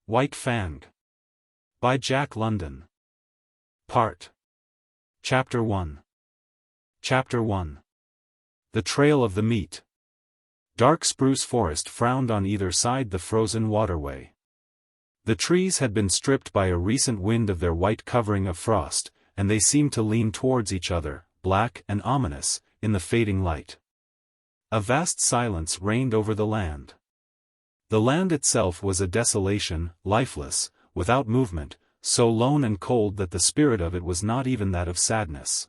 White Fang. By Jack London. Chapter 1. Chapter 1. The Trail of the Meat. Dark spruce forest frowned on either side the frozen waterway. The trees had been stripped by a recent wind of their white covering of frost, and they seemed to lean towards each other, black and ominous, in the fading light. A vast silence reigned over the land. The land itself was a desolation, lifeless, without movement, so lone and cold that the spirit of it was not even that of sadness.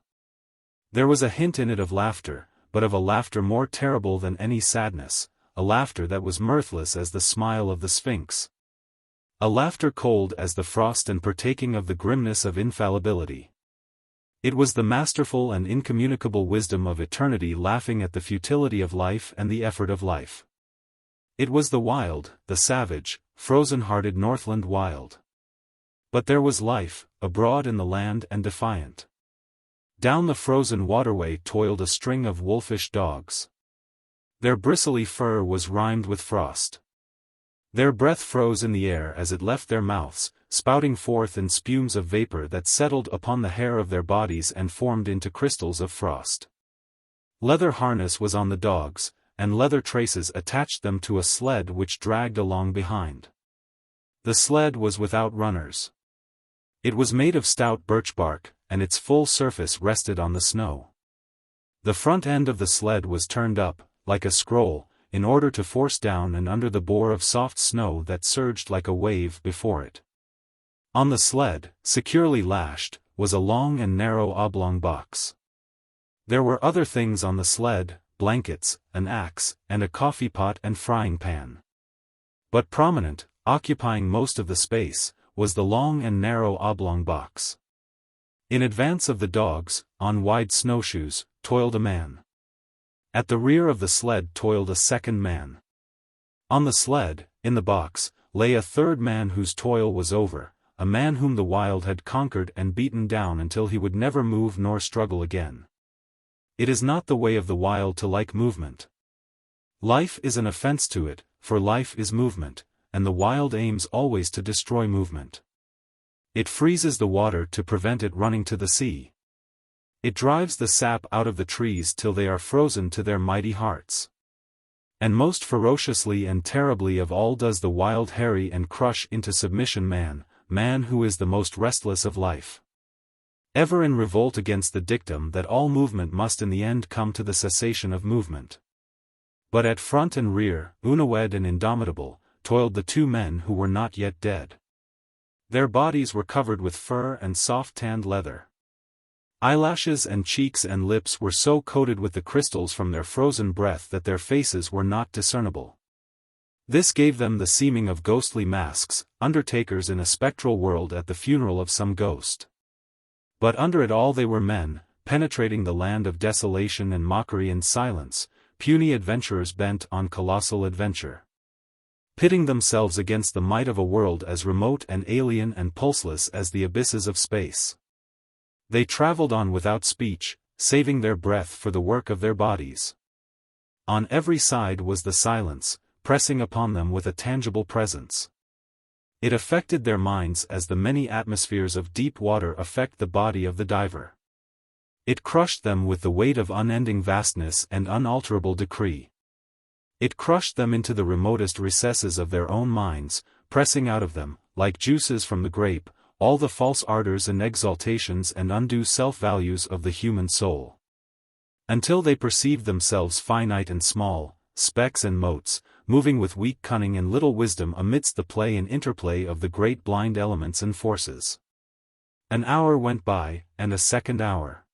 There was a hint in it of laughter, but of a laughter more terrible than any sadness, a laughter that was mirthless as the smile of the Sphinx. A laughter cold as the frost and partaking of the grimness of infallibility. It was the masterful and incommunicable wisdom of eternity laughing at the futility of life and the effort of life. It was the wild, the savage, frozen-hearted Northland wild. But there was life, abroad in the land and defiant. Down the frozen waterway toiled a string of wolfish dogs. Their bristly fur was rimed with frost. Their breath froze in the air as it left their mouths, spouting forth in spumes of vapor that settled upon the hair of their bodies and formed into crystals of frost. Leather harness was on the dogs, and leather traces attached them to a sled which dragged along behind. The sled was without runners. It was made of stout birch bark, and its full surface rested on the snow. The front end of the sled was turned up, like a scroll, in order to force down and under the bore of soft snow that surged like a wave before it. On the sled, securely lashed, was a long and narrow oblong box. There were other things on the sled, blankets, an axe, and a coffee pot and frying pan. But prominent, occupying most of the space, was the long and narrow oblong box. In advance of the dogs, on wide snowshoes, toiled a man. At the rear of the sled toiled a second man. On the sled, in the box, lay a third man whose toil was over, a man whom the wild had conquered and beaten down until he would never move nor struggle again. It is not the way of the wild to like movement. Life is an offense to it, for life is movement, and the wild aims always to destroy movement. It freezes the water to prevent it running to the sea. It drives the sap out of the trees till they are frozen to their mighty hearts. And most ferociously and terribly of all does the wild harry and crush into submission man who is the most restless of life. Ever in revolt against the dictum that all movement must in the end come to the cessation of movement. But at front and rear, unawed and indomitable, toiled the two men who were not yet dead. Their bodies were covered with fur and soft tanned leather. Eyelashes and cheeks and lips were so coated with the crystals from their frozen breath that their faces were not discernible. This gave them the seeming of ghostly masks, undertakers in a spectral world at the funeral of some ghost. But under it all they were men, penetrating the land of desolation and mockery and silence, puny adventurers bent on colossal adventure. Pitting themselves against the might of a world as remote and alien and pulseless as the abysses of space. They traveled on without speech, saving their breath for the work of their bodies. On every side was the silence, pressing upon them with a tangible presence. It affected their minds as the many atmospheres of deep water affect the body of the diver. It crushed them with the weight of unending vastness and unalterable decree. It crushed them into the remotest recesses of their own minds, pressing out of them, like juices from the grape, all the false ardors and exaltations and undue self-values of the human soul. Until they perceived themselves finite and small, specks and motes, moving with weak cunning and little wisdom amidst the play and interplay of the great blind elements and forces. An hour went by, and a second hour.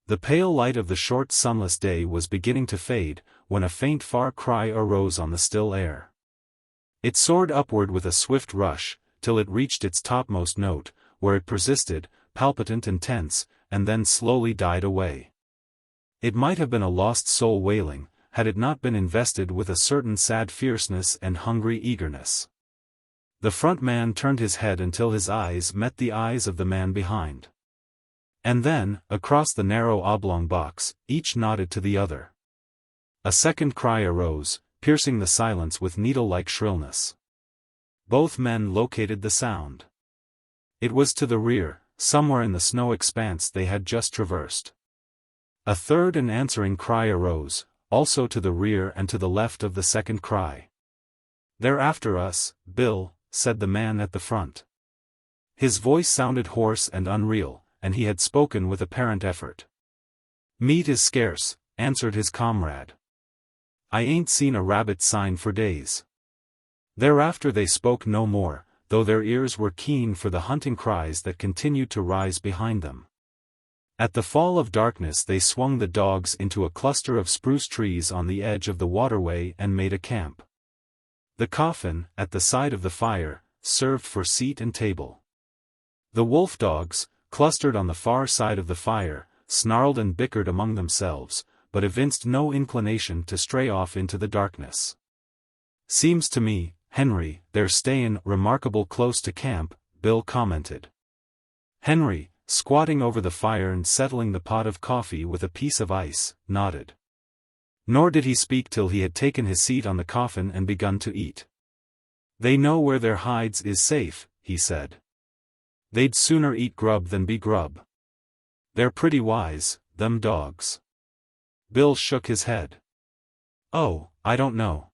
The pale light of the short sunless day was beginning to fade, when a faint far cry arose on the still air. It soared upward with a swift rush, till it reached its topmost note, where it persisted, palpitant and tense, and then slowly died away. It might have been a lost soul wailing, had it not been invested with a certain sad fierceness and hungry eagerness. The front man turned his head until his eyes met the eyes of the man behind. And then, across the narrow oblong box, each nodded to the other. A second cry arose, piercing the silence with needle-like shrillness. Both men located the sound. It was to the rear, somewhere in the snow expanse they had just traversed. A third and answering cry arose, also to the rear and to the left of the second cry. "They're after us, Bill," said the man at the front. His voice sounded hoarse and unreal, and he had spoken with apparent effort. "Meat is scarce," answered his comrade. "I ain't seen a rabbit sign for days." Thereafter they spoke no more, though their ears were keen for the hunting cries that continued to rise behind them. At the fall of darkness they swung the dogs into a cluster of spruce trees on the edge of the waterway and made a camp. The coffin, at the side of the fire, served for seat and table. The wolf dogs, clustered on the far side of the fire, snarled and bickered among themselves, but evinced no inclination to stray off into the darkness. "Seems to me, Henry, they're stayin' remarkable close to camp," Bill commented. Henry, squatting over the fire and settling the pot of coffee with a piece of ice, nodded. Nor did he speak till he had taken his seat on the coffin and begun to eat. "They know where their hides is safe," he said. "They'd sooner eat grub than be grub. They're pretty wise, them dogs." Bill shook his head. "Oh, I don't know."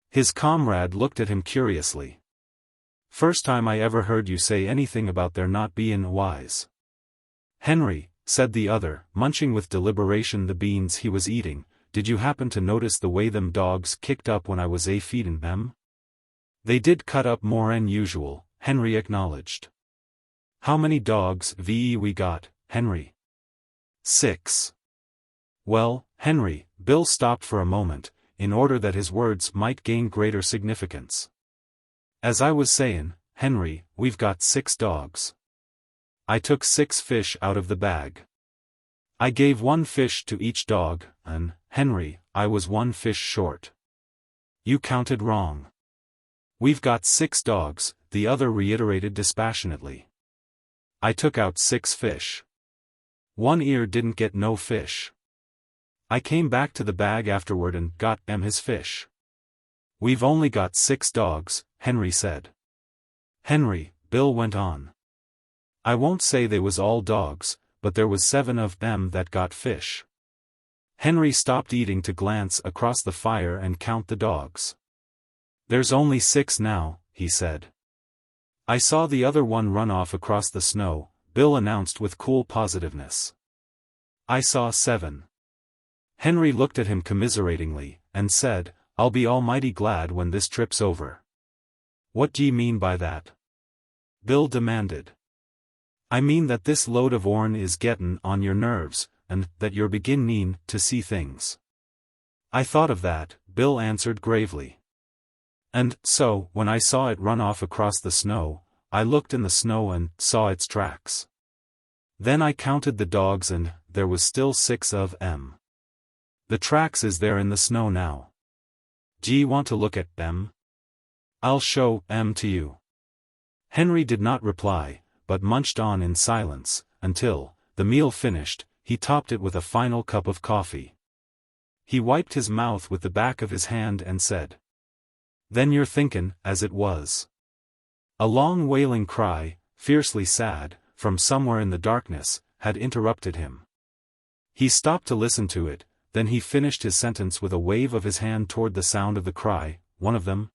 His comrade looked at him curiously. "First time I ever heard you say anything about their not bein' wise." "Henry," said the other, munching with deliberation the beans he was eating, "did you happen to notice the way them dogs kicked up when I was feedin' them?" "They did cut up more'n usual," Henry acknowledged. "How many dogs we got, Henry?" "6. "Well, Henry," Bill stopped for a moment, in order that his words might gain greater significance. "As I was sayin', Henry, we've got 6 dogs. I took 6 fish out of the bag. I gave 1 fish to each dog, and, Henry, I was 1 fish short." "You counted wrong. We've got 6 dogs," the other reiterated dispassionately. "I took out 6 fish. 1 ear didn't get no fish. I came back to the bag afterward and got his fish." "We've only got 6 dogs," Henry said. "Henry," Bill went on. "I won't say they was all dogs, but there was 7 of them that got fish." Henry stopped eating to glance across the fire and count the dogs. "There's only 6 now," he said. "I saw the other one run off across the snow," Bill announced with cool positiveness. "I saw 7. Henry looked at him commiseratingly, and said, "I'll be almighty glad when this trip's over." "What d'ye mean by that?" Bill demanded. "I mean that this load of ourn is gettin' on your nerves, and that you're beginnin' to see things." "I thought of that," Bill answered gravely. "And so, when I saw it run off across the snow, I looked in the snow and saw its tracks. Then I counted the dogs and there was still 6 of 'em. The tracks is there in the snow now. D'ye want to look at them? I'll show 'em to you." Henry did not reply, but munched on in silence, until, the meal finished, he topped it with a final cup of coffee. He wiped his mouth with the back of his hand and said, "Then you're thinkin' as it was." A long wailing cry, fiercely sad, from somewhere in the darkness, had interrupted him. He stopped to listen to it, then he finished his sentence with a wave of his hand toward the sound of the cry. "One of them?"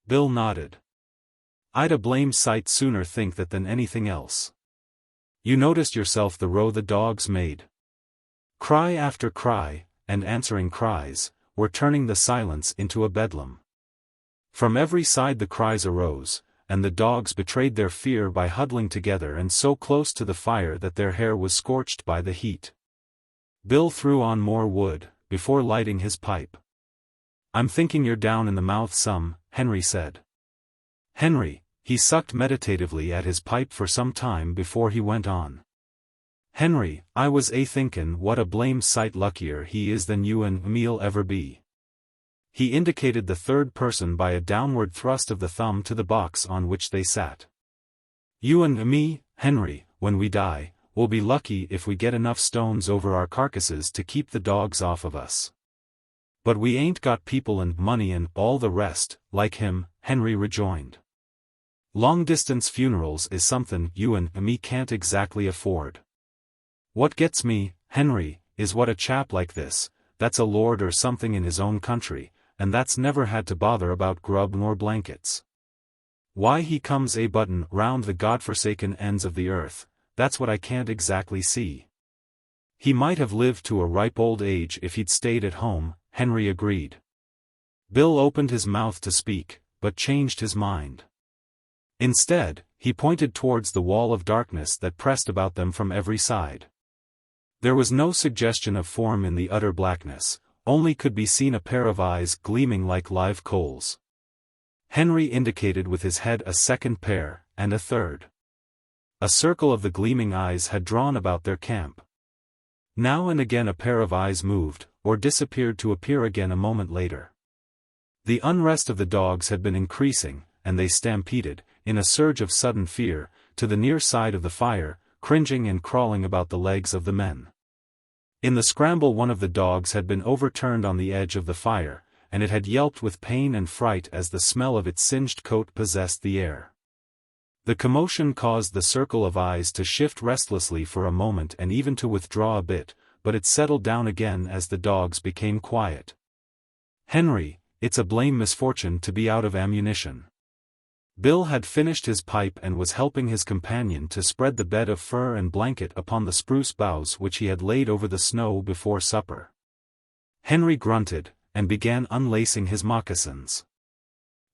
Bill nodded. "I'd a blame sight sooner think that than anything else. You noticed yourself the row the dogs made." Cry after cry, and answering cries, were turning the silence into a bedlam. From every side the cries arose, and the dogs betrayed their fear by huddling together and so close to the fire that their hair was scorched by the heat. Bill threw on more wood, before lighting his pipe. "I'm thinking you're down in the mouth some," Henry said. "Henry," he sucked meditatively at his pipe for some time before he went on. "Henry, I was thinkin' what a blame sight luckier he is than you and me'll ever be." He indicated the third person by a downward thrust of the thumb to the box on which they sat. "You and me, Henry, when we die, will be lucky if we get enough stones over our carcasses to keep the dogs off of us. But we ain't got people and money and all the rest, like him, Henry rejoined. Long-distance funerals is something you and me can't exactly afford. What gets me, Henry, is what a chap like this, that's a lord or something in his own country, and that's never had to bother about grub nor blankets. Why he comes a button round the godforsaken ends of the earth, that's what I can't exactly see. He might have lived to a ripe old age if he'd stayed at home, Henry agreed. Bill opened his mouth to speak, but changed his mind. Instead, he pointed towards the wall of darkness that pressed about them from every side. There was no suggestion of form in the utter blackness, only could be seen a pair of eyes gleaming like live coals. Henry indicated with his head a second pair, and a third. A circle of the gleaming eyes had drawn about their camp. Now and again a pair of eyes moved, or disappeared to appear again a moment later. The unrest of the dogs had been increasing, and they stampeded, in a surge of sudden fear, to the near side of the fire, cringing and crawling about the legs of the men. In the scramble one of the dogs had been overturned on the edge of the fire, and it had yelped with pain and fright as the smell of its singed coat possessed the air. The commotion caused the circle of eyes to shift restlessly for a moment and even to withdraw a bit, but it settled down again as the dogs became quiet. Henry, it's a blame misfortune to be out of ammunition. Bill had finished his pipe and was helping his companion to spread the bed of fur and blanket upon the spruce boughs which he had laid over the snow before supper. Henry grunted, and began unlacing his moccasins.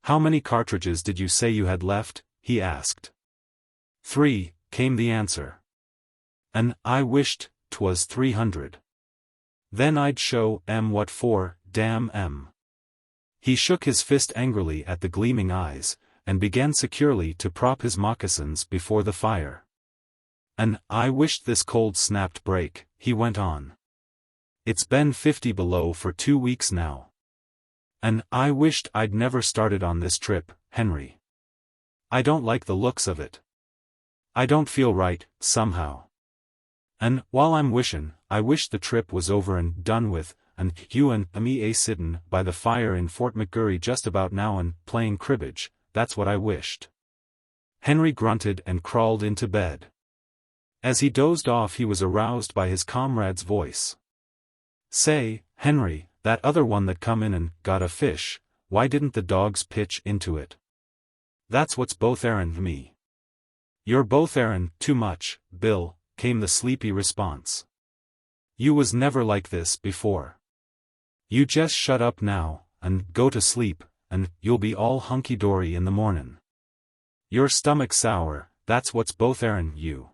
"How many cartridges did you say you had left?" he asked. "3, came the answer. "And I wished 'twas 300. Then I'd show 'em what for, damn 'em." He shook his fist angrily at the gleaming eyes, and began securely to prop his moccasins before the fire. "And I wished this cold snap'd break," he went on. "It's been 50 below for 2 weeks now. And I wished I'd never started on this trip, Henry. I don't like the looks of it. I don't feel right, somehow. And while I'm wishin', I wish the trip was over and done with, and you and me a sittin' by the fire in Fort McGurry just about now and playing cribbage. That's what I wished." Henry grunted and crawled into bed. As he dozed off he was aroused by his comrade's voice. "Say, Henry, that other one that come in and got a fish, why didn't the dogs pitch into it? That's what's botherin' me." "You're botherin' too much, Bill," came the sleepy response. "You was never like this before. You just shut up now, and go to sleep, and you'll be all hunky-dory in the mornin'. Your stomach sour, that's what's botherin' you."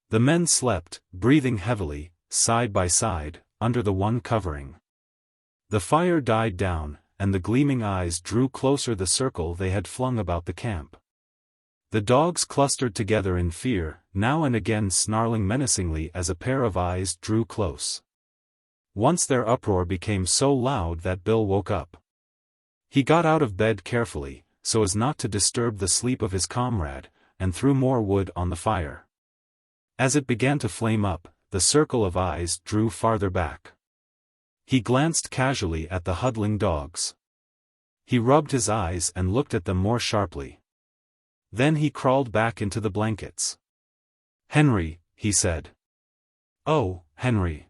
The men slept, breathing heavily, side by side, under the one covering. The fire died down, and the gleaming eyes drew closer the circle they had flung about the camp. The dogs clustered together in fear, now and again snarling menacingly as a pair of eyes drew close. Once their uproar became so loud that Bill woke up. He got out of bed carefully, so as not to disturb the sleep of his comrade, and threw more wood on the fire. As it began to flame up, the circle of eyes drew farther back. He glanced casually at the huddling dogs. He rubbed his eyes and looked at them more sharply. Then he crawled back into the blankets. "Henry," he said. "Oh, Henry."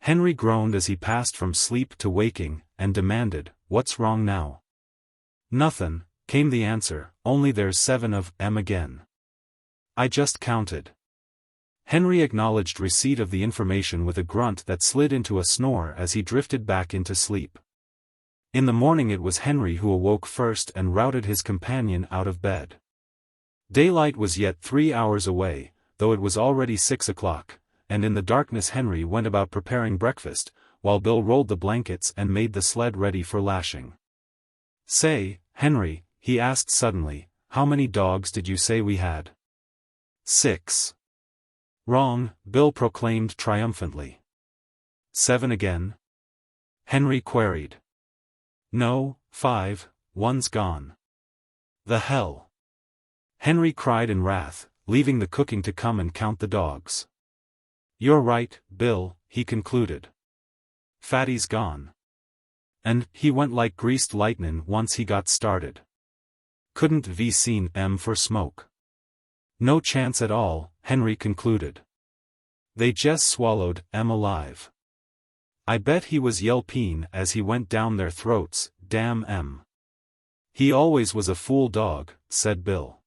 Henry groaned as he passed from sleep to waking, and demanded, "What's wrong now?" "Nothin'," came the answer, "only there's 7 of 'em again. I just counted." Henry acknowledged receipt of the information with a grunt that slid into a snore as he drifted back into sleep. In the morning it was Henry who awoke first and routed his companion out of bed. Daylight was yet 3 hours away, though it was already 6 o'clock, and in the darkness Henry went about preparing breakfast, while Bill rolled the blankets and made the sled ready for lashing. "Say, Henry," he asked suddenly, "how many dogs did you say we had?" 6. "Wrong," Bill proclaimed triumphantly. 7 again?" Henry queried. "No, 5, one's gone." "The hell!" Henry cried in wrath, leaving the cooking to come and count the dogs. "You're right, Bill," he concluded. "Fatty's gone. And he went like greased lightnin' once he got started. Couldn't ve seen 'em for smoke. No chance at all, Henry concluded. They just swallowed 'em alive. I bet he was yelping as he went down their throats, damn 'em. He always was a fool dog, said Bill.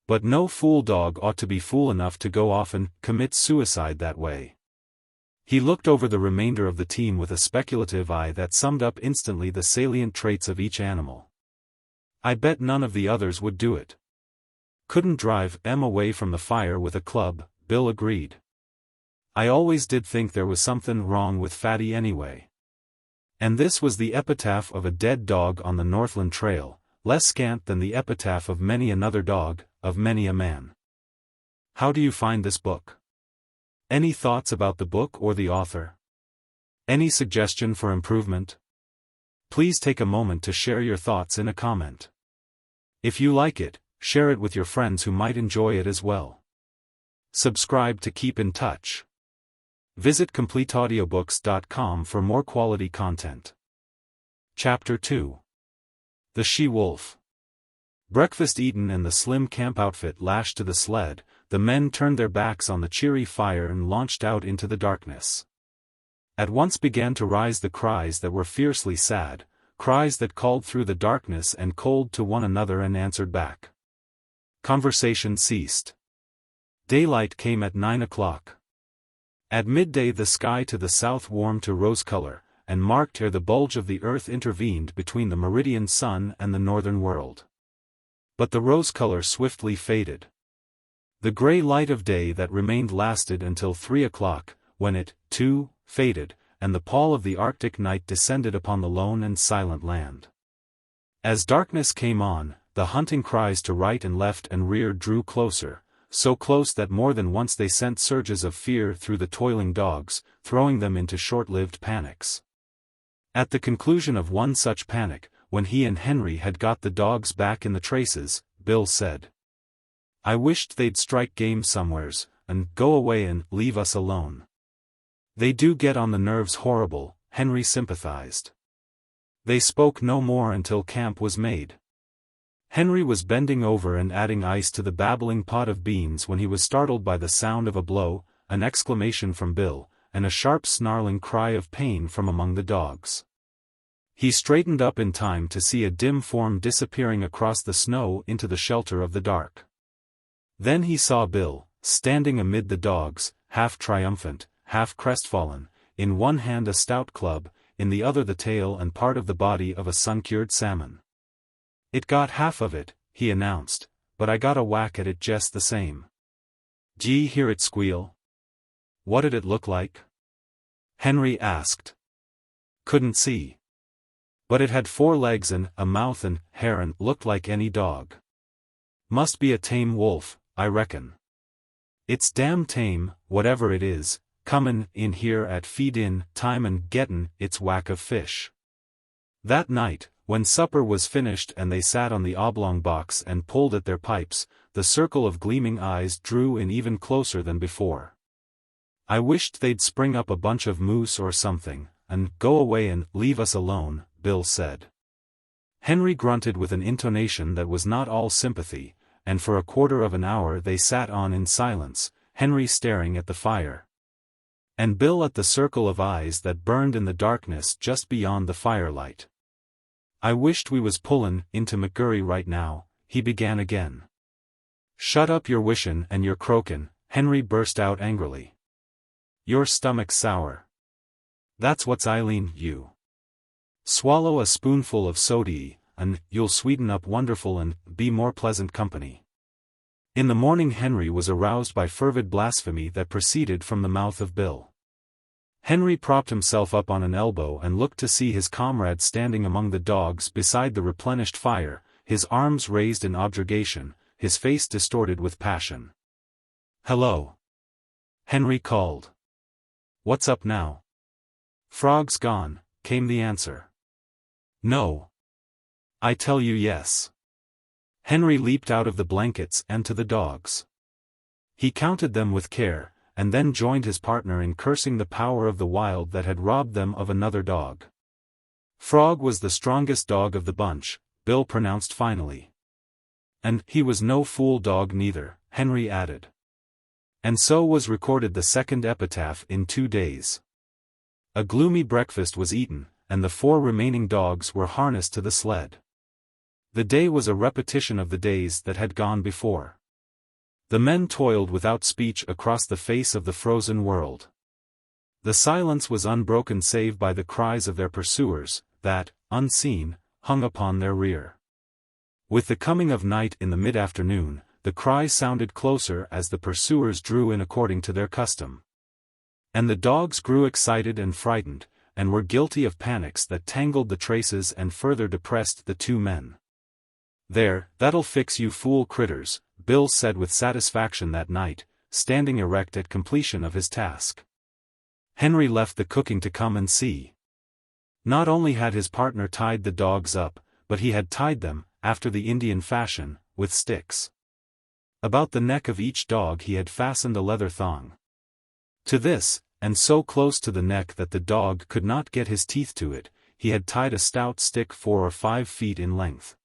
But no fool dog ought to be fool enough to go off and commit suicide that way. He looked over the remainder of the team with a speculative eye that summed up instantly the salient traits of each animal. I bet none of the others would do it. Couldn't drive 'em away from the fire with a club, Bill agreed. I always did think there was something wrong with Fatty anyway. And this was the epitaph of a dead dog on the Northland Trail, less scant than the epitaph of many another dog, of many a man. How do you find this book? Any thoughts about the book or the author? Any suggestion for improvement? Please take a moment to share your thoughts in a comment. If you like it, share it with your friends who might enjoy it as well. Subscribe to keep in touch. Visit CompleteAudiobooks.com for more quality content. Chapter 2. The She-Wolf. Breakfast eaten and the slim camp outfit lashed to the sled, the men turned their backs on the cheery fire and launched out into the darkness. At once began to rise the cries that were fiercely sad, cries that called through the darkness and called to one another and answered back. Conversation ceased. Daylight came at 9 o'clock. At midday the sky to the south warmed to rose color, and marked ere the bulge of the earth intervened between the meridian sun and the northern world. But the rose color swiftly faded. The gray light of day that remained lasted until 3 o'clock, when it, too, faded, and the pall of the Arctic night descended upon the lone and silent land. As darkness came on, the hunting cries to right and left and rear drew closer, so close that more than once they sent surges of fear through the toiling dogs, throwing them into short-lived panics. At the conclusion of one such panic, when he and Henry had got the dogs back in the traces, Bill said, "I wished they'd strike game somewheres, and go away and leave us alone. They do get on the nerves horrible," Henry sympathized. They spoke no more until camp was made. Henry was bending over and adding ice to the babbling pot of beans when he was startled by the sound of a blow, an exclamation from Bill, and a sharp snarling cry of pain from among the dogs. He straightened up in time to see a dim form disappearing across the snow into the shelter of the dark. Then he saw Bill, standing amid the dogs, half triumphant, half crestfallen, in one hand a stout club, in the other the tail and part of the body of a sun-cured salmon. "It got half of it," he announced, "but I got a whack at it just the same." "D'ye hear it squeal?" "What did it look like?" Henry asked. "Couldn't see. But it had 4 legs and a mouth and hair and looked like any dog. Must be a tame wolf, I reckon. It's damn tame, whatever it is, comin' in here at feed-in time and gettin' its whack of fish." That night, when supper was finished and they sat on the oblong box and pulled at their pipes, the circle of gleaming eyes drew in even closer than before. "I wished they'd spring up a bunch of moose or something, and go away and leave us alone," Bill said. Henry grunted with an intonation that was not all sympathy, and for a quarter of an hour they sat on in silence, Henry staring at the fire, and Bill at the circle of eyes that burned in the darkness just beyond the firelight. "I wished we was pullin' into McGurry right now," he began again. "Shut up your wishin' and your croakin'," Henry burst out angrily. "Your stomach's sour. That's what's ailing you. Swallow a spoonful of sody, and you'll sweeten up wonderful and be more pleasant company." In the morning Henry was aroused by fervid blasphemy that proceeded from the mouth of Bill. Henry propped himself up on an elbow and looked to see his comrade standing among the dogs beside the replenished fire, his arms raised in objurgation, his face distorted with passion. "Hello," Henry called. "What's up now?" "Frog's gone," came the answer. "No. I tell you yes." Henry leaped out of the blankets and to the dogs. He counted them with care, and then joined his partner in cursing the power of the wild that had robbed them of another dog. Frog was the strongest dog of the bunch, Bill pronounced finally. And he was no fool dog neither, Henry added. And so was recorded the second epitaph in 2 days. A gloomy breakfast was eaten, and the 4 remaining dogs were harnessed to the sled. The day was a repetition of the days that had gone before. The men toiled without speech across the face of the frozen world. The silence was unbroken save by the cries of their pursuers, that, unseen, hung upon their rear. With the coming of night in the mid-afternoon, the cries sounded closer as the pursuers drew in according to their custom. And the dogs grew excited and frightened, and were guilty of panics that tangled the traces and further depressed the 2 men. "There, that'll fix you fool critters," Bill said with satisfaction that night, standing erect at completion of his task. Henry left the cooking to come and see. Not only had his partner tied the dogs up, but he had tied them, after the Indian fashion, with sticks. About the neck of each dog he had fastened a leather thong. To this, and so close to the neck that the dog could not get his teeth to it, he had tied a stout stick 4 or 5 feet in length.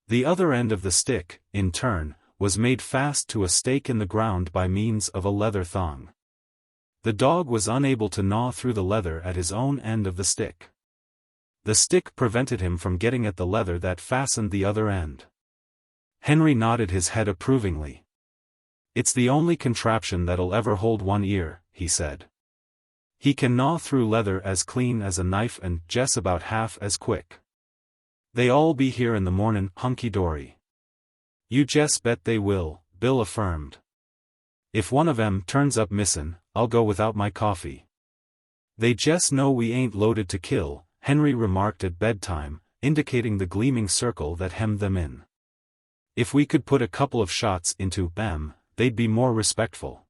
The other end of the stick, in turn, was made fast to a stake in the ground by means of a leather thong. The dog was unable to gnaw through the leather at his own end of the stick. The stick prevented him from getting at the leather that fastened the other end. Henry nodded his head approvingly. "It's the only contraption that'll ever hold one ear," he said. "He can gnaw through leather as clean as a knife and Jess about half as quick. They all be here in the mornin', hunky-dory." "You Jess bet they will," Bill affirmed. "If one of 'em turns up missin', I'll go without my coffee." "They Jess know we ain't loaded to kill," Henry remarked at bedtime, indicating the gleaming circle that hemmed them in. "If we could put a couple of shots into 'em, they'd be more respectful.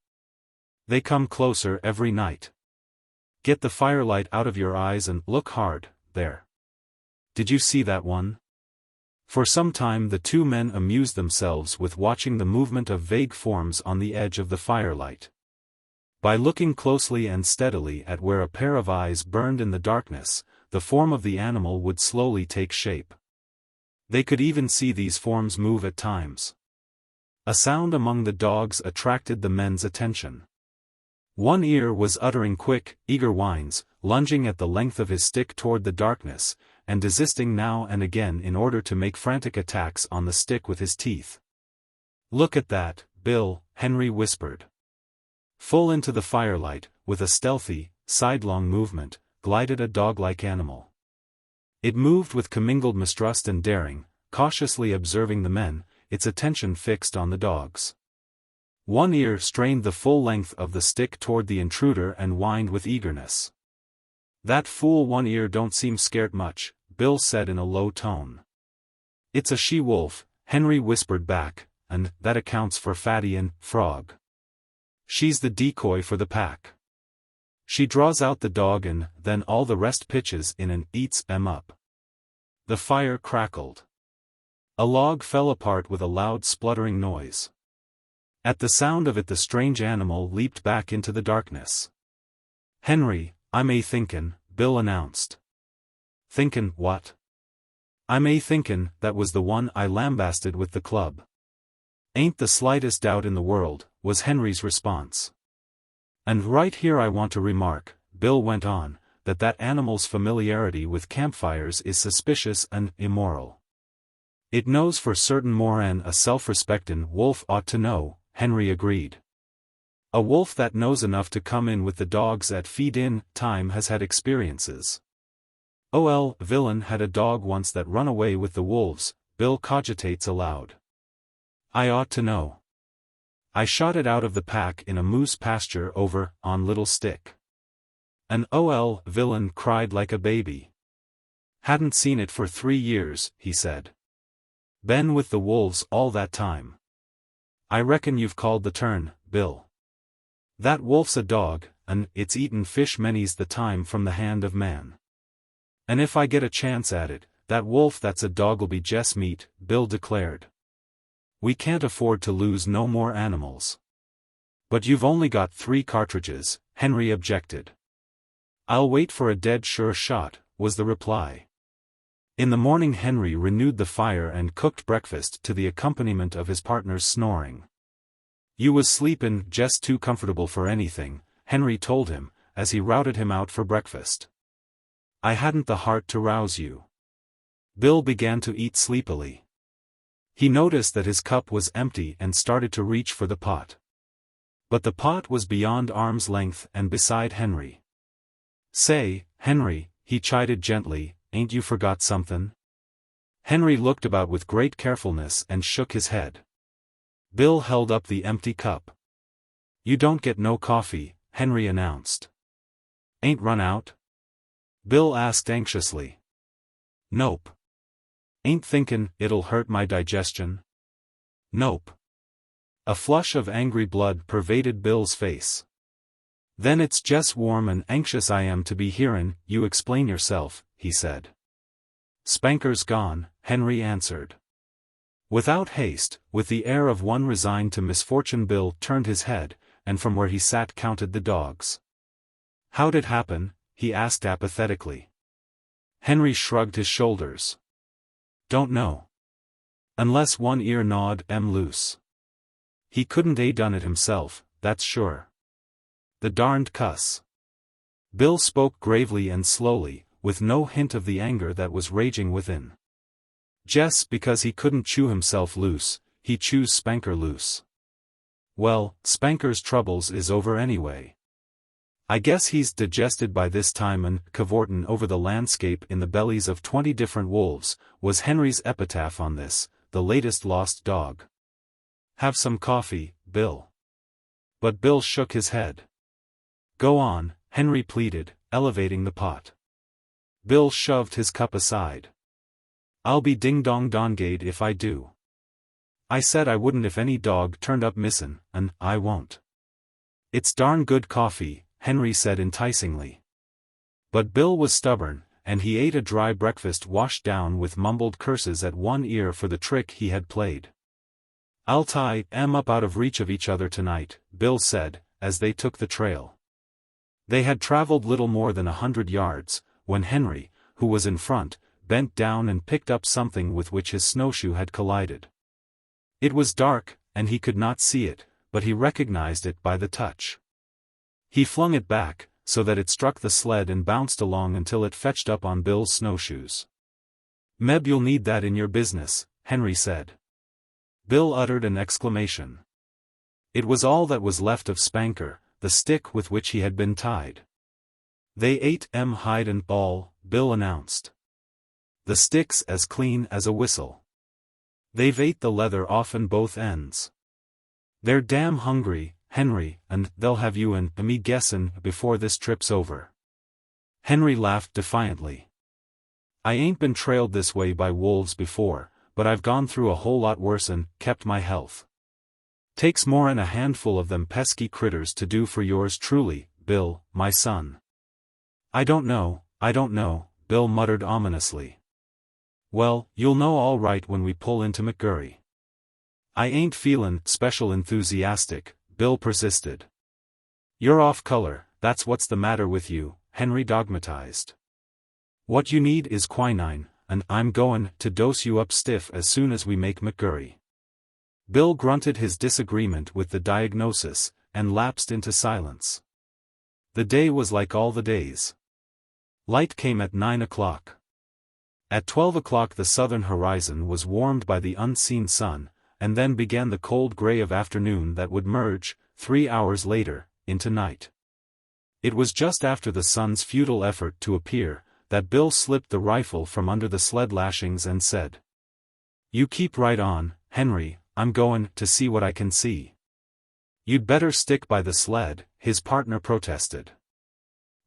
They come closer every night. Get the firelight out of your eyes and look hard, there. Did you see that one?" For some time the 2 men amused themselves with watching the movement of vague forms on the edge of the firelight. By looking closely and steadily at where a pair of eyes burned in the darkness, the form of the animal would slowly take shape. They could even see these forms move at times. A sound among the dogs attracted the men's attention. One ear was uttering quick, eager whines, lunging at the length of his stick toward the darkness, and desisting now and again in order to make frantic attacks on the stick with his teeth. "Look at that, Bill," Henry whispered. Full into the firelight, with a stealthy, sidelong movement, glided a dog-like animal. It moved with commingled mistrust and daring, cautiously observing the men, its attention fixed on the dogs. One ear strained the full length of the stick toward the intruder and whined with eagerness. "That fool one ear don't seem scared much," Bill said in a low tone. "It's a she-wolf," Henry whispered back, "and that accounts for Fatty and Frog. She's the decoy for the pack. She draws out the dog and then all the rest pitches in and eats 'em up." The fire crackled. A log fell apart with a loud spluttering noise. At the sound of it the strange animal leaped back into the darkness. "Henry, I'm thinkin'," Bill announced. "Thinkin' what?" "I'm thinkin' that was the one I lambasted with the club." "Ain't the slightest doubt in the world," was Henry's response. "And right here I want to remark," Bill went on, that animal's familiarity with campfires is suspicious and immoral. "It knows for certain more'n a self-respectin' wolf ought to know," Henry agreed. "A wolf that knows enough to come in with the dogs at feed-in time has had experiences." "O.L. Villain had a dog once that run away with the wolves," Bill cogitates aloud. "I ought to know. I shot it out of the pack in a moose pasture over on Little Stick. And O.L. Villain cried like a baby. Hadn't seen it for 3 years," he said. "Been with the wolves all that time. I reckon you've called the turn, Bill. That wolf's a dog, and it's eaten fish many's the time from the hand of man. And if I get a chance at it, that wolf that's a dog'll be Jess meat," Bill declared. "We can't afford to lose no more animals." "But you've only got 3 cartridges," Henry objected. "I'll wait for a dead sure shot," was the reply. In the morning Henry renewed the fire and cooked breakfast to the accompaniment of his partner's snoring. "You was sleepin' just too comfortable for anything," Henry told him, as he routed him out for breakfast. "I hadn't the heart to rouse you." Bill began to eat sleepily. He noticed that his cup was empty and started to reach for the pot. But the pot was beyond arm's length and beside Henry. "Say, Henry," he chided gently, "ain't you forgot somethin'?" Henry looked about with great carefulness and shook his head. Bill held up the empty cup. "You don't get no coffee," Henry announced. "Ain't run out?" Bill asked anxiously. "Nope." "Ain't thinkin' it'll hurt my digestion?" "Nope." A flush of angry blood pervaded Bill's face. "Then it's just warm and anxious I am to be hearin' you explain yourself," he said. "Spanker's gone," Henry answered. Without haste, with the air of one resigned to misfortune, Bill turned his head, and from where he sat counted the dogs. "How'd it happen?" he asked apathetically. Henry shrugged his shoulders. "Don't know. Unless one ear gnawed loose. He couldn't a done it himself, that's sure. The darned cuss." Bill spoke gravely and slowly, with no hint of the anger that was raging within. "Jess because he couldn't chew himself loose, he chews Spanker loose. Well, Spanker's troubles is over anyway. I guess he's digested by this time and cavortin' over the landscape in the bellies of 20 different wolves," was Henry's epitaph on this, the latest lost dog. "Have some coffee, Bill." But Bill shook his head. "Go on," Henry pleaded, elevating the pot. Bill shoved his cup aside. "I'll be ding-dong-dongade if I do. I said I wouldn't if any dog turned up missin', and I won't." "It's darn good coffee," Henry said enticingly. But Bill was stubborn, and he ate a dry breakfast washed down with mumbled curses at one ear for the trick he had played. "I'll tie 'em up out of reach of each other tonight," Bill said, as they took the trail. They had traveled little more than 100 yards, when Henry, who was in front, bent down and picked up something with which his snowshoe had collided. It was dark, and he could not see it, but he recognized it by the touch. He flung it back, so that it struck the sled and bounced along until it fetched up on Bill's snowshoes. "Meb you'll need that in your business," Henry said. Bill uttered an exclamation. It was all that was left of Spanker, the stick with which he had been tied. "They ate hide and all," Bill announced. "The stick's as clean as a whistle. They've ate the leather off in both ends. They're damn hungry, Henry, and they'll have you and me guessin' before this trip's over." Henry laughed defiantly. "I ain't been trailed this way by wolves before, but I've gone through a whole lot worse and kept my health. Takes more'n a handful of them pesky critters to do for yours truly, Bill, my son." I don't know," Bill muttered ominously. "Well, you'll know all right when we pull into McGurry." "I ain't feelin' special enthusiastic," Bill persisted. "You're off color, that's what's the matter with you," Henry dogmatized. "What you need is quinine, and I'm goin' to dose you up stiff as soon as we make McGurry." Bill grunted his disagreement with the diagnosis, and lapsed into silence. The day was like all the days. Light came at 9 o'clock. At 12 o'clock the southern horizon was warmed by the unseen sun, and then began the cold gray of afternoon that would merge, 3 hours later, into night. It was just after the sun's futile effort to appear, that Bill slipped the rifle from under the sled lashings and said, "You keep right on, Henry, I'm goin' to see what I can see." "You'd better stick by the sled," his partner protested.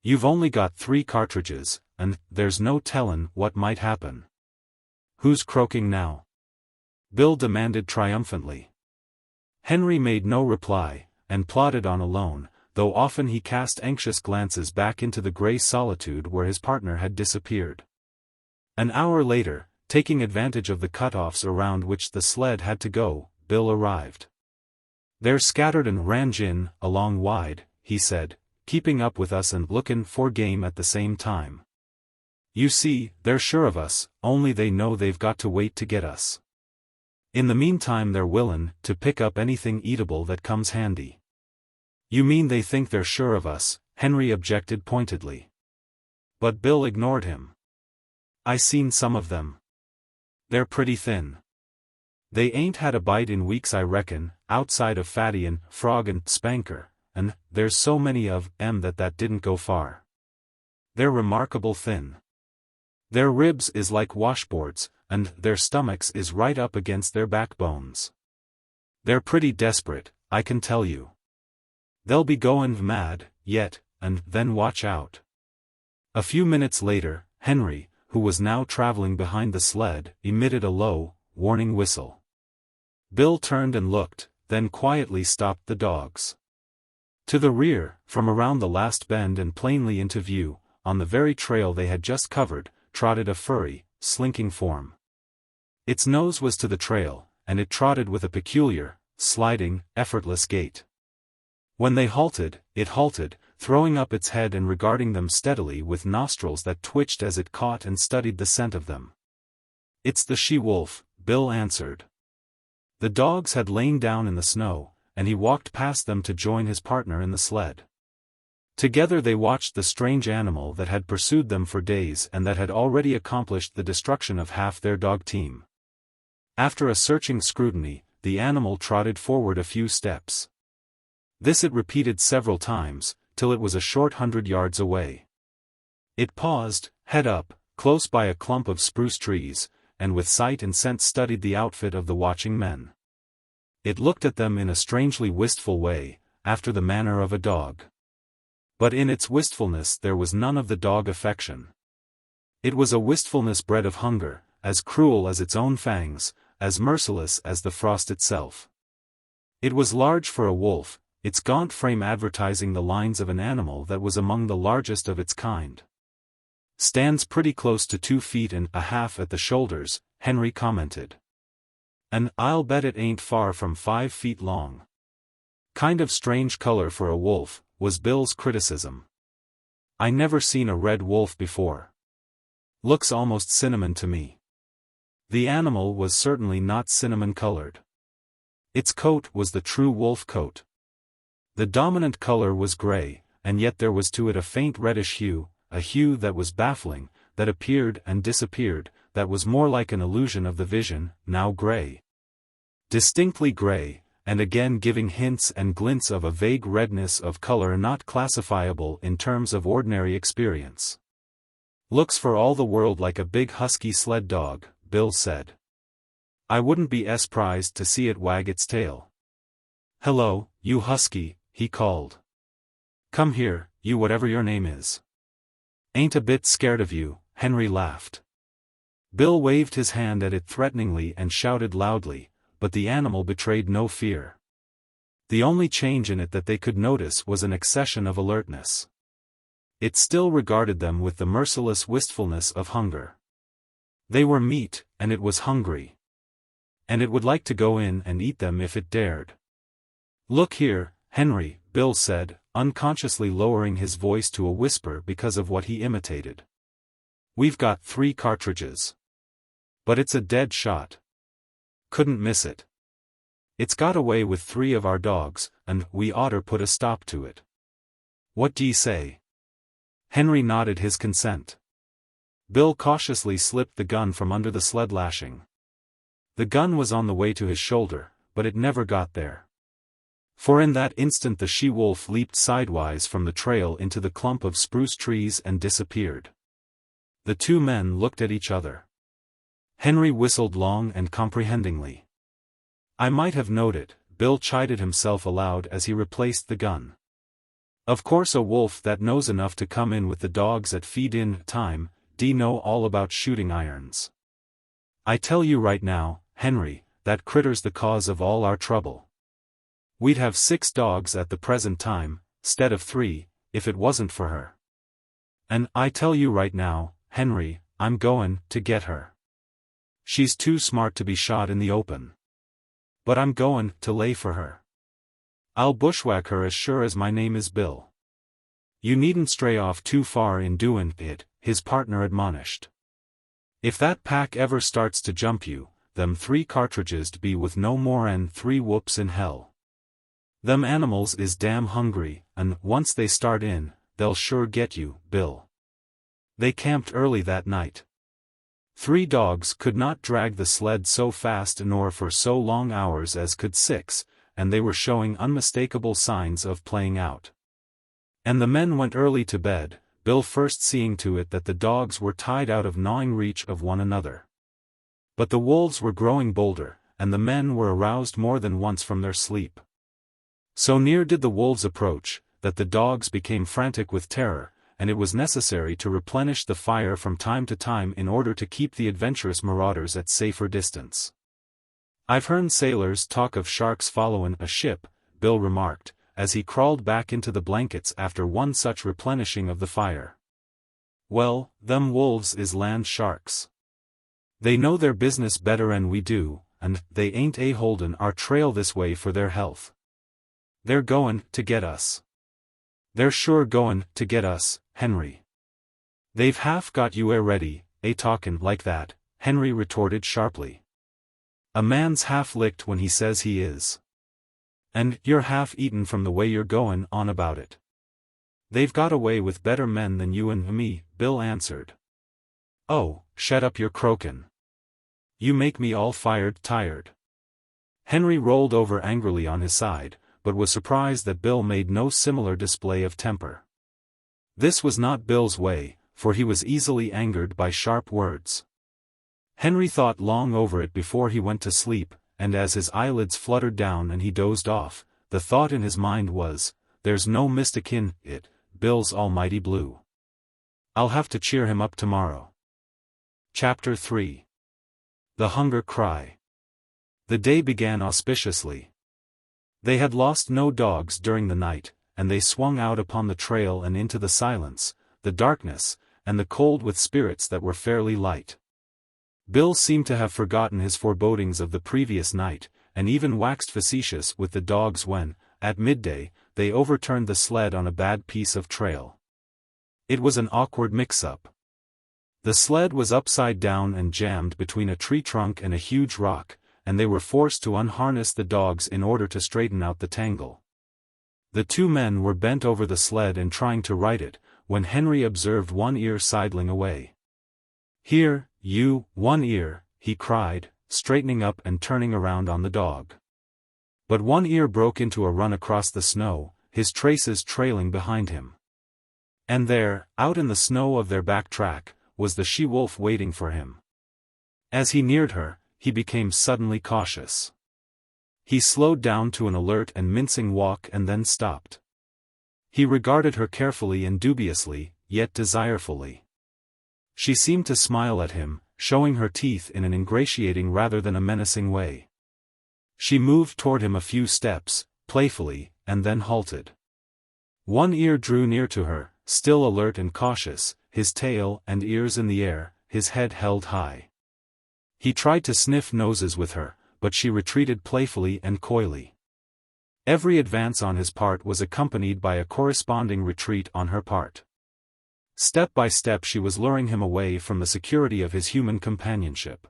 "You've only got 3 cartridges, and there's no tellin' what might happen." "Who's croaking now?" Bill demanded triumphantly. Henry made no reply, and plodded on alone, though often he cast anxious glances back into the gray solitude where his partner had disappeared. An hour later, taking advantage of the cutoffs around which the sled had to go, Bill arrived. "They're scattered and rangin' along wide," he said, "keeping up with us and lookin' for game at the same time." You see, they're sure of us, only they know they've got to wait to get us. In the meantime they're willin' to pick up anything eatable that comes handy. You mean they think they're sure of us? Henry objected pointedly. But Bill ignored him. I seen some of them. They're pretty thin. They ain't had a bite in weeks I reckon, outside of Fatty and Frog and Spanker, and there's so many of 'em that didn't go far. They're remarkable thin. Their ribs is like washboards, and their stomachs is right up against their backbones. They're pretty desperate, I can tell you. They'll be goin' mad, yet, and then watch out. A few minutes later, Henry, who was now traveling behind the sled, emitted a low, warning whistle. Bill turned and looked, then quietly stopped the dogs. To the rear, from around the last bend and plainly into view, on the very trail they had just covered, trotted a furry, slinking form. Its nose was to the trail, and it trotted with a peculiar, sliding, effortless gait. When they halted, it halted, throwing up its head and regarding them steadily with nostrils that twitched as it caught and studied the scent of them. It's the she-wolf, Bill answered. The dogs had lain down in the snow, and he walked past them to join his partner in the sled. Together they watched the strange animal that had pursued them for days and that had already accomplished the destruction of half their dog team. After a searching scrutiny, the animal trotted forward a few steps. This it repeated several times, till it was a short 100 yards away. It paused, head up, close by a clump of spruce trees, and with sight and scent studied the outfit of the watching men. It looked at them in a strangely wistful way, after the manner of a dog. But in its wistfulness there was none of the dog affection. It was a wistfulness bred of hunger, as cruel as its own fangs, as merciless as the frost itself. It was large for a wolf, its gaunt frame advertising the lines of an animal that was among the largest of its kind. Stands pretty close to 2 feet and a half at the shoulders, Henry commented. And I'll bet it ain't far from 5 feet long. Kind of strange color for a wolf, was Bill's criticism. I never seen a red wolf before. Looks almost cinnamon to me. The animal was certainly not cinnamon-colored. Its coat was the true wolf coat. The dominant color was gray, and yet there was to it a faint reddish hue, a hue that was baffling, that appeared and disappeared, that was more like an illusion of the vision, now gray. Distinctly gray, and again giving hints and glints of a vague redness of color not classifiable in terms of ordinary experience. Looks for all the world like a big husky sled dog, Bill said. I wouldn't be surprised to see it wag its tail. Hello, you husky, he called. Come here, you whatever your name is. Ain't a bit scared of you, Henry laughed. Bill waved his hand at it threateningly and shouted loudly, but the animal betrayed no fear. The only change in it that they could notice was an accession of alertness. It still regarded them with the merciless wistfulness of hunger. They were meat, and it was hungry. And it would like to go in and eat them if it dared. Look here, Henry, Bill said, unconsciously lowering his voice to a whisper because of what he imitated. We've got 3 cartridges. But it's a dead shot. Couldn't miss it. It's got away with 3 of our dogs, and we oughter put a stop to it. What d'ye say? Henry nodded his consent. Bill cautiously slipped the gun from under the sled lashing. The gun was on the way to his shoulder, but it never got there. For in that instant the she-wolf leaped sidewise from the trail into the clump of spruce trees and disappeared. The 2 men looked at each other. Henry whistled long and comprehendingly. I might have knowed it, Bill chided himself aloud as he replaced the gun. Of course a wolf that knows enough to come in with the dogs at feed-in time, know all about shooting irons. I tell you right now, Henry, that critter's the cause of all our trouble. We'd have 6 dogs at the present time, 'stead of 3, if it wasn't for her. And I tell you right now, Henry, I'm goin' to get her. She's too smart to be shot in the open. But I'm goin' to lay for her. I'll bushwhack her as sure as my name is Bill. You needn't stray off too far in doin' it, his partner admonished. "If that pack ever starts to jump you, them 3 cartridges be with no more 'n 3 whoops in hell. Them animals is damn hungry, and once they start in, they'll sure get you, Bill." They camped early that night. 3 dogs could not drag the sled so fast nor for so long hours as could 6, and they were showing unmistakable signs of playing out. And the men went early to bed, Bill first seeing to it that the dogs were tied out of gnawing reach of one another. But the wolves were growing bolder, and the men were aroused more than once from their sleep. So near did the wolves approach, that the dogs became frantic with terror, and it was necessary to replenish the fire from time to time in order to keep the adventurous marauders at safer distance. "I've heard sailors talk of sharks followin' a ship," Bill remarked, as he crawled back into the blankets after one such replenishing of the fire. "Well, them wolves is land sharks. They know their business better'n we do, and they ain't a-holdin' our trail this way for their health. They're goin' to get us. They're sure goin' to get us, Henry." "They've half got you a-ready, a-talkin' like that," Henry retorted sharply. "A man's half licked when he says he is. And you're half eaten from the way you're goin' on about it." "They've got away with better men than you and me," Bill answered. "Oh, shut up your croakin'. You make me all fired tired." Henry rolled over angrily on his side, but was surprised that Bill made no similar display of temper. This was not Bill's way, for he was easily angered by sharp words. Henry thought long over it before he went to sleep, and as his eyelids fluttered down and he dozed off, the thought in his mind was, "There's no mistakin' it, Bill's almighty blue. I'll have to cheer him up tomorrow." Chapter 3. The Hunger Cry. The day began auspiciously. They had lost no dogs during the night, and they swung out upon the trail and into the silence, the darkness, and the cold with spirits that were fairly light. Bill seemed to have forgotten his forebodings of the previous night, and even waxed facetious with the dogs when, at midday, they overturned the sled on a bad piece of trail. It was an awkward mix-up. The sled was upside down and jammed between a tree trunk and a huge rock, and they were forced to unharness the dogs in order to straighten out the tangle. The 2 men were bent over the sled and trying to right it, when Henry observed One Ear sidling away. "Here, you, One Ear," he cried, straightening up and turning around on the dog. But One Ear broke into a run across the snow, his traces trailing behind him. And there, out in the snow of their back track, was the she-wolf waiting for him. As he neared her, he became suddenly cautious. He slowed down to an alert and mincing walk and then stopped. He regarded her carefully and dubiously, yet desirefully. She seemed to smile at him, showing her teeth in an ingratiating rather than a menacing way. She moved toward him a few steps, playfully, and then halted. One Ear drew near to her, still alert and cautious, his tail and ears in the air, his head held high. He tried to sniff noses with her, but she retreated playfully and coyly. Every advance on his part was accompanied by a corresponding retreat on her part. Step by step she was luring him away from the security of his human companionship.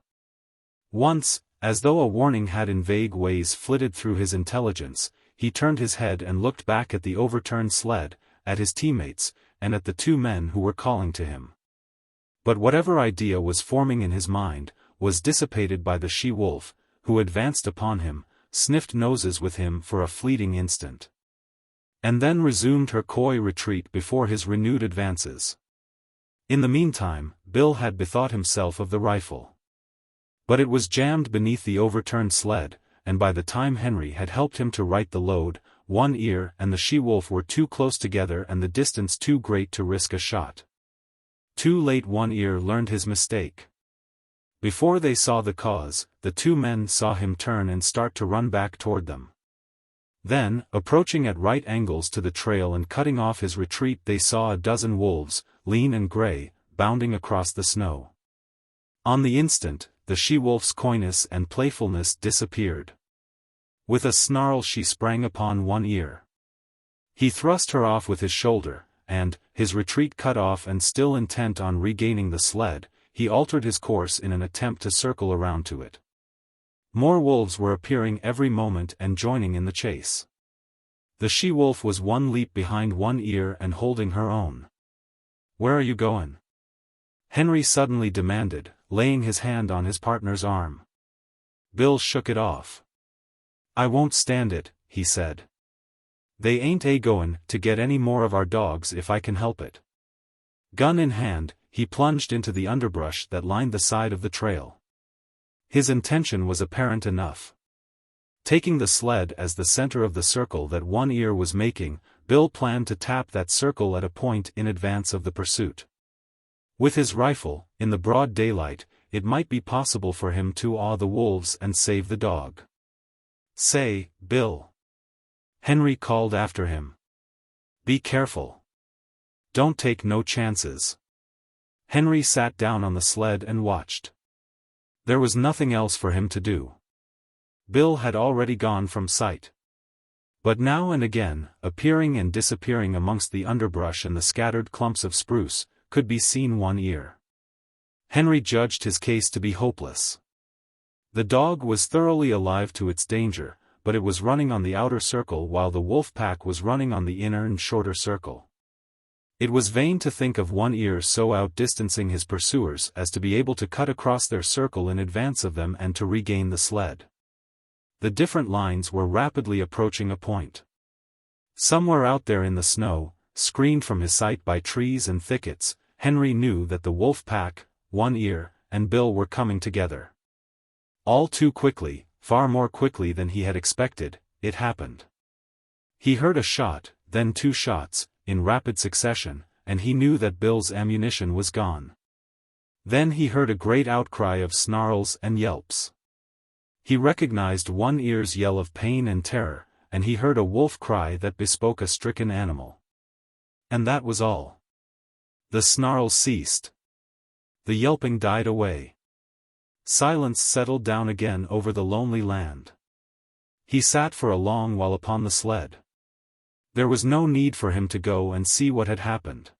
Once, as though a warning had in vague ways flitted through his intelligence, he turned his head and looked back at the overturned sled, at his teammates, and at the 2 men who were calling to him. But whatever idea was forming in his mind, was dissipated by the she-wolf, who advanced upon him, sniffed noses with him for a fleeting instant, and then resumed her coy retreat before his renewed advances. In the meantime, Bill had bethought himself of the rifle. But it was jammed beneath the overturned sled, and by the time Henry had helped him to right the load, One Ear and the she-wolf were too close together and the distance too great to risk a shot. Too late One Ear learned his mistake. Before they saw the cause, the 2 men saw him turn and start to run back toward them. Then, approaching at right angles to the trail and cutting off his retreat, they saw a dozen wolves, lean and gray, bounding across the snow. On the instant, the she-wolf's coyness and playfulness disappeared. With a snarl she sprang upon One Ear. He thrust her off with his shoulder, and, his retreat cut off and still intent on regaining the sled, he altered his course in an attempt to circle around to it. More wolves were appearing every moment and joining in the chase. The she-wolf was one leap behind one ear and holding her own. "Where are you going?" Henry suddenly demanded, laying his hand on his partner's arm. Bill shook it off. "I won't stand it," he said. "They ain't a-goin' to get any more of our dogs if I can help it." Gun in hand, he plunged into the underbrush that lined the side of the trail. His intention was apparent enough. Taking the sled as the center of the circle that one ear was making, Bill planned to tap that circle at a point in advance of the pursuit. With his rifle, in the broad daylight, it might be possible for him to awe the wolves and save the dog. "Say, Bill," Henry called after him. "Be careful. Don't take no chances." Henry sat down on the sled and watched. There was nothing else for him to do. Bill had already gone from sight. But now and again, appearing and disappearing amongst the underbrush and the scattered clumps of spruce, could be seen one ear. Henry judged his case to be hopeless. The dog was thoroughly alive to its danger, but it was running on the outer circle while the wolf pack was running on the inner and shorter circle. It was vain to think of one ear so outdistancing his pursuers as to be able to cut across their circle in advance of them and to regain the sled. The different lines were rapidly approaching a point. Somewhere out there in the snow, screened from his sight by trees and thickets, Henry knew that the wolf pack, One Ear, and Bill were coming together. All too quickly, far more quickly than he had expected, it happened. He heard a shot, then two shots, in rapid succession, and he knew that Bill's ammunition was gone. Then he heard a great outcry of snarls and yelps. He recognized One Ear's yell of pain and terror, and he heard a wolf cry that bespoke a stricken animal. And that was all. The snarls ceased. The yelping died away. Silence settled down again over the lonely land. He sat for a long while upon the sled. There was no need for him to go and see what had happened.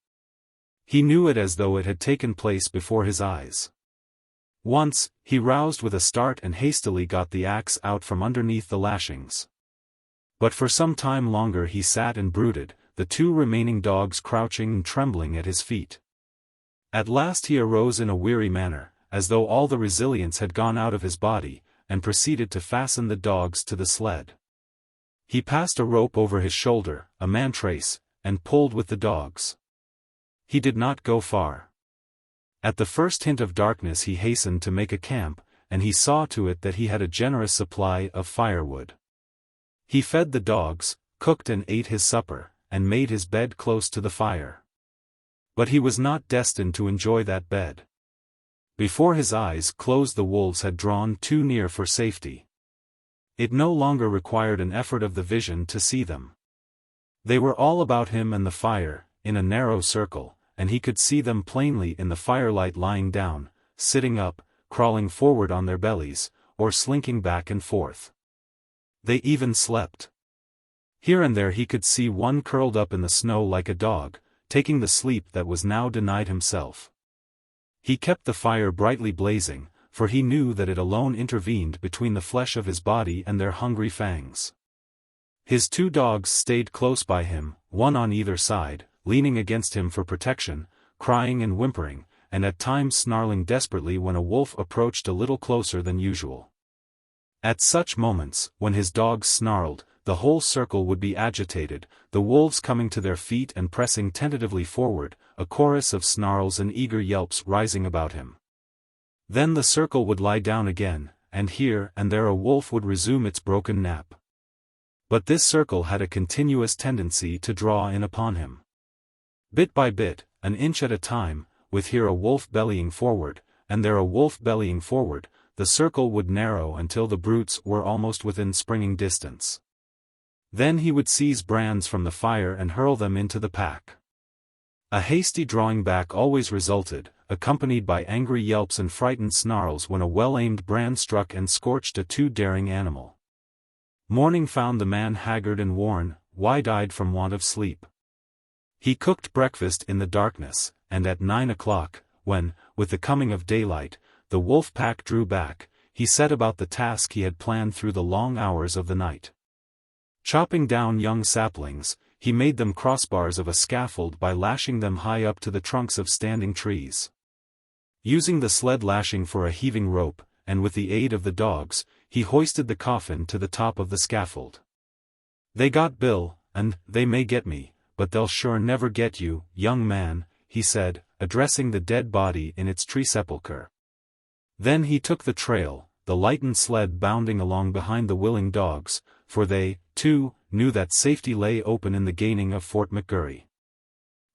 He knew it as though it had taken place before his eyes. Once, he roused with a start and hastily got the axe out from underneath the lashings. But for some time longer he sat and brooded, the two remaining dogs crouching and trembling at his feet. At last he arose in a weary manner, as though all the resilience had gone out of his body, and proceeded to fasten the dogs to the sled. He passed a rope over his shoulder, a man-trace, and pulled with the dogs. He did not go far. At the first hint of darkness he hastened to make a camp, and he saw to it that he had a generous supply of firewood. He fed the dogs, cooked and ate his supper, and made his bed close to the fire. But he was not destined to enjoy that bed. Before his eyes closed the wolves had drawn too near for safety. It no longer required an effort of the vision to see them. They were all about him and the fire, in a narrow circle, and he could see them plainly in the firelight lying down, sitting up, crawling forward on their bellies, or slinking back and forth. They even slept. Here and there he could see one curled up in the snow like a dog, taking the sleep that was now denied himself. He kept the fire brightly blazing, for he knew that it alone intervened between the flesh of his body and their hungry fangs. His two dogs stayed close by him, one on either side, leaning against him for protection, crying and whimpering, and at times snarling desperately when a wolf approached a little closer than usual. At such moments, when his dogs snarled, the whole circle would be agitated, the wolves coming to their feet and pressing tentatively forward, a chorus of snarls and eager yelps rising about him. Then the circle would lie down again, and here and there a wolf would resume its broken nap. But this circle had a continuous tendency to draw in upon him. Bit by bit, an inch at a time, with here a wolf bellying forward, and there a wolf bellying forward, the circle would narrow until the brutes were almost within springing distance. Then he would seize brands from the fire and hurl them into the pack. A hasty drawing back always resulted, accompanied by angry yelps and frightened snarls when a well-aimed brand struck and scorched a too daring animal. Morning found the man haggard and worn, wide-eyed from want of sleep. He cooked breakfast in the darkness, and at 9 o'clock, when, with the coming of daylight, the wolf pack drew back, he set about the task he had planned through the long hours of the night. Chopping down young saplings, he made them crossbars of a scaffold by lashing them high up to the trunks of standing trees. Using the sled lashing for a heaving rope, and with the aid of the dogs, he hoisted the coffin to the top of the scaffold. "They got Bill, and they may get me, but they'll sure never get you, young man," he said, addressing the dead body in its tree sepulchre. Then he took the trail, the lightened sled bounding along behind the willing dogs, for they, too, knew that safety lay open in the gaining of Fort McGurry.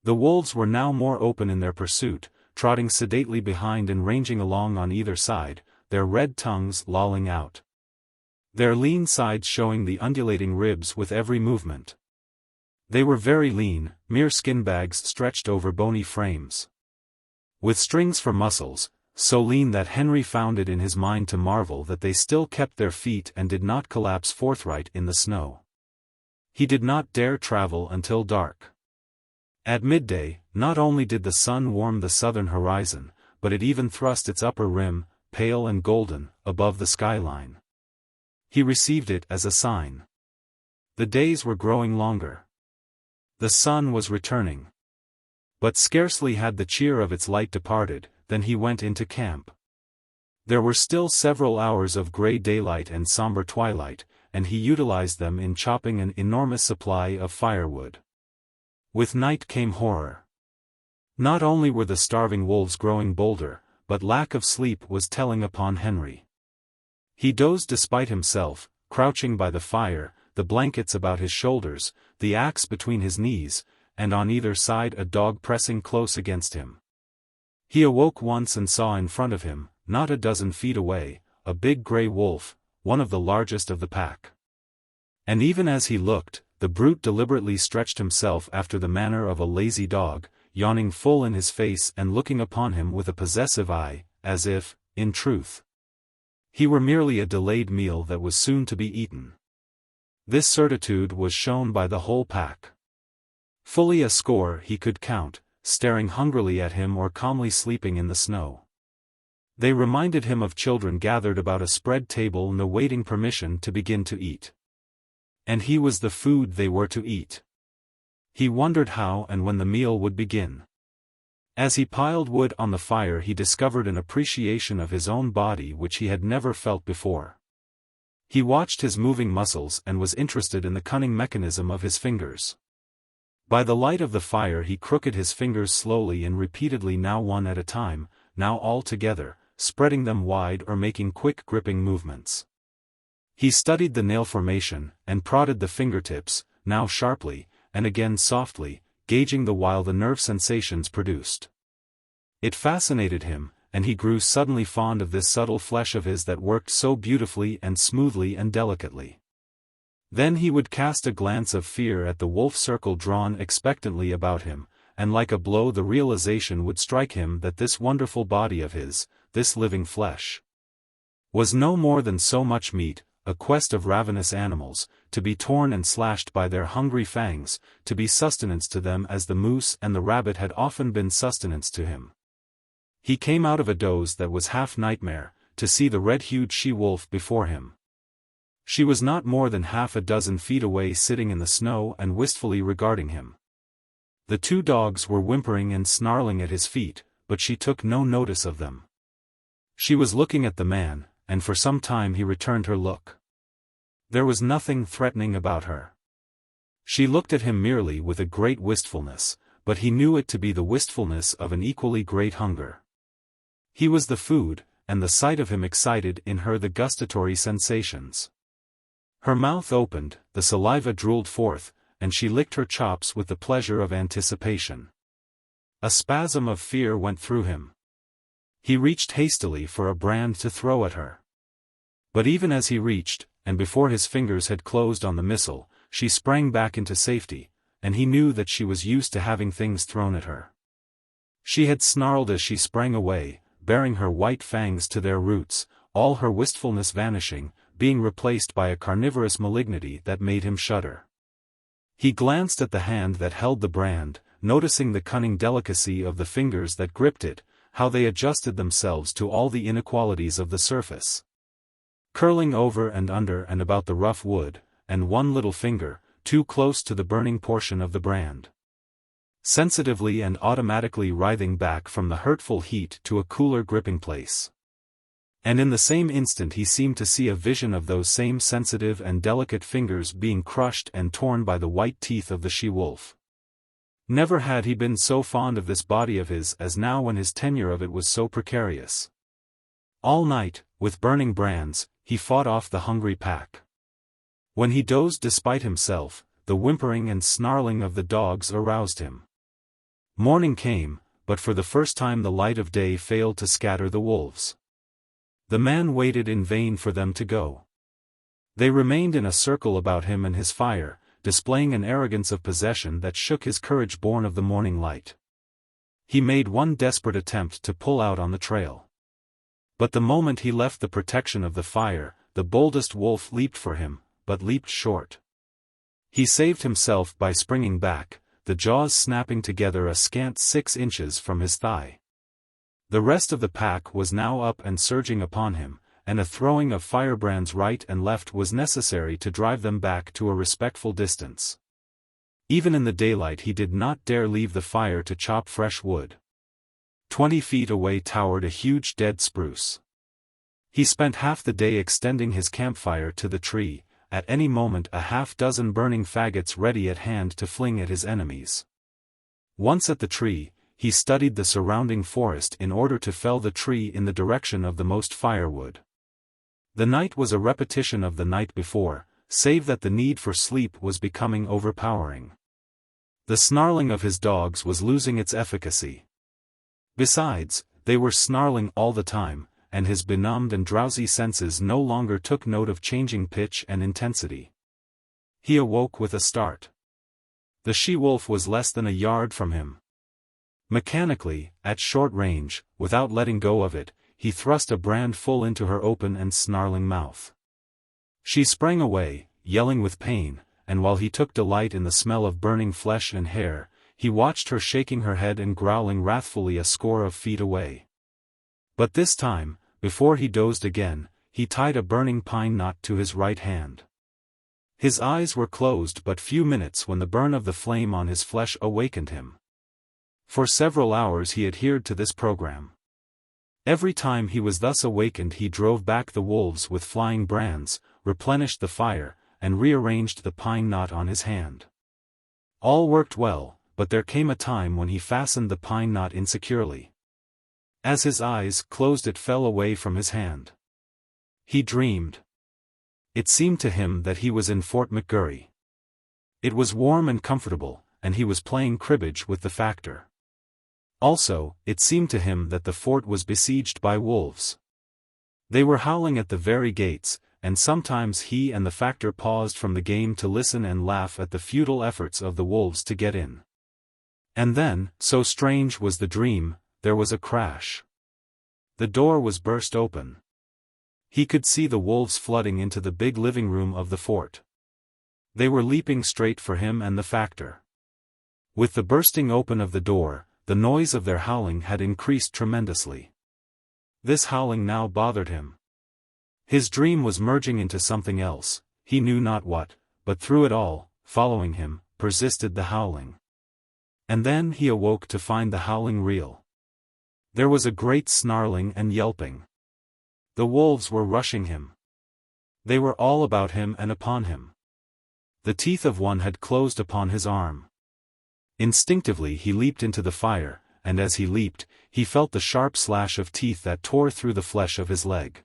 The wolves were now more open in their pursuit, trotting sedately behind and ranging along on either side, their red tongues lolling out, their lean sides showing the undulating ribs with every movement. They were very lean, mere skin bags stretched over bony frames, with strings for muscles, so lean that Henry found it in his mind to marvel that they still kept their feet and did not collapse forthright in the snow. He did not dare travel until dark. At midday, not only did the sun warm the southern horizon, but it even thrust its upper rim, pale and golden, above the skyline. He received it as a sign. The days were growing longer. The sun was returning. But scarcely had the cheer of its light departed, than he went into camp. There were still several hours of gray daylight and somber twilight, and he utilized them in chopping an enormous supply of firewood. With night came horror. Not only were the starving wolves growing bolder, but lack of sleep was telling upon Henry. He dozed despite himself, crouching by the fire, the blankets about his shoulders, the axe between his knees, and on either side a dog pressing close against him. He awoke once and saw in front of him, not a dozen feet away, a big gray wolf, one of the largest of the pack. And even as he looked, the brute deliberately stretched himself after the manner of a lazy dog, yawning full in his face and looking upon him with a possessive eye, as if, in truth, he were merely a delayed meal that was soon to be eaten. This certitude was shown by the whole pack. Fully a score he could count, staring hungrily at him or calmly sleeping in the snow. They reminded him of children gathered about a spread table and awaiting permission to begin to eat. And he was the food they were to eat. He wondered how and when the meal would begin. As he piled wood on the fire, he discovered an appreciation of his own body which he had never felt before. He watched his moving muscles and was interested in the cunning mechanism of his fingers. By the light of the fire he crooked his fingers slowly and repeatedly, now one at a time, now all together, spreading them wide or making quick gripping movements. He studied the nail formation, and prodded the fingertips, now sharply, and again softly, gauging the while the nerve sensations produced. It fascinated him, and he grew suddenly fond of this subtle flesh of his that worked so beautifully and smoothly and delicately. Then he would cast a glance of fear at the wolf circle drawn expectantly about him, and like a blow the realization would strike him that this wonderful body of his, this living flesh, was no more than so much meat, a quest of ravenous animals, to be torn and slashed by their hungry fangs, to be sustenance to them as the moose and the rabbit had often been sustenance to him. He came out of a doze that was half nightmare, to see the red-hued she-wolf before him. She was not more than half a dozen feet away, sitting in the snow and wistfully regarding him. The two dogs were whimpering and snarling at his feet, but she took no notice of them. She was looking at the man, and for some time he returned her look. There was nothing threatening about her. She looked at him merely with a great wistfulness, but he knew it to be the wistfulness of an equally great hunger. He was the food, and the sight of him excited in her the gustatory sensations. Her mouth opened, the saliva drooled forth, and she licked her chops with the pleasure of anticipation. A spasm of fear went through him. He reached hastily for a brand to throw at her. But even as he reached, and before his fingers had closed on the missile, she sprang back into safety, and he knew that she was used to having things thrown at her. She had snarled as she sprang away, baring her white fangs to their roots, all her wistfulness vanishing, being replaced by a carnivorous malignity that made him shudder. He glanced at the hand that held the brand, noticing the cunning delicacy of the fingers that gripped it, how they adjusted themselves to all the inequalities of the surface. Curling over and under and about the rough wood, and one little finger, too close to the burning portion of the brand. Sensitively and automatically writhing back from the hurtful heat to a cooler gripping place. And in the same instant he seemed to see a vision of those same sensitive and delicate fingers being crushed and torn by the white teeth of the she-wolf. Never had he been so fond of this body of his as now when his tenure of it was so precarious. All night, with burning brands, he fought off the hungry pack. When he dozed despite himself, the whimpering and snarling of the dogs aroused him. Morning came, but for the first time the light of day failed to scatter the wolves. The man waited in vain for them to go. They remained in a circle about him and his fire, displaying an arrogance of possession that shook his courage born of the morning light. He made one desperate attempt to pull out on the trail. But the moment he left the protection of the fire, the boldest wolf leaped for him, but leaped short. He saved himself by springing back, the jaws snapping together a scant 6 inches from his thigh. The rest of the pack was now up and surging upon him, and a throwing of firebrands right and left was necessary to drive them back to a respectful distance. Even in the daylight he did not dare leave the fire to chop fresh wood. 20 feet away towered a huge dead spruce. He spent half the day extending his campfire to the tree, at any moment a half-dozen burning faggots ready at hand to fling at his enemies. Once at the tree, he studied the surrounding forest in order to fell the tree in the direction of the most firewood. The night was a repetition of the night before, save that the need for sleep was becoming overpowering. The snarling of his dogs was losing its efficacy. Besides, they were snarling all the time, and his benumbed and drowsy senses no longer took note of changing pitch and intensity. He awoke with a start. The she-wolf was less than a yard from him. Mechanically, at short range, without letting go of it, he thrust a brand full into her open and snarling mouth. She sprang away, yelling with pain, and while he took delight in the smell of burning flesh and hair, he watched her shaking her head and growling wrathfully a score of feet away. But this time, before he dozed again, he tied a burning pine knot to his right hand. His eyes were closed but few minutes when the burn of the flame on his flesh awakened him. For several hours he adhered to this program. Every time he was thus awakened he drove back the wolves with flying brands, replenished the fire, and rearranged the pine knot on his hand. All worked well, but there came a time when he fastened the pine knot insecurely. As his eyes closed it fell away from his hand. He dreamed. It seemed to him that he was in Fort McGurry. It was warm and comfortable, and he was playing cribbage with the factor. Also, it seemed to him that the fort was besieged by wolves. They were howling at the very gates, and sometimes he and the factor paused from the game to listen and laugh at the futile efforts of the wolves to get in. And then, so strange was the dream, there was a crash. The door was burst open. He could see the wolves flooding into the big living room of the fort. They were leaping straight for him and the factor. With the bursting open of the door, the noise of their howling had increased tremendously. This howling now bothered him. His dream was merging into something else, he knew not what, but through it all, following him, persisted the howling. And then he awoke to find the howling real. There was a great snarling and yelping. The wolves were rushing him. They were all about him and upon him. The teeth of one had closed upon his arm. Instinctively he leaped into the fire, and as he leaped, he felt the sharp slash of teeth that tore through the flesh of his leg.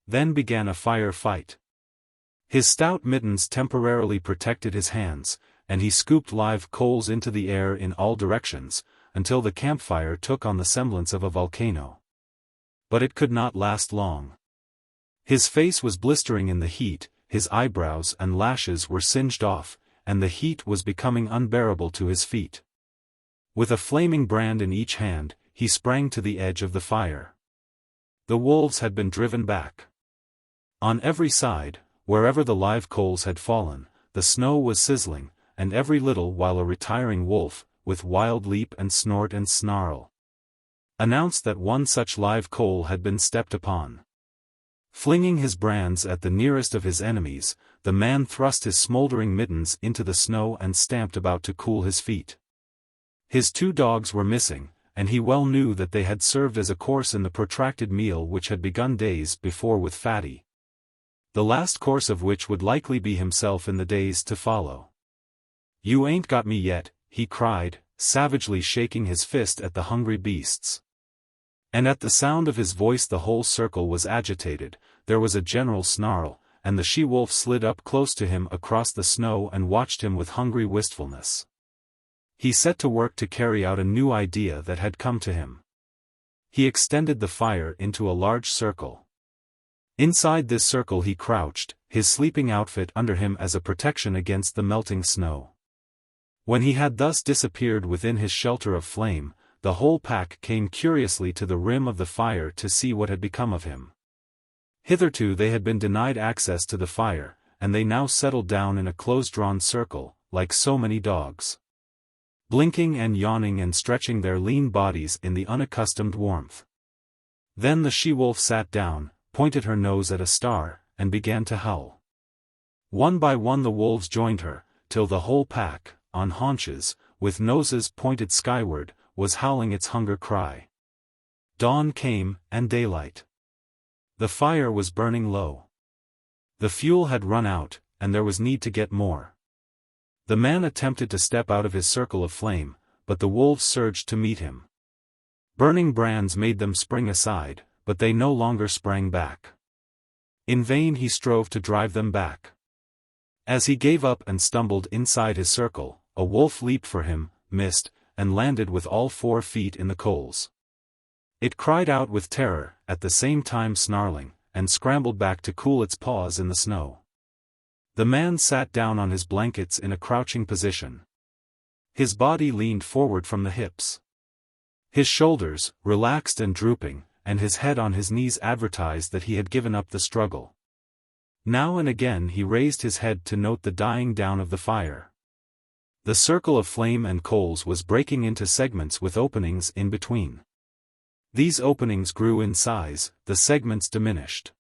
Then began a fire fight. His stout mittens temporarily protected his hands, and he scooped live coals into the air in all directions, until the campfire took on the semblance of a volcano. But it could not last long. His face was blistering in the heat, his eyebrows and lashes were singed off, and the heat was becoming unbearable to his feet. With a flaming brand in each hand, he sprang to the edge of the fire. The wolves had been driven back. On every side, wherever the live coals had fallen, the snow was sizzling, and every little while a retiring wolf, with wild leap and snort and snarl, announced that one such live coal had been stepped upon. Flinging his brands at the nearest of his enemies, the man thrust his smoldering mittens into the snow and stamped about to cool his feet. His 2 dogs were missing, and he well knew that they had served as a course in the protracted meal which had begun days before with Fatty, the last course of which would likely be himself in the days to follow. "You ain't got me yet," he cried, savagely shaking his fist at the hungry beasts. And at the sound of his voice the whole circle was agitated, there was a general snarl, and the she-wolf slid up close to him across the snow and watched him with hungry wistfulness. He set to work to carry out a new idea that had come to him. He extended the fire into a large circle. Inside this circle he crouched, his sleeping outfit under him as a protection against the melting snow. When he had thus disappeared within his shelter of flame, the whole pack came curiously to the rim of the fire to see what had become of him. Hitherto they had been denied access to the fire, and they now settled down in a close-drawn circle, like so many dogs, blinking and yawning and stretching their lean bodies in the unaccustomed warmth. Then the she-wolf sat down, pointed her nose at a star, and began to howl. One by one the wolves joined her, till the whole pack, on haunches, with noses pointed skyward, was howling its hunger cry. Dawn came, and daylight. The fire was burning low. The fuel had run out, and there was need to get more. The man attempted to step out of his circle of flame, but the wolves surged to meet him. Burning brands made them spring aside, but they no longer sprang back. In vain he strove to drive them back. As he gave up and stumbled inside his circle, a wolf leaped for him, missed, and landed with all 4 feet in the coals. It cried out with terror, at the same time snarling, and scrambled back to cool its paws in the snow. The man sat down on his blankets in a crouching position. His body leaned forward from the hips. His shoulders, relaxed and drooping, and his head on his knees advertised that he had given up the struggle. Now and again he raised his head to note the dying down of the fire. The circle of flame and coals was breaking into segments with openings in between. These openings grew in size, the segments diminished.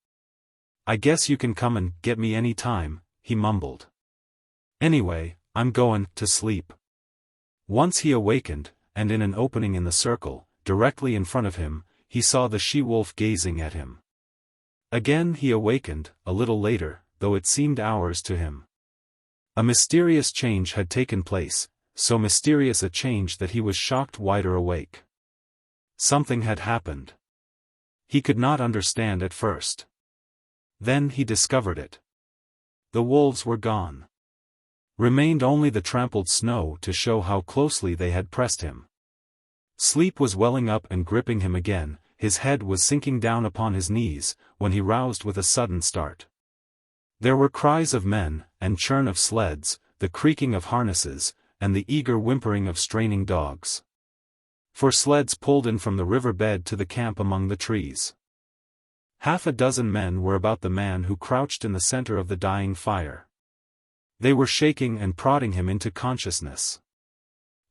"I guess you can come and get me any time," he mumbled. "Anyway, I'm goin' to sleep." Once he awakened, and in an opening in the circle, directly in front of him, he saw the she-wolf gazing at him. Again he awakened, a little later, though it seemed hours to him. A mysterious change had taken place, so mysterious a change that he was shocked wider awake. Something had happened. He could not understand at first. Then he discovered it. The wolves were gone. Remained only the trampled snow to show how closely they had pressed him. Sleep was welling up and gripping him again, his head was sinking down upon his knees, when he roused with a sudden start. There were cries of men, and churn of sleds, the creaking of harnesses, and the eager whimpering of straining dogs. For sleds pulled in from the river bed to the camp among the trees. 6 men were about the man who crouched in the center of the dying fire. They were shaking and prodding him into consciousness.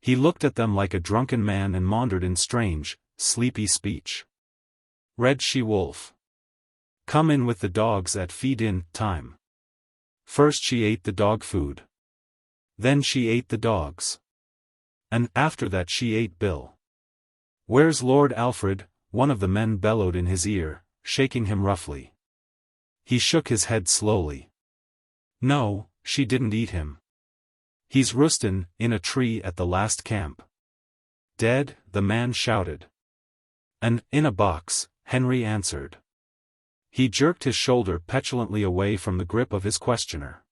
He looked at them like a drunken man and maundered in strange, sleepy speech. "Red she-wolf. Come in with the dogs at feed-in time." First she ate the dog food. Then she ate the dogs. And after that she ate Bill. "Where's Lord Alfred?" one of the men bellowed in his ear, shaking him roughly. He shook his head slowly. "No, she didn't eat him. He's roostin' in a tree at the last camp." "Dead?" the man shouted. "And in a box," Henry answered. He jerked his shoulder petulantly away from the grip of his questioner.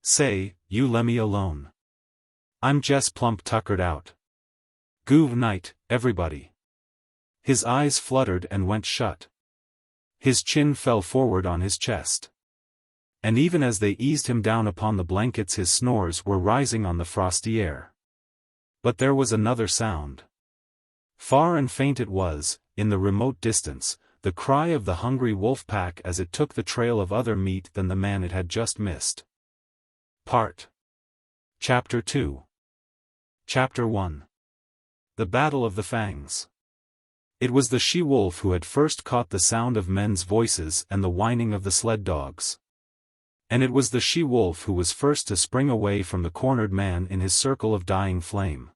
"Say, you lemme alone. I'm jes' plump tuckered out. Good night, everybody." His eyes fluttered and went shut. His chin fell forward on his chest. And even as they eased him down upon the blankets his snores were rising on the frosty air. But there was another sound. Far and faint it was, in the remote distance, the cry of the hungry wolf pack as it took the trail of other meat than the man it had just missed. Chapter 2. Chapter 1. The Battle of the Fangs. It was the she-wolf who had first caught the sound of men's voices and the whining of the sled dogs. And it was the she-wolf who was first to spring away from the cornered man in his circle of dying flame.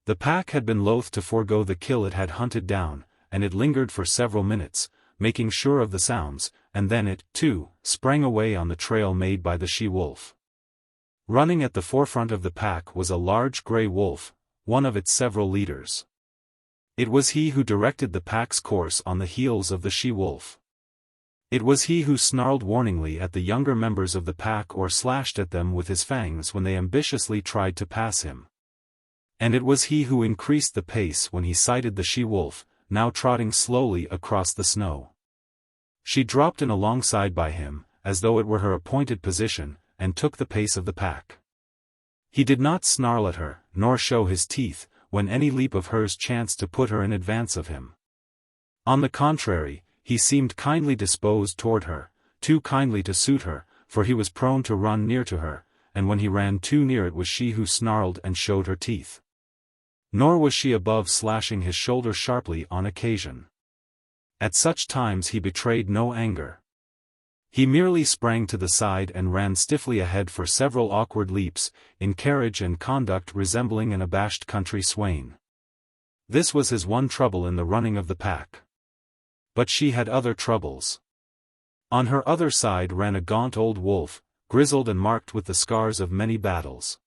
The pack had been loath to forego the kill it had hunted down, and it lingered for several minutes, making sure of the sounds, and then it, too, sprang away on the trail made by the she-wolf. Running at the forefront of the pack was a large gray wolf, one of its several leaders. It was he who directed the pack's course on the heels of the she-wolf. It was he who snarled warningly at the younger members of the pack or slashed at them with his fangs when they ambitiously tried to pass him. And it was he who increased the pace when he sighted the she-wolf, now trotting slowly across the snow. She dropped in alongside by him, as though it were her appointed position, and took the pace of the pack. He did not snarl at her, nor show his teeth, when any leap of hers chanced to put her in advance of him. On the contrary, he seemed kindly disposed toward her, too kindly to suit her, for he was prone to run near to her, and when he ran too near it was she who snarled and showed her teeth. Nor was she above slashing his shoulder sharply on occasion. At such times he betrayed no anger. He merely sprang to the side and ran stiffly ahead for several awkward leaps, in carriage and conduct resembling an abashed country swain. This was his one trouble in the running of the pack. But she had other troubles. On her other side ran a gaunt old wolf, grizzled and marked with the scars of many battles.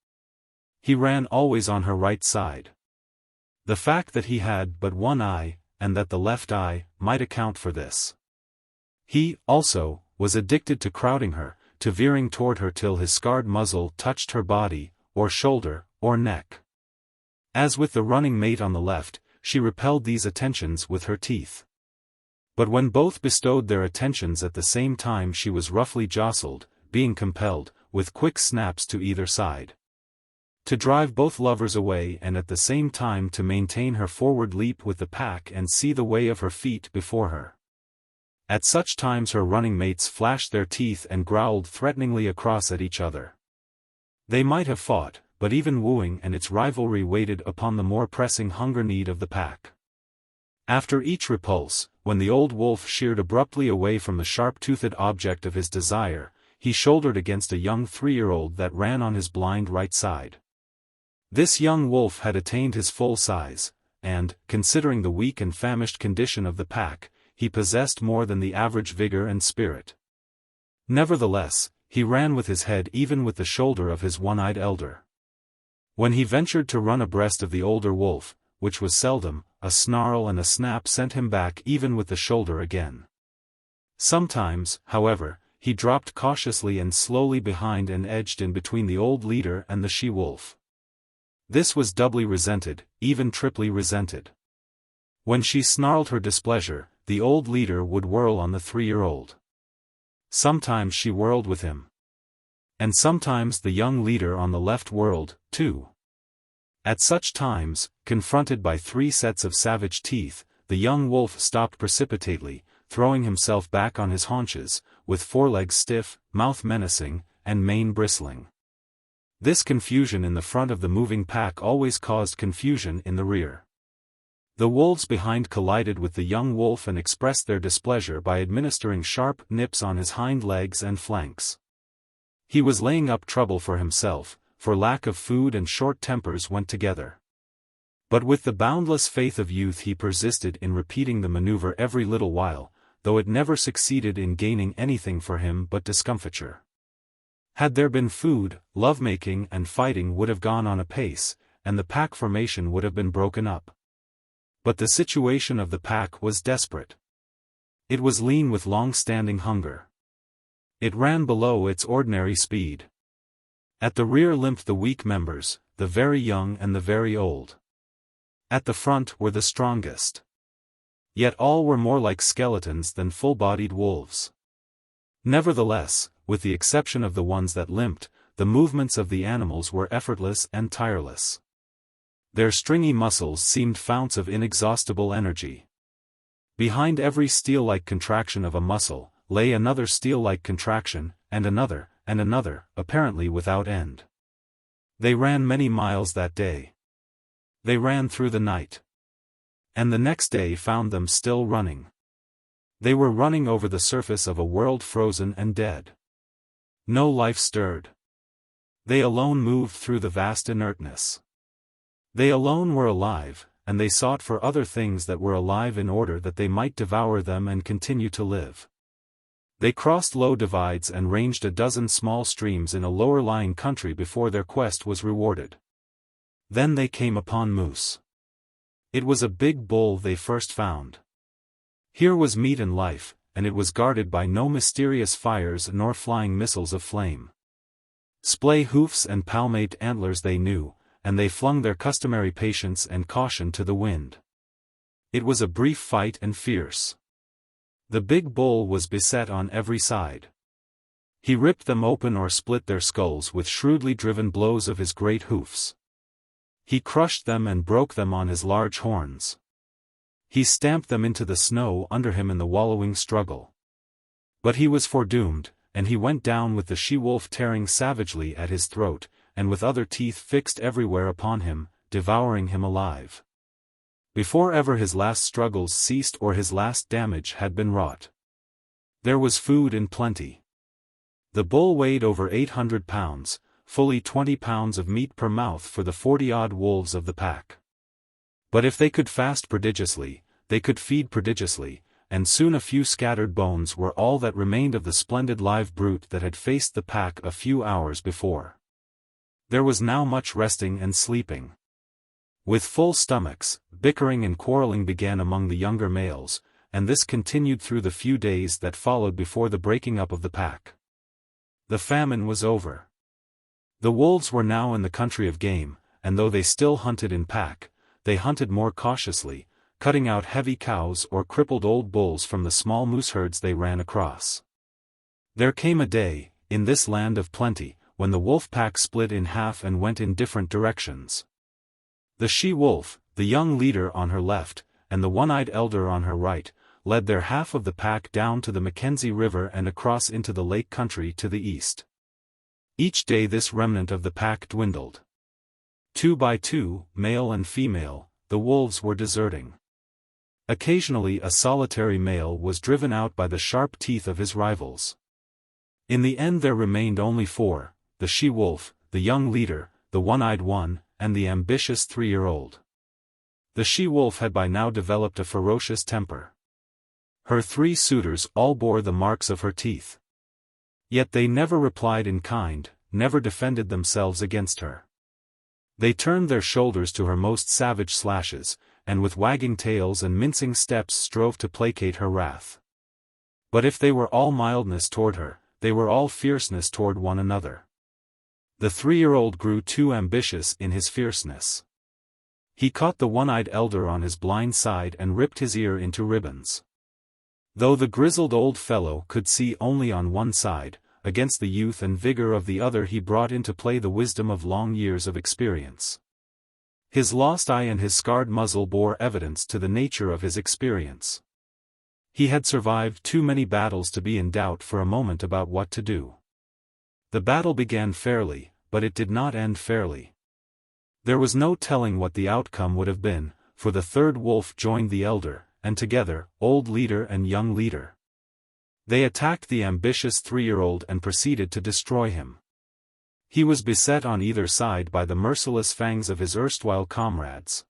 He ran always on her right side. The fact that he had but one eye, and that the left eye, might account for this. He, also, was addicted to crowding her, to veering toward her till his scarred muzzle touched her body, or shoulder, or neck. As with the running mate on the left, she repelled these attentions with her teeth. But when both bestowed their attentions at the same time she was roughly jostled, being compelled, with quick snaps to either side, to drive both lovers away and at the same time to maintain her forward leap with the pack and see the way of her feet before her. At such times her running mates flashed their teeth and growled threateningly across at each other. They might have fought, but even wooing and its rivalry waited upon the more pressing hunger need of the pack. After each repulse, when the old wolf sheered abruptly away from the sharp-toothed object of his desire, he shouldered against a young 3-year-old that ran on his blind right side. This young wolf had attained his full size, and, considering the weak and famished condition of the pack, he possessed more than the average vigor and spirit. Nevertheless, he ran with his head even with the shoulder of his one-eyed elder. When he ventured to run abreast of the older wolf, which was seldom, a snarl and a snap sent him back even with the shoulder again. Sometimes, however, he dropped cautiously and slowly behind and edged in between the old leader and the she-wolf. This was doubly resented, even triply resented. When she snarled her displeasure, the old leader would whirl on the 3-year-old. Sometimes she whirled with him. And sometimes the young leader on the left whirled, too. At such times, confronted by 3 sets of savage teeth, the young wolf stopped precipitately, throwing himself back on his haunches, with forelegs stiff, mouth menacing, and mane bristling. This confusion in the front of the moving pack always caused confusion in the rear. The wolves behind collided with the young wolf and expressed their displeasure by administering sharp nips on his hind legs and flanks. He was laying up trouble for himself, for lack of food and short tempers went together. But with the boundless faith of youth he persisted in repeating the maneuver every little while, though it never succeeded in gaining anything for him but discomfiture. Had there been food, lovemaking and fighting would have gone on apace, and the pack formation would have been broken up. But the situation of the pack was desperate. It was lean with long-standing hunger. It ran below its ordinary speed. At the rear limped the weak members, the very young and the very old. At the front were the strongest. Yet all were more like skeletons than full-bodied wolves. Nevertheless, with the exception of the ones that limped, the movements of the animals were effortless and tireless. Their stringy muscles seemed founts of inexhaustible energy. Behind every steel-like contraction of a muscle, lay another steel-like contraction, and another, apparently without end. They ran many miles that day. They ran through the night. And the next day found them still running. They were running over the surface of a world frozen and dead. No life stirred. They alone moved through the vast inertness. They alone were alive, and they sought for other things that were alive in order that they might devour them and continue to live. They crossed low divides and ranged a dozen small streams in a lower-lying country before their quest was rewarded. Then they came upon moose. It was a big bull they first found. Here was meat and life, and it was guarded by no mysterious fires nor flying missiles of flame. Splay hoofs and palmate antlers they knew, and they flung their customary patience and caution to the wind. It was a brief fight and fierce. The big bull was beset on every side. He ripped them open or split their skulls with shrewdly driven blows of his great hoofs. He crushed them and broke them on his large horns. He stamped them into the snow under him in the wallowing struggle. But he was foredoomed, and he went down with the she-wolf tearing savagely at his throat, and with other teeth fixed everywhere upon him, devouring him alive. Before ever his last struggles ceased or his last damage had been wrought. There was food in plenty. The bull weighed over 800 pounds, fully 20 pounds of meat per mouth for the 40-odd wolves of the pack. But if they could fast prodigiously, they could feed prodigiously, and soon a few scattered bones were all that remained of the splendid live brute that had faced the pack a few hours before. There was now much resting and sleeping. With full stomachs, bickering and quarreling began among the younger males, and this continued through the few days that followed before the breaking up of the pack. The famine was over. The wolves were now in the country of game, and though they still hunted in pack, they hunted more cautiously, cutting out heavy cows or crippled old bulls from the small moose herds they ran across. There came a day, in this land of plenty, when the wolf pack split in half and went in different directions. The she-wolf, the young leader on her left, and the one-eyed elder on her right, led their half of the pack down to the Mackenzie River and across into the lake country to the east. Each day this remnant of the pack dwindled. 2 by 2, male and female, the wolves were deserting. Occasionally a solitary male was driven out by the sharp teeth of his rivals. In the end there remained only 4, the she-wolf, the young leader, the one-eyed one, and the ambitious 3-year-old. The she-wolf had by now developed a ferocious temper. Her 3 suitors all bore the marks of her teeth. Yet they never replied in kind, never defended themselves against her. They turned their shoulders to her most savage slashes, and with wagging tails and mincing steps strove to placate her wrath. But if they were all mildness toward her, they were all fierceness toward one another. The 3-year-old grew too ambitious in his fierceness. He caught the one-eyed elder on his blind side and ripped his ear into ribbons. Though the grizzled old fellow could see only on one side, against the youth and vigor of the other he brought into play the wisdom of long years of experience. His lost eye and his scarred muzzle bore evidence to the nature of his experience. He had survived too many battles to be in doubt for a moment about what to do. The battle began fairly, but it did not end fairly. There was no telling what the outcome would have been, for the third wolf joined the elder, and together, old leader and young leader. They attacked the ambitious 3-year-old and proceeded to destroy him. He was beset on either side by the merciless fangs of his erstwhile comrades.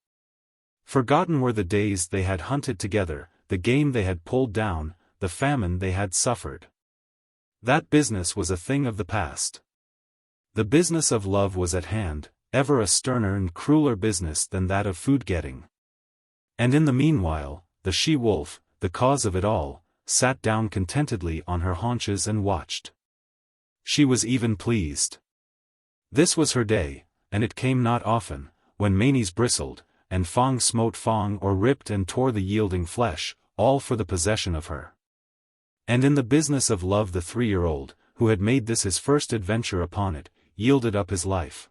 Forgotten were the days they had hunted together, the game they had pulled down, the famine they had suffered. That business was a thing of the past. The business of love was at hand, ever a sterner and crueler business than that of food-getting. And in the meanwhile, the she-wolf, the cause of it all, sat down contentedly on her haunches and watched. She was even pleased. This was her day, and it came not often, when manes bristled, and Fang smote Fang or ripped and tore the yielding flesh, all for the possession of her. And in the business of love the 3-year-old, who had made this his first adventure upon it, yielded up his life.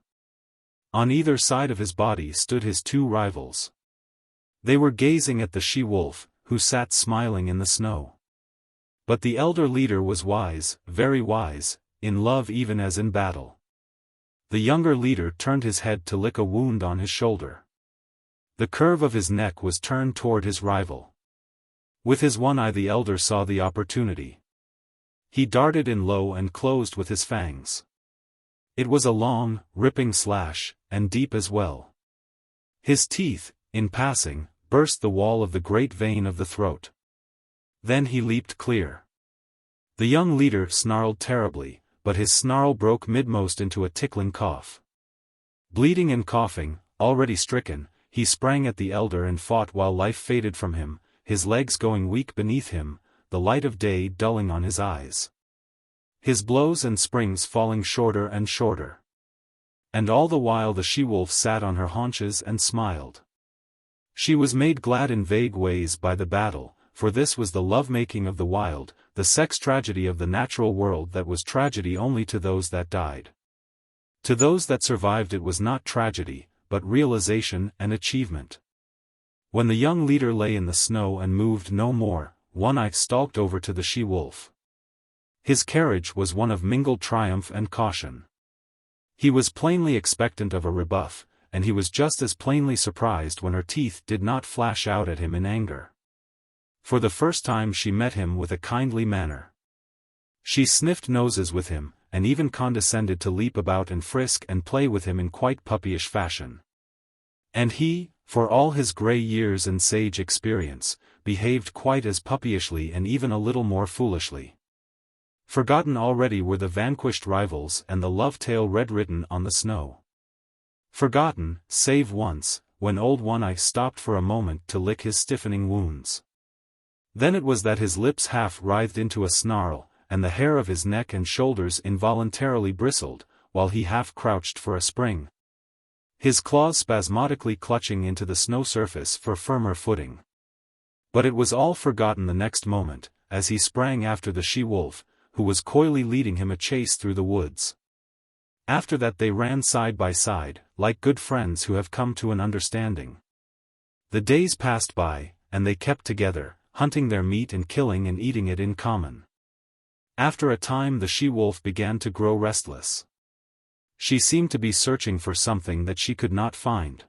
On either side of his body stood his 2 rivals. They were gazing at the she-wolf, who sat smiling in the snow. But the elder leader was wise, very wise, in love even as in battle. The younger leader turned his head to lick a wound on his shoulder. The curve of his neck was turned toward his rival. With his one eye the elder saw the opportunity. He darted in low and closed with his fangs. It was a long, ripping slash, and deep as well. His teeth, in passing, burst the wall of the great vein of the throat. Then he leaped clear. The young leader snarled terribly, but his snarl broke midmost into a tickling cough. Bleeding and coughing, already stricken, he sprang at the elder and fought while life faded from him, his legs going weak beneath him, the light of day dulling on his eyes. His blows and springs falling shorter and shorter. And all the while the she-wolf sat on her haunches and smiled. She was made glad in vague ways by the battle, for this was the love-making of the wild, the sex tragedy of the natural world that was tragedy only to those that died. To those that survived it was not tragedy, but realization and achievement. When the young leader lay in the snow and moved no more, One Eye stalked over to the she-wolf. His carriage was one of mingled triumph and caution. He was plainly expectant of a rebuff, and he was just as plainly surprised when her teeth did not flash out at him in anger. For the first time she met him with a kindly manner. She sniffed noses with him, and even condescended to leap about and frisk and play with him in quite puppyish fashion. And he, for all his grey years and sage experience, behaved quite as puppyishly and even a little more foolishly. Forgotten already were the vanquished rivals and the love tale red-written on the snow. Forgotten, save once, when old One Eye stopped for a moment to lick his stiffening wounds. Then it was that his lips half writhed into a snarl, and the hair of his neck and shoulders involuntarily bristled, while he half crouched for a spring. His claws spasmodically clutching into the snow surface for firmer footing. But it was all forgotten the next moment, as he sprang after the she-wolf, who was coyly leading him a chase through the woods. After that they ran side by side, like good friends who have come to an understanding. The days passed by, and they kept together, hunting their meat and killing and eating it in common. After a time the she-wolf began to grow restless. She seemed to be searching for something that she could not find.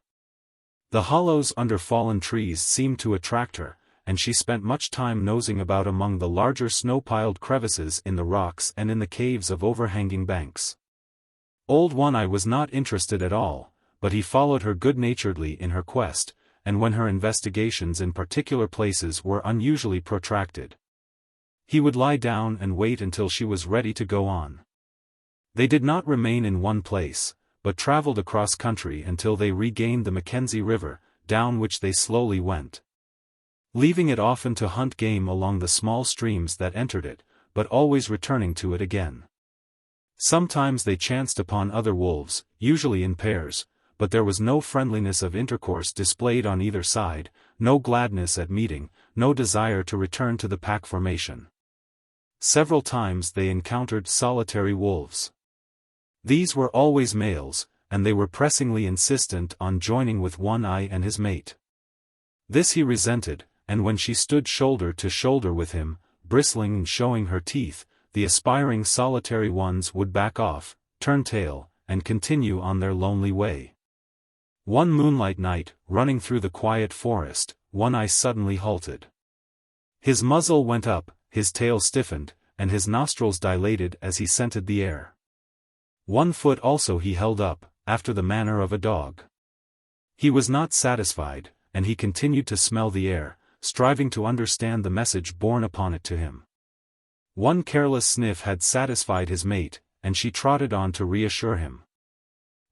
The hollows under fallen trees seemed to attract her, and she spent much time nosing about among the larger snow-piled crevices in the rocks and in the caves of overhanging banks. Old One Eye was not interested at all, but he followed her good-naturedly in her quest, and when her investigations in particular places were unusually protracted, he would lie down and wait until she was ready to go on. They did not remain in one place, but traveled across country until they regained the Mackenzie River, down which they slowly went, leaving it often to hunt game along the small streams that entered it, but always returning to it again. Sometimes they chanced upon other wolves, usually in pairs, but there was no friendliness of intercourse displayed on either side, no gladness at meeting, no desire to return to the pack formation. Several times they encountered solitary wolves. These were always males, and they were pressingly insistent on joining with One Eye and his mate. This he resented, and when she stood shoulder to shoulder with him, bristling and showing her teeth, the aspiring solitary ones would back off, turn tail, and continue on their lonely way. One moonlight night, running through the quiet forest, One Eye suddenly halted. His muzzle went up, his tail stiffened, and his nostrils dilated as he scented the air. One foot also he held up, after the manner of a dog. He was not satisfied, and he continued to smell the air, striving to understand the message borne upon it to him. One careless sniff had satisfied his mate, and she trotted on to reassure him.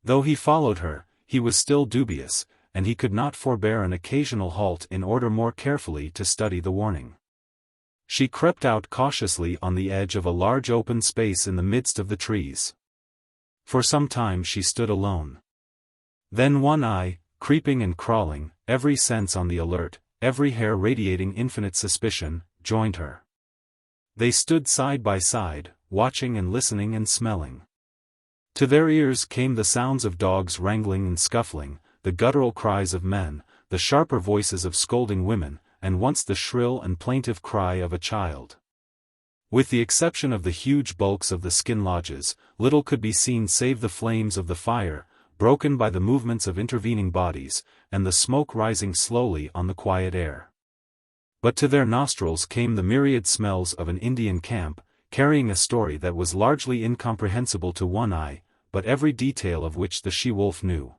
Though he followed her, he was still dubious, and he could not forbear an occasional halt in order more carefully to study the warning. She crept out cautiously on the edge of a large open space in the midst of the trees. For some time she stood alone. Then One Eye, creeping and crawling, every sense on the alert, every hair radiating infinite suspicion, joined her. They stood side by side, watching and listening and smelling. To their ears came the sounds of dogs wrangling and scuffling, the guttural cries of men, the sharper voices of scolding women, and once the shrill and plaintive cry of a child. With the exception of the huge bulks of the skin lodges, little could be seen save the flames of the fire, broken by the movements of intervening bodies, and the smoke rising slowly on the quiet air. But to their nostrils came the myriad smells of an Indian camp, carrying a story that was largely incomprehensible to One Eye, but every detail of which the she-wolf knew.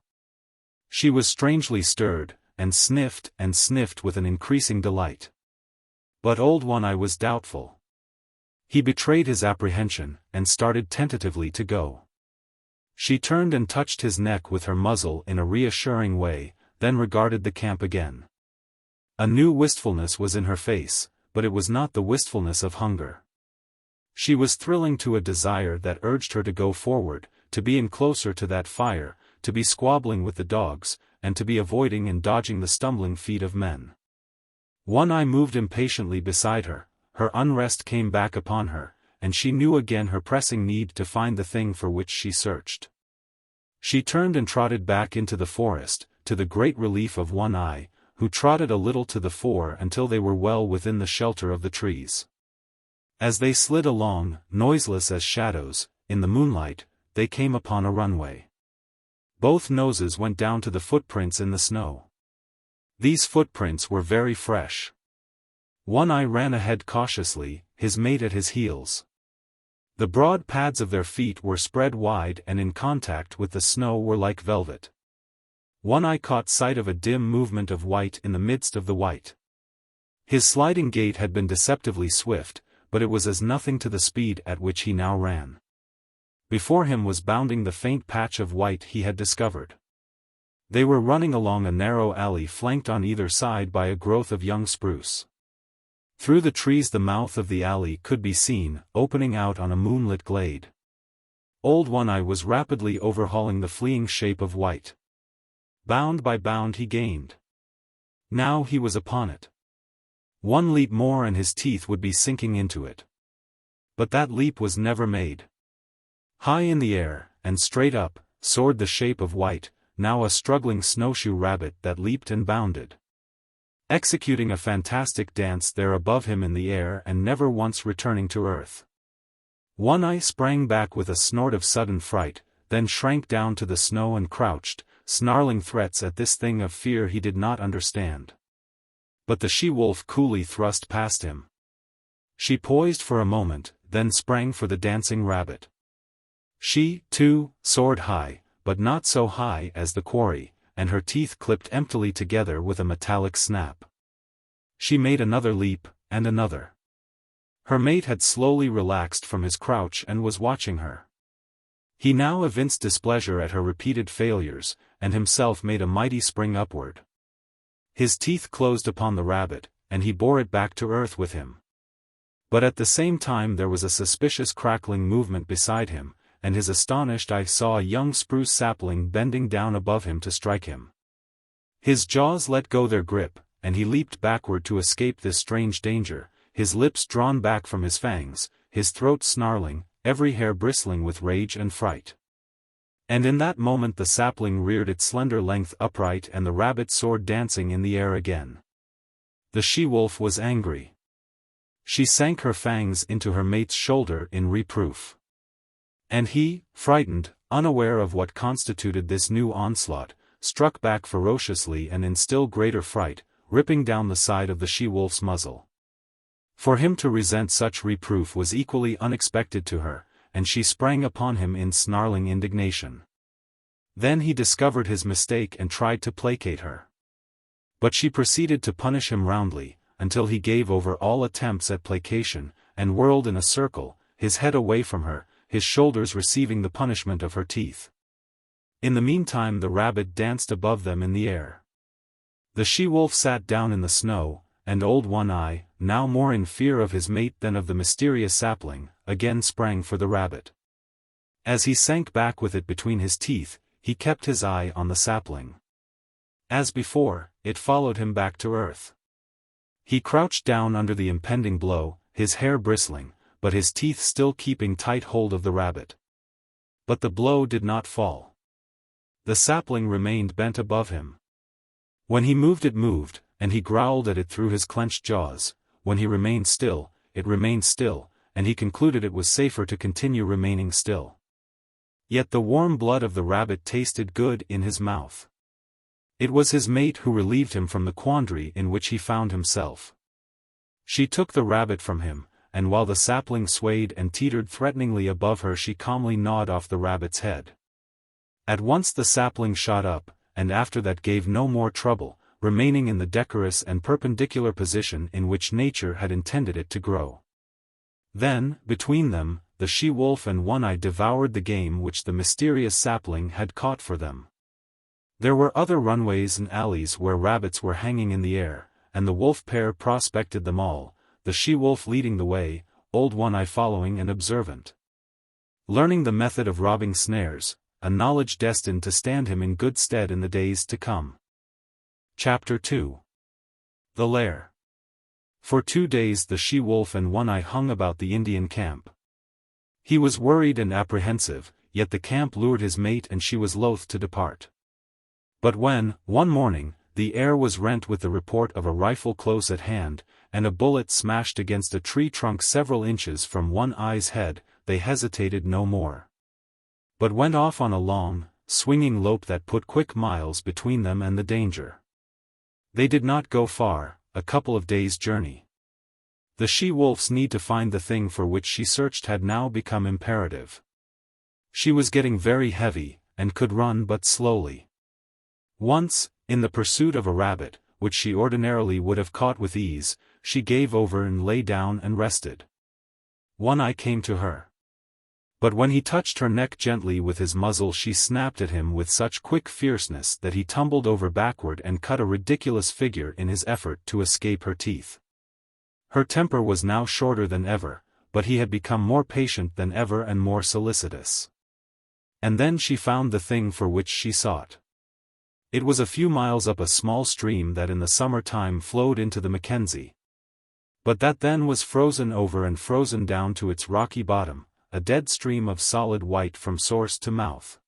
She was strangely stirred, and sniffed with an increasing delight. But Old One Eye was doubtful. He betrayed his apprehension, and started tentatively to go. She turned and touched his neck with her muzzle in a reassuring way, then regarded the camp again. A new wistfulness was in her face, but it was not the wistfulness of hunger. She was thrilling to a desire that urged her to go forward, to be in closer to that fire, to be squabbling with the dogs, and to be avoiding and dodging the stumbling feet of men. One Eye moved impatiently beside her, her unrest came back upon her, and she knew again her pressing need to find the thing for which she searched. She turned and trotted back into the forest, to the great relief of One Eye, who trotted a little to the fore until they were well within the shelter of the trees. As they slid along, noiseless as shadows, in the moonlight, they came upon a runway. Both noses went down to the footprints in the snow. These footprints were very fresh. One Eye ran ahead cautiously, his mate at his heels. The broad pads of their feet were spread wide and in contact with the snow were like velvet. One Eye caught sight of a dim movement of white in the midst of the white. His sliding gait had been deceptively swift, but it was as nothing to the speed at which he now ran. Before him was bounding the faint patch of white he had discovered. They were running along a narrow alley flanked on either side by a growth of young spruce. Through the trees the mouth of the alley could be seen, opening out on a moonlit glade. Old One Eye was rapidly overhauling the fleeing shape of white. Bound by bound he gained. Now he was upon it. One leap more and his teeth would be sinking into it. But that leap was never made. High in the air, and straight up, soared the shape of white, now a struggling snowshoe rabbit that leaped and bounded, executing a fantastic dance there above him in the air and never once returning to earth. One Eye sprang back with a snort of sudden fright, then shrank down to the snow and crouched, snarling threats at this thing of fear he did not understand. But the she-wolf coolly thrust past him. She poised for a moment, then sprang for the dancing rabbit. She, too, soared high, but not so high as the quarry, and her teeth clipped emptily together with a metallic snap. She made another leap, and another. Her mate had slowly relaxed from his crouch and was watching her. He now evinced displeasure at her repeated failures, and himself made a mighty spring upward. His teeth closed upon the rabbit, and he bore it back to earth with him. But at the same time there was a suspicious crackling movement beside him, and his astonished eye saw a young spruce sapling bending down above him to strike him. His jaws let go their grip, and he leaped backward to escape this strange danger, his lips drawn back from his fangs, his throat snarling, every hair bristling with rage and fright. And in that moment the sapling reared its slender length upright and the rabbit soared dancing in the air again. The she-wolf was angry. She sank her fangs into her mate's shoulder in reproof. And he, frightened, unaware of what constituted this new onslaught, struck back ferociously and in still greater fright, ripping down the side of the she-wolf's muzzle. For him to resent such reproof was equally unexpected to her, and she sprang upon him in snarling indignation. Then he discovered his mistake and tried to placate her. But she proceeded to punish him roundly, until he gave over all attempts at placation, and whirled in a circle, his head away from her, his shoulders receiving the punishment of her teeth. In the meantime the rabbit danced above them in the air. The she-wolf sat down in the snow, and Old One Eye, now more in fear of his mate than of the mysterious sapling, again sprang for the rabbit. As he sank back with it between his teeth, he kept his eye on the sapling. As before, it followed him back to earth. He crouched down under the impending blow, his hair bristling, but his teeth still keeping tight hold of the rabbit. But the blow did not fall. The sapling remained bent above him. When he moved it moved, and he growled at it through his clenched jaws. When he remained still, it remained still, and he concluded it was safer to continue remaining still. Yet the warm blood of the rabbit tasted good in his mouth. It was his mate who relieved him from the quandary in which he found himself. She took the rabbit from him, and while the sapling swayed and teetered threateningly above her, she calmly gnawed off the rabbit's head. At once the sapling shot up, and after that gave no more trouble, remaining in the decorous and perpendicular position in which nature had intended it to grow. Then, between them, the she-wolf and One-Eye devoured the game which the mysterious sapling had caught for them. There were other runways and alleys where rabbits were hanging in the air, and the wolf pair prospected them all, the she-wolf leading the way, old One-Eye following and observant. Learning the method of robbing snares, a knowledge destined to stand him in good stead in the days to come. Chapter 2. The Lair. For 2 days the she-wolf and One-Eye hung about the Indian camp. He was worried and apprehensive, yet the camp lured his mate and she was loath to depart. But when, one morning, the air was rent with the report of a rifle close at hand, and a bullet smashed against a tree trunk several inches from One-Eye's head, they hesitated no more, but went off on a long, swinging lope that put quick miles between them and the danger. They did not go far, a couple of days' journey. The she-wolf's need to find the thing for which she searched had now become imperative. She was getting very heavy, and could run but slowly. Once, in the pursuit of a rabbit, which she ordinarily would have caught with ease, she gave over and lay down and rested. One-Eye came to her. But when he touched her neck gently with his muzzle, she snapped at him with such quick fierceness that he tumbled over backward and cut a ridiculous figure in his effort to escape her teeth. Her temper was now shorter than ever, but he had become more patient than ever and more solicitous. And then she found the thing for which she sought. It was a few miles up a small stream that in the summer time flowed into the Mackenzie. But that then was frozen over and frozen down to its rocky bottom, a dead stream of solid white from source to mouth.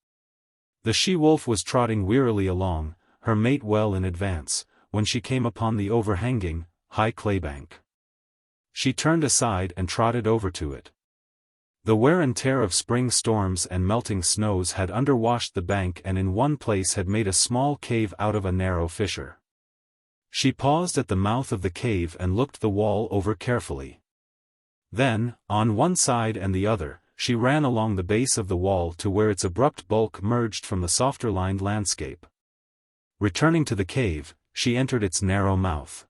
The she-wolf was trotting wearily along, her mate well in advance, when she came upon the overhanging, high claybank. She turned aside and trotted over to it. The wear and tear of spring storms and melting snows had underwashed the bank and in one place had made a small cave out of a narrow fissure. She paused at the mouth of the cave and looked the wall over carefully. Then, on one side and the other, she ran along the base of the wall to where its abrupt bulk merged from the softer-lined landscape. Returning to the cave, she entered its narrow mouth.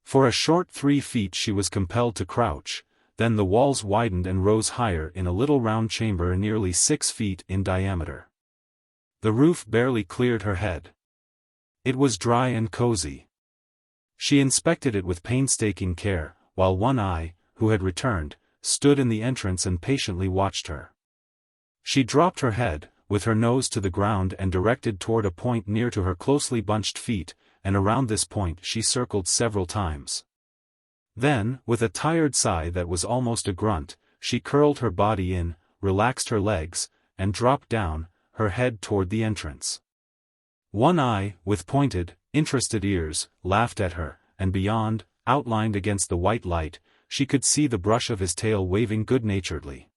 For a short 3 feet she was compelled to crouch. Then the walls widened and rose higher in a little round chamber nearly 6 feet in diameter. The roof barely cleared her head. It was dry and cozy. She inspected it with painstaking care, while One-Eye, who had returned, stood in the entrance and patiently watched her. She dropped her head, with her nose to the ground and directed toward a point near to her closely bunched feet, and around this point she circled several times. Then, with a tired sigh that was almost a grunt, she curled her body in, relaxed her legs, and dropped down, her head toward the entrance. One-Eye, with pointed, interested ears, laughed at her, and beyond, outlined against the white light, she could see the brush of his tail waving good-naturedly.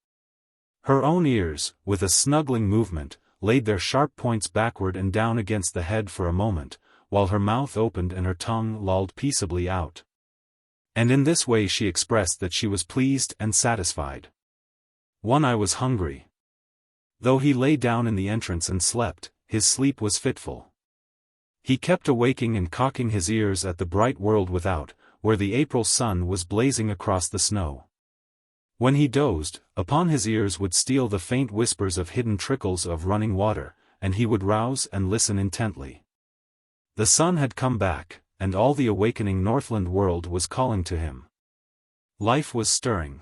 Her own ears, with a snuggling movement, laid their sharp points backward and down against the head for a moment, while her mouth opened and her tongue lolled peaceably out. And in this way she expressed that she was pleased and satisfied. One-Eye was hungry. Though he lay down in the entrance and slept, his sleep was fitful. He kept awaking and cocking his ears at the bright world without, where the April sun was blazing across the snow. When he dozed, upon his ears would steal the faint whispers of hidden trickles of running water, and he would rouse and listen intently. The sun had come back, and all the awakening Northland world was calling to him. Life was stirring.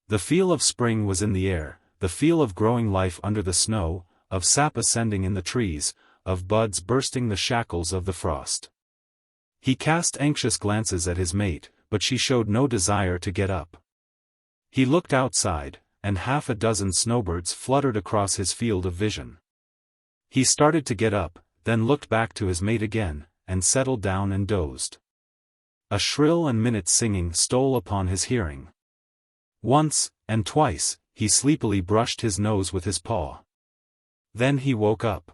The feel of spring was in the air, the feel of growing life under the snow, of sap ascending in the trees, of buds bursting the shackles of the frost. He cast anxious glances at his mate, but she showed no desire to get up. He looked outside, and 6 snowbirds fluttered across his field of vision. He started to get up, then looked back to his mate again, and settled down and dozed. A shrill and minute singing stole upon his hearing. Once, and twice, he sleepily brushed his nose with his paw. Then he woke up.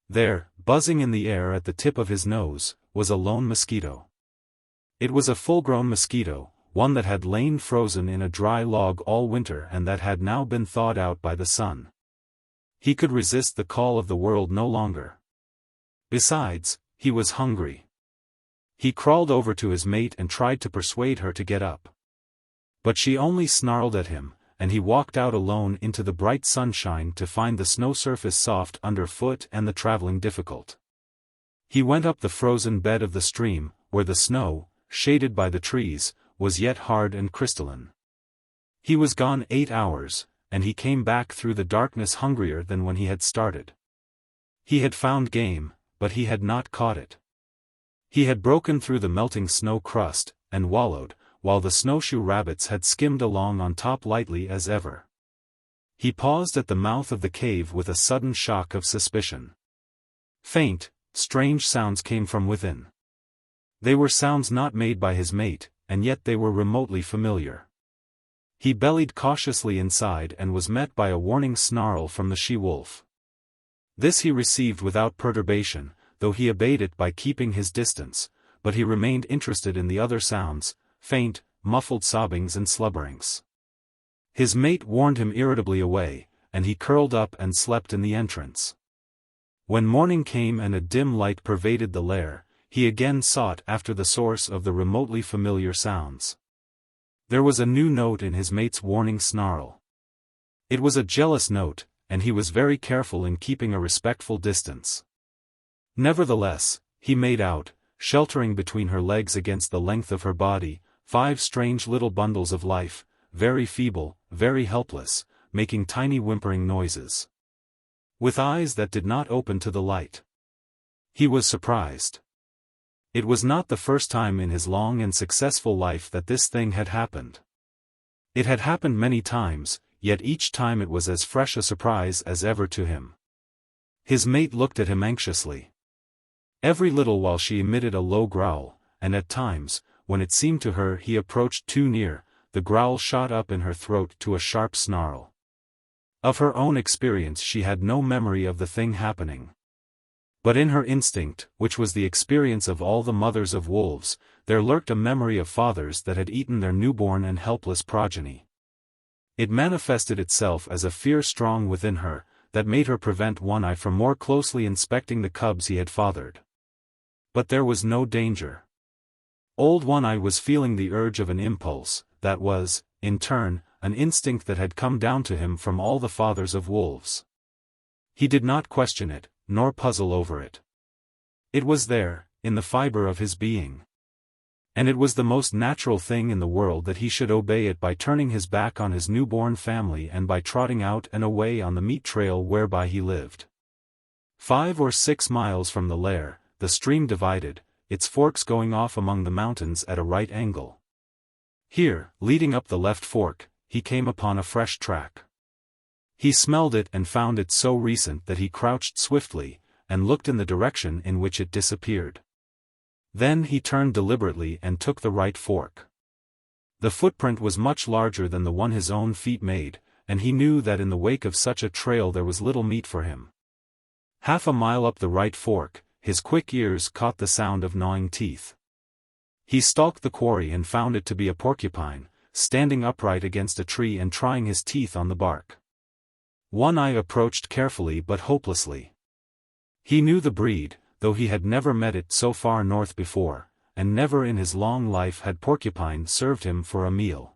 There, buzzing in the air at the tip of his nose, was a lone mosquito. It was a full-grown mosquito, one that had lain frozen in a dry log all winter and that had now been thawed out by the sun. He could resist the call of the world no longer. Besides, he was hungry. He crawled over to his mate and tried to persuade her to get up. But she only snarled at him, and he walked out alone into the bright sunshine to find the snow surface soft underfoot and the traveling difficult. He went up the frozen bed of the stream, where the snow, shaded by the trees, was yet hard and crystalline. He was gone 8 hours, and he came back through the darkness hungrier than when he had started. He had found game, but he had not caught it. He had broken through the melting snow crust, and wallowed, while the snowshoe rabbits had skimmed along on top lightly as ever. He paused at the mouth of the cave with a sudden shock of suspicion. Faint, strange sounds came from within. They were sounds not made by his mate, and yet they were remotely familiar. He bellied cautiously inside and was met by a warning snarl from the she-wolf. This he received without perturbation, though he obeyed it by keeping his distance, but he remained interested in the other sounds, faint, muffled sobbings and slubberings. His mate warned him irritably away, and he curled up and slept in the entrance. When morning came and a dim light pervaded the lair, he again sought after the source of the remotely familiar sounds. There was a new note in his mate's warning snarl. It was a jealous note, and he was very careful in keeping a respectful distance. Nevertheless, he made out, sheltering between her legs against the length of her body, 5 strange little bundles of life, very feeble, very helpless, making tiny whimpering noises. With eyes that did not open to the light. He was surprised. It was not the first time in his long and successful life that this thing had happened. It had happened many times, yet each time it was as fresh a surprise as ever to him. His mate looked at him anxiously. Every little while she emitted a low growl, and at times, when it seemed to her he approached too near, the growl shot up in her throat to a sharp snarl. Of her own experience she had no memory of the thing happening. But in her instinct, which was the experience of all the mothers of wolves, there lurked a memory of fathers that had eaten their newborn and helpless progeny. It manifested itself as a fear strong within her, that made her prevent One Eye from more closely inspecting the cubs he had fathered. But there was no danger. Old One Eye was feeling the urge of an impulse, that was, in turn, an instinct that had come down to him from all the fathers of wolves. He did not question it, nor puzzle over it. It was there, in the fiber of his being. And it was the most natural thing in the world that he should obey it by turning his back on his newborn family and by trotting out and away on the meat trail whereby he lived. 5 or 6 miles from the lair, the stream divided, its forks going off among the mountains at a right angle. Here, leading up the left fork, he came upon a fresh track. He smelled it and found it so recent that he crouched swiftly, and looked in the direction in which it disappeared. Then he turned deliberately and took the right fork. The footprint was much larger than the one his own feet made, and he knew that in the wake of such a trail there was little meat for him. Half a mile up the right fork, his quick ears caught the sound of gnawing teeth. He stalked the quarry and found it to be a porcupine, standing upright against a tree and trying his teeth on the bark. One Eye approached carefully but hopelessly. He knew the breed, though he had never met it so far north before, and never in his long life had porcupine served him for a meal.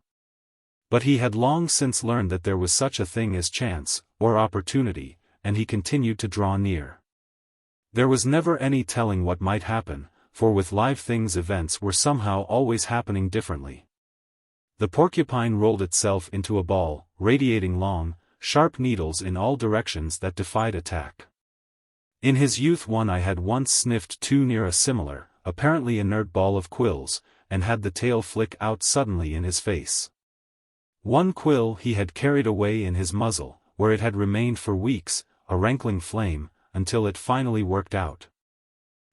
But he had long since learned that there was such a thing as chance, or opportunity, and he continued to draw near. There was never any telling what might happen, for with live things events were somehow always happening differently. The porcupine rolled itself into a ball, radiating long, sharp needles in all directions that defied attack. In his youth One Eye had once sniffed too near a similar, apparently inert ball of quills, and had the tail flick out suddenly in his face. One quill he had carried away in his muzzle, where it had remained for weeks, a rankling flame, until it finally worked out.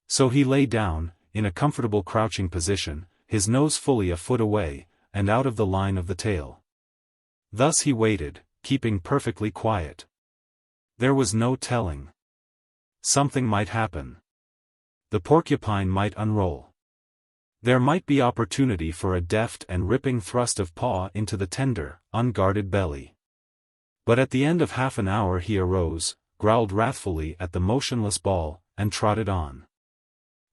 So he lay down, in a comfortable crouching position, his nose fully a foot away, and out of the line of the tail. Thus he waited, keeping perfectly quiet. There was no telling. Something might happen. The porcupine might unroll. There might be opportunity for a deft and ripping thrust of paw into the tender, unguarded belly. But at the end of half an hour he arose, growled wrathfully at the motionless ball, and trotted on.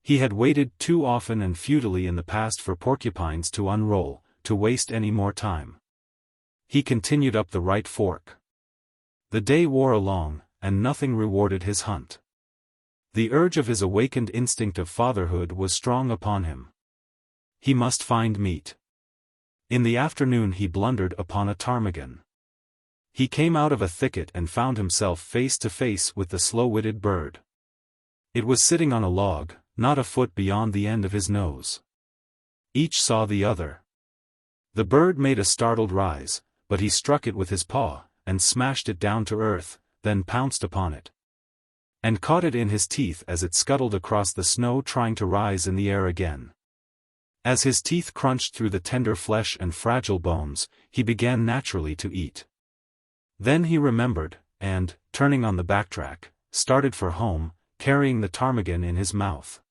He had waited too often and futilely in the past for porcupines to unroll, to waste any more time. He continued up the right fork. The day wore along, and nothing rewarded his hunt. The urge of his awakened instinct of fatherhood was strong upon him. He must find meat. In the afternoon he blundered upon a ptarmigan. He came out of a thicket and found himself face to face with the slow-witted bird. It was sitting on a log, not a foot beyond the end of his nose. Each saw the other. The bird made a startled rise, but he struck it with his paw, and smashed it down to earth, then pounced upon it. And caught it in his teeth as it scuttled across the snow trying to rise in the air again. As his teeth crunched through the tender flesh and fragile bones, he began naturally to eat. Then he remembered, and, turning on the backtrack, started for home, carrying the ptarmigan in his mouth.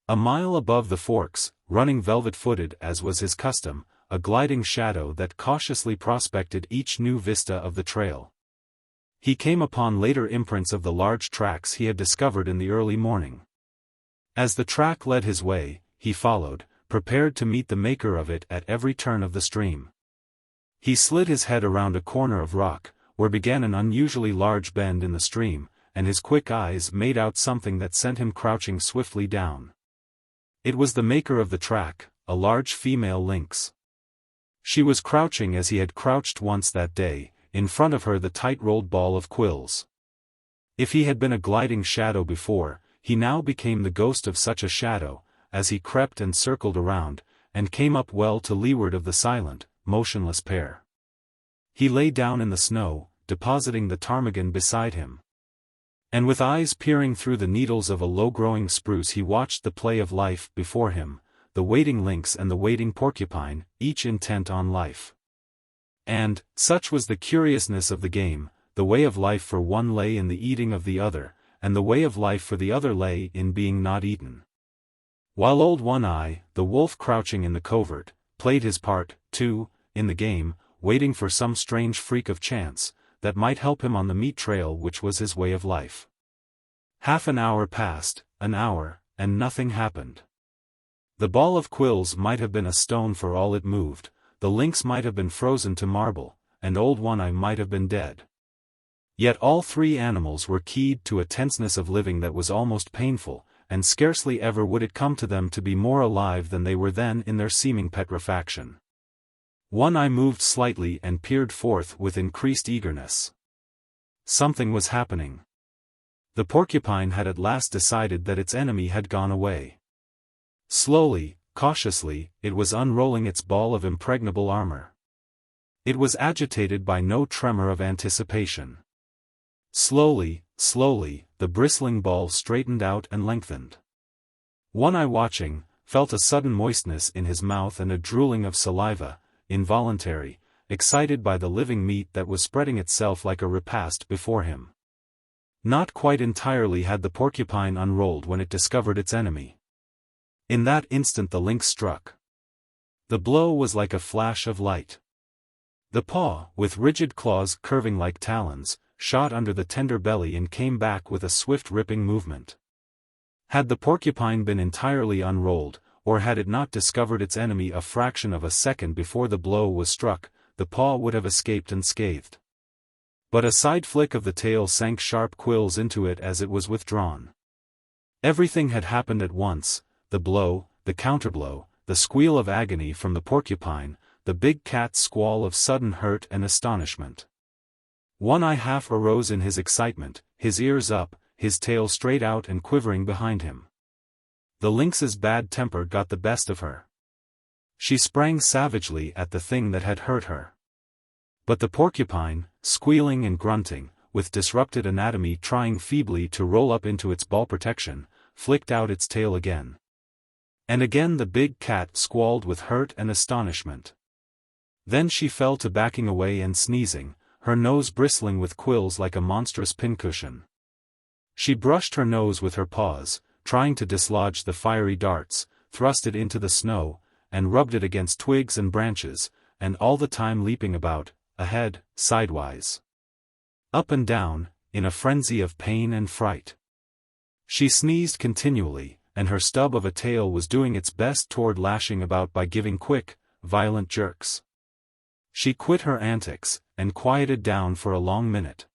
A mile above the forks, running velvet-footed as was his custom, a gliding shadow that cautiously prospected each new vista of the trail. He came upon later imprints of the large tracks he had discovered in the early morning. As the track led his way, he followed, prepared to meet the maker of it at every turn of the stream. He slid his head around a corner of rock, where began an unusually large bend in the stream, and his quick eyes made out something that sent him crouching swiftly down. It was the maker of the track, a large female lynx. She was crouching as he had crouched once that day, in front of her the tight-rolled ball of quills. If he had been a gliding shadow before, he now became the ghost of such a shadow, as he crept and circled around, and came up well to leeward of the silent, motionless pair. He lay down in the snow, depositing the ptarmigan beside him. And with eyes peering through the needles of a low-growing spruce he watched the play of life before him, the waiting lynx and the waiting porcupine, each intent on life. And, such was the curiousness of the game, the way of life for one lay in the eating of the other, and the way of life for the other lay in being not eaten. While Old One-Eye, the wolf crouching in the covert, played his part, too, in the game, waiting for some strange freak of chance, that might help him on the meat trail which was his way of life. Half an hour passed, an hour, and nothing happened. The ball of quills might have been a stone for all it moved, the lynx might have been frozen to marble, and Old One-Eye might have been dead. Yet all three animals were keyed to a tenseness of living that was almost painful, and scarcely ever would it come to them to be more alive than they were then in their seeming petrifaction. One-Eye moved slightly and peered forth with increased eagerness. Something was happening. The porcupine had at last decided that its enemy had gone away. Slowly, cautiously, it was unrolling its ball of impregnable armor. It was agitated by no tremor of anticipation. Slowly, slowly, the bristling ball straightened out and lengthened. One-Eye watching, felt a sudden moistness in his mouth and a drooling of saliva, involuntary, excited by the living meat that was spreading itself like a repast before him. Not quite entirely had the porcupine unrolled when it discovered its enemy. In that instant the lynx struck. The blow was like a flash of light. The paw, with rigid claws curving like talons, shot under the tender belly and came back with a swift ripping movement. Had the porcupine been entirely unrolled, or had it not discovered its enemy a fraction of a second before the blow was struck, the paw would have escaped unscathed. But a side flick of the tail sank sharp quills into it as it was withdrawn. Everything had happened at once, the blow, the counterblow, the squeal of agony from the porcupine, the big cat's squall of sudden hurt and astonishment. One-Eye half arose in his excitement, his ears up, his tail straight out and quivering behind him. The lynx's bad temper got the best of her. She sprang savagely at the thing that had hurt her. But the porcupine, squealing and grunting, with disrupted anatomy trying feebly to roll up into its ball protection, flicked out its tail again. And again the big cat squalled with hurt and astonishment. Then she fell to backing away and sneezing, her nose bristling with quills like a monstrous pincushion. She brushed her nose with her paws, trying to dislodge the fiery darts, thrust it into the snow, and rubbed it against twigs and branches, and all the time leaping about, ahead, sidewise, up and down, in a frenzy of pain and fright. She sneezed continually, and her stub of a tail was doing its best toward lashing about by giving quick, violent jerks. She quit her antics, and quieted down for a long minute.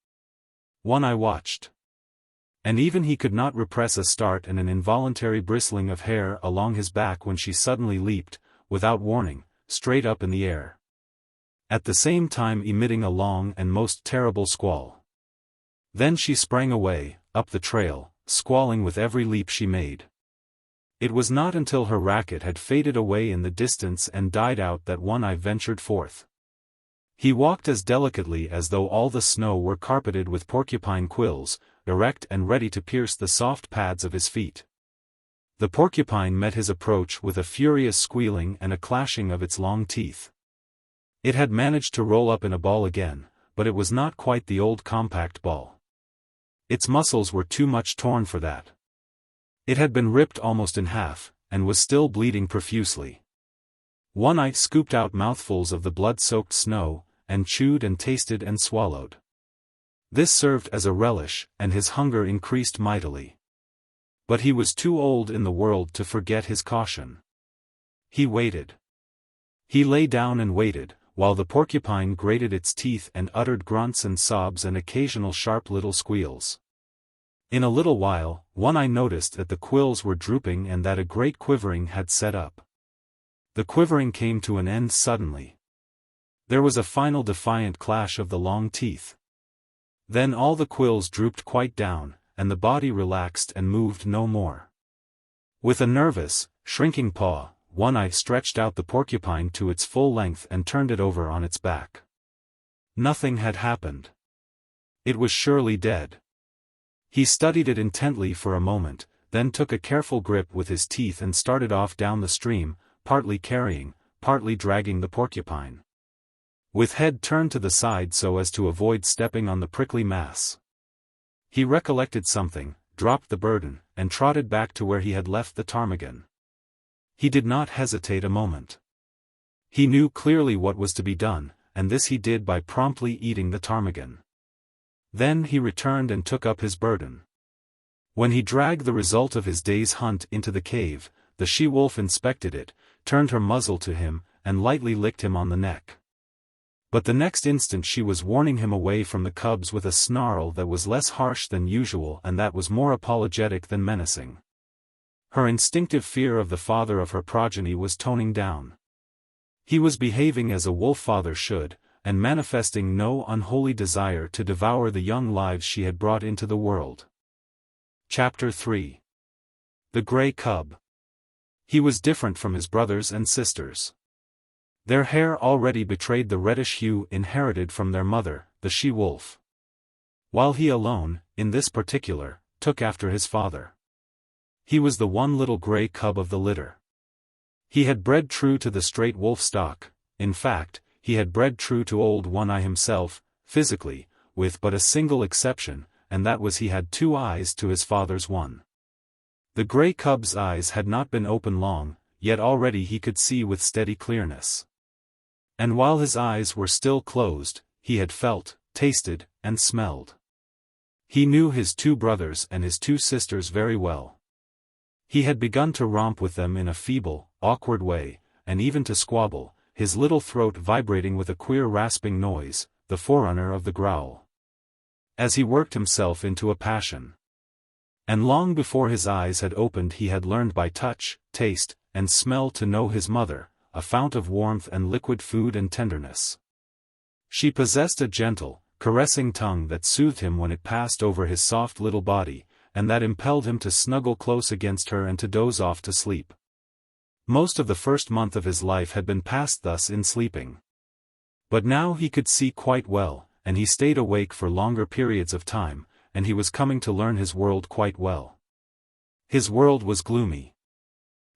One-Eye watched. And even he could not repress a start and an involuntary bristling of hair along his back when she suddenly leaped, without warning, straight up in the air, at the same time emitting a long and most terrible squall. Then she sprang away, up the trail, squalling with every leap she made. It was not until her racket had faded away in the distance and died out that One-Eye ventured forth. He walked as delicately as though all the snow were carpeted with porcupine quills, erect and ready to pierce the soft pads of his feet. The porcupine met his approach with a furious squealing and a clashing of its long teeth. It had managed to roll up in a ball again, but it was not quite the old compact ball. Its muscles were too much torn for that. It had been ripped almost in half, and was still bleeding profusely. One-Eye scooped out mouthfuls of the blood-soaked snow, and chewed and tasted and swallowed. This served as a relish, and his hunger increased mightily. But he was too old in the world to forget his caution. He waited. He lay down and waited, while the porcupine grated its teeth and uttered grunts and sobs and occasional sharp little squeals. In a little while, One-Eye noticed that the quills were drooping and that a great quivering had set up. The quivering came to an end suddenly. There was a final defiant clash of the long teeth. Then all the quills drooped quite down, and the body relaxed and moved no more. With a nervous, shrinking paw, One-Eye stretched out the porcupine to its full length and turned it over on its back. Nothing had happened. It was surely dead. He studied it intently for a moment, then took a careful grip with his teeth and started off down the stream, partly carrying, partly dragging the porcupine, with head turned to the side so as to avoid stepping on the prickly mass. He recollected something, dropped the burden, and trotted back to where he had left the ptarmigan. He did not hesitate a moment. He knew clearly what was to be done, and this he did by promptly eating the ptarmigan. Then he returned and took up his burden. When he dragged the result of his day's hunt into the cave, the she-wolf inspected it, turned her muzzle to him, and lightly licked him on the neck. But the next instant she was warning him away from the cubs with a snarl that was less harsh than usual and that was more apologetic than menacing. Her instinctive fear of the father of her progeny was toning down. He was behaving as a wolf father should, and manifesting no unholy desire to devour the young lives she had brought into the world. Chapter 3. The Grey Cub. He was different from his brothers and sisters. Their hair already betrayed the reddish hue inherited from their mother, the she-wolf. While he alone, in this particular, took after his father. He was the one little grey cub of the litter. He had bred true to the straight wolf stock, in fact, he had bred true to old One-Eye himself, physically, with but a single exception, and that was he had 2 eyes to his father's 1. The grey cub's eyes had not been open long, yet already he could see with steady clearness. And while his eyes were still closed, he had felt, tasted, and smelled. He knew his 2 brothers and his 2 sisters very well. He had begun to romp with them in a feeble, awkward way, and even to squabble, his little throat vibrating with a queer rasping noise, the forerunner of the growl, as he worked himself into a passion. And long before his eyes had opened he had learned by touch, taste, and smell to know his mother, a fount of warmth and liquid food and tenderness. She possessed a gentle, caressing tongue that soothed him when it passed over his soft little body, and that impelled him to snuggle close against her and to doze off to sleep. Most of the first month of his life had been passed thus in sleeping. But now he could see quite well, and he stayed awake for longer periods of time, and he was coming to learn his world quite well. His world was gloomy.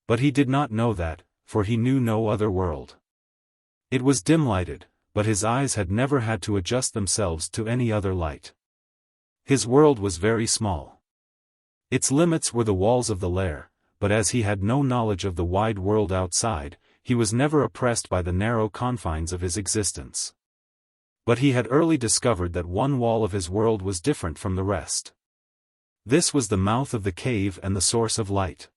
But he did not know that, for he knew no other world. It was dim-lighted, but his eyes had never had to adjust themselves to any other light. His world was very small. Its limits were the walls of the lair, but as he had no knowledge of the wide world outside, he was never oppressed by the narrow confines of his existence. But he had early discovered that one wall of his world was different from the rest. This was the mouth of the cave and the source of light.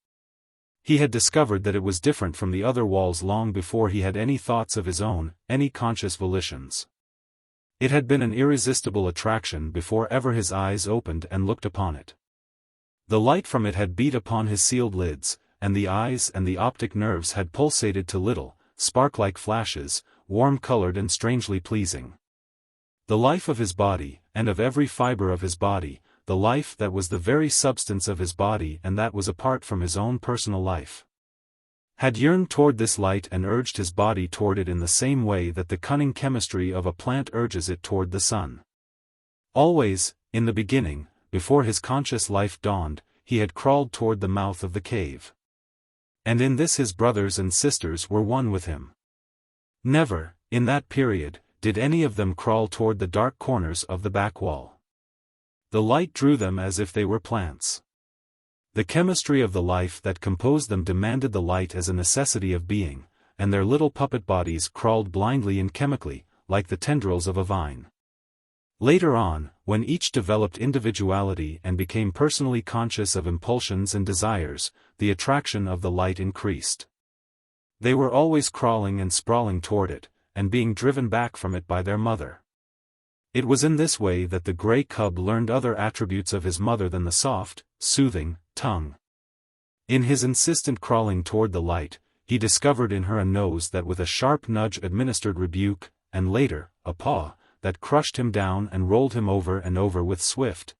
He had discovered that it was different from the other walls long before he had any thoughts of his own, any conscious volitions. It had been an irresistible attraction before ever his eyes opened and looked upon it. The light from it had beat upon his sealed lids, and the eyes and the optic nerves had pulsated to little, spark-like flashes, warm-colored and strangely pleasing. The life of his body, and of every fiber of his body, the life that was the very substance of his body and that was apart from his own personal life, had yearned toward this light and urged his body toward it in the same way that the cunning chemistry of a plant urges it toward the sun. Always, in the beginning, before his conscious life dawned, he had crawled toward the mouth of the cave. And in this his brothers and sisters were one with him. Never, in that period, did any of them crawl toward the dark corners of the back wall. The light drew them as if they were plants. The chemistry of the life that composed them demanded the light as a necessity of being, and their little puppet bodies crawled blindly and chemically, like the tendrils of a vine. Later on, when each developed individuality and became personally conscious of impulsions and desires, the attraction of the light increased. They were always crawling and sprawling toward it, and being driven back from it by their mother. It was in this way that the Grey Cub learned other attributes of his mother than the soft, soothing tongue. In his insistent crawling toward the light, he discovered in her a nose that with a sharp nudge administered rebuke, and later, a paw that crushed him down and rolled him over and over with swift,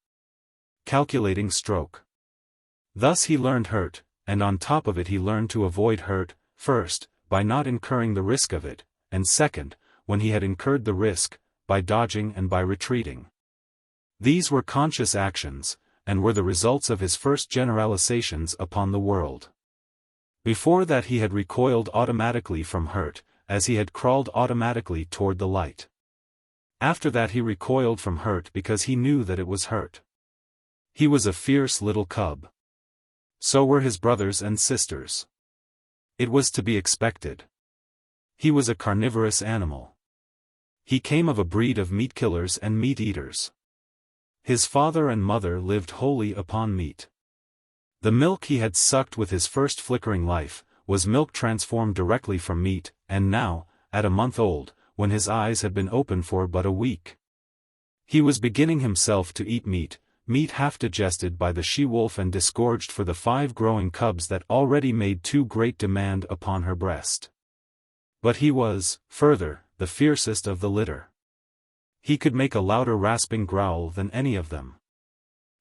calculating stroke. Thus he learned hurt, and on top of it he learned to avoid hurt, first, by not incurring the risk of it, and second, when he had incurred the risk, by dodging and by retreating. These were conscious actions, and were the results of his first generalizations upon the world. Before that he had recoiled automatically from hurt, as he had crawled automatically toward the light. After that he recoiled from hurt because he knew that it was hurt. He was a fierce little cub. So were his brothers and sisters. It was to be expected. He was a carnivorous animal. He came of a breed of meat-killers and meat-eaters. His father and mother lived wholly upon meat. The milk he had sucked with his first flickering life, was milk transformed directly from meat, and now, at a month old, when his eyes had been open for but a week, he was beginning himself to eat meat, meat half digested by the she-wolf and disgorged for the 5 growing cubs that already made too great demand upon her breast. But he was, further, the fiercest of the litter. He could make a louder rasping growl than any of them.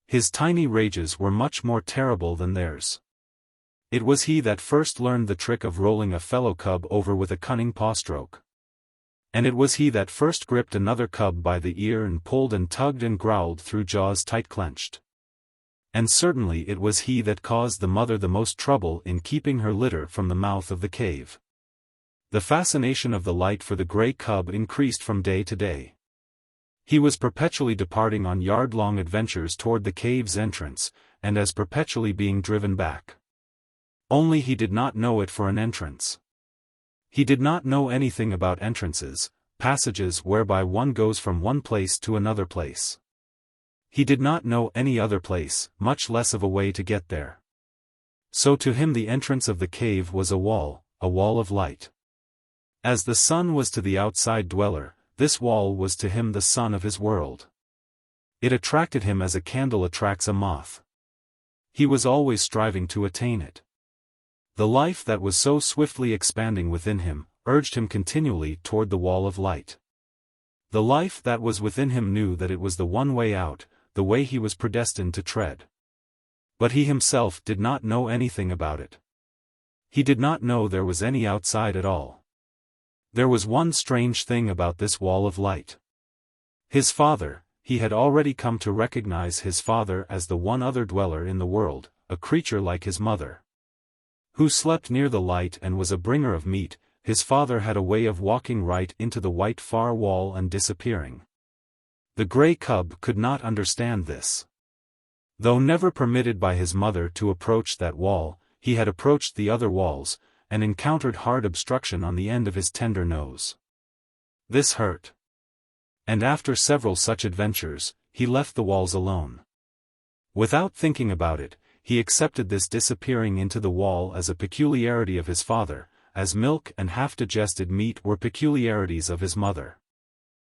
His tiny rages were much more terrible than theirs. It was he that first learned the trick of rolling a fellow cub over with a cunning paw stroke. And it was he that first gripped another cub by the ear and pulled and tugged and growled through jaws tight clenched. And certainly it was he that caused the mother the most trouble in keeping her litter from the mouth of the cave. The fascination of the light for the Grey Cub increased from day to day. He was perpetually departing on yard-long adventures toward the cave's entrance, and as perpetually being driven back. Only he did not know it for an entrance. He did not know anything about entrances, passages whereby one goes from one place to another place. He did not know any other place, much less of a way to get there. So to him the entrance of the cave was a wall of light. As the sun was to the outside dweller, this wall was to him the sun of his world. It attracted him as a candle attracts a moth. He was always striving to attain it. The life that was so swiftly expanding within him, urged him continually toward the wall of light. The life that was within him knew that it was the one way out, the way he was predestined to tread. But he himself did not know anything about it. He did not know there was any outside at all. There was one strange thing about this wall of light. His father, he had already come to recognize his father as the one other dweller in the world, a creature like his mother, who slept near the light and was a bringer of meat, his father had a way of walking right into the white far wall and disappearing. The Grey Cub could not understand this. Though never permitted by his mother to approach that wall, he had approached the other walls, and encountered hard obstruction on the end of his tender nose. This hurt. And after several such adventures, he left the walls alone. Without thinking about it, he accepted this disappearing into the wall as a peculiarity of his father, as milk and half-digested meat were peculiarities of his mother.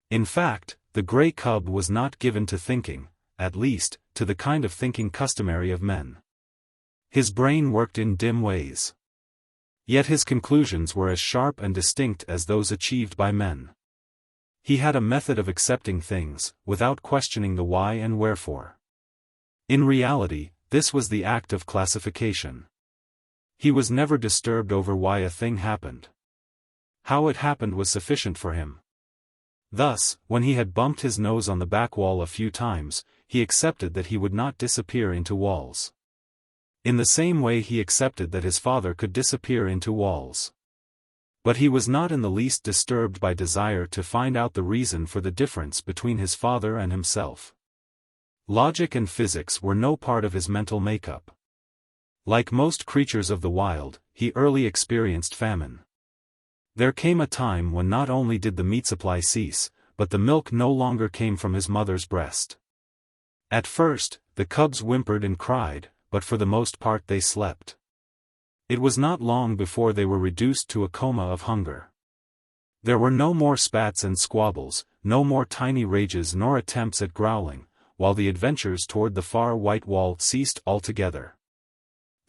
In fact, the Grey Cub was not given to thinking, at least, to the kind of thinking customary of men. His brain worked in dim ways. Yet his conclusions were as sharp and distinct as those achieved by men. He had a method of accepting things, without questioning the why and wherefore. In reality, this was the act of classification. He was never disturbed over why a thing happened. How it happened was sufficient for him. Thus, when he had bumped his nose on the back wall a few times, he accepted that he would not disappear into walls. In the same way he accepted that his father could disappear into walls. But he was not in the least disturbed by desire to find out the reason for the difference between his father and himself. Logic and physics were no part of his mental makeup. Like most creatures of the wild, he early experienced famine. There came a time when not only did the meat supply cease, but the milk no longer came from his mother's breast. At first, the cubs whimpered and cried, but for the most part they slept. It was not long before they were reduced to a coma of hunger. There were no more spats and squabbles, no more tiny rages nor attempts at growling, while the adventures toward the far white wall ceased altogether.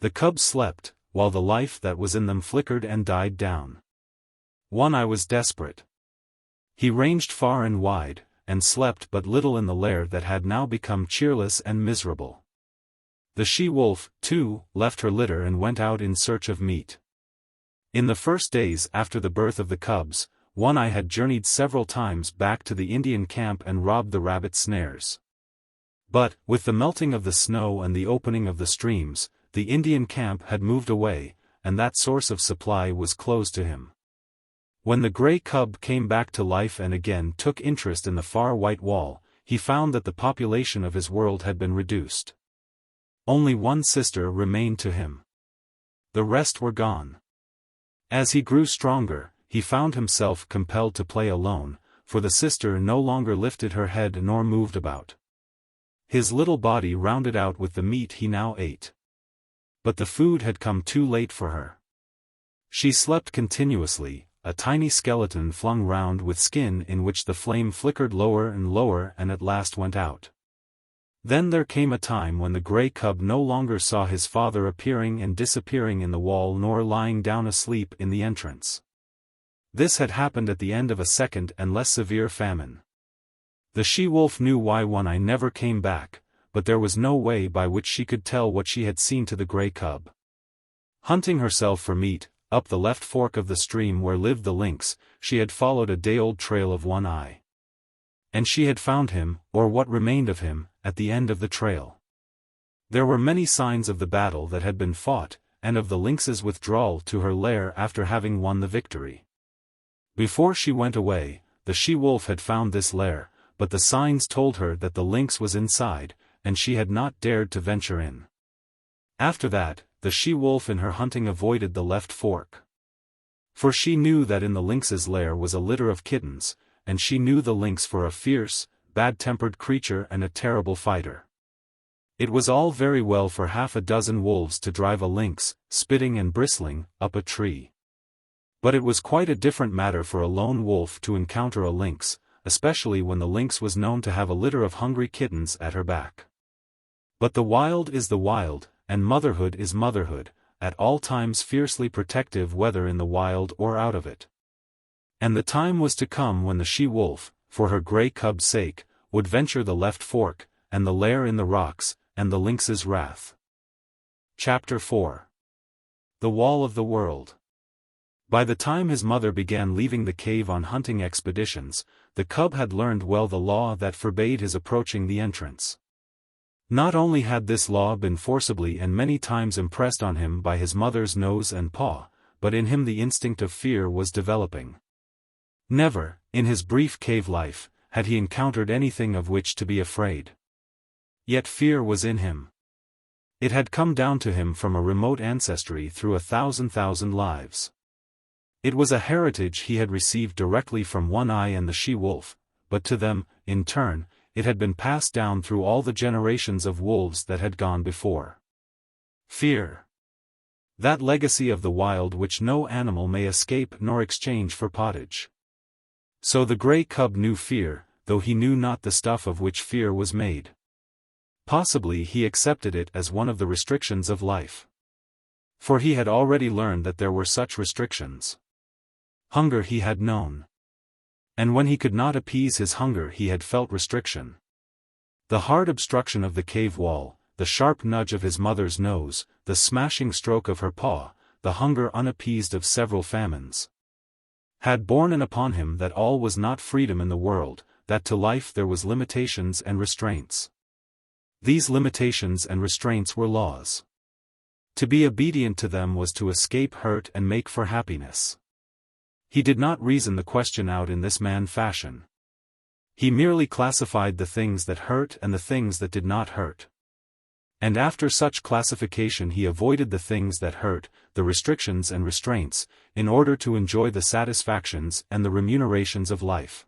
The cubs slept, while the life that was in them flickered and died down. One Eye was desperate. He ranged far and wide, and slept but little in the lair that had now become cheerless and miserable. The she-wolf, too, left her litter and went out in search of meat. In the first days after the birth of the cubs, One Eye had journeyed several times back to the Indian camp and robbed the rabbit snares. But, with the melting of the snow and the opening of the streams, the Indian camp had moved away, and that source of supply was closed to him. When the Grey Cub came back to life and again took interest in the far white wall, he found that the population of his world had been reduced. Only one sister remained to him. The rest were gone. As he grew stronger, he found himself compelled to play alone, for the sister no longer lifted her head nor moved about. His little body rounded out with the meat he now ate. But the food had come too late for her. She slept continuously, a tiny skeleton flung round with skin in which the flame flickered lower and lower and at last went out. Then there came a time when the Grey Cub no longer saw his father appearing and disappearing in the wall nor lying down asleep in the entrance. This had happened at the end of a second and less severe famine. The she-wolf knew why One Eye never came back, but there was no way by which she could tell what she had seen to the Grey Cub. Hunting herself for meat, up the left fork of the stream where lived the lynx, she had followed a day-old trail of One Eye. And she had found him, or what remained of him, at the end of the trail. There were many signs of the battle that had been fought, and of the lynx's withdrawal to her lair after having won the victory. Before she went away, the she-wolf had found this lair, but the signs told her that the lynx was inside, and she had not dared to venture in. After that, the she-wolf in her hunting avoided the left fork. For she knew that in the lynx's lair was a litter of kittens, and she knew the lynx for a fierce, bad-tempered creature and a terrible fighter. It was all very well for half a dozen wolves to drive a lynx, spitting and bristling, up a tree. But it was quite a different matter for a lone wolf to encounter a lynx, especially when the lynx was known to have a litter of hungry kittens at her back. But the wild is the wild, and motherhood is motherhood, at all times fiercely protective whether in the wild or out of it. And the time was to come when the she-wolf, for her Grey Cub's sake, would venture the left fork, and the lair in the rocks, and the lynx's wrath. Chapter 4. The Wall of the World. By the time his mother began leaving the cave on hunting expeditions, the cub had learned well the law that forbade his approaching the entrance. Not only had this law been forcibly and many times impressed on him by his mother's nose and paw, but in him the instinct of fear was developing. Never, in his brief cave life, had he encountered anything of which to be afraid. Yet fear was in him. It had come down to him from a remote ancestry through 1,000 lives. It was a heritage he had received directly from One Eye and the she-wolf, but to them, in turn, it had been passed down through all the generations of wolves that had gone before. Fear. That legacy of the wild which no animal may escape nor exchange for pottage. So the Grey Cub knew fear, though he knew not the stuff of which fear was made. Possibly he accepted it as one of the restrictions of life. For he had already learned that there were such restrictions. Hunger he had known. And when he could not appease his hunger he had felt restriction. The hard obstruction of the cave wall, the sharp nudge of his mother's nose, the smashing stroke of her paw, the hunger unappeased of several famines, had borne in upon him that all was not freedom in the world, that to life there was limitations and restraints. These limitations and restraints were laws. To be obedient to them was to escape hurt and make for happiness. He did not reason the question out in this man fashion. He merely classified the things that hurt and the things that did not hurt. And after such classification he avoided the things that hurt, the restrictions and restraints, in order to enjoy the satisfactions and the remunerations of life.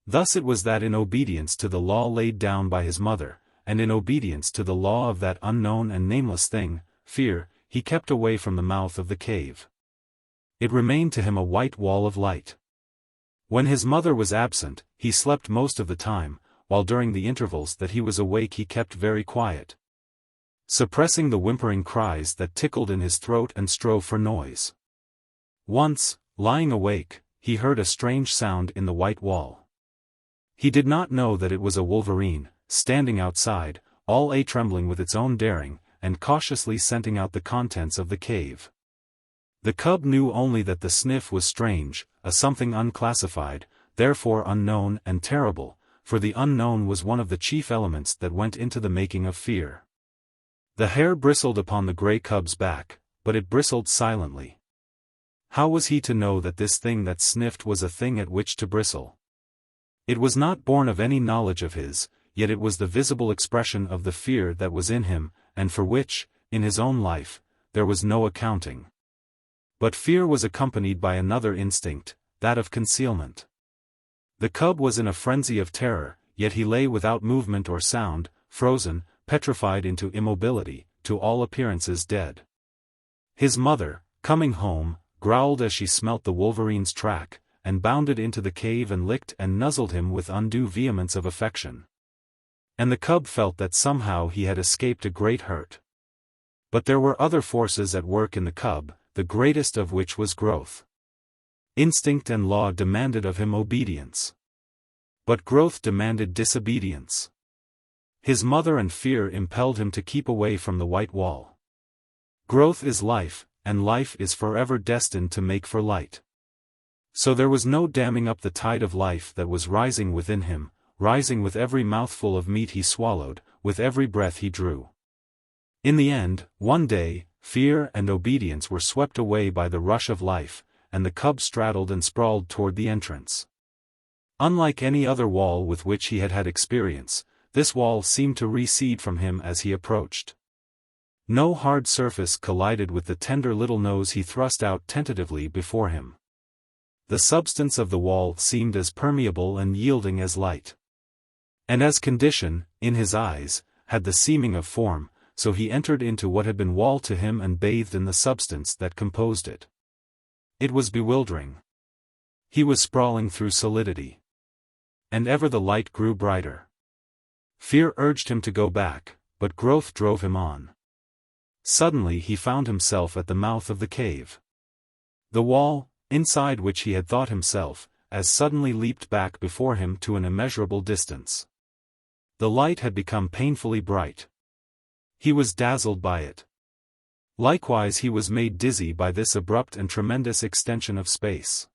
Thus it was that in obedience to the law laid down by his mother, and in obedience to the law of that unknown and nameless thing, fear, he kept away from the mouth of the cave. It remained to him a white wall of light. When his mother was absent, he slept most of the time, while during the intervals that he was awake he kept very quiet, suppressing the whimpering cries that tickled in his throat and strove for noise. Once, lying awake, he heard a strange sound in the white wall. He did not know that it was a wolverine, standing outside, all a-trembling with its own daring, and cautiously scenting out the contents of the cave. The cub knew only that the sniff was strange, a something unclassified, therefore unknown and terrible, for the unknown was one of the chief elements that went into the making of fear. The hair bristled upon the Grey Cub's back, but it bristled silently. How was he to know that this thing that sniffed was a thing at which to bristle? It was not born of any knowledge of his, yet it was the visible expression of the fear that was in him, and for which, in his own life, there was no accounting. But fear was accompanied by another instinct, that of concealment. The cub was in a frenzy of terror, yet he lay without movement or sound, frozen, petrified into immobility, to all appearances dead. His mother, coming home, growled as she smelt the wolverine's track, and bounded into the cave and licked and nuzzled him with undue vehemence of affection. And the cub felt that somehow he had escaped a great hurt. But there were other forces at work in the cub, the greatest of which was growth. Instinct and law demanded of him obedience. But growth demanded disobedience. His mother and fear impelled him to keep away from the white wall. Growth is life, and life is forever destined to make for light. So there was no damming up the tide of life that was rising within him, rising with every mouthful of meat he swallowed, with every breath he drew. In the end, one day, fear and obedience were swept away by the rush of life, and the cub straddled and sprawled toward the entrance. Unlike any other wall with which he had had experience, this wall seemed to recede from him as he approached. No hard surface collided with the tender little nose he thrust out tentatively before him. The substance of the wall seemed as permeable and yielding as light. And as condition, in his eyes, had the seeming of form, so he entered into what had been wall to him and bathed in the substance that composed it. It was bewildering. He was sprawling through solidity. And ever the light grew brighter. Fear urged him to go back, but growth drove him on. Suddenly he found himself at the mouth of the cave. The wall, inside which he had thought himself, as suddenly leaped back before him to an immeasurable distance. The light had become painfully bright. He was dazzled by it. Likewise he was made dizzy by this abrupt and tremendous extension of space.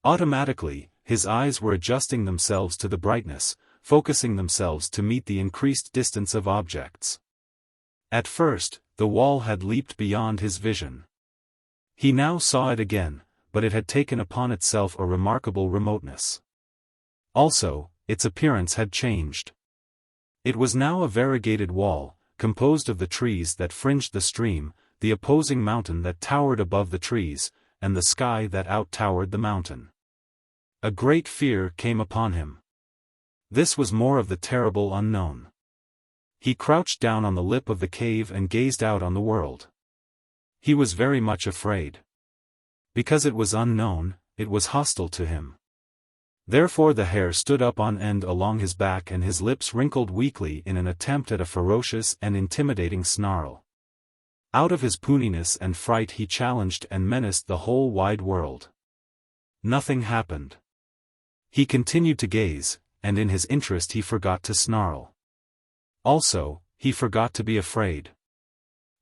Automatically, his eyes were adjusting themselves to the brightness, focusing themselves to meet the increased distance of objects. At first, the wall had leaped beyond his vision. He now saw it again, but it had taken upon itself a remarkable remoteness. Also, its appearance had changed. It was now a variegated wall, composed of the trees that fringed the stream, the opposing mountain that towered above the trees, and the sky that out-towered the mountain. A great fear came upon him. This was more of the terrible unknown. He crouched down on the lip of the cave and gazed out on the world. He was very much afraid. Because it was unknown, it was hostile to him. Therefore the hair stood up on end along his back and his lips wrinkled weakly in an attempt at a ferocious and intimidating snarl. Out of his puniness and fright he challenged and menaced the whole wide world. Nothing happened. He continued to gaze, and in his interest he forgot to snarl. Also, he forgot to be afraid.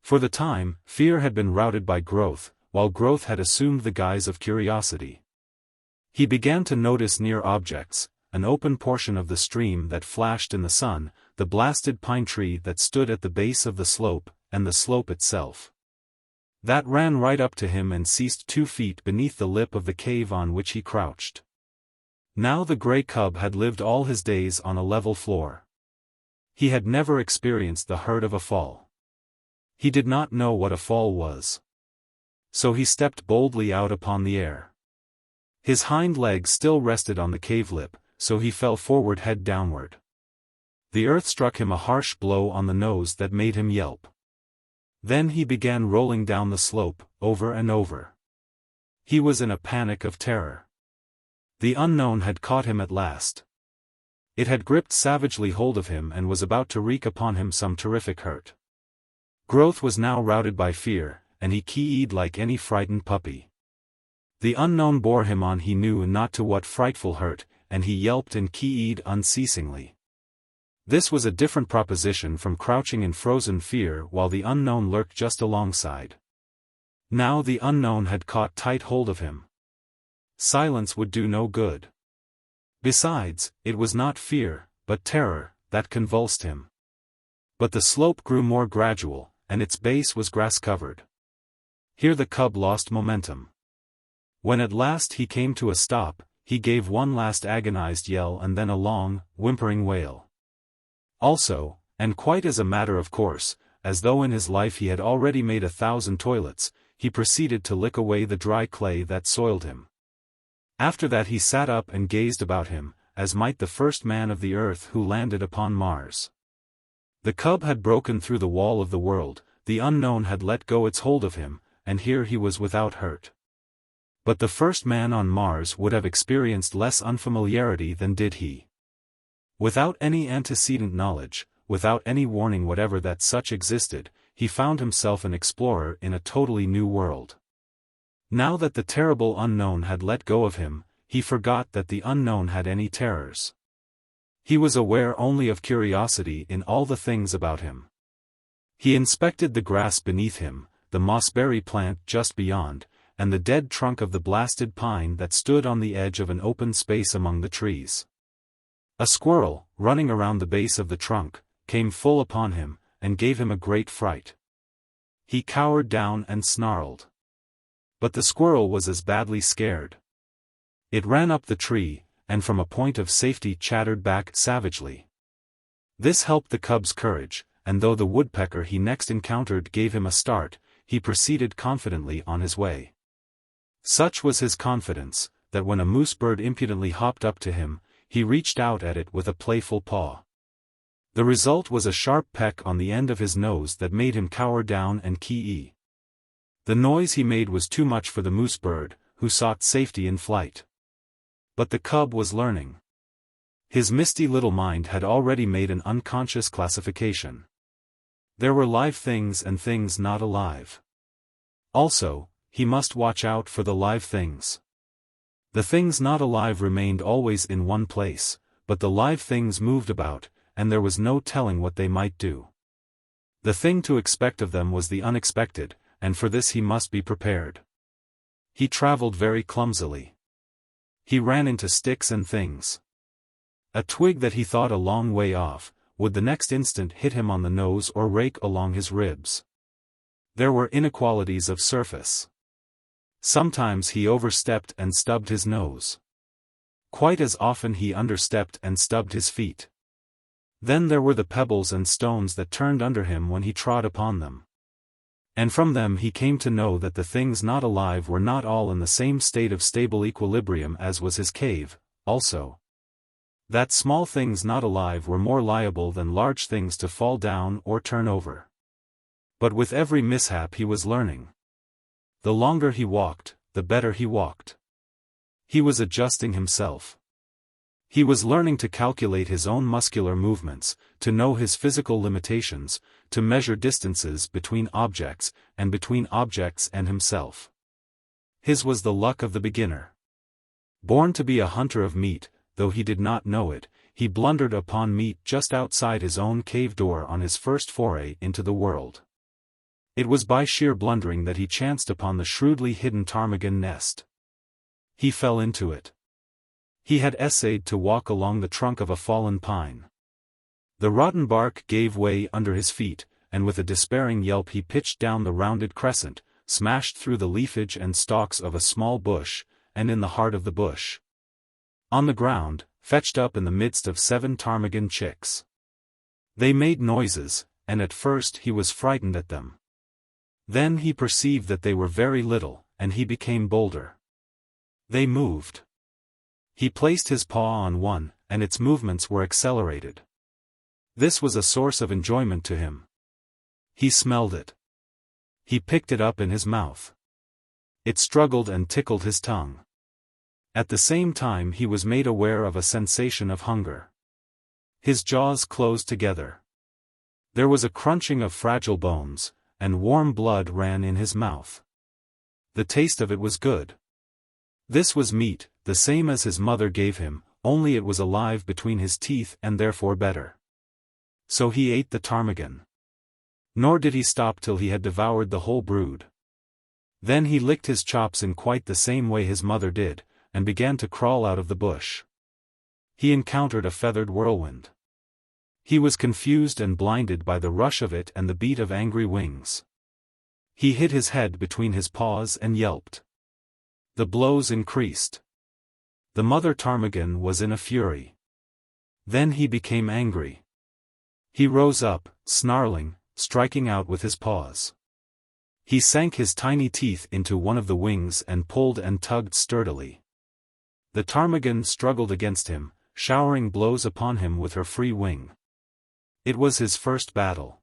For the time, fear had been routed by growth, while growth had assumed the guise of curiosity. He began to notice near objects, an open portion of the stream that flashed in the sun, the blasted pine tree that stood at the base of the slope, and the slope itself. That ran right up to him and ceased 2 feet beneath the lip of the cave on which he crouched. Now the Grey Cub had lived all his days on a level floor. He had never experienced the hurt of a fall. He did not know what a fall was. So he stepped boldly out upon the air. His hind legs still rested on the cave lip, so he fell forward head downward. The earth struck him a harsh blow on the nose that made him yelp. Then he began rolling down the slope, over and over. He was in a panic of terror. The unknown had caught him at last. It had gripped savagely hold of him and was about to wreak upon him some terrific hurt. Growth was now routed by fear, and he kee-eyed like any frightened puppy. The unknown bore him on he knew not to what frightful hurt, and he yelped and kee-eyed unceasingly. This was a different proposition from crouching in frozen fear while the unknown lurked just alongside. Now the unknown had caught tight hold of him. Silence would do no good. Besides, it was not fear, but terror, that convulsed him. But the slope grew more gradual, and its base was grass-covered. Here the cub lost momentum. When at last he came to a stop, he gave one last agonized yell and then a long, whimpering wail. Also, and quite as a matter of course, as though in his life he had already made 1,000 toilets, he proceeded to lick away the dry clay that soiled him. After that he sat up and gazed about him, as might the first man of the earth who landed upon Mars. The cub had broken through the wall of the world, the unknown had let go its hold of him, and here he was without hurt. But the first man on Mars would have experienced less unfamiliarity than did he. Without any antecedent knowledge, without any warning whatever that such existed, he found himself an explorer in a totally new world. Now that the terrible unknown had let go of him, he forgot that the unknown had any terrors. He was aware only of curiosity in all the things about him. He inspected the grass beneath him, the mossberry plant just beyond, and the dead trunk of the blasted pine that stood on the edge of an open space among the trees. A squirrel, running around the base of the trunk, came full upon him, and gave him a great fright. He cowered down and snarled. But the squirrel was as badly scared. It ran up the tree, and from a point of safety chattered back savagely. This helped the cub's courage, and though the woodpecker he next encountered gave him a start, he proceeded confidently on his way. Such was his confidence, that when a moose bird impudently hopped up to him, he reached out at it with a playful paw. The result was a sharp peck on the end of his nose that made him cower down and kee-ey. The noise he made was too much for the moose bird, who sought safety in flight. But the cub was learning. His misty little mind had already made an unconscious classification. There were live things and things not alive. Also, he must watch out for the live things. The things not alive remained always in one place, but the live things moved about, and there was no telling what they might do. The thing to expect of them was the unexpected, and for this he must be prepared. He traveled very clumsily. He ran into sticks and things. A twig that he thought a long way off, would the next instant hit him on the nose or rake along his ribs. There were inequalities of surface. Sometimes he overstepped and stubbed his nose. Quite as often he understepped and stubbed his feet. Then there were the pebbles and stones that turned under him when he trod upon them. And from them he came to know that the things not alive were not all in the same state of stable equilibrium as was his cave, also. That small things not alive were more liable than large things to fall down or turn over. But with every mishap he was learning. The longer he walked, the better he walked. He was adjusting himself. He was learning to calculate his own muscular movements, to know his physical limitations, to measure distances between objects, and between objects and himself. His was the luck of the beginner. Born to be a hunter of meat, though he did not know it, he blundered upon meat just outside his own cave door on his first foray into the world. It was by sheer blundering that he chanced upon the shrewdly hidden ptarmigan nest. He fell into it. He had essayed to walk along the trunk of a fallen pine. The rotten bark gave way under his feet, and with a despairing yelp he pitched down the rounded crescent, smashed through the leafage and stalks of a small bush, and in the heart of the bush. On the ground, fetched up in the midst of 7 ptarmigan chicks. They made noises, and at first he was frightened at them. Then he perceived that they were very little, and he became bolder. They moved. He placed his paw on one, and its movements were accelerated. This was a source of enjoyment to him. He smelled it. He picked it up in his mouth. It struggled and tickled his tongue. At the same time he was made aware of a sensation of hunger. His jaws closed together. There was a crunching of fragile bones, and warm blood ran in his mouth. The taste of it was good. This was meat, the same as his mother gave him, only it was alive between his teeth and therefore better. So he ate the ptarmigan. Nor did he stop till he had devoured the whole brood. Then he licked his chops in quite the same way his mother did, and began to crawl out of the bush. He encountered a feathered whirlwind. He was confused and blinded by the rush of it and the beat of angry wings. He hid his head between his paws and yelped. The blows increased. The mother ptarmigan was in a fury. Then he became angry. He rose up, snarling, striking out with his paws. He sank his tiny teeth into one of the wings and pulled and tugged sturdily. The ptarmigan struggled against him, showering blows upon him with her free wing. It was his first battle.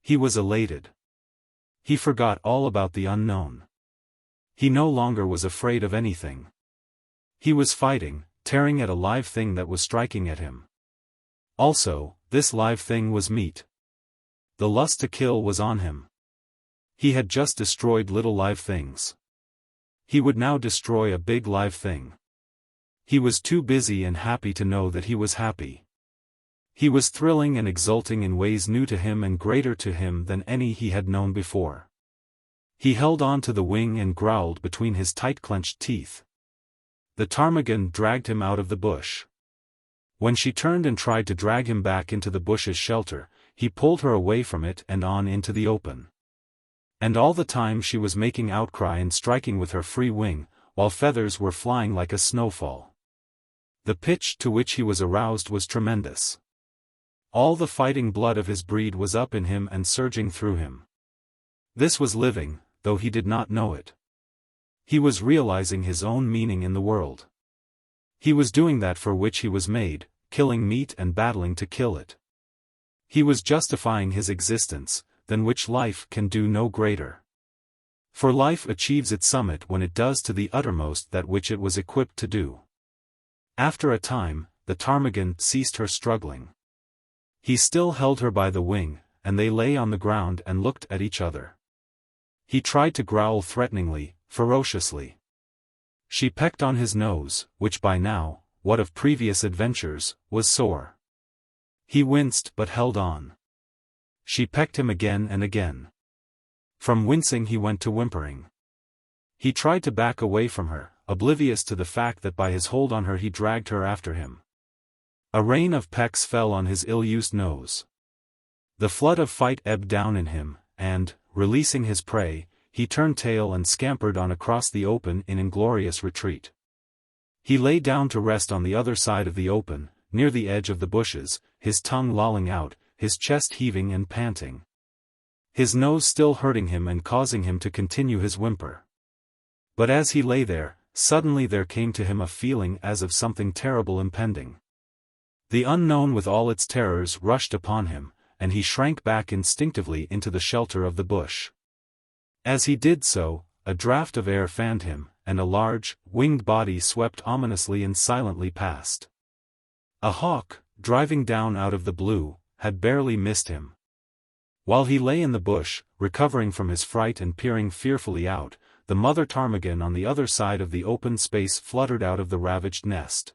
He was elated. He forgot all about the unknown. He no longer was afraid of anything. He was fighting, tearing at a live thing that was striking at him. Also, this live thing was meat. The lust to kill was on him. He had just destroyed little live things. He would now destroy a big live thing. He was too busy and happy to know that he was happy. He was thrilling and exulting in ways new to him and greater to him than any he had known before. He held on to the wing and growled between his tight-clenched teeth. The ptarmigan dragged him out of the bush. When she turned and tried to drag him back into the bush's shelter, he pulled her away from it and on into the open. And all the time she was making outcry and striking with her free wing, while feathers were flying like a snowfall. The pitch to which he was aroused was tremendous. All the fighting blood of his breed was up in him and surging through him. This was living, though he did not know it. He was realizing his own meaning in the world. He was doing that for which he was made, killing meat and battling to kill it. He was justifying his existence, than which life can do no greater. For life achieves its summit when it does to the uttermost that which it was equipped to do. After a time, the ptarmigan ceased her struggling. He still held her by the wing, and they lay on the ground and looked at each other. He tried to growl threateningly, ferociously. She pecked on his nose, which by now, what of previous adventures, was sore. He winced but held on. She pecked him again and again. From wincing he went to whimpering. He tried to back away from her, oblivious to the fact that by his hold on her he dragged her after him. A rain of pecks fell on his ill-used nose. The flood of fight ebbed down in him, and, releasing his prey, he turned tail and scampered on across the open in inglorious retreat. He lay down to rest on the other side of the open, near the edge of the bushes, his tongue lolling out, his chest heaving and panting. His nose still hurting him and causing him to continue his whimper. But as he lay there, suddenly there came to him a feeling as of something terrible impending. The unknown with all its terrors rushed upon him, and he shrank back instinctively into the shelter of the bush. As he did so, a draught of air fanned him, and a large, winged body swept ominously and silently past. A hawk, driving down out of the blue, had barely missed him. While he lay in the bush, recovering from his fright and peering fearfully out, the mother ptarmigan on the other side of the open space fluttered out of the ravaged nest.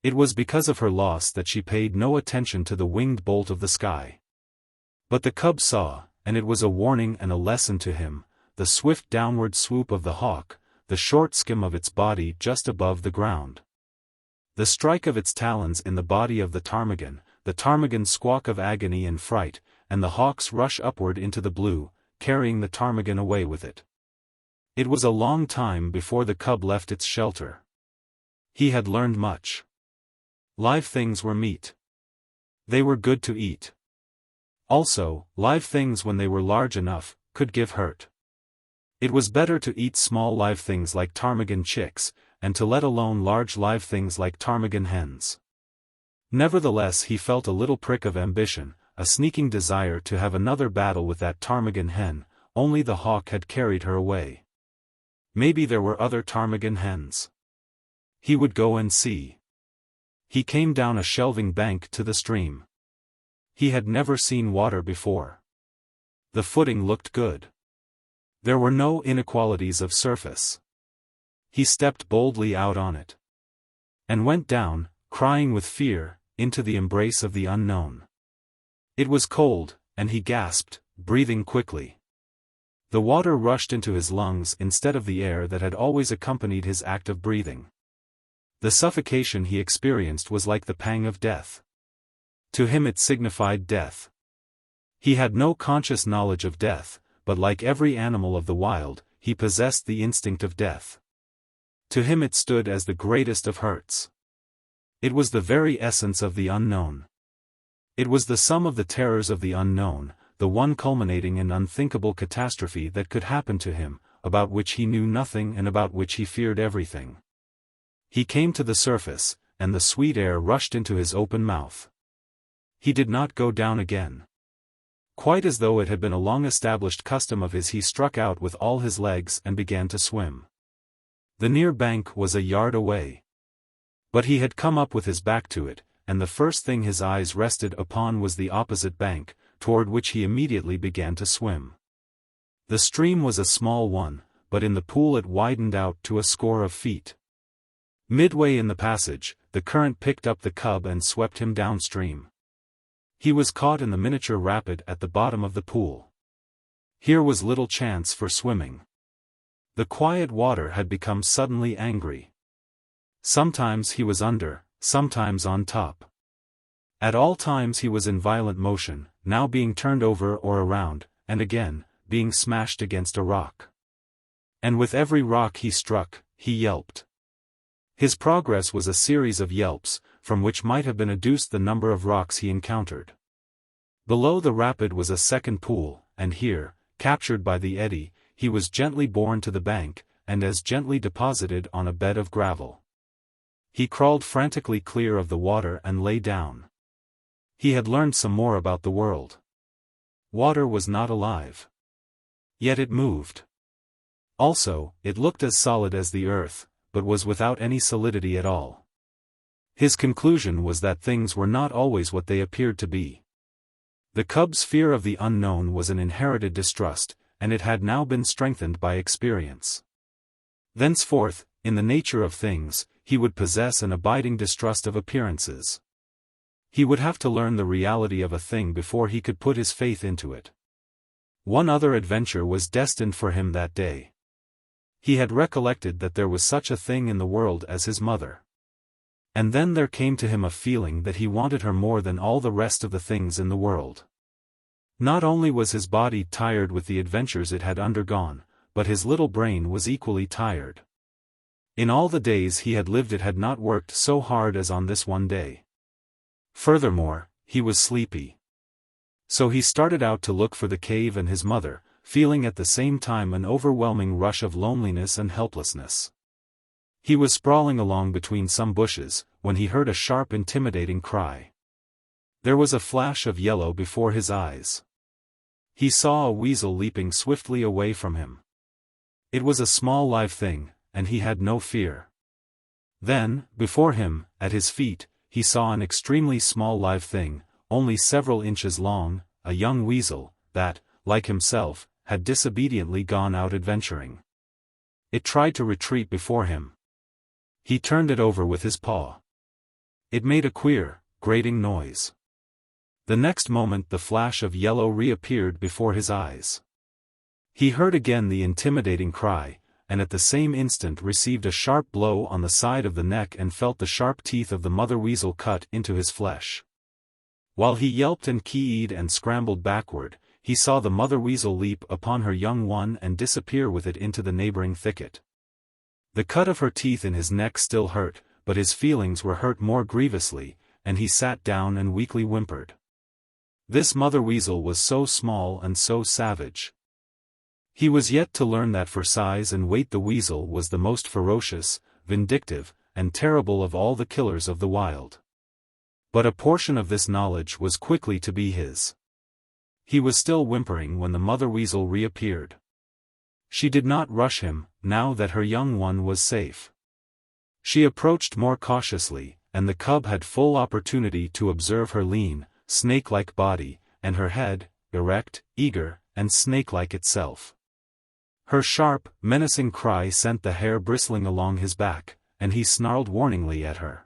It was because of her loss that she paid no attention to the winged bolt of the sky. But the cub saw, and it was a warning and a lesson to him, the swift downward swoop of the hawk, the short skim of its body just above the ground. The strike of its talons in the body of the ptarmigan's squawk of agony and fright, and the hawk's rush upward into the blue, carrying the ptarmigan away with it. It was a long time before the cub left its shelter. He had learned much. Live things were meat. They were good to eat. Also, live things when they were large enough, could give hurt. It was better to eat small live things like ptarmigan chicks, and to let alone large live things like ptarmigan hens. Nevertheless, he felt a little prick of ambition, a sneaking desire to have another battle with that ptarmigan hen, only the hawk had carried her away. Maybe there were other ptarmigan hens. He would go and see. He came down a shelving bank to the stream. He had never seen water before. The footing looked good. There were no inequalities of surface. He stepped boldly out on it. And went down, crying with fear, into the embrace of the unknown. It was cold, and he gasped, breathing quickly. The water rushed into his lungs instead of the air that had always accompanied his act of breathing. The suffocation he experienced was like the pang of death. To him it signified death. He had no conscious knowledge of death, but like every animal of the wild, he possessed the instinct of death. To him it stood as the greatest of hurts. It was the very essence of the unknown. It was the sum of the terrors of the unknown, the one culminating in unthinkable catastrophe that could happen to him, about which he knew nothing and about which he feared everything. He came to the surface, and the sweet air rushed into his open mouth. He did not go down again. Quite as though it had been a long-established custom of his, he struck out with all his legs and began to swim. The near bank was a yard away. But he had come up with his back to it, and the first thing his eyes rested upon was the opposite bank, toward which he immediately began to swim. The stream was a small one, but in the pool it widened out to a score of feet. Midway in the passage, the current picked up the cub and swept him downstream. He was caught in the miniature rapid at the bottom of the pool. Here was little chance for swimming. The quiet water had become suddenly angry. Sometimes he was under, sometimes on top. At all times he was in violent motion, now being turned over or around, and again, being smashed against a rock. And with every rock he struck, he yelped. His progress was a series of yelps, from which might have been adduced the number of rocks he encountered. Below the rapid was a second pool, and here, captured by the eddy, he was gently borne to the bank, and as gently deposited on a bed of gravel. He crawled frantically clear of the water and lay down. He had learned some more about the world. Water was not alive. Yet it moved. Also, it looked as solid as the earth, but was without any solidity at all. His conclusion was that things were not always what they appeared to be. The cub's fear of the unknown was an inherited distrust, and it had now been strengthened by experience. Thenceforth, in the nature of things, he would possess an abiding distrust of appearances. He would have to learn the reality of a thing before he could put his faith into it. One other adventure was destined for him that day. He had recollected that there was such a thing in the world as his mother. And then there came to him a feeling that he wanted her more than all the rest of the things in the world. Not only was his body tired with the adventures it had undergone, but his little brain was equally tired. In all the days he had lived it had not worked so hard as on this one day. Furthermore, he was sleepy. So he started out to look for the cave and his mother, feeling at the same time an overwhelming rush of loneliness and helplessness. He was sprawling along between some bushes, when he heard a sharp intimidating cry. There was a flash of yellow before his eyes. He saw a weasel leaping swiftly away from him. It was a small live thing, and he had no fear. Then, before him, at his feet, he saw an extremely small live thing, only several inches long, a young weasel, that, like himself, had disobediently gone out adventuring. It tried to retreat before him. He turned it over with his paw. It made a queer, grating noise. The next moment the flash of yellow reappeared before his eyes. He heard again the intimidating cry, and at the same instant received a sharp blow on the side of the neck and felt the sharp teeth of the mother weasel cut into his flesh. While he yelped and keyed and scrambled backward, he saw the mother weasel leap upon her young one and disappear with it into the neighboring thicket. The cut of her teeth in his neck still hurt, but his feelings were hurt more grievously, and he sat down and weakly whimpered. This mother weasel was so small and so savage. He was yet to learn that for size and weight the weasel was the most ferocious, vindictive, and terrible of all the killers of the wild. But a portion of this knowledge was quickly to be his. He was still whimpering when the mother weasel reappeared. She did not rush him, now that her young one was safe. She approached more cautiously, and the cub had full opportunity to observe her lean, snake-like body, and her head, erect, eager, and snake-like itself. Her sharp, menacing cry sent the hair bristling along his back, and he snarled warningly at her.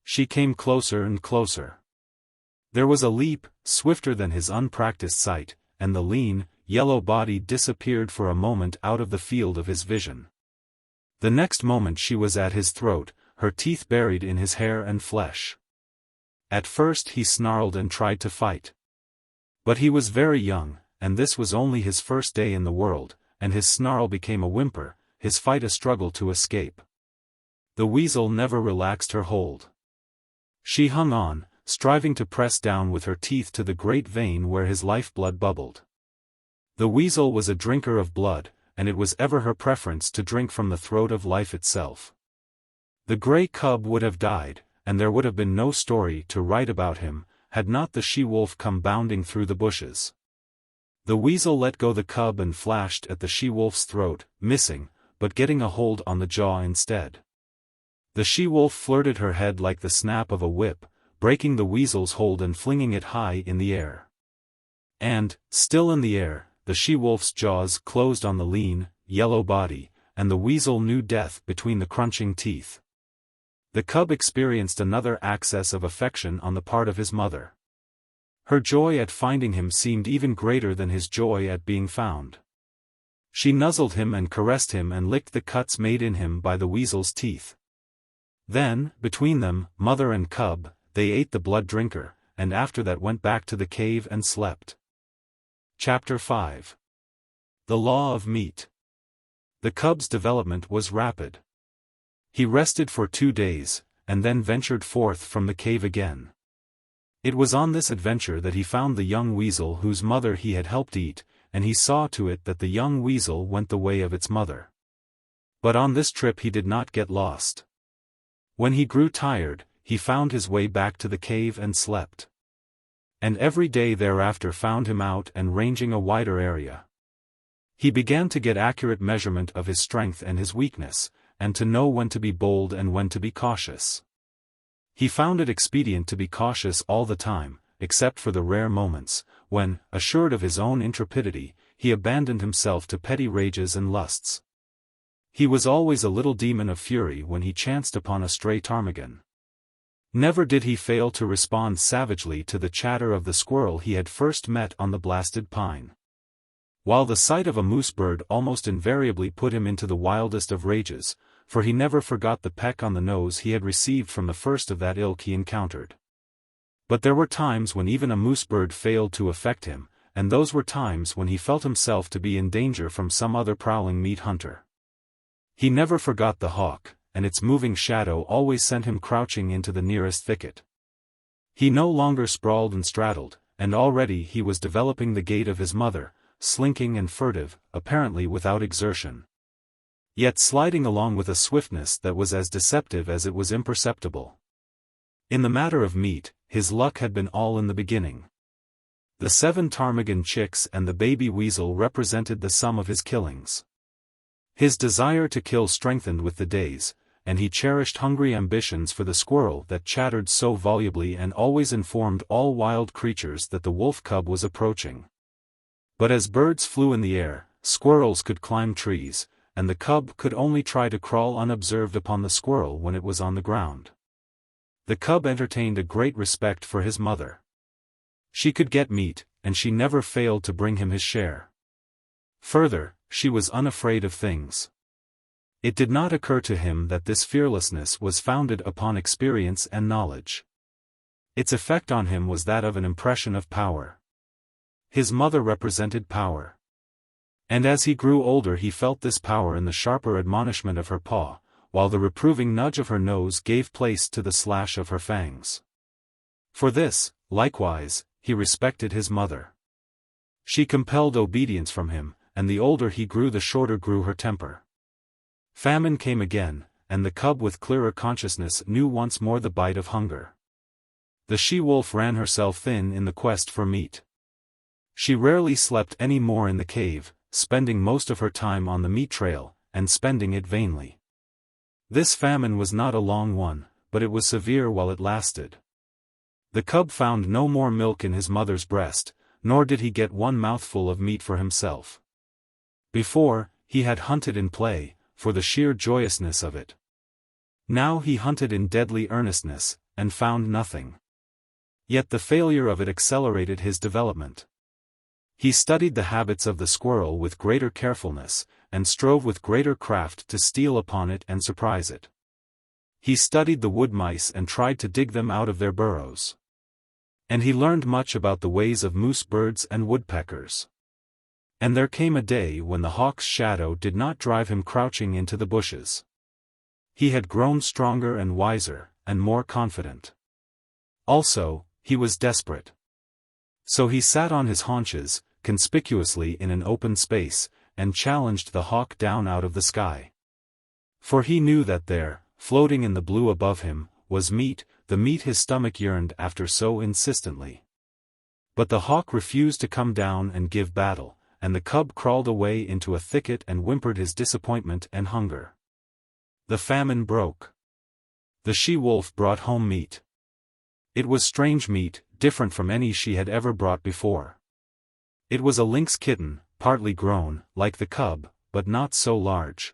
She came closer and closer. There was a leap, swifter than his unpracticed sight, and the lean, yellow body disappeared for a moment out of the field of his vision. The next moment she was at his throat, her teeth buried in his hair and flesh. At first he snarled and tried to fight. But he was very young, and this was only his first day in the world, and his snarl became a whimper, his fight a struggle to escape. The weasel never relaxed her hold. She hung on, striving to press down with her teeth to the great vein where his lifeblood bubbled. The weasel was a drinker of blood, and it was ever her preference to drink from the throat of life itself. The Grey Cub would have died, and there would have been no story to write about him, had not the she-wolf come bounding through the bushes. The weasel let go the cub and flashed at the she-wolf's throat, missing, but getting a hold on the jaw instead. The she-wolf flirted her head like the snap of a whip, breaking the weasel's hold and flinging it high in the air. And, still in the air, the she-wolf's jaws closed on the lean, yellow body, and the weasel knew death between the crunching teeth. The cub experienced another access of affection on the part of his mother. Her joy at finding him seemed even greater than his joy at being found. She nuzzled him and caressed him and licked the cuts made in him by the weasel's teeth. Then, between them, mother and cub, they ate the blood drinker, and after that went back to the cave and slept. Chapter 5. The Law of Meat. The cub's development was rapid. He rested for 2 days, and then ventured forth from the cave again. It was on this adventure that he found the young weasel whose mother he had helped eat, and he saw to it that the young weasel went the way of its mother. But on this trip he did not get lost. When he grew tired, he found his way back to the cave and slept. And every day thereafter found him out and ranging a wider area. He began to get accurate measurement of his strength and his weakness, and to know when to be bold and when to be cautious. He found it expedient to be cautious all the time, except for the rare moments, when, assured of his own intrepidity, he abandoned himself to petty rages and lusts. He was always a little demon of fury when he chanced upon a stray ptarmigan. Never did he fail to respond savagely to the chatter of the squirrel he had first met on the blasted pine. While the sight of a moose bird almost invariably put him into the wildest of rages, for he never forgot the peck on the nose he had received from the first of that ilk he encountered. But there were times when even a moose bird failed to affect him, and those were times when he felt himself to be in danger from some other prowling meat hunter. He never forgot the hawk, and its moving shadow always sent him crouching into the nearest thicket. He no longer sprawled and straddled, and already he was developing the gait of his mother, slinking and furtive, apparently without exertion, yet sliding along with a swiftness that was as deceptive as it was imperceptible. In the matter of meat, his luck had been all in the beginning. The 7 ptarmigan chicks and the baby weasel represented the sum of his killings. His desire to kill strengthened with the days, and he cherished hungry ambitions for the squirrel that chattered so volubly and always informed all wild creatures that the wolf cub was approaching. But as birds flew in the air, squirrels could climb trees, and the cub could only try to crawl unobserved upon the squirrel when it was on the ground. The cub entertained a great respect for his mother. She could get meat, and she never failed to bring him his share. Further, she was unafraid of things. It did not occur to him that this fearlessness was founded upon experience and knowledge. Its effect on him was that of an impression of power. His mother represented power. And as he grew older he felt this power in the sharper admonishment of her paw, while the reproving nudge of her nose gave place to the slash of her fangs. For this, likewise, he respected his mother. She compelled obedience from him, and the older he grew the shorter grew her temper. Famine came again, and the cub with clearer consciousness knew once more the bite of hunger. The she-wolf ran herself thin in the quest for meat. She rarely slept any more in the cave, spending most of her time on the meat trail, and spending it vainly. This famine was not a long one, but it was severe while it lasted. The cub found no more milk in his mother's breast, nor did he get one mouthful of meat for himself. Before, he had hunted in play, for the sheer joyousness of it. Now he hunted in deadly earnestness, and found nothing. Yet the failure of it accelerated his development. He studied the habits of the squirrel with greater carefulness, and strove with greater craft to steal upon it and surprise it. He studied the wood mice and tried to dig them out of their burrows. And he learned much about the ways of moose birds and woodpeckers. And there came a day when the hawk's shadow did not drive him crouching into the bushes. He had grown stronger and wiser, and more confident. Also, he was desperate. So he sat on his haunches, conspicuously in an open space, and challenged the hawk down out of the sky. For he knew that there, floating in the blue above him, was meat, the meat his stomach yearned after so insistently. But the hawk refused to come down and give battle, and the cub crawled away into a thicket and whimpered his disappointment and hunger. The famine broke. The she-wolf brought home meat. It was strange meat, different from any she had ever brought before. It was a lynx kitten, partly grown, like the cub, but not so large.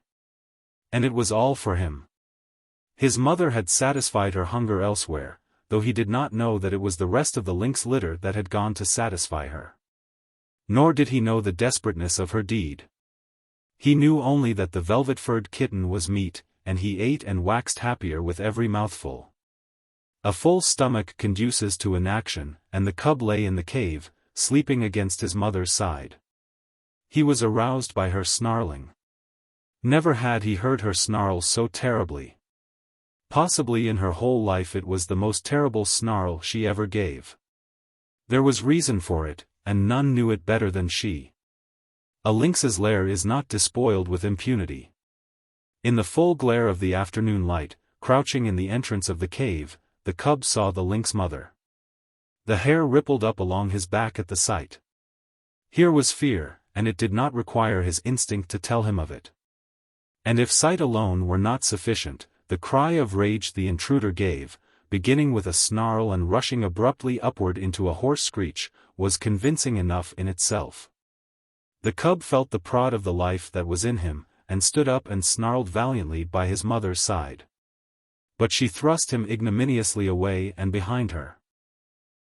And it was all for him. His mother had satisfied her hunger elsewhere, though he did not know that it was the rest of the lynx litter that had gone to satisfy her. Nor did he know the desperateness of her deed. He knew only that the velvet-furred kitten was meat, and he ate and waxed happier with every mouthful. A full stomach conduces to inaction, and the cub lay in the cave, sleeping against his mother's side. He was aroused by her snarling. Never had he heard her snarl so terribly. Possibly in her whole life it was the most terrible snarl she ever gave. There was reason for it, and none knew it better than she. A lynx's lair is not despoiled with impunity. In the full glare of the afternoon light, crouching in the entrance of the cave, the cub saw the lynx mother. The hair rippled up along his back at the sight. Here was fear, and it did not require his instinct to tell him of it. And if sight alone were not sufficient, the cry of rage the intruder gave, beginning with a snarl and rushing abruptly upward into a hoarse screech, was convincing enough in itself. The cub felt the prod of the life that was in him, and stood up and snarled valiantly by his mother's side. But she thrust him ignominiously away and behind her.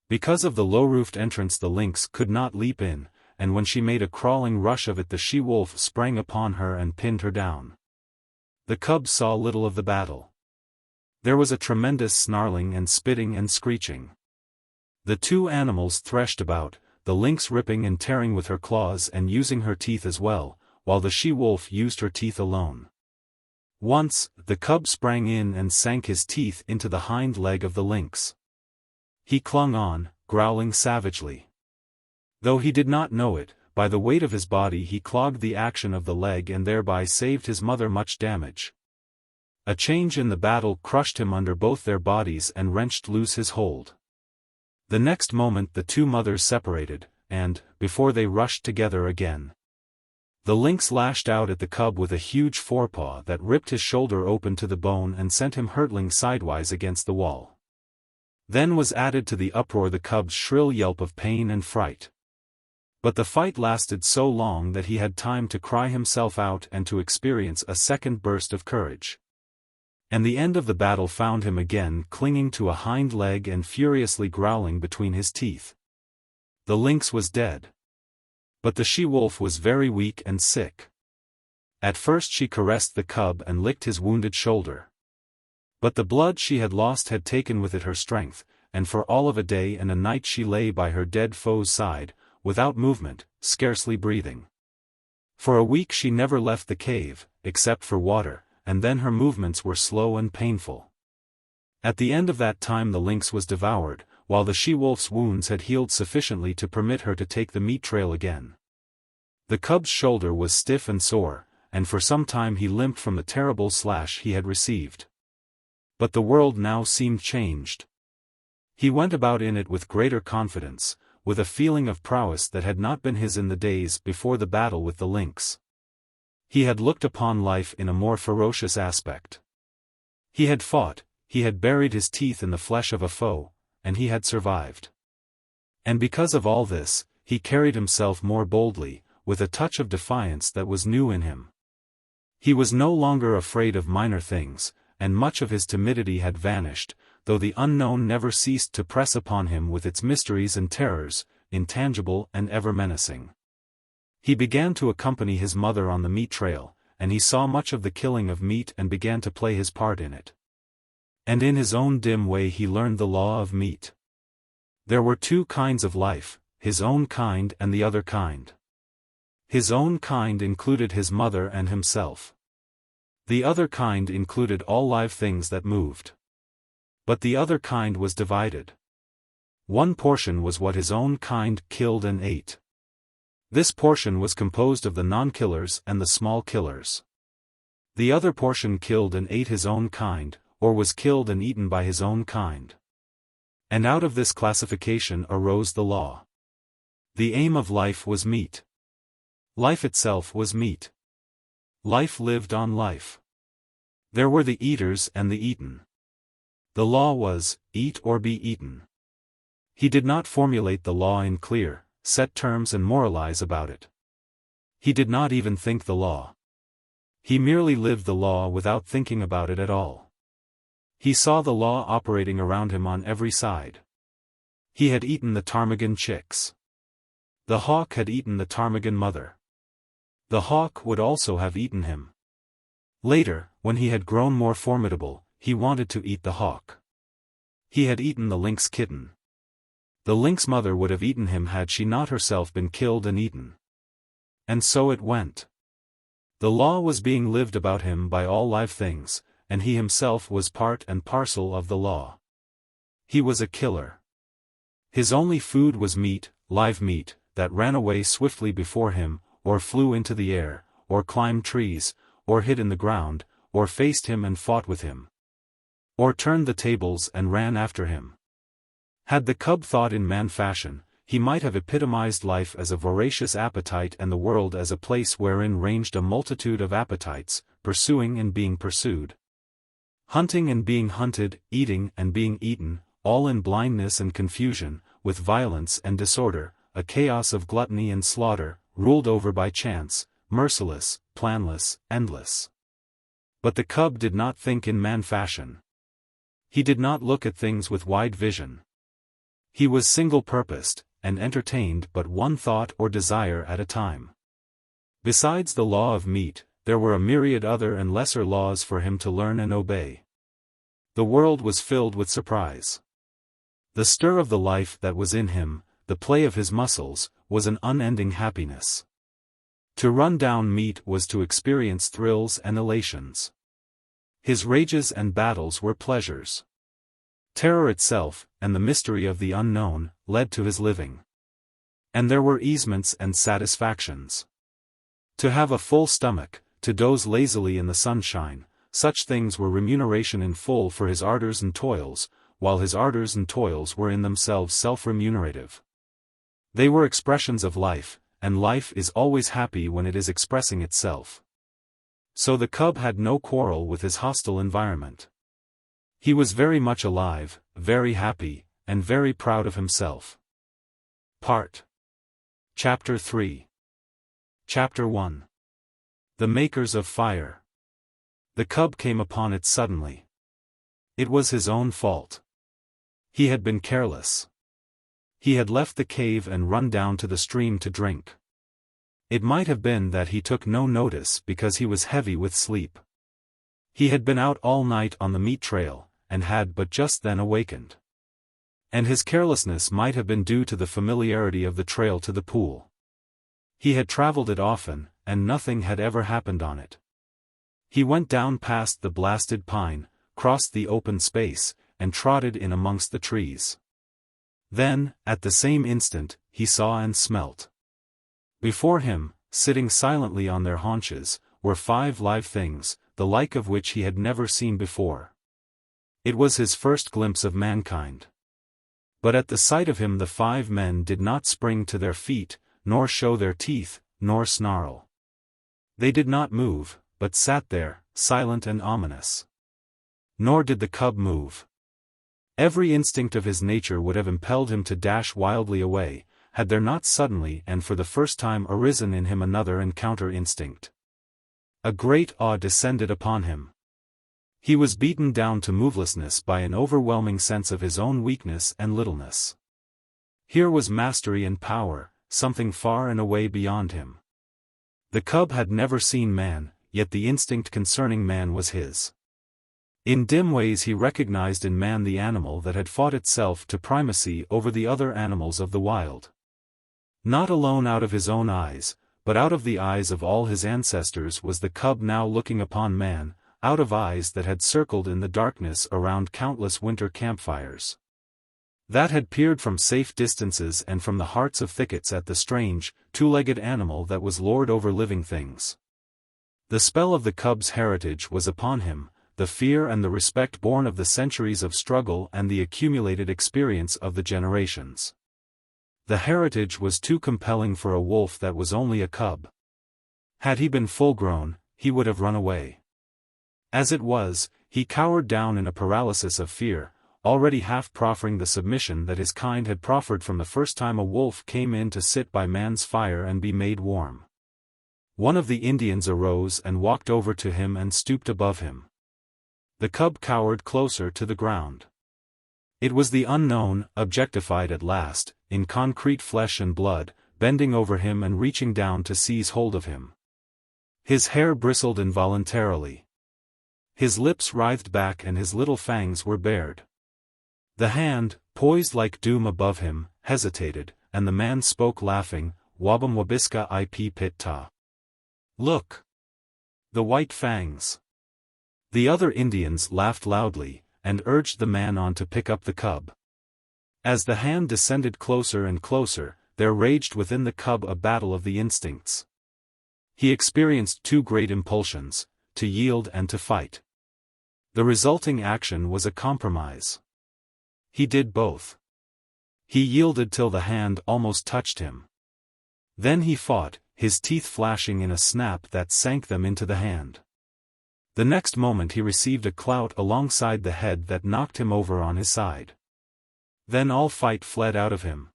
Because of the low-roofed entrance the lynx could not leap in, and when she made a crawling rush of it the she-wolf sprang upon her and pinned her down. The cub saw little of the battle. There was a tremendous snarling and spitting and screeching. The two animals threshed about, the lynx ripping and tearing with her claws and using her teeth as well, while the she-wolf used her teeth alone. Once, the cub sprang in and sank his teeth into the hind leg of the lynx. He clung on, growling savagely. Though he did not know it, by the weight of his body he clogged the action of the leg and thereby saved his mother much damage. A change in the battle crushed him under both their bodies and wrenched loose his hold. The next moment the two mothers separated, and, before they rushed together again, the lynx lashed out at the cub with a huge forepaw that ripped his shoulder open to the bone and sent him hurtling sidewise against the wall. Then was added to the uproar the cub's shrill yelp of pain and fright. But the fight lasted so long that he had time to cry himself out and to experience a second burst of courage. And the end of the battle found him again clinging to a hind leg and furiously growling between his teeth. The lynx was dead. But the she-wolf was very weak and sick. At first she caressed the cub and licked his wounded shoulder. But the blood she had lost had taken with it her strength, and for all of a day and a night she lay by her dead foe's side, without movement, scarcely breathing. For a week she never left the cave, except for water, and then her movements were slow and painful. At the end of that time the lynx was devoured, while the she-wolf's wounds had healed sufficiently to permit her to take the meat trail again. The cub's shoulder was stiff and sore, and for some time he limped from the terrible slash he had received. But the world now seemed changed. He went about in it with greater confidence, with a feeling of prowess that had not been his in the days before the battle with the lynx. He had looked upon life in a more ferocious aspect. He had fought, he had buried his teeth in the flesh of a foe, and he had survived. And because of all this, he carried himself more boldly, with a touch of defiance that was new in him. He was no longer afraid of minor things, and much of his timidity had vanished, though the unknown never ceased to press upon him with its mysteries and terrors, intangible and ever menacing. He began to accompany his mother on the meat trail, and he saw much of the killing of meat and began to play his part in it. And in his own dim way he learned the law of meat. There were two kinds of life, his own kind and the other kind. His own kind included his mother and himself. The other kind included all live things that moved. But the other kind was divided. One portion was what his own kind killed and ate. This portion was composed of the non-killers and the small killers. The other portion killed and ate his own kind, or was killed and eaten by his own kind. And out of this classification arose the law. The aim of life was meat. Life itself was meat. Life lived on life. There were the eaters and the eaten. The law was, eat or be eaten. He did not formulate the law in clear, set terms and moralize about it. He did not even think the law. He merely lived the law without thinking about it at all. He saw the law operating around him on every side. He had eaten the ptarmigan chicks. The hawk had eaten the ptarmigan mother. The hawk would also have eaten him. Later, when he had grown more formidable, he wanted to eat the hawk. He had eaten the lynx kitten. The lynx mother would have eaten him had she not herself been killed and eaten. And so it went. The law was being lived about him by all live things, and he himself was part and parcel of the law. He was a killer. His only food was meat, live meat, that ran away swiftly before him, or flew into the air, or climbed trees, or hid in the ground, or faced him and fought with him, or turned the tables and ran after him. Had the cub thought in man fashion, he might have epitomized life as a voracious appetite and the world as a place wherein ranged a multitude of appetites, pursuing and being pursued. Hunting and being hunted, eating and being eaten, all in blindness and confusion, with violence and disorder, a chaos of gluttony and slaughter, ruled over by chance, merciless, planless, endless. But the cub did not think in man fashion. He did not look at things with wide vision. He was single-purposed, and entertained but one thought or desire at a time. Besides the law of meat, there were a myriad other and lesser laws for him to learn and obey. The world was filled with surprise. The stir of the life that was in him, the play of his muscles, was an unending happiness. To run down meat was to experience thrills and elations. His rages and battles were pleasures. Terror itself, and the mystery of the unknown, led to his living. And there were easements and satisfactions. To have a full stomach, to doze lazily in the sunshine, such things were remuneration in full for his ardors and toils, while his ardors and toils were in themselves self-remunerative. They were expressions of life, and life is always happy when it is expressing itself. So the cub had no quarrel with his hostile environment. He was very much alive, very happy, and very proud of himself. Chapter 3. Chapter 1. The Makers of Fire. The cub came upon it suddenly. It was his own fault. He had been careless. He had left the cave and run down to the stream to drink. It might have been that he took no notice because he was heavy with sleep. He had been out all night on the meat trail, and had but just then awakened. And his carelessness might have been due to the familiarity of the trail to the pool. He had traveled it often, and nothing had ever happened on it. He went down past the blasted pine, crossed the open space, and trotted in amongst the trees. Then, at the same instant, he saw and smelt. Before him, sitting silently on their haunches, were 5 live things, the like of which he had never seen before. It was his first glimpse of mankind. But at the sight of him the 5 men did not spring to their feet, nor show their teeth, nor snarl. They did not move, but sat there, silent and ominous. Nor did the cub move. Every instinct of his nature would have impelled him to dash wildly away, had there not suddenly and for the first time arisen in him another and counter-instinct. A great awe descended upon him. He was beaten down to movelessness by an overwhelming sense of his own weakness and littleness. Here was mastery and power, something far and away beyond him. The cub had never seen man, yet the instinct concerning man was his. In dim ways he recognized in man the animal that had fought itself to primacy over the other animals of the wild. Not alone out of his own eyes, but out of the eyes of all his ancestors was the cub now looking upon man, out of eyes that had circled in the darkness around countless winter campfires. That had peered from safe distances and from the hearts of thickets at the strange, 2-legged animal that was lord over living things. The spell of the cub's heritage was upon him, the fear and the respect born of the centuries of struggle and the accumulated experience of the generations. The heritage was too compelling for a wolf that was only a cub. Had he been full-grown, he would have run away. As it was, he cowered down in a paralysis of fear, already half proffering the submission that his kind had proffered from the first time a wolf came in to sit by man's fire and be made warm. One of the Indians arose and walked over to him and stooped above him. The cub cowered closer to the ground. It was the unknown, objectified at last, in concrete flesh and blood, bending over him and reaching down to seize hold of him. His hair bristled involuntarily. His lips writhed back and his little fangs were bared. The hand, poised like doom above him, hesitated, and the man spoke laughing, "Wabam wabiska ip pit ta." Look! The white fangs. The other Indians laughed loudly, and urged the man on to pick up the cub. As the hand descended closer and closer, there raged within the cub a battle of the instincts. He experienced 2 great impulsions, to yield and to fight. The resulting action was a compromise. He did both. He yielded till the hand almost touched him. Then he fought, his teeth flashing in a snap that sank them into the hand. The next moment he received a clout alongside the head that knocked him over on his side. Then all fight fled out of him.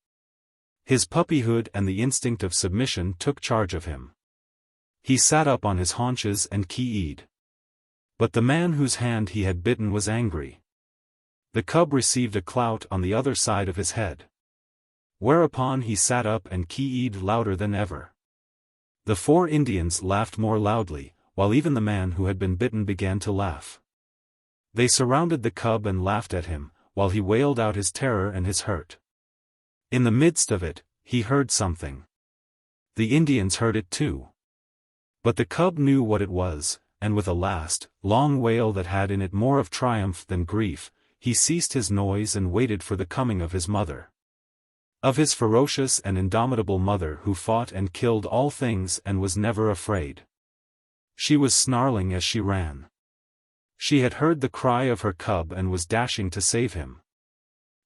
His puppyhood and the instinct of submission took charge of him. He sat up on his haunches and kee-eyed. But the man whose hand he had bitten was angry. The cub received a clout on the other side of his head. Whereupon he sat up and kee-eyed louder than ever. The 4 Indians laughed more loudly, while even the man who had been bitten began to laugh. They surrounded the cub and laughed at him, while he wailed out his terror and his hurt. In the midst of it, he heard something. The Indians heard it too. But the cub knew what it was, and with a last, long wail that had in it more of triumph than grief, he ceased his noise and waited for the coming of his mother. Of his ferocious and indomitable mother who fought and killed all things and was never afraid. She was snarling as she ran. She had heard the cry of her cub and was dashing to save him.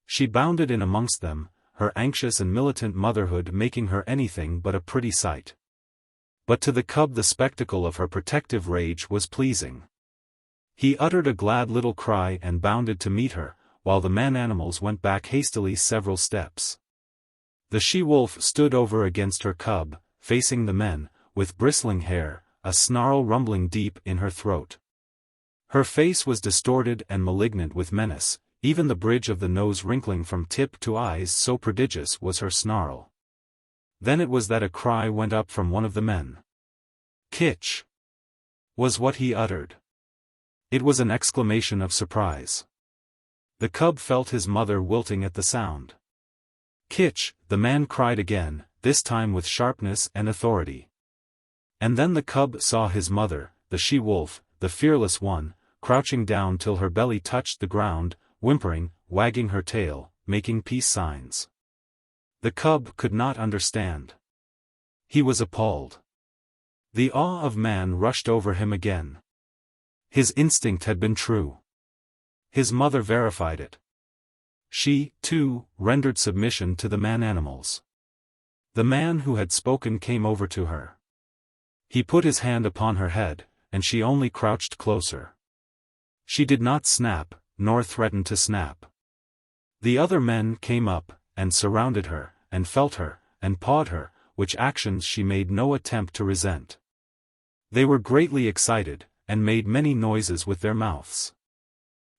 She bounded in amongst them, her anxious and militant motherhood making her anything but a pretty sight. But to the cub the spectacle of her protective rage was pleasing. He uttered a glad little cry and bounded to meet her, while the man-animals went back hastily several steps. The she-wolf stood over against her cub, facing the men, with bristling hair, a snarl rumbling deep in her throat. Her face was distorted and malignant with menace, even the bridge of the nose wrinkling from tip to eyes, so prodigious was her snarl. Then it was that a cry went up from one of the men. "Kitch!" was what he uttered. It was an exclamation of surprise. The cub felt his mother wilting at the sound. "Kitch!" the man cried again, this time with sharpness and authority. And then the cub saw his mother, the she-wolf, the fearless one, crouching down till her belly touched the ground, whimpering, wagging her tail, making peace signs. The cub could not understand. He was appalled. The awe of man rushed over him again. His instinct had been true. His mother verified it. She, too, rendered submission to the man-animals. The man who had spoken came over to her. He put his hand upon her head, and she only crouched closer. She did not snap, nor threaten to snap. The other men came up, and surrounded her, and felt her, and pawed her, which actions she made no attempt to resent. They were greatly excited, and made many noises with their mouths.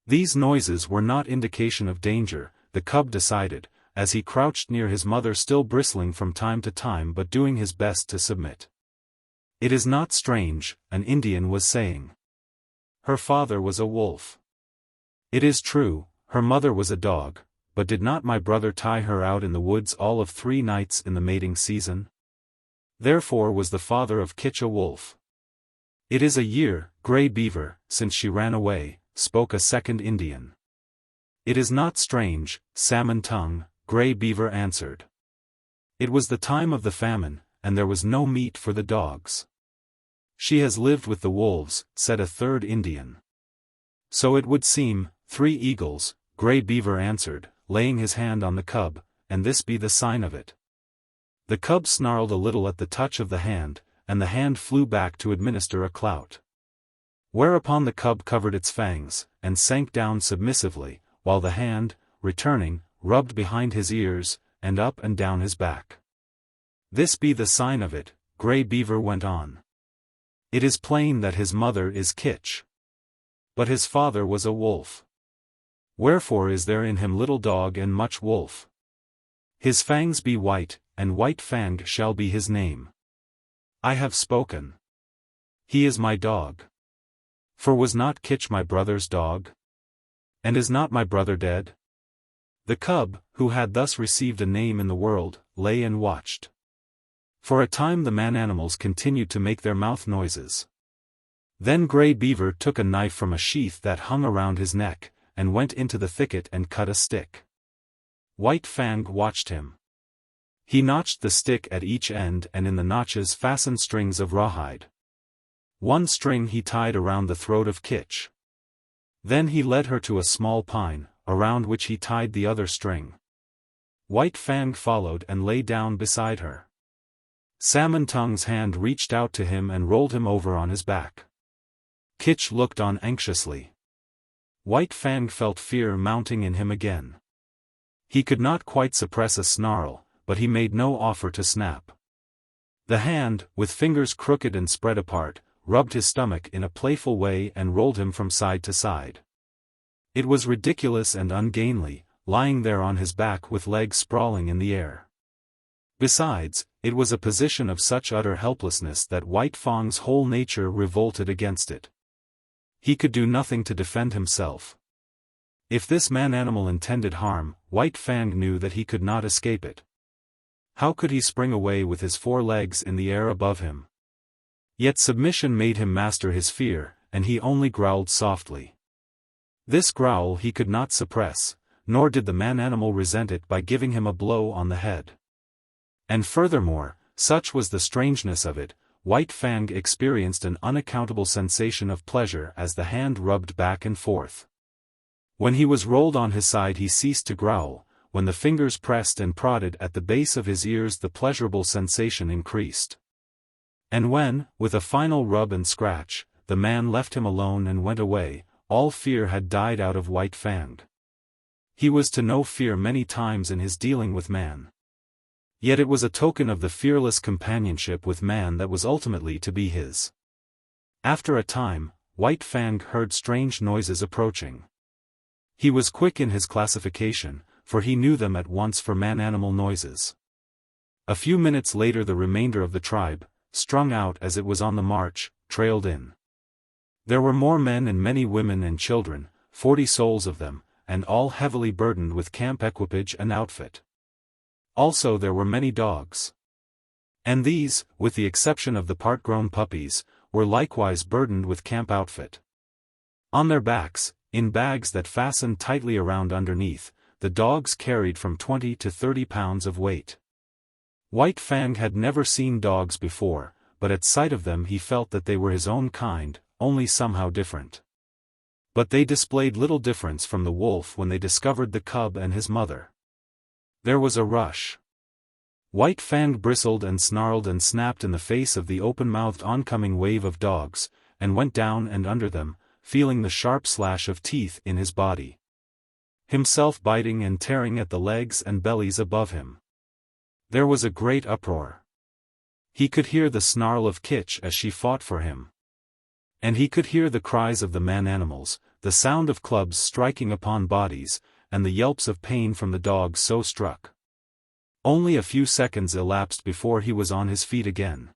These noises were not indication of danger, the cub decided, as he crouched near his mother, still bristling from time to time but doing his best to submit. "It is not strange," an Indian was saying. "Her father was a wolf. It is true, her mother was a dog, but did not my brother tie her out in the woods all of 3 nights in the mating season? Therefore was the father of Kitch a wolf. It is a year, Grey Beaver, since she ran away," spoke a second Indian. "It is not strange, Salmon Tongue," Grey Beaver answered. "It was the time of the famine, and there was no meat for the dogs." "She has lived with the wolves," said a third Indian. "So it would seem, 3 eagles," Grey Beaver answered, laying his hand on the cub, "and this be the sign of it." The cub snarled a little at the touch of the hand, and the hand flew back to administer a clout. Whereupon the cub covered its fangs, and sank down submissively, while the hand, returning, rubbed behind his ears, and up and down his back. "This be the sign of it," Grey Beaver went on. "It is plain that his mother is Kitch. But his father was a wolf. Wherefore is there in him little dog and much wolf. His fangs be white, and white Fang shall be his name. I have spoken. He is my dog. For was not Kitch my brother's dog? And is not my brother dead?" The cub, who had thus received a name in the world, lay and watched. For a time the man-animals continued to make their mouth noises. Then Grey Beaver took a knife from a sheath that hung around his neck, and went into the thicket and cut a stick. White Fang watched him. He notched the stick at each end, and in the notches fastened strings of rawhide. One string he tied around the throat of Kitch. Then he led her to a small pine, around which he tied the other string. White Fang followed and lay down beside her. Salmon Tongue's hand reached out to him and rolled him over on his back. Kitch looked on anxiously. White Fang felt fear mounting in him again. He could not quite suppress a snarl, but he made no offer to snap. The hand, with fingers crooked and spread apart, rubbed his stomach in a playful way and rolled him from side to side. It was ridiculous and ungainly, lying there on his back with legs sprawling in the air. Besides, it was a position of such utter helplessness that White Fang's whole nature revolted against it. He could do nothing to defend himself. If this man-animal intended harm, White Fang knew that he could not escape it. How could he spring away with his 4 legs in the air above him? Yet submission made him master his fear, and he only growled softly. This growl he could not suppress, nor did the man-animal resent it by giving him a blow on the head. And furthermore, such was the strangeness of it, White Fang experienced an unaccountable sensation of pleasure as the hand rubbed back and forth. When he was rolled on his side he ceased to growl. When the fingers pressed and prodded at the base of his ears the pleasurable sensation increased. And when, with a final rub and scratch, the man left him alone and went away, all fear had died out of White Fang. He was to know fear many times in his dealing with man. Yet it was a token of the fearless companionship with man that was ultimately to be his. After a time, White Fang heard strange noises approaching. He was quick in his classification, for he knew them at once for man-animal noises. A few minutes later the remainder of the tribe, strung out as it was on the march, trailed in. There were more men and many women and children, 40 souls of them, and all heavily burdened with camp equipage and outfit. Also there were many dogs. And these, with the exception of the part-grown puppies, were likewise burdened with camp outfit. On their backs, in bags that fastened tightly around underneath, the dogs carried from 20 to 30 pounds of weight. White Fang had never seen dogs before, but at sight of them he felt that they were his own kind, only somehow different. But they displayed little difference from the wolf when they discovered the cub and his mother. There was a rush. White Fang bristled and snarled and snapped in the face of the open-mouthed oncoming wave of dogs, and went down and under them, feeling the sharp slash of teeth in his body. Himself biting and tearing at the legs and bellies above him. There was a great uproar. He could hear the snarl of Kitch as she fought for him. And he could hear the cries of the man-animals, the sound of clubs striking upon bodies, and the yelps of pain from the dogs so struck. Only a few seconds elapsed before he was on his feet again.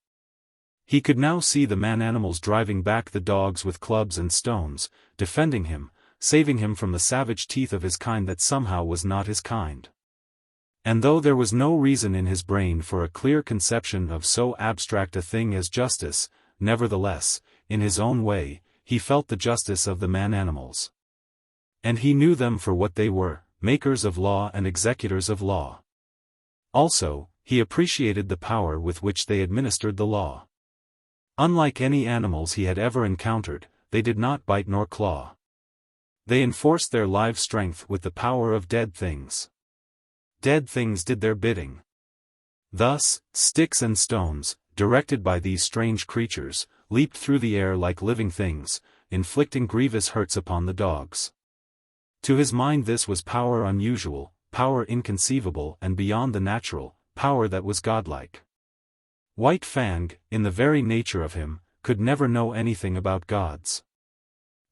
He could now see the man-animals driving back the dogs with clubs and stones, defending him, saving him from the savage teeth of his kind that somehow was not his kind. And though there was no reason in his brain for a clear conception of so abstract a thing as justice, nevertheless, in his own way, he felt the justice of the man-animals. And he knew them for what they were, makers of law and executors of law. Also, he appreciated the power with which they administered the law. Unlike any animals he had ever encountered, they did not bite nor claw. They enforced their live strength with the power of dead things. Dead things did their bidding. Thus, sticks and stones, directed by these strange creatures, leaped through the air like living things, inflicting grievous hurts upon the dogs. To his mind this was power unusual, power inconceivable and beyond the natural, power that was godlike. White Fang, in the very nature of him, could never know anything about gods.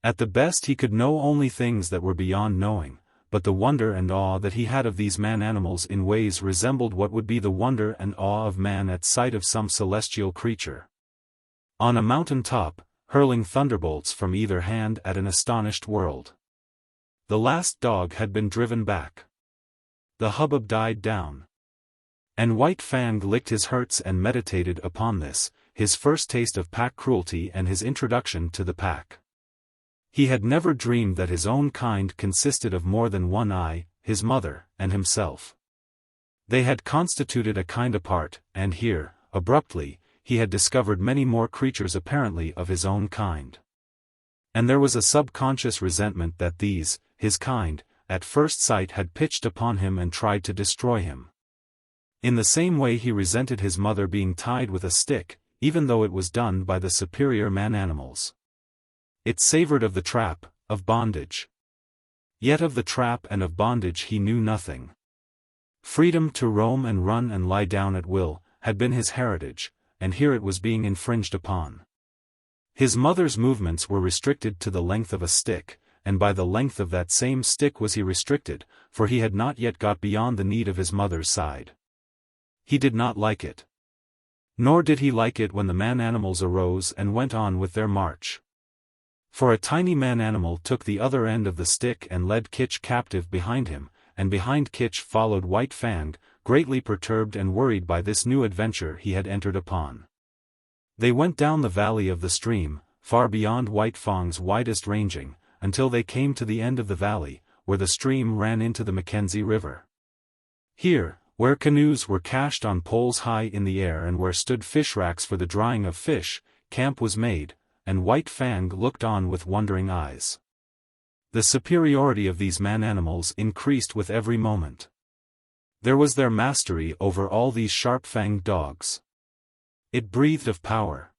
At the best he could know only things that were beyond knowing, but the wonder and awe that he had of these man-animals in ways resembled what would be the wonder and awe of man at sight of some celestial creature. On a mountain top, hurling thunderbolts from either hand at an astonished world. The last dog had been driven back. The hubbub died down. And White Fang licked his hurts and meditated upon this, his first taste of pack cruelty and his introduction to the pack. He had never dreamed that his own kind consisted of more than one eye, his mother, and himself. They had constituted a kind apart, and here, abruptly, he had discovered many more creatures apparently of his own kind. And there was a subconscious resentment that these, his kind, at first sight had pitched upon him and tried to destroy him. In the same way he resented his mother being tied with a stick, even though it was done by the superior man-animals. It savored of the trap, of bondage. Yet of the trap and of bondage he knew nothing. Freedom to roam and run and lie down at will, had been his heritage, and here it was being infringed upon. His mother's movements were restricted to the length of a stick, and by the length of that same stick was he restricted, for he had not yet got beyond the need of his mother's side. He did not like it. Nor did he like it when the man-animals arose and went on with their march. For a tiny man-animal took the other end of the stick and led Kitch captive behind him, and behind Kitch followed White Fang, greatly perturbed and worried by this new adventure he had entered upon. They went down the valley of the stream, far beyond White Fang's widest ranging, until they came to the end of the valley, where the stream ran into the Mackenzie River. Here, where canoes were cached on poles high in the air and where stood fish racks for the drying of fish, camp was made, and White Fang looked on with wondering eyes. The superiority of these man-animals increased with every moment. There was their mastery over all these sharp-fanged dogs. It breathed of power.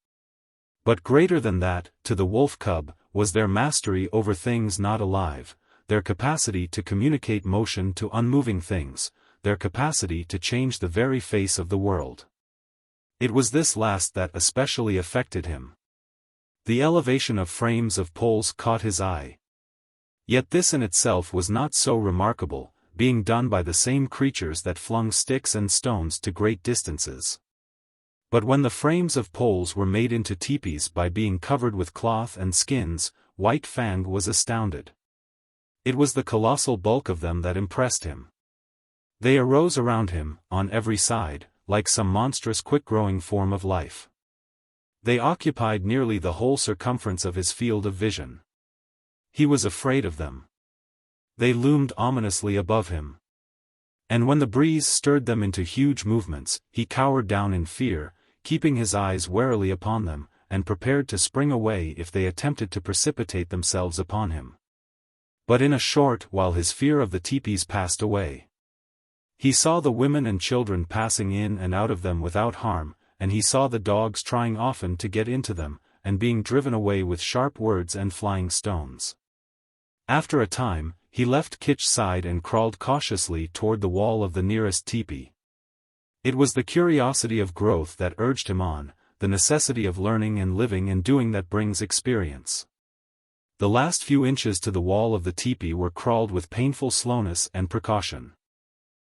But greater than that, to the wolf cub, was their mastery over things not alive, their capacity to communicate motion to unmoving things, their capacity to change the very face of the world. It was this last that especially affected him. The elevation of frames of poles caught his eye. Yet this in itself was not so remarkable, being done by the same creatures that flung sticks and stones to great distances. But when the frames of poles were made into teepees by being covered with cloth and skins, White Fang was astounded. It was the colossal bulk of them that impressed him. They arose around him, on every side, like some monstrous quick-growing form of life. They occupied nearly the whole circumference of his field of vision. He was afraid of them. They loomed ominously above him. And when the breeze stirred them into huge movements, he cowered down in fear, keeping his eyes warily upon them, and prepared to spring away if they attempted to precipitate themselves upon him. But in a short while his fear of the teepees passed away. He saw the women and children passing in and out of them without harm, and he saw the dogs trying often to get into them, and being driven away with sharp words and flying stones. After a time, he left Kitch's side and crawled cautiously toward the wall of the nearest teepee. It was the curiosity of growth that urged him on, the necessity of learning and living and doing that brings experience. The last few inches to the wall of the teepee were crawled with painful slowness and precaution.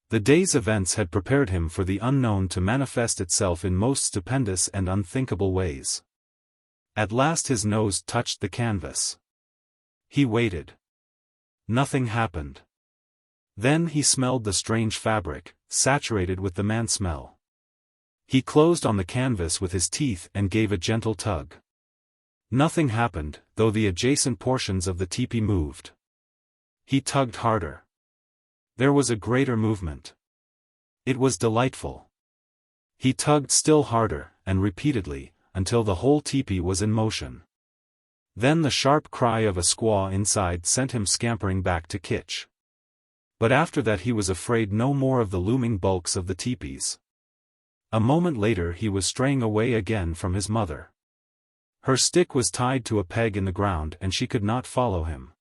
The day's events had prepared him for the unknown to manifest itself in most stupendous and unthinkable ways. At last his nose touched the canvas. He waited. Nothing happened. Then he smelled the strange fabric, saturated with the man-smell. He closed on the canvas with his teeth and gave a gentle tug. Nothing happened, though the adjacent portions of the teepee moved. He tugged harder. There was a greater movement. It was delightful. He tugged still harder, and repeatedly, until the whole teepee was in motion. Then the sharp cry of a squaw inside sent him scampering back to Kitch. But after that he was afraid no more of the looming bulks of the teepees. A moment later he was straying away again from his mother. Her stick was tied to a peg in the ground and she could not follow him.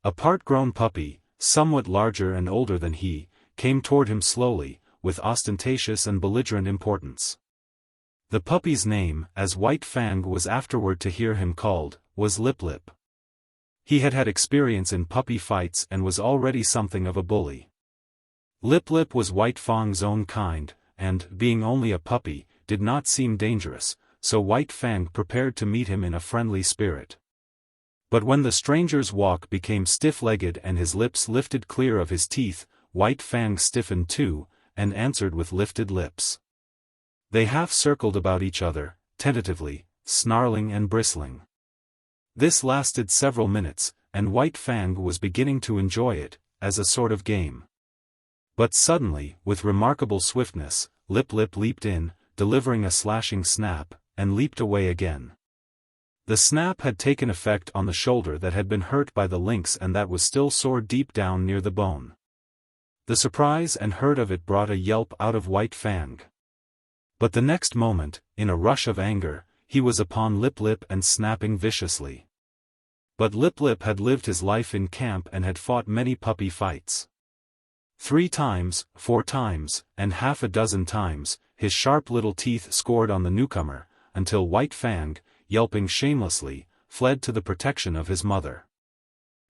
A part-grown puppy, somewhat larger and older than he, came toward him slowly, with ostentatious and belligerent importance. The puppy's name, as White Fang was afterward to hear him called, was Lip Lip. He had had experience in puppy fights and was already something of a bully. Lip Lip was White Fang's own kind, and, being only a puppy, did not seem dangerous, so White Fang prepared to meet him in a friendly spirit. But when the stranger's walk became stiff-legged and his lips lifted clear of his teeth, White Fang stiffened too, and answered with lifted lips. They half-circled about each other, tentatively, snarling and bristling. This lasted several minutes, and White Fang was beginning to enjoy it, as a sort of game. But suddenly, with remarkable swiftness, Lip Lip leaped in, delivering a slashing snap, and leaped away again. The snap had taken effect on the shoulder that had been hurt by the lynx and that was still sore deep down near the bone. The surprise and hurt of it brought a yelp out of White Fang. But the next moment, in a rush of anger, he was upon Lip Lip and snapping viciously. But Lip Lip had lived his life in camp and had fought many puppy fights. 3 times, 4 times, and half a dozen times, his sharp little teeth scored on the newcomer, until White Fang, yelping shamelessly, fled to the protection of his mother.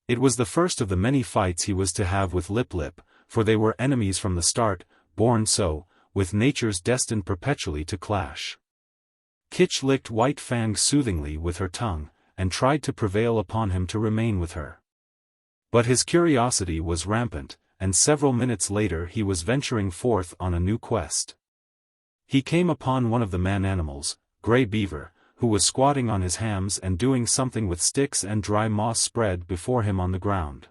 It was the first of the many fights he was to have with Lip Lip, for they were enemies from the start, born so, with natures destined perpetually to clash. Kitch licked White Fang soothingly with her tongue, and tried to prevail upon him to remain with her. But his curiosity was rampant, and several minutes later he was venturing forth on a new quest. He came upon one of the man-animals, Grey Beaver, who was squatting on his hams and doing something with sticks and dry moss spread before him on the ground.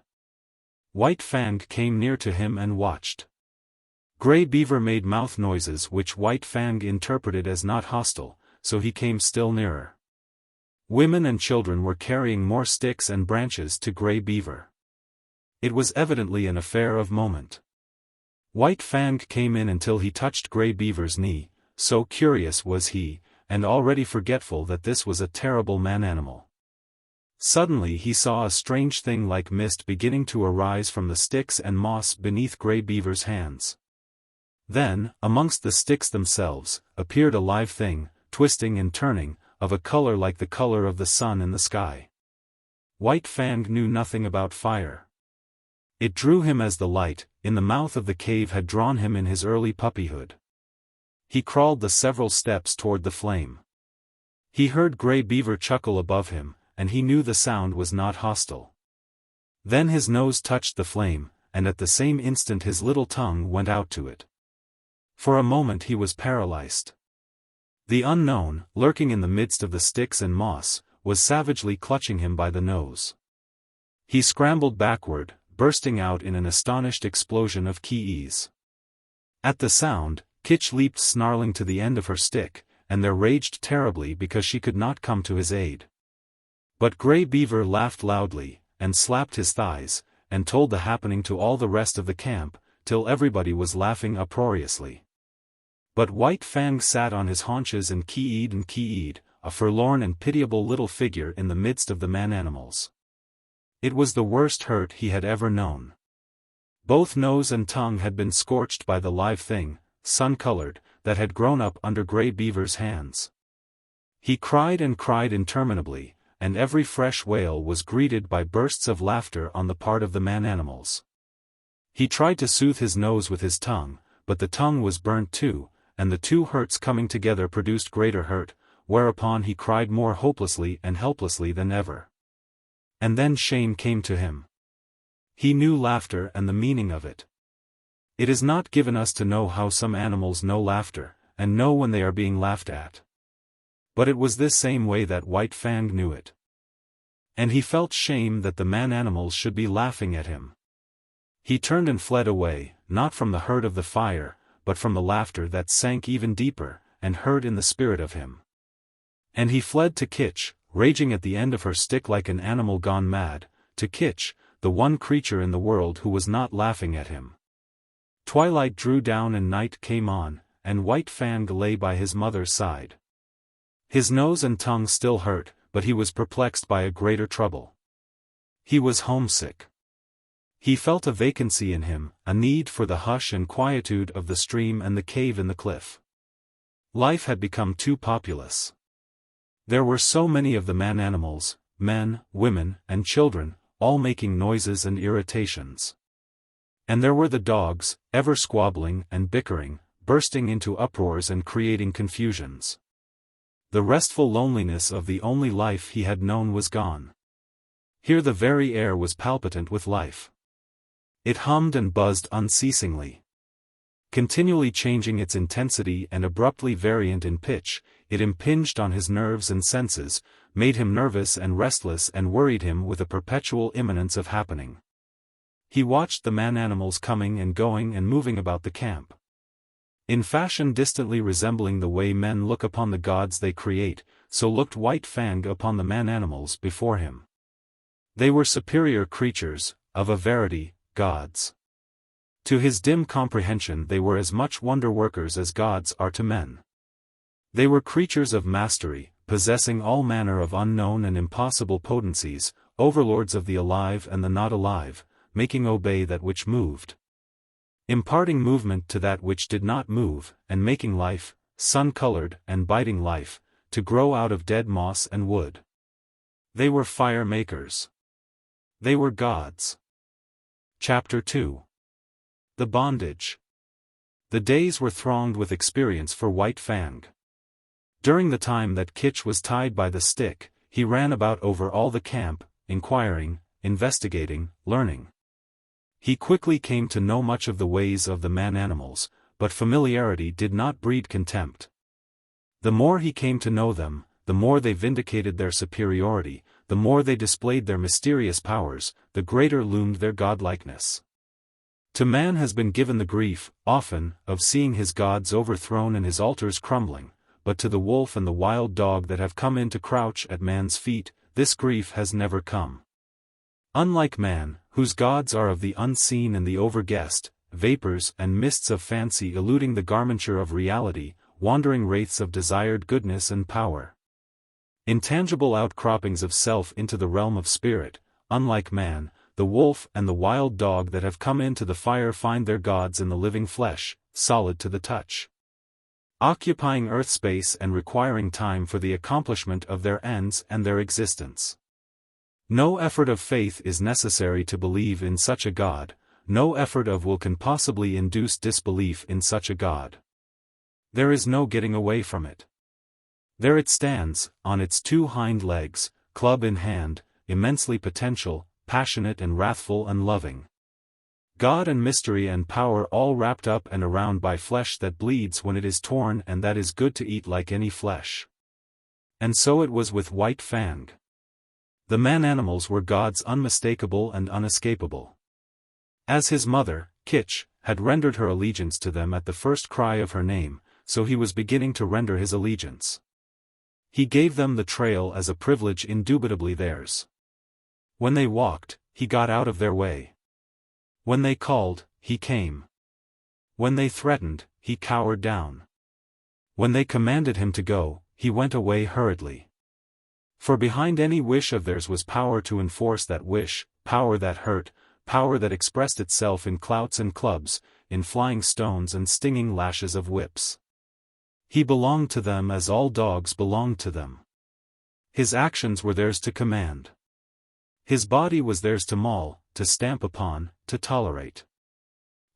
White Fang came near to him and watched. Grey Beaver made mouth noises which White Fang interpreted as not hostile, so he came still nearer. Women and children were carrying more sticks and branches to Grey Beaver. It was evidently an affair of moment. White Fang came in until he touched Grey Beaver's knee, so curious was he, and already forgetful that this was a terrible man-animal. Suddenly he saw a strange thing like mist beginning to arise from the sticks and moss beneath Grey Beaver's hands. Then, amongst the sticks themselves, appeared a live thing, twisting and turning, of a color like the color of the sun in the sky. White Fang knew nothing about fire. It drew him as the light, in the mouth of the cave had drawn him in his early puppyhood. He crawled the several steps toward the flame. He heard Grey Beaver chuckle above him, and he knew the sound was not hostile. Then his nose touched the flame, and at the same instant his little tongue went out to it. For a moment he was paralyzed. The unknown, lurking in the midst of the sticks and moss, was savagely clutching him by the nose. He scrambled backward, bursting out in an astonished explosion of ki-is. At the sound, Kitch leaped snarling to the end of her stick, and there raged terribly because she could not come to his aid. But Grey Beaver laughed loudly, and slapped his thighs, and told the happening to all the rest of the camp, till everybody was laughing uproariously. But White Fang sat on his haunches and ki-ed, a forlorn and pitiable little figure in the midst of the man-animals. It was the worst hurt he had ever known. Both nose and tongue had been scorched by the live thing, sun-colored, that had grown up under Grey Beaver's hands. He cried and cried interminably, and every fresh wail was greeted by bursts of laughter on the part of the man-animals. He tried to soothe his nose with his tongue, but the tongue was burnt too, and the two hurts coming together produced greater hurt, whereupon he cried more hopelessly and helplessly than ever. And then shame came to him. He knew laughter and the meaning of it. It is not given us to know how some animals know laughter, and know when they are being laughed at. But it was this same way that White Fang knew it. And he felt shame that the man-animals should be laughing at him. He turned and fled away, not from the hurt of the fire, but from the laughter that sank even deeper, and hurt in the spirit of him. And he fled to Kitch, raging at the end of her stick like an animal gone mad, to Kitch, the one creature in the world who was not laughing at him. Twilight drew down and night came on, and White Fang lay by his mother's side. His nose and tongue still hurt, but he was perplexed by a greater trouble. He was homesick. He felt a vacancy in him, a need for the hush and quietude of the stream and the cave in the cliff. Life had become too populous. There were so many of the man-animals, men, women, and children, all making noises and irritations. And there were the dogs, ever squabbling and bickering, bursting into uproars and creating confusions. The restful loneliness of the only life he had known was gone. Here the very air was palpitant with life. It hummed and buzzed unceasingly. Continually changing its intensity and abruptly variant in pitch, it impinged on his nerves and senses, made him nervous and restless and worried him with a perpetual imminence of happening. He watched the man-animals coming and going and moving about the camp. In fashion distantly resembling the way men look upon the gods they create, so looked White Fang upon the man-animals before him. They were superior creatures, of a verity, gods. To his dim comprehension they were as much wonder-workers as gods are to men. They were creatures of mastery, possessing all manner of unknown and impossible potencies, overlords of the alive and the not alive, making obey that which moved, imparting movement to that which did not move, and making life, sun-colored and biting life, to grow out of dead moss and wood. They were fire makers. They were gods. Chapter 2. The Bondage. The days were thronged with experience for White Fang. During the time that Kitch was tied by the stick, he ran about over all the camp, inquiring, investigating, learning. He quickly came to know much of the ways of the man-animals, but familiarity did not breed contempt. The more he came to know them, the more they vindicated their superiority, the more they displayed their mysterious powers, the greater loomed their godlikeness. To man has been given the grief, often, of seeing his gods overthrown and his altars crumbling, but to the wolf and the wild dog that have come in to crouch at man's feet, this grief has never come. Unlike man, whose gods are of the unseen and the overguessed, vapors and mists of fancy eluding the garmenture of reality, wandering wraiths of desired goodness and power. Intangible outcroppings of self into the realm of spirit, unlike man, the wolf and the wild dog that have come into the fire find their gods in the living flesh, solid to the touch. Occupying earth space and requiring time for the accomplishment of their ends and their existence. No effort of faith is necessary to believe in such a God, no effort of will can possibly induce disbelief in such a God. There is no getting away from it. There it stands, on its two hind legs, club in hand, immensely potential, passionate and wrathful and loving. God and mystery and power all wrapped up and around by flesh that bleeds when it is torn and that is good to eat like any flesh. And so it was with White Fang. The man-animals were gods unmistakable and unescapable. As his mother, Kitch, had rendered her allegiance to them at the first cry of her name, so he was beginning to render his allegiance. He gave them the trail as a privilege indubitably theirs. When they walked, he got out of their way. When they called, he came. When they threatened, he cowered down. When they commanded him to go, he went away hurriedly. For behind any wish of theirs was power to enforce that wish, power that hurt, power that expressed itself in clouts and clubs, in flying stones and stinging lashes of whips. He belonged to them as all dogs belonged to them. His actions were theirs to command. His body was theirs to maul, to stamp upon, to tolerate.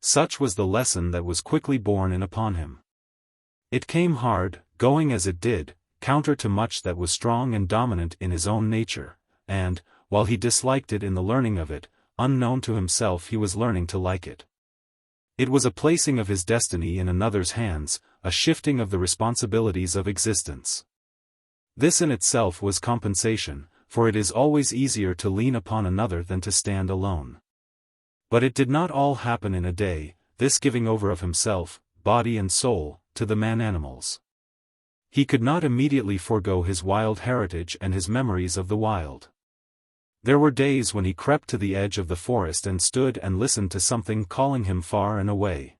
Such was the lesson that was quickly borne in upon him. It came hard, going as it did, counter to much that was strong and dominant in his own nature, and, while he disliked it in the learning of it, unknown to himself he was learning to like it. It was a placing of his destiny in another's hands, a shifting of the responsibilities of existence. This in itself was compensation, for it is always easier to lean upon another than to stand alone. But it did not all happen in a day, this giving over of himself, body and soul, to the man-animals. He could not immediately forego his wild heritage and his memories of the wild. There were days when he crept to the edge of the forest and stood and listened to something calling him far and away.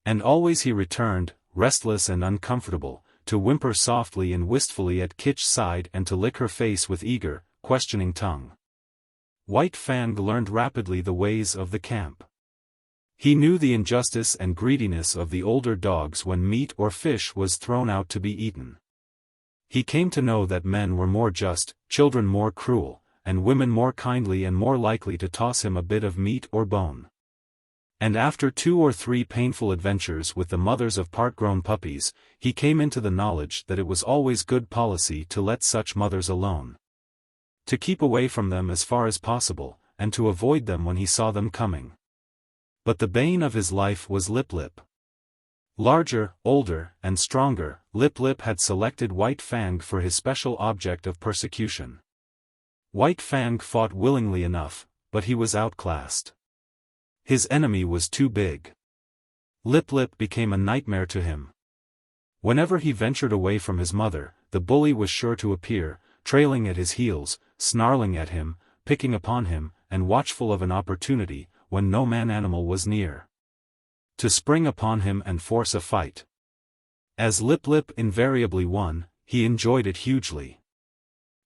And always he returned, restless and uncomfortable, to whimper softly and wistfully at Kitch's side and to lick her face with eager, questioning tongue. White Fang learned rapidly the ways of the camp. He knew the injustice and greediness of the older dogs when meat or fish was thrown out to be eaten. He came to know that men were more just, children more cruel, and women more kindly and more likely to toss him a bit of meat or bone. And after 2 or 3 painful adventures with the mothers of part-grown puppies, he came into the knowledge that it was always good policy to let such mothers alone. To keep away from them as far as possible, and to avoid them when he saw them coming. But the bane of his life was Lip-Lip. Larger, older, and stronger, Lip-Lip had selected White Fang for his special object of persecution. White Fang fought willingly enough, but he was outclassed. His enemy was too big. Lip-Lip became a nightmare to him. Whenever he ventured away from his mother, the bully was sure to appear, trailing at his heels, snarling at him, picking upon him, and watchful of an opportunity, when no man-animal was near, to spring upon him and force a fight. As Lip-Lip invariably won, he enjoyed it hugely.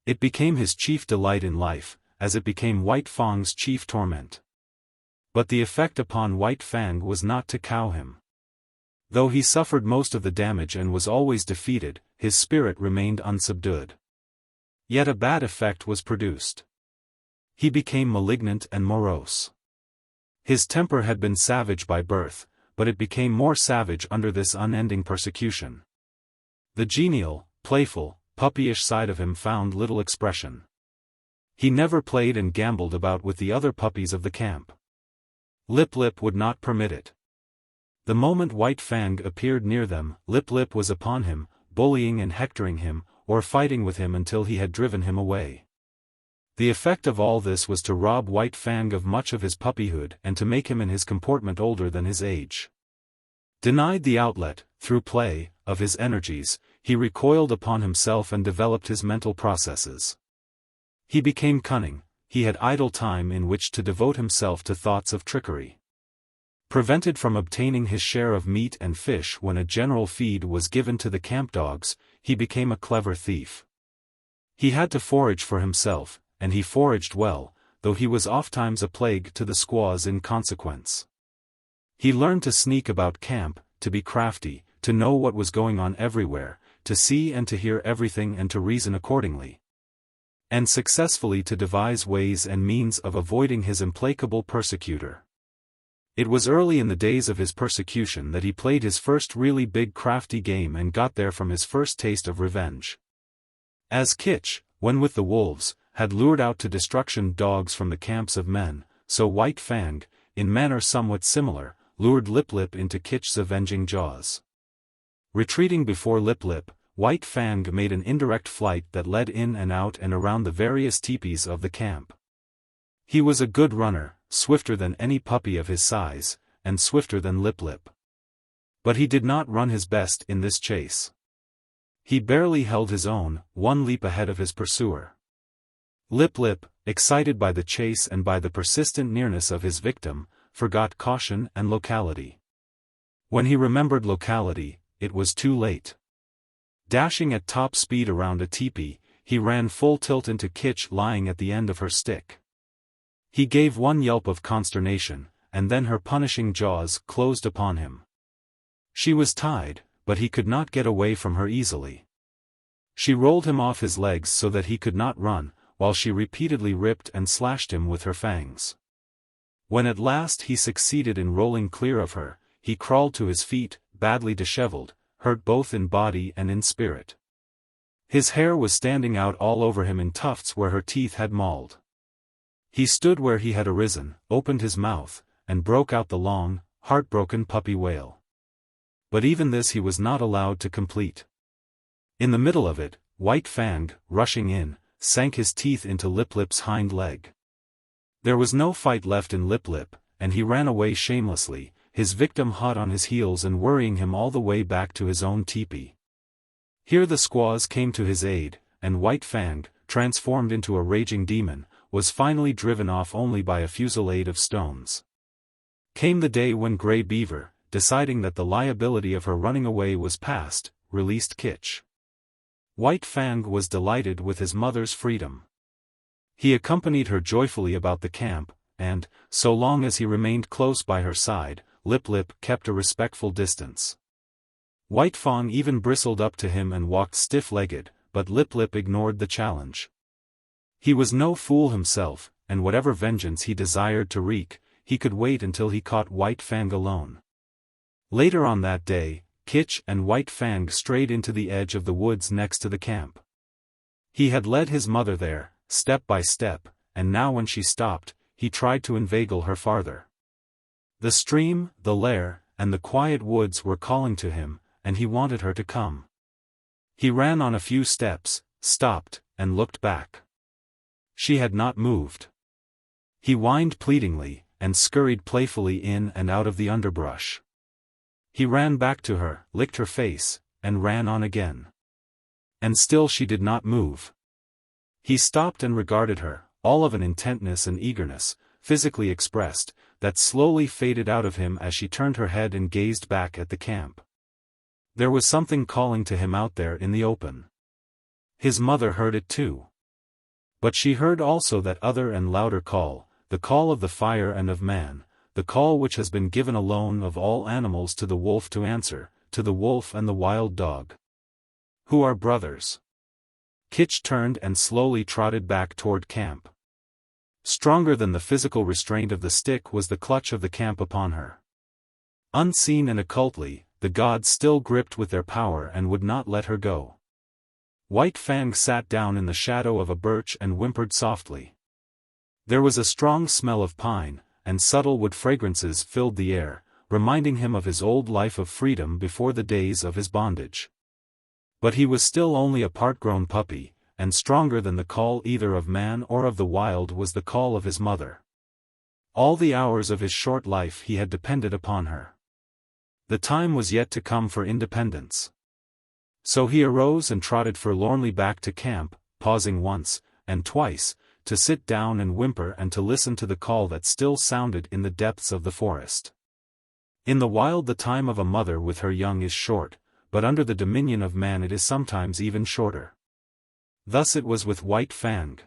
It became his chief delight in life, as it became White Fang's chief torment. But the effect upon White Fang was not to cow him. Though he suffered most of the damage and was always defeated, his spirit remained unsubdued. Yet a bad effect was produced. He became malignant and morose. His temper had been savage by birth, but it became more savage under this unending persecution. The genial, playful, puppyish side of him found little expression. He never played and gambled about with the other puppies of the camp. Lip Lip would not permit it. The moment White Fang appeared near them, Lip Lip was upon him, bullying and hectoring him, or fighting with him until he had driven him away. The effect of all this was to rob White Fang of much of his puppyhood and to make him in his comportment older than his age. Denied the outlet, through play, of his energies, he recoiled upon himself and developed his mental processes. He became cunning, he had idle time in which to devote himself to thoughts of trickery. Prevented from obtaining his share of meat and fish when a general feed was given to the camp dogs, he became a clever thief. He had to forage for himself, and he foraged well, though he was ofttimes a plague to the squaws in consequence. He learned to sneak about camp, to be crafty, to know what was going on everywhere, to see and to hear everything and to reason accordingly. And successfully to devise ways and means of avoiding his implacable persecutor. It was early in the days of his persecution that he played his first really big crafty game and got there from his first taste of revenge. As Kitch, when with the wolves, had lured out to destruction dogs from the camps of men, so White Fang, in manner somewhat similar, lured Lip Lip into Kitch's avenging jaws. Retreating before Lip Lip, White Fang made an indirect flight that led in and out and around the various teepees of the camp. He was a good runner, swifter than any puppy of his size, and swifter than Lip Lip. But he did not run his best in this chase. He barely held his own, one leap ahead of his pursuer. Lip Lip, excited by the chase and by the persistent nearness of his victim, forgot caution and locality. When he remembered locality, it was too late. Dashing at top speed around a teepee, he ran full tilt into Kitch lying at the end of her stick. He gave one yelp of consternation, and then her punishing jaws closed upon him. She was tied, but he could not get away from her easily. She rolled him off his legs so that he could not run, while she repeatedly ripped and slashed him with her fangs. When at last he succeeded in rolling clear of her, he crawled to his feet, badly disheveled, hurt both in body and in spirit. His hair was standing out all over him in tufts where her teeth had mauled. He stood where he had arisen, opened his mouth, and broke out the long, heartbroken puppy wail. But even this he was not allowed to complete. In the middle of it, White Fang, rushing in, sank his teeth into Lip Lip's hind leg. There was no fight left in Lip Lip, and he ran away shamelessly, his victim hot on his heels and worrying him all the way back to his own teepee. Here the squaws came to his aid, and White Fang, transformed into a raging demon, was finally driven off only by a fusillade of stones. Came the day when Grey Beaver, deciding that the liability of her running away was past, released Kitch. White Fang was delighted with his mother's freedom. He accompanied her joyfully about the camp, and, so long as he remained close by her side, Lip Lip kept a respectful distance. White Fang even bristled up to him and walked stiff-legged, but Lip Lip ignored the challenge. He was no fool himself, and whatever vengeance he desired to wreak, he could wait until he caught White Fang alone. Later on that day, Kitch and White Fang strayed into the edge of the woods next to the camp. He had led his mother there, step by step, and now when she stopped, he tried to inveigle her farther. The stream, the lair, and the quiet woods were calling to him, and he wanted her to come. He ran on a few steps, stopped, and looked back. She had not moved. He whined pleadingly, and scurried playfully in and out of the underbrush. He ran back to her, licked her face, and ran on again. And still she did not move. He stopped and regarded her, all of an intentness and eagerness, physically expressed, that slowly faded out of him as she turned her head and gazed back at the camp. There was something calling to him out there in the open. His mother heard it too. But she heard also that other and louder call, the call of the fire and of man, the call which has been given alone of all animals to the wolf to answer, to the wolf and the wild dog. Who are brothers. Kitch turned and slowly trotted back toward camp. Stronger than the physical restraint of the stick was the clutch of the camp upon her. Unseen and occultly, the gods still gripped with their power and would not let her go. White Fang sat down in the shadow of a birch and whimpered softly. There was a strong smell of pine, and subtle wood fragrances filled the air, reminding him of his old life of freedom before the days of his bondage. But he was still only a part-grown puppy, and stronger than the call either of man or of the wild was the call of his mother. All the hours of his short life he had depended upon her. The time was yet to come for independence. So he arose and trotted forlornly back to camp, pausing once, and twice, to sit down and whimper and to listen to the call that still sounded in the depths of the forest. In the wild the time of a mother with her young is short, but under the dominion of man it is sometimes even shorter. Thus it was with White Fang.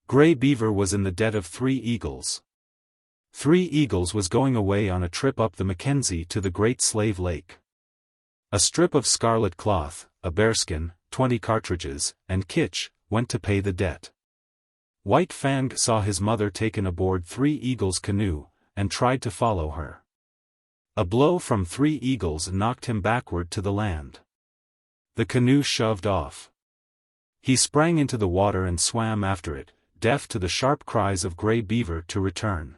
Grey Beaver was in the debt of 3 eagles. 3 Eagles was going away on a trip up the Mackenzie to the Great Slave Lake. A strip of scarlet cloth, a bearskin, 20 cartridges, and kitch, went to pay the debt. White Fang saw his mother taken aboard 3 Eagles' canoe, and tried to follow her. A blow from 3 Eagles knocked him backward to the land. The canoe shoved off. He sprang into the water and swam after it, deaf to the sharp cries of Grey Beaver to return.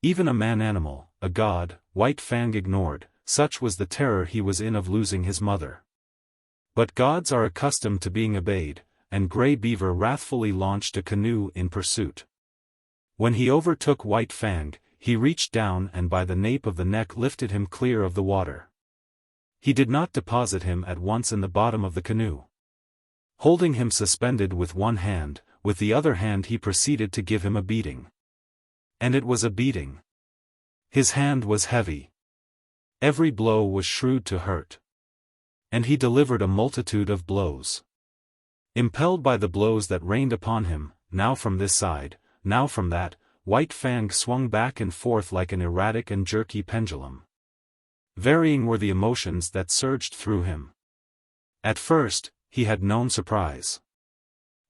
Even a man-animal, a god, White Fang ignored, such was the terror he was in of losing his mother. But gods are accustomed to being obeyed, and Grey Beaver wrathfully launched a canoe in pursuit. When he overtook White Fang, he reached down and by the nape of the neck lifted him clear of the water. He did not deposit him at once in the bottom of the canoe. Holding him suspended with one hand, with the other hand he proceeded to give him a beating. And it was a beating. His hand was heavy. Every blow was shrewd to hurt. And he delivered a multitude of blows. Impelled by the blows that rained upon him, now from this side, now from that, White Fang swung back and forth like an erratic and jerky pendulum. Varying were the emotions that surged through him. At first, he had known surprise.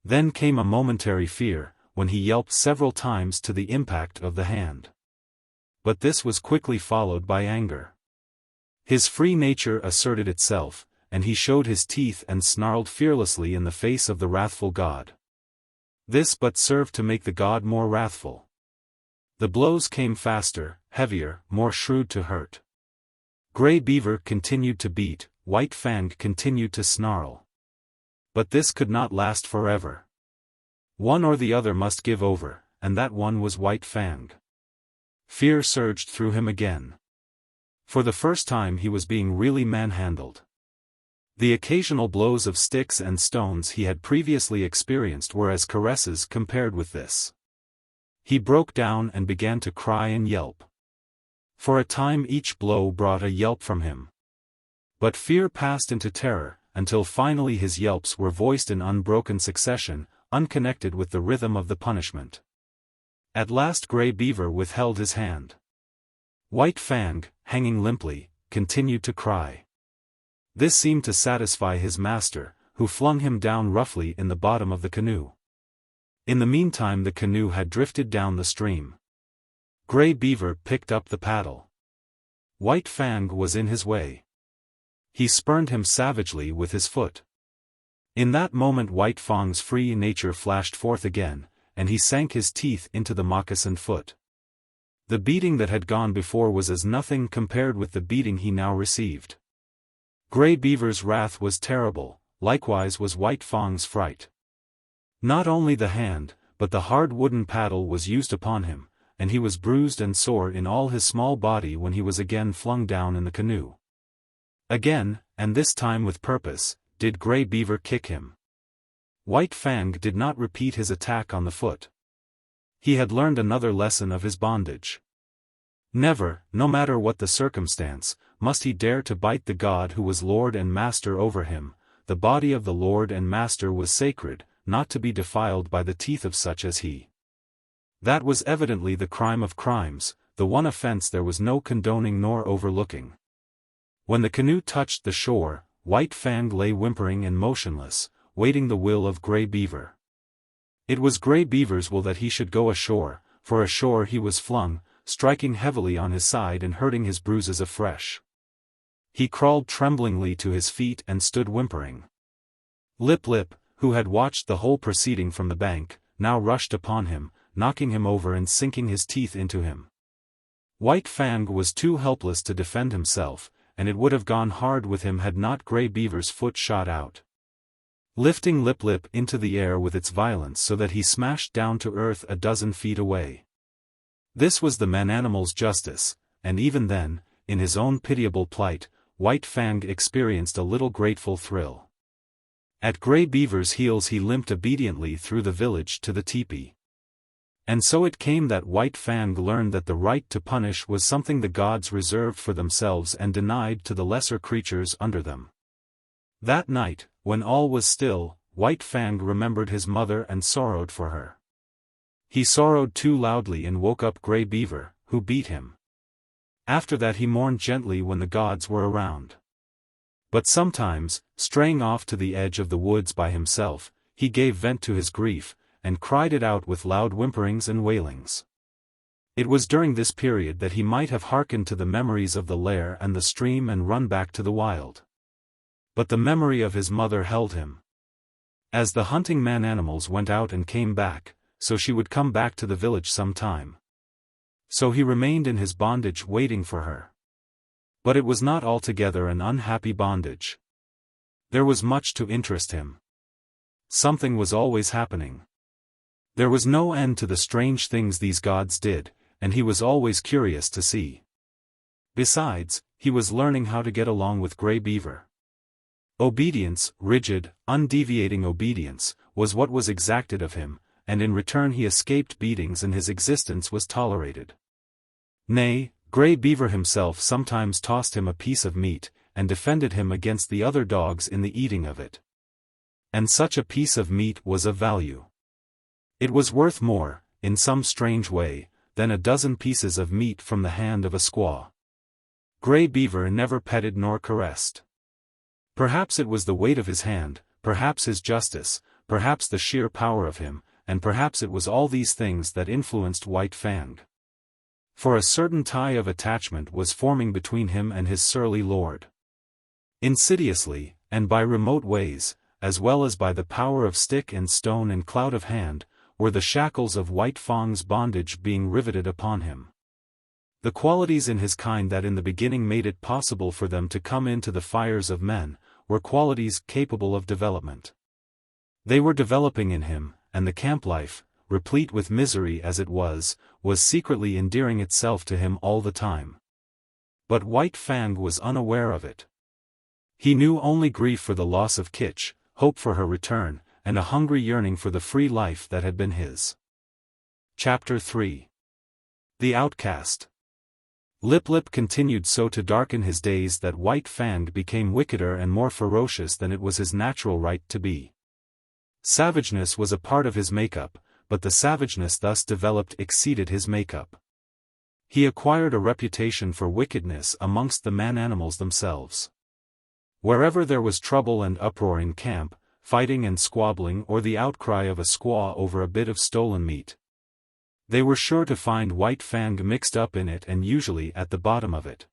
Then came a momentary fear, when he yelped several times to the impact of the hand. But this was quickly followed by anger. His free nature asserted itself, and he showed his teeth and snarled fearlessly in the face of the wrathful god. This but served to make the god more wrathful. The blows came faster, heavier, more shrewd to hurt. Grey Beaver continued to beat, White Fang continued to snarl. But this could not last forever. One or the other must give over, and that one was White Fang. Fear surged through him again. For the first time he was being really manhandled. The occasional blows of sticks and stones he had previously experienced were as caresses compared with this. He broke down and began to cry and yelp. For a time each blow brought a yelp from him. But fear passed into terror, until finally his yelps were voiced in unbroken succession, unconnected with the rhythm of the punishment. At last Grey Beaver withheld his hand. White Fang, hanging limply, continued to cry. This seemed to satisfy his master, who flung him down roughly in the bottom of the canoe. In the meantime the canoe had drifted down the stream. Grey Beaver picked up the paddle. White Fang was in his way. He spurned him savagely with his foot. In that moment White Fang's free nature flashed forth again, and he sank his teeth into the moccasined foot. The beating that had gone before was as nothing compared with the beating he now received. Grey Beaver's wrath was terrible, likewise was White Fang's fright. Not only the hand, but the hard wooden paddle was used upon him, and he was bruised and sore in all his small body when he was again flung down in the canoe. Again, and this time with purpose, did Grey Beaver kick him. White Fang did not repeat his attack on the foot. He had learned another lesson of his bondage. Never, no matter what the circumstance, must he dare to bite the god who was lord and master over him. The body of the lord and master was sacred, not to be defiled by the teeth of such as he. That was evidently the crime of crimes, the one offense there was no condoning nor overlooking. When the canoe touched the shore, White Fang lay whimpering and motionless, waiting the will of Grey Beaver. It was Grey Beaver's will that he should go ashore, for ashore he was flung, striking heavily on his side and hurting his bruises afresh. He crawled tremblingly to his feet and stood whimpering. Lip, who had watched the whole proceeding from the bank, now rushed upon him, knocking him over and sinking his teeth into him. White Fang was too helpless to defend himself, and it would have gone hard with him had not Grey Beaver's foot shot out, lifting Lip into the air with its violence so that he smashed down to earth a dozen feet away. This was the man-animal's justice, and even then, in his own pitiable plight, White Fang experienced a little grateful thrill. At Grey Beaver's heels he limped obediently through the village to the teepee. And so it came that White Fang learned that the right to punish was something the gods reserved for themselves and denied to the lesser creatures under them. That night, when all was still, White Fang remembered his mother and sorrowed for her. He sorrowed too loudly and woke up Grey Beaver, who beat him. After that he mourned gently when the gods were around. But sometimes, straying off to the edge of the woods by himself, he gave vent to his grief, and cried it out with loud whimperings and wailings. It was during this period that he might have hearkened to the memories of the lair and the stream and run back to the wild. But the memory of his mother held him. As the hunting man-animals went out and came back, so she would come back to the village some time. So he remained in his bondage waiting for her. But it was not altogether an unhappy bondage. There was much to interest him. Something was always happening. There was no end to the strange things these gods did, and he was always curious to see. Besides, he was learning how to get along with Grey Beaver. Obedience, rigid, undeviating obedience, was what was exacted of him, and in return he escaped beatings and his existence was tolerated. Nay, Grey Beaver himself sometimes tossed him a piece of meat, and defended him against the other dogs in the eating of it. And such a piece of meat was of value. It was worth more, in some strange way, than a dozen pieces of meat from the hand of a squaw. Grey Beaver never petted nor caressed. Perhaps it was the weight of his hand, perhaps his justice, perhaps the sheer power of him, and perhaps it was all these things that influenced White Fang. For a certain tie of attachment was forming between him and his surly lord. Insidiously, and by remote ways, as well as by the power of stick and stone and cloud of hand, were the shackles of White Fang's bondage being riveted upon him. The qualities in his kind that in the beginning made it possible for them to come into the fires of men, were qualities capable of development. They were developing in him, and the camp life, replete with misery as it was secretly endearing itself to him all the time. But White Fang was unaware of it. He knew only grief for the loss of Kitch, hope for her return, and a hungry yearning for the free life that had been his. Chapter 3. The Outcast. Lip continued so to darken his days that White Fang became wickeder and more ferocious than it was his natural right to be. Savageness was a part of his makeup, but the savageness thus developed exceeded his makeup. He acquired a reputation for wickedness amongst the man-animals themselves. Wherever there was trouble and uproar in camp, fighting and squabbling or the outcry of a squaw over a bit of stolen meat, they were sure to find White Fang mixed up in it and usually at the bottom of it.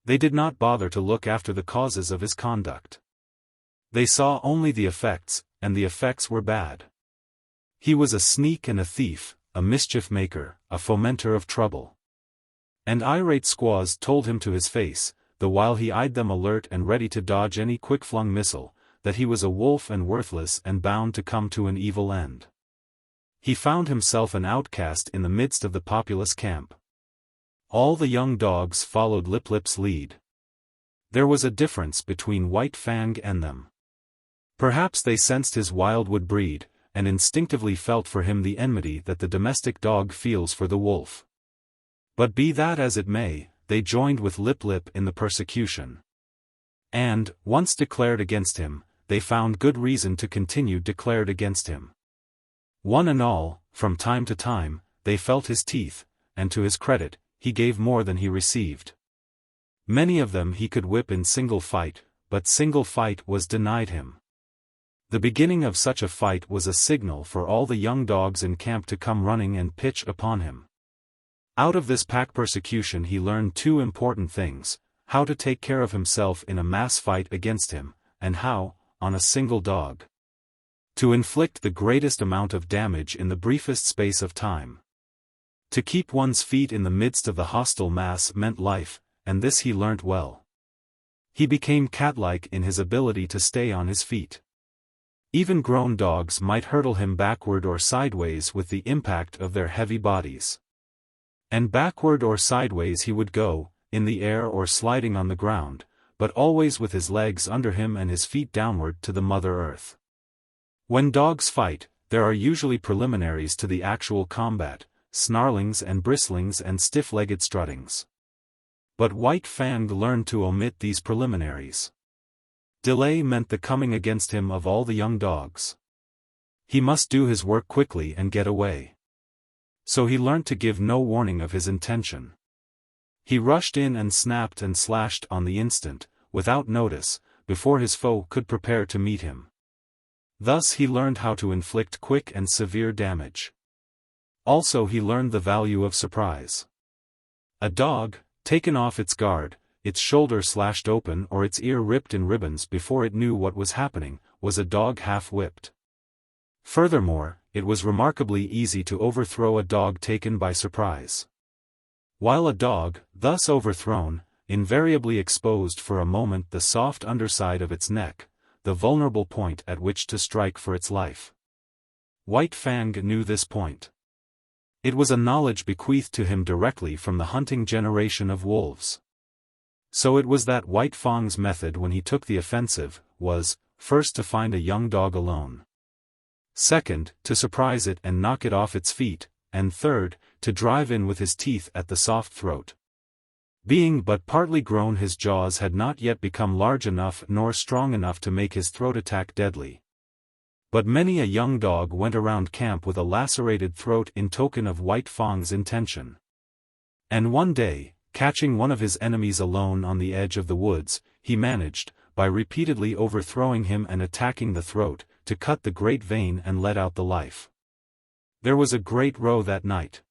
They did not bother to look after the causes of his conduct. They saw only the effects, and the effects were bad. He was a sneak and a thief, a mischief-maker, a fomenter of trouble. And irate squaws told him to his face, the while he eyed them alert and ready to dodge any quick-flung missile, that he was a wolf and worthless and bound to come to an evil end. He found himself an outcast in the midst of the populous camp. All the young dogs followed Lip's lead. There was a difference between White Fang and them. Perhaps they sensed his wildwood breed, and instinctively felt for him the enmity that the domestic dog feels for the wolf. But be that as it may, they joined with Lip in the persecution. And, once declared against him, they found good reason to continue declared against him. One and all, from time to time, they felt his teeth, and to his credit, he gave more than he received. Many of them he could whip in single fight, but single fight was denied him. The beginning of such a fight was a signal for all the young dogs in camp to come running and pitch upon him. Out of this pack persecution he learned two important things: how to take care of himself in a mass fight against him, and how, on a single dog. To inflict the greatest amount of damage in the briefest space of time. To keep one's feet in the midst of the hostile mass meant life, and this he learnt well. He became cat-like in his ability to stay on his feet. Even grown dogs might hurtle him backward or sideways with the impact of their heavy bodies. And backward or sideways he would go, in the air or sliding on the ground, but always with his legs under him and his feet downward to the Mother Earth. When dogs fight, there are usually preliminaries to the actual combat, snarlings and bristlings and stiff-legged struttings. But White Fang learned to omit these preliminaries. Delay meant the coming against him of all the young dogs. He must do his work quickly and get away. So he learnt to give no warning of his intention. He rushed in and snapped and slashed on the instant, without notice, before his foe could prepare to meet him. Thus he learned how to inflict quick and severe damage. Also he learned the value of surprise. A dog, taken off its guard, its shoulder slashed open or its ear ripped in ribbons before it knew what was happening, was a dog half-whipped. Furthermore, it was remarkably easy to overthrow a dog taken by surprise. While a dog, thus overthrown, invariably exposed for a moment the soft underside of its neck, the vulnerable point at which to strike for its life. White Fang knew this point. It was a knowledge bequeathed to him directly from the hunting generation of wolves. So it was that White Fang's method when he took the offensive, was, first to find a young dog alone. Second, to surprise it and knock it off its feet, and third, to drive in with his teeth at the soft throat. Being but partly grown, his jaws had not yet become large enough nor strong enough to make his throat attack deadly. But many a young dog went around camp with a lacerated throat in token of White Fang's intention. And one day, catching one of his enemies alone on the edge of the woods, he managed, by repeatedly overthrowing him and attacking the throat, to cut the great vein and let out the life. There was a great row that night.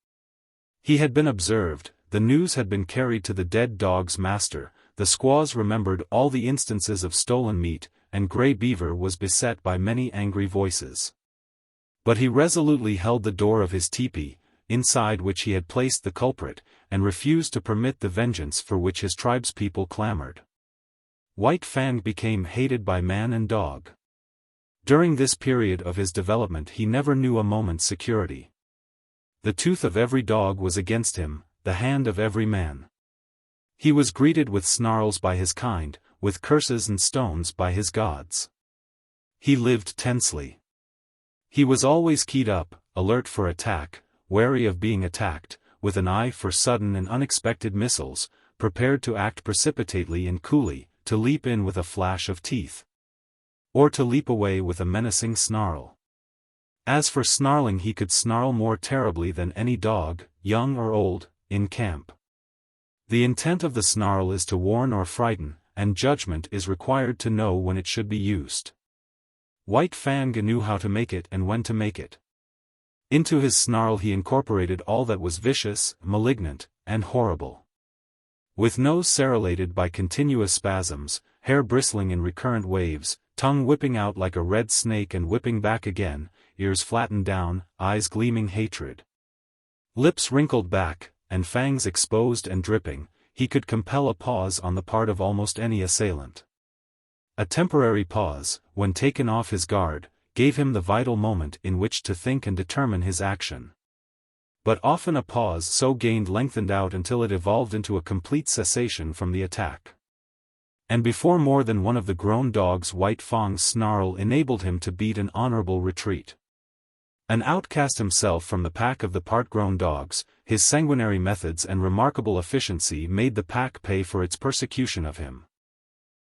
He had been observed, the news had been carried to the dead dog's master, the squaws remembered all the instances of stolen meat, and Grey Beaver was beset by many angry voices. But he resolutely held the door of his tepee, inside which he had placed the culprit, and refused to permit the vengeance for which his tribespeople clamored. White Fang became hated by man and dog. During this period of his development he never knew a moment's security. The tooth of every dog was against him, the hand of every man. He was greeted with snarls by his kind, with curses and stones by his gods. He lived tensely. He was always keyed up, alert for attack, wary of being attacked, with an eye for sudden and unexpected missiles, prepared to act precipitately and coolly, to leap in with a flash of teeth. Or to leap away with a menacing snarl. As for snarling, he could snarl more terribly than any dog, young or old, in camp. The intent of the snarl is to warn or frighten, and judgment is required to know when it should be used. White Fang knew how to make it and when to make it. Into his snarl he incorporated all that was vicious, malignant, and horrible. With nose serrated by continuous spasms, hair bristling in recurrent waves, tongue whipping out like a red snake and whipping back again, ears flattened down, eyes gleaming hatred. Lips wrinkled back, and fangs exposed and dripping, he could compel a pause on the part of almost any assailant. A temporary pause, when taken off his guard, gave him the vital moment in which to think and determine his action. But often a pause so gained lengthened out until it evolved into a complete cessation from the attack. And before more than one of the grown dogs, White Fang's snarl enabled him to beat an honorable retreat. An outcast himself from the pack of the part-grown dogs, his sanguinary methods and remarkable efficiency made the pack pay for its persecution of him.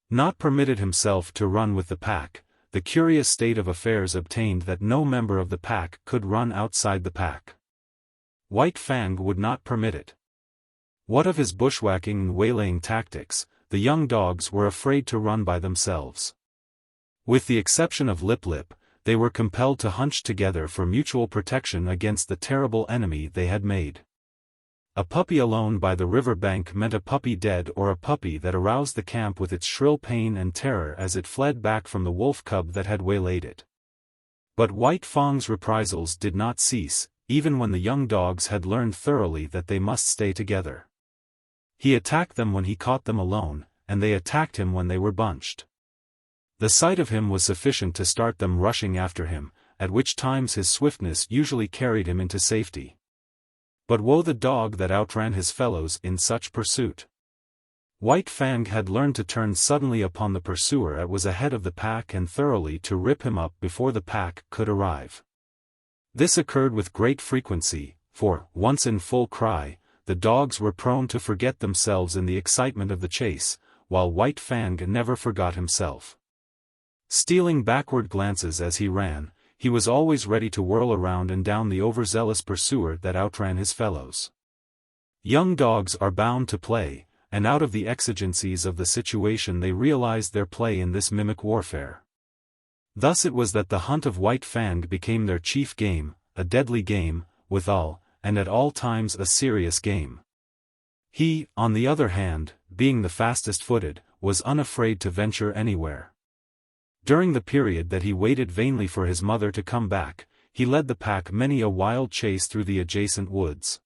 Not permitted himself to run with the pack, the curious state of affairs obtained that no member of the pack could run outside the pack. White Fang would not permit it. What of his bushwhacking and waylaying tactics, the young dogs were afraid to run by themselves. With the exception of Lip Lip, they were compelled to hunch together for mutual protection against the terrible enemy they had made. A puppy alone by the river bank meant a puppy dead or a puppy that aroused the camp with its shrill pain and terror as it fled back from the wolf cub that had waylaid it. But White Fang's reprisals did not cease, even when the young dogs had learned thoroughly that they must stay together. He attacked them when he caught them alone, and they attacked him when they were bunched. The sight of him was sufficient to start them rushing after him, at which times his swiftness usually carried him into safety. But woe the dog that outran his fellows in such pursuit. White Fang had learned to turn suddenly upon the pursuer that was ahead of the pack and thoroughly to rip him up before the pack could arrive. This occurred with great frequency, for, once in full cry, the dogs were prone to forget themselves in the excitement of the chase, while White Fang never forgot himself. Stealing backward glances as he ran, he was always ready to whirl around and down the overzealous pursuer that outran his fellows. Young dogs are bound to play, and out of the exigencies of the situation they realized their play in this mimic warfare. Thus it was that the hunt of White Fang became their chief game, a deadly game, withal, and at all times a serious game. He, on the other hand, being the fastest-footed, was unafraid to venture anywhere. During the period that he waited vainly for his mother to come back, he led the pack many a wild chase through the adjacent woods.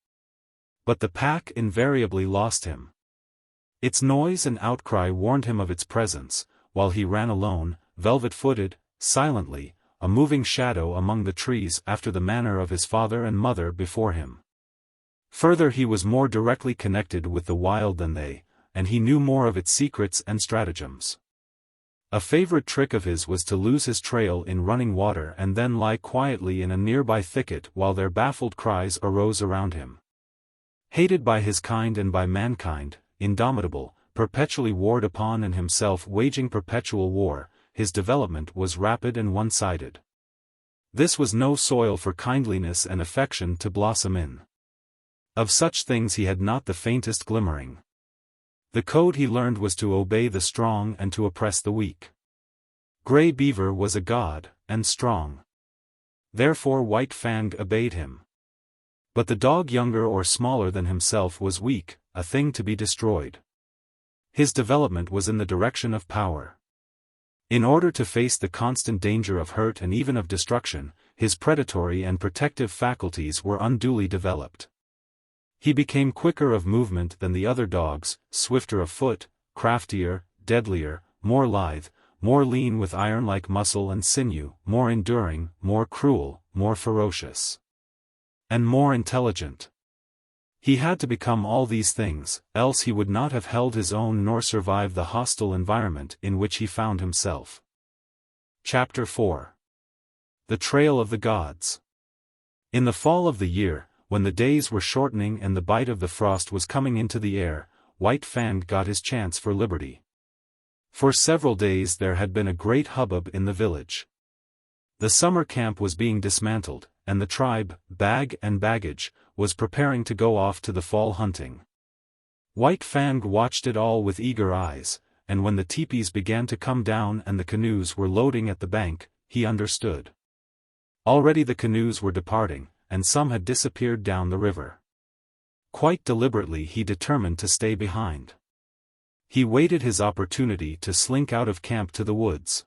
But the pack invariably lost him. Its noise and outcry warned him of its presence, while he ran alone, velvet-footed, silently, a moving shadow among the trees after the manner of his father and mother before him. Further, he was more directly connected with the wild than they, and he knew more of its secrets and stratagems. A favorite trick of his was to lose his trail in running water and then lie quietly in a nearby thicket while their baffled cries arose around him. Hated by his kind and by mankind, Indomitable, perpetually warred upon and himself waging perpetual war, his development was rapid and one-sided. This was no soil for kindliness and affection to blossom in. Of such things he had not the faintest glimmering. The code he learned was to obey the strong and to oppress the weak. Grey Beaver was a god, and strong. Therefore White Fang obeyed him. But the dog younger or smaller than himself was weak, a thing to be destroyed. His development was in the direction of power. In order to face the constant danger of hurt and even of destruction, his predatory and protective faculties were unduly developed. He became quicker of movement than the other dogs, swifter of foot, craftier, deadlier, more lithe, more lean with iron-like muscle and sinew, more enduring, more cruel, more ferocious, and more intelligent. He had to become all these things, else he would not have held his own nor survived the hostile environment in which he found himself. Chapter 4. The Trail of the Gods. In the fall of the year, when the days were shortening and the bite of the frost was coming into the air, White Fang got his chance for liberty. For several days there had been a great hubbub in the village. The summer camp was being dismantled, and the tribe, bag and baggage, was preparing to go off to the fall hunting. White Fang watched it all with eager eyes, and when the teepees began to come down and the canoes were loading at the bank, he understood. Already the canoes were departing, and some had disappeared down the river. Quite deliberately he determined to stay behind. He waited his opportunity to slink out of camp to the woods.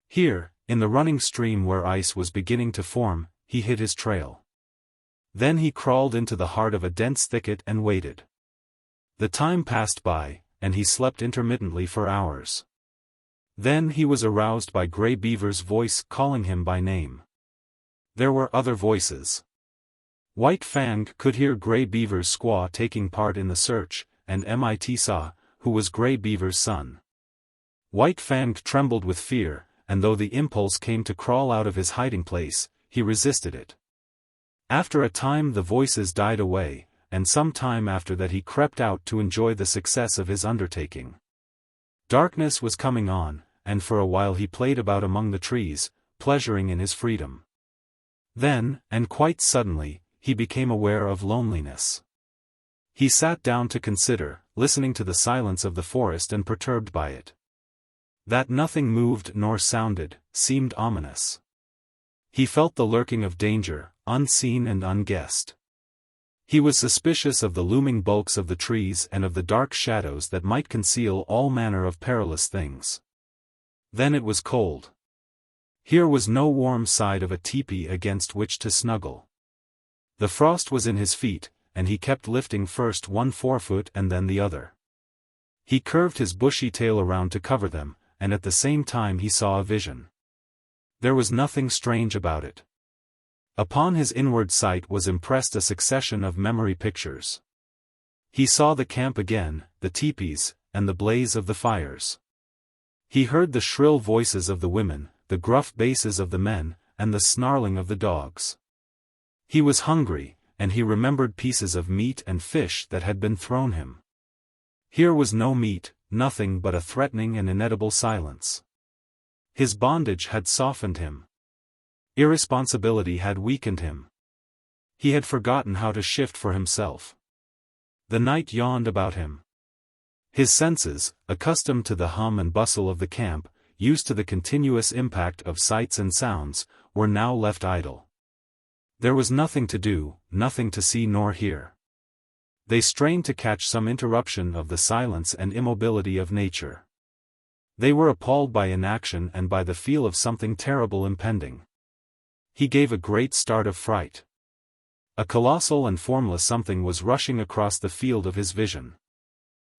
Here, in the running stream where ice was beginning to form, he hid his trail. Then he crawled into the heart of a dense thicket and waited. The time passed by, and he slept intermittently for hours. Then he was aroused by Grey Beaver's voice calling him by name. There were other voices. White Fang could hear Grey Beaver's squaw taking part in the search, and Mit Sa, who was Grey Beaver's son. White Fang trembled with fear, and though the impulse came to crawl out of his hiding place, he resisted it. After a time the voices died away, and some time after that he crept out to enjoy the success of his undertaking. Darkness was coming on, and for a while he played about among the trees, pleasuring in his freedom. Then, and quite suddenly, he became aware of loneliness. He sat down to consider, listening to the silence of the forest and perturbed by it. That nothing moved nor sounded, seemed ominous. He felt the lurking of danger, unseen and unguessed. He was suspicious of the looming bulks of the trees and of the dark shadows that might conceal all manner of perilous things. Then it was cold. Here was no warm side of a teepee against which to snuggle. The frost was in his feet, and he kept lifting first one forefoot and then the other. He curved his bushy tail around to cover them, and at the same time he saw a vision. There was nothing strange about it. Upon his inward sight was impressed a succession of memory pictures. He saw the camp again, the teepees, and the blaze of the fires. He heard the shrill voices of the women, the gruff basses of the men, and the snarling of the dogs. He was hungry, and he remembered pieces of meat and fish that had been thrown him. Here was no meat, nothing but a threatening and inedible silence. His bondage had softened him. Irresponsibility had weakened him. He had forgotten how to shift for himself. The night yawned about him. His senses, accustomed to the hum and bustle of the camp, used to the continuous impact of sights and sounds, were now left idle. There was nothing to do, nothing to see nor hear. They strained to catch some interruption of the silence and immobility of nature. They were appalled by inaction and by the feel of something terrible impending. He gave a great start of fright. A colossal and formless something was rushing across the field of his vision.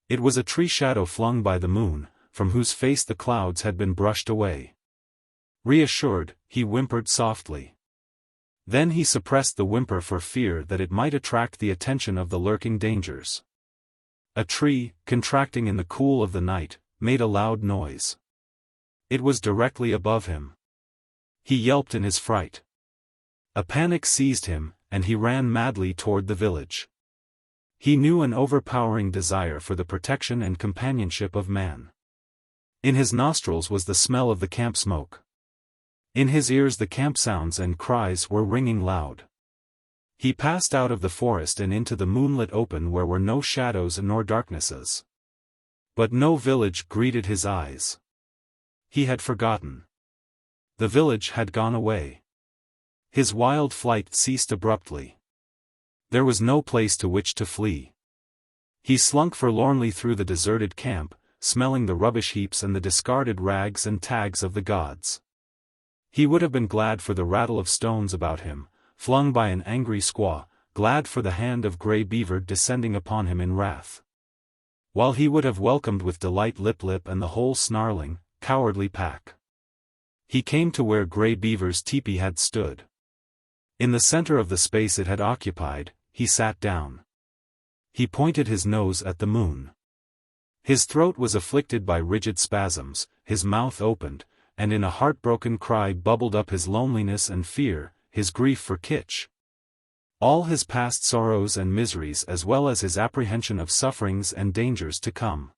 It was a tree shadow flung by the moon, from whose face the clouds had been brushed away. Reassured, he whimpered softly. Then he suppressed the whimper for fear that it might attract the attention of the lurking dangers. A tree, contracting in the cool of the night, made a loud noise. It was directly above him. He yelped in his fright. A panic seized him, and he ran madly toward the village. He knew an overpowering desire for the protection and companionship of man. In his nostrils was the smell of the camp smoke. In his ears the camp sounds and cries were ringing loud. He passed out of the forest and into the moonlit open where were no shadows nor darknesses. But no village greeted his eyes. He had forgotten. The village had gone away. His wild flight ceased abruptly. There was no place to which to flee. He slunk forlornly through the deserted camp, smelling the rubbish heaps and the discarded rags and tags of the gods. He would have been glad for the rattle of stones about him, flung by an angry squaw, glad for the hand of Grey Beaver descending upon him in wrath. While he would have welcomed with delight Lip Lip and the whole snarling, cowardly pack. He came to where Grey Beaver's teepee had stood. In the center of the space it had occupied, he sat down. He pointed his nose at the moon. His throat was afflicted by rigid spasms, his mouth opened, and in a heartbroken cry bubbled up his loneliness and fear, his grief for Kitch. All his past sorrows and miseries as well as his apprehension of sufferings and dangers to come.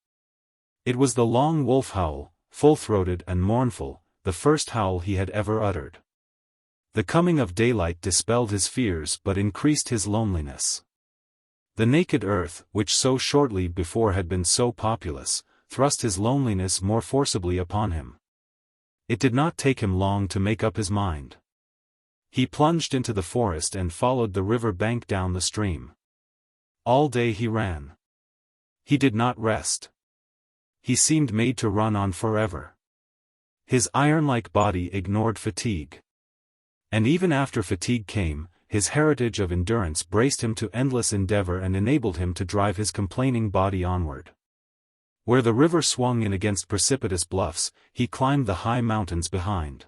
It was the long wolf howl, full-throated and mournful, the first howl he had ever uttered. The coming of daylight dispelled his fears but increased his loneliness. The naked earth, which so shortly before had been so populous, thrust his loneliness more forcibly upon him. It did not take him long to make up his mind. He plunged into the forest and followed the river bank down the stream. All day he ran. He did not rest. He seemed made to run on forever. His iron-like body ignored fatigue. And even after fatigue came, his heritage of endurance braced him to endless endeavor and enabled him to drive his complaining body onward. Where the river swung in against precipitous bluffs, he climbed the high mountains behind.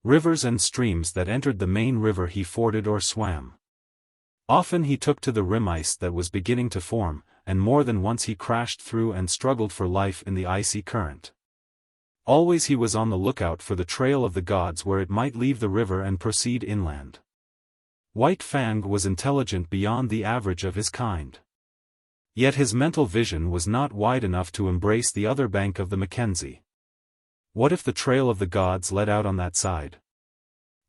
Rivers and streams that entered the main river he forded or swam. Often he took to the rim ice that was beginning to form, and more than once he crashed through and struggled for life in the icy current. Always he was on the lookout for the trail of the gods where it might leave the river and proceed inland. White Fang was intelligent beyond the average of his kind. Yet his mental vision was not wide enough to embrace the other bank of the Mackenzie. What if the trail of the gods led out on that side?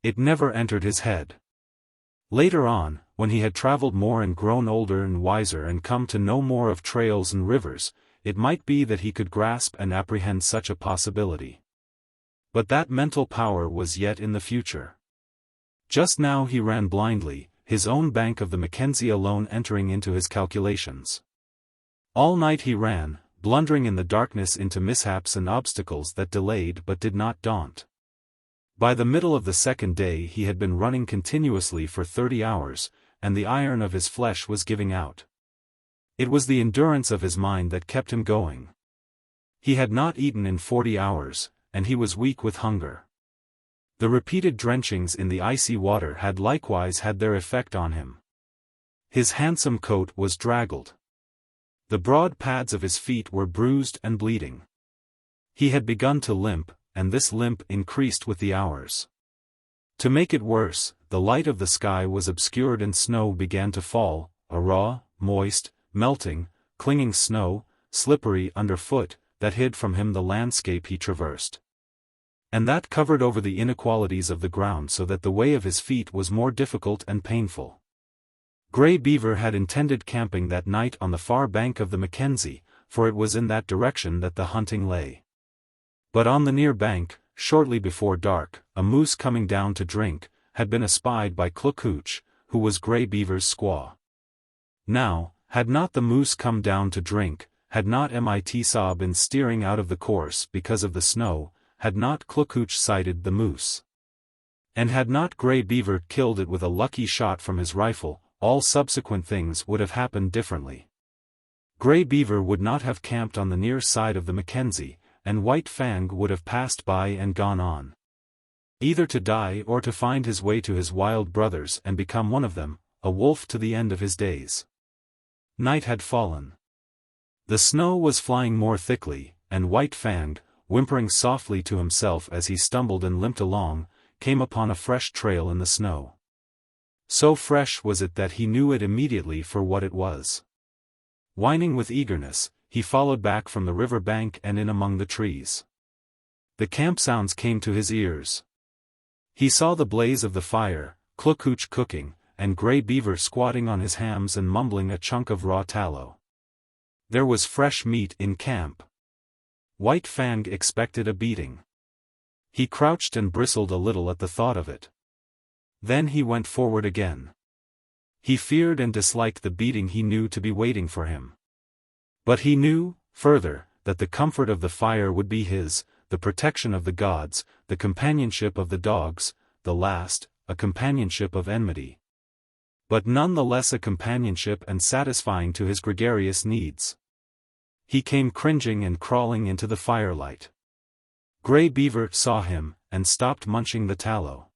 It never entered his head. Later on, when he had traveled more and grown older and wiser and come to know more of trails and rivers, it might be that he could grasp and apprehend such a possibility. But that mental power was yet in the future. Just now he ran blindly, his own bank of the Mackenzie alone entering into his calculations. All night he ran, blundering in the darkness into mishaps and obstacles that delayed but did not daunt. By the middle of the second day he had been running continuously for 30 hours, and the iron of his flesh was giving out. It was the endurance of his mind that kept him going. He had not eaten in 40 hours, and he was weak with hunger. The repeated drenchings in the icy water had likewise had their effect on him. His handsome coat was draggled. The broad pads of his feet were bruised and bleeding. He had begun to limp, and this limp increased with the hours. To make it worse, the light of the sky was obscured and snow began to fall, a raw, moist, melting, clinging snow, slippery underfoot, that hid from him the landscape he traversed. And that covered over the inequalities of the ground so that the way of his feet was more difficult and painful. Grey Beaver had intended camping that night on the far bank of the Mackenzie, for it was in that direction that the hunting lay. But on the near bank, shortly before dark, a moose coming down to drink, had been espied by Klondike, who was Grey Beaver's squaw. Now, had not the moose come down to drink, had not Mitsaw been steering out of the course because of the snow, had not Klondike sighted the moose, and had not Grey Beaver killed it with a lucky shot from his rifle, all subsequent things would have happened differently. Grey Beaver would not have camped on the near side of the Mackenzie, and White Fang would have passed by and gone on, either to die or to find his way to his wild brothers and become one of them, a wolf to the end of his days. Night had fallen. The snow was flying more thickly, and White Fang, whimpering softly to himself as he stumbled and limped along, came upon a fresh trail in the snow. So fresh was it that he knew it immediately for what it was. Whining with eagerness, he followed back from the river bank and in among the trees. The camp sounds came to his ears. He saw the blaze of the fire, Klondike cooking, and Grey Beaver squatting on his hams and mumbling a chunk of raw tallow. There was fresh meat in camp. White Fang expected a beating. He crouched and bristled a little at the thought of it. Then he went forward again. He feared and disliked the beating he knew to be waiting for him. But he knew, further, that the comfort of the fire would be his, the protection of the gods, the companionship of the dogs, the last, a companionship of enmity. But none the less a companionship and satisfying to his gregarious needs. He came cringing and crawling into the firelight. Grey Beaver saw him, and stopped munching the tallow.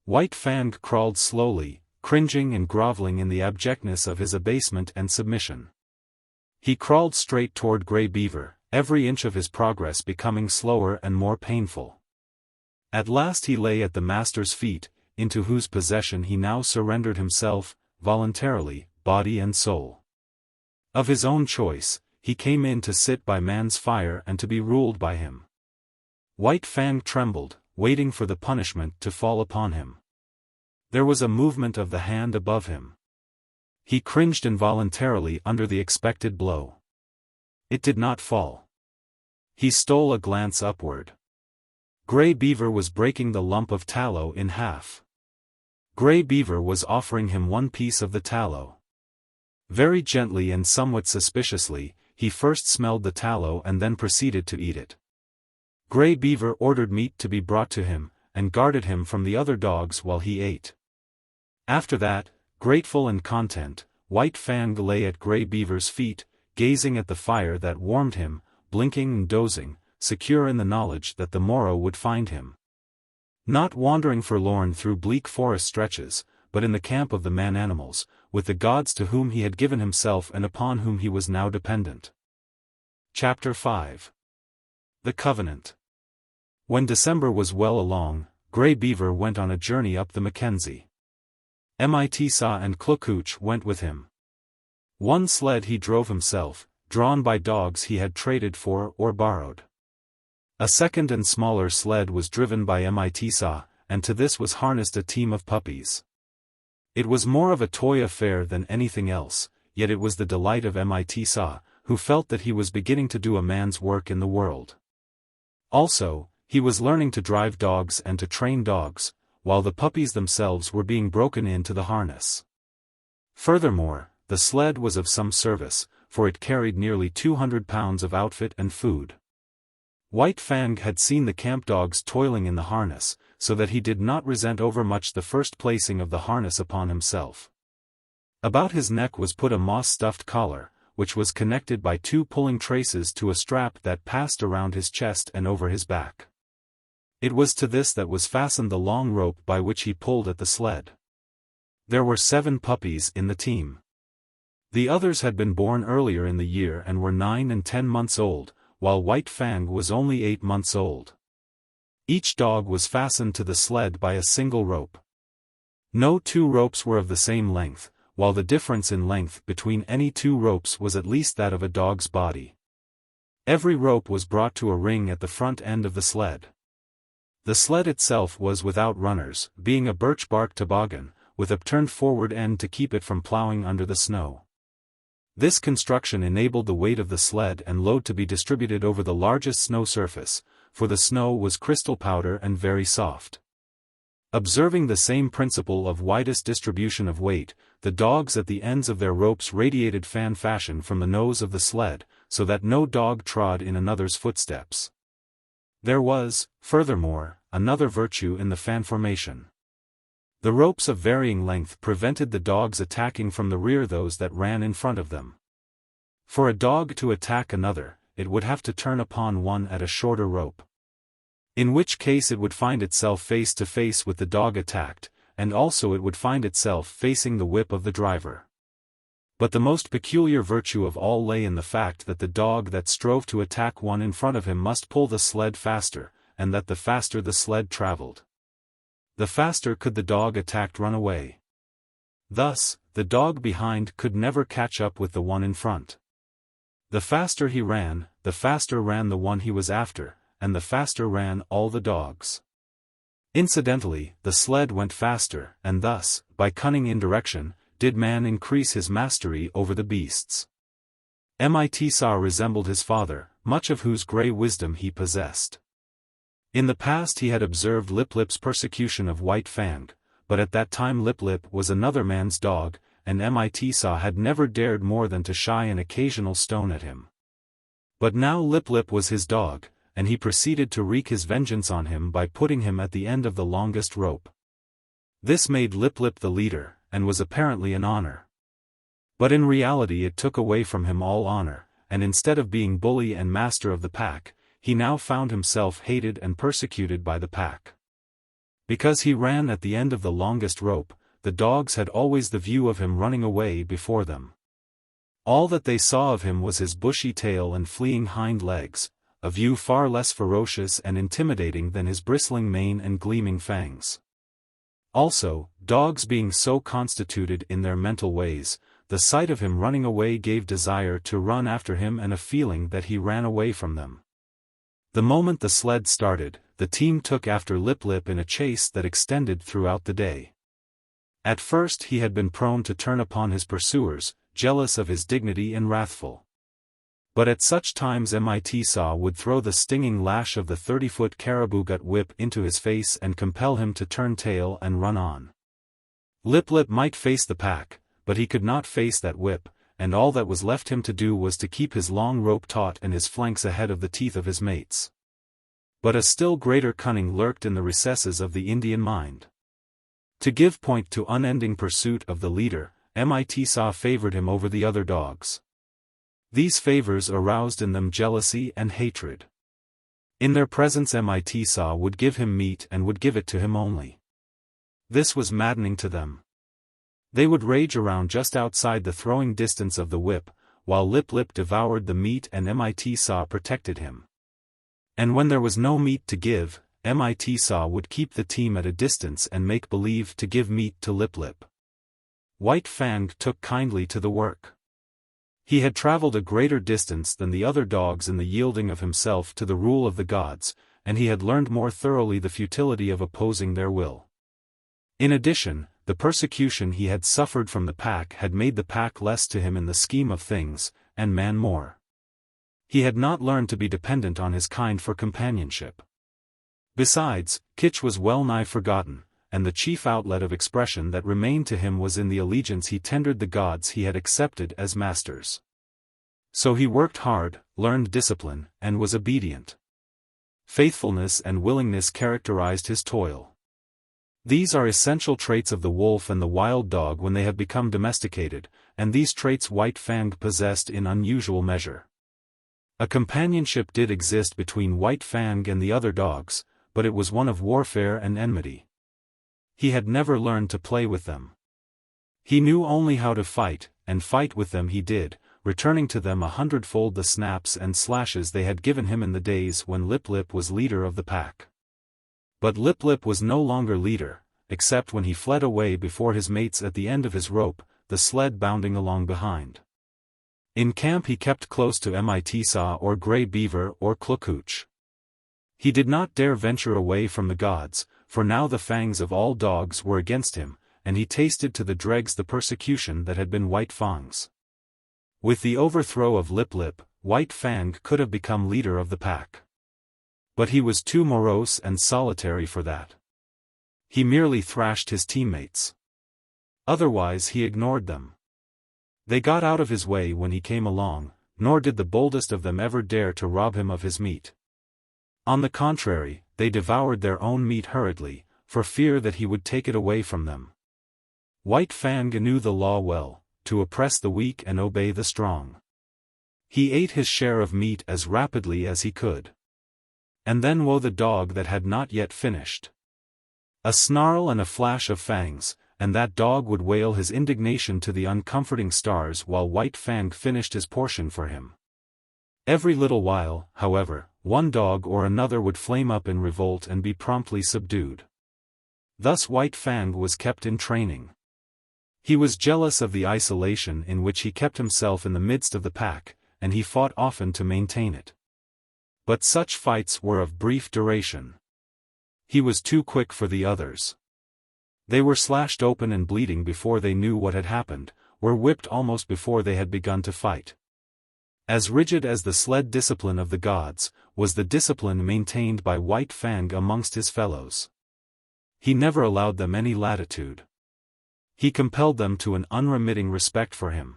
White Fang crawled slowly, cringing and groveling in the abjectness of his abasement and submission. He crawled straight toward Grey Beaver, every inch of his progress becoming slower and more painful. At last he lay at the master's feet, into whose possession he now surrendered himself, voluntarily, body and soul. Of his own choice, he came in to sit by man's fire and to be ruled by him. White Fang trembled, waiting for the punishment to fall upon him. There was a movement of the hand above him. He cringed involuntarily under the expected blow. It did not fall. He stole a glance upward. Grey Beaver was breaking the lump of tallow in half. Grey Beaver was offering him one piece of the tallow. Very gently and somewhat suspiciously, he first smelled the tallow and then proceeded to eat it. Grey Beaver ordered meat to be brought to him, and guarded him from the other dogs while he ate. After that, grateful and content, White Fang lay at Grey Beaver's feet, gazing at the fire that warmed him, blinking and dozing, secure in the knowledge that the morrow would find him not wandering forlorn through bleak forest stretches, but in the camp of the man-animals, with the gods to whom he had given himself and upon whom he was now dependent. Chapter 5. The Covenant. When December was well along, Grey Beaver went on a journey up the Mackenzie. Mitsaw and Klondike went with him. One sled he drove himself, drawn by dogs he had traded for or borrowed. A second and smaller sled was driven by Mitsaw, and to this was harnessed a team of puppies. It was more of a toy affair than anything else, yet it was the delight of Mitsaw, who felt that he was beginning to do a man's work in the world. Also, he was learning to drive dogs and to train dogs, while the puppies themselves were being broken into the harness. Furthermore, the sled was of some service, for it carried nearly 200 pounds of outfit and food. White Fang had seen the camp dogs toiling in the harness, so that he did not resent overmuch the first placing of the harness upon himself. About his neck was put a moss-stuffed collar, which was connected by 2 pulling traces to a strap that passed around his chest and over his back. It was to this that was fastened the long rope by which he pulled at the sled. There were 7 puppies in the team. The others had been born earlier in the year and were 9 and 10 months old, while White Fang was only 8 months old. Each dog was fastened to the sled by a single rope. No 2 ropes were of the same length, while the difference in length between any 2 ropes was at least that of a dog's body. Every rope was brought to a ring at the front end of the sled. The sled itself was without runners, being a birch bark toboggan, with a turned forward end to keep it from plowing under the snow. This construction enabled the weight of the sled and load to be distributed over the largest snow surface, for the snow was crystal powder and very soft. Observing the same principle of widest distribution of weight, the dogs at the ends of their ropes radiated fan fashion from the nose of the sled, so that no dog trod in another's footsteps. There was, furthermore, another virtue in the fan formation. The ropes of varying length prevented the dogs attacking from the rear those that ran in front of them. For a dog to attack another, it would have to turn upon one at a shorter rope. In which case it would find itself face to face with the dog attacked, and also it would find itself facing the whip of the driver. But the most peculiar virtue of all lay in the fact that the dog that strove to attack one in front of him must pull the sled faster, and that the faster the sled traveled, the faster could the dog attacked run away. Thus, the dog behind could never catch up with the one in front. The faster he ran, the faster ran the one he was after, and the faster ran all the dogs. Incidentally, the sled went faster, and thus, by cunning indirection, did man increase his mastery over the beasts. Mitsaw resembled his father, much of whose grey wisdom he possessed. In the past he had observed Lip Lip's persecution of White Fang, but at that time Lip Lip was another man's dog, and Mitsaw had never dared more than to shy an occasional stone at him. But now Lip Lip was his dog, and he proceeded to wreak his vengeance on him by putting him at the end of the longest rope. This made Lip Lip the leader, and was apparently an honor. But in reality it took away from him all honor, and instead of being bully and master of the pack, he now found himself hated and persecuted by the pack. Because he ran at the end of the longest rope, the dogs had always the view of him running away before them. All that they saw of him was his bushy tail and fleeing hind legs, a view far less ferocious and intimidating than his bristling mane and gleaming fangs. Also, dogs being so constituted in their mental ways, the sight of him running away gave desire to run after him and a feeling that he ran away from them. The moment the sled started, the team took after Lip Lip in a chase that extended throughout the day. At first he had been prone to turn upon his pursuers, jealous of his dignity and wrathful. But at such times Mitsaw would throw the stinging lash of the 30-foot caribou gut whip into his face and compel him to turn tail and run on. Lip Lip might face the pack, but he could not face that whip, and all that was left him to do was to keep his long rope taut and his flanks ahead of the teeth of his mates. But a still greater cunning lurked in the recesses of the Indian mind. To give point to unending pursuit of the leader, Mitsaw favored him over the other dogs. These favors aroused in them jealousy and hatred. In their presence Mitsaw would give him meat and would give it to him only. This was maddening to them. They would rage around just outside the throwing distance of the whip, while Lip Lip devoured the meat and Mitsaw protected him. And when there was no meat to give, Mitsaw would keep the team at a distance and make believe to give meat to Lip Lip. White Fang took kindly to the work. He had traveled a greater distance than the other dogs in the yielding of himself to the rule of the gods, and he had learned more thoroughly the futility of opposing their will. In addition, the persecution he had suffered from the pack had made the pack less to him in the scheme of things, and man more. He had not learned to be dependent on his kind for companionship. Besides, Kitch was well nigh forgotten, and the chief outlet of expression that remained to him was in the allegiance he tendered the gods he had accepted as masters. So he worked hard, learned discipline, and was obedient. Faithfulness and willingness characterized his toil. These are essential traits of the wolf and the wild dog when they have become domesticated, and these traits White Fang possessed in unusual measure. A companionship did exist between White Fang and the other dogs, but it was one of warfare and enmity. He had never learned to play with them. He knew only how to fight, and fight with them he did, returning to them 100-fold the snaps and slashes they had given him in the days when Lip Lip was leader of the pack. But Lip Lip was no longer leader, except when he fled away before his mates at the end of his rope, the sled bounding along behind. In camp he kept close to Mitsa or Grey Beaver or Klukooch. He did not dare venture away from the gods, for now the fangs of all dogs were against him, and he tasted to the dregs the persecution that had been White Fang's. With the overthrow of Lip Lip, White Fang could have become leader of the pack. But he was too morose and solitary for that. He merely thrashed his teammates. Otherwise he ignored them. They got out of his way when he came along, nor did the boldest of them ever dare to rob him of his meat. On the contrary, they devoured their own meat hurriedly, for fear that he would take it away from them. White Fang knew the law well, to oppress the weak and obey the strong. He ate his share of meat as rapidly as he could. And then woe the dog that had not yet finished. A snarl and a flash of fangs, and that dog would wail his indignation to the uncomforting stars while White Fang finished his portion for him. Every little while, however, one dog or another would flame up in revolt and be promptly subdued. Thus White Fang was kept in training. He was jealous of the isolation in which he kept himself in the midst of the pack, and he fought often to maintain it. But such fights were of brief duration. He was too quick for the others. They were slashed open and bleeding before they knew what had happened, were whipped almost before they had begun to fight. As rigid as the sled discipline of the gods, was the discipline maintained by White Fang amongst his fellows. He never allowed them any latitude. He compelled them to an unremitting respect for him.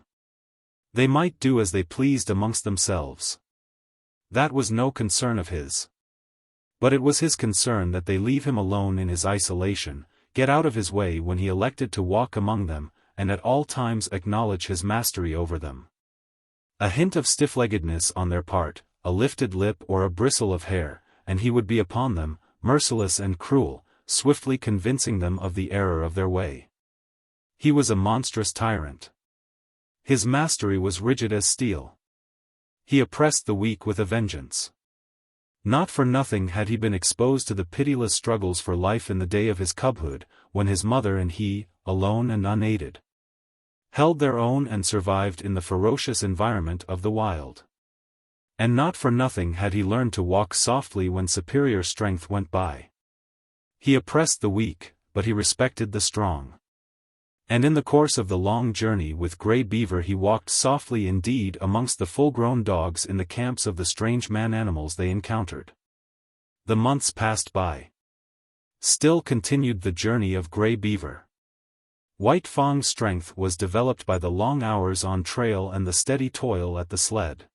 They might do as they pleased amongst themselves. That was no concern of his. But it was his concern that they leave him alone in his isolation, get out of his way when he elected to walk among them, and at all times acknowledge his mastery over them. A hint of stiff-leggedness on their part, a lifted lip or a bristle of hair, and he would be upon them, merciless and cruel, swiftly convincing them of the error of their way. He was a monstrous tyrant. His mastery was rigid as steel. He oppressed the weak with a vengeance. Not for nothing had he been exposed to the pitiless struggles for life in the day of his cubhood, when his mother and he, alone and unaided, held their own and survived in the ferocious environment of the wild. And not for nothing had he learned to walk softly when superior strength went by. He oppressed the weak, but he respected the strong. And in the course of the long journey with Grey Beaver he walked softly indeed amongst the full-grown dogs in the camps of the strange man-animals they encountered. The months passed by. Still continued the journey of Grey Beaver. White Fang's strength was developed by the long hours on trail and the steady toil at the sled.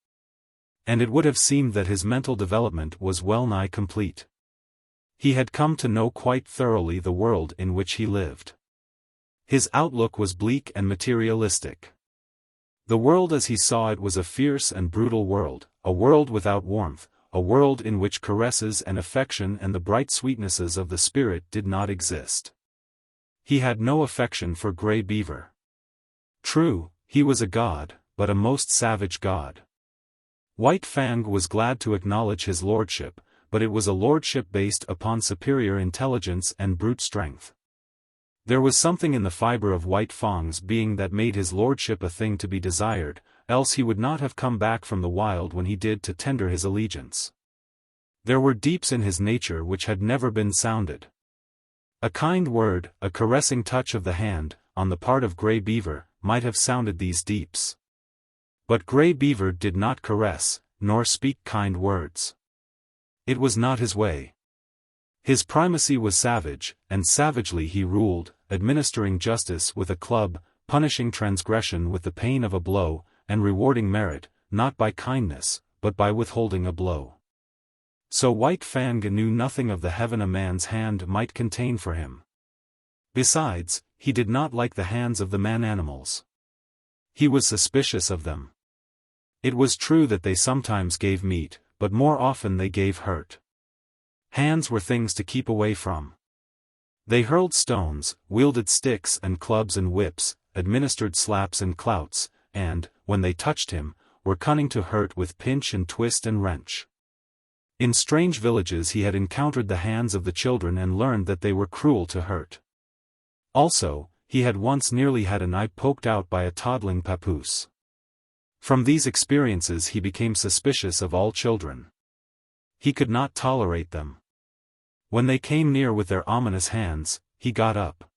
And it would have seemed that his mental development was well-nigh complete. He had come to know quite thoroughly the world in which he lived. His outlook was bleak and materialistic. The world as he saw it was a fierce and brutal world, a world without warmth, a world in which caresses and affection and the bright sweetnesses of the spirit did not exist. He had no affection for Grey Beaver. True, he was a god, but a most savage god. White Fang was glad to acknowledge his lordship, but it was a lordship based upon superior intelligence and brute strength. There was something in the fiber of White Fang's being that made his lordship a thing to be desired, else he would not have come back from the wild when he did to tender his allegiance. There were deeps in his nature which had never been sounded. A kind word, a caressing touch of the hand, on the part of Grey Beaver, might have sounded these deeps. But Grey Beaver did not caress, nor speak kind words. It was not his way. His primacy was savage, and savagely he ruled, administering justice with a club, punishing transgression with the pain of a blow, and rewarding merit, not by kindness, but by withholding a blow. So White Fang knew nothing of the heaven a man's hand might contain for him. Besides, he did not like the hands of the man-animals. He was suspicious of them. It was true that they sometimes gave meat, but more often they gave hurt. Hands were things to keep away from. They hurled stones, wielded sticks and clubs and whips, administered slaps and clouts, and, when they touched him, were cunning to hurt with pinch and twist and wrench. In strange villages he had encountered the hands of the children and learned that they were cruel to hurt. Also, he had once nearly had an eye poked out by a toddling papoose. From these experiences he became suspicious of all children. He could not tolerate them. When they came near with their ominous hands, he got up.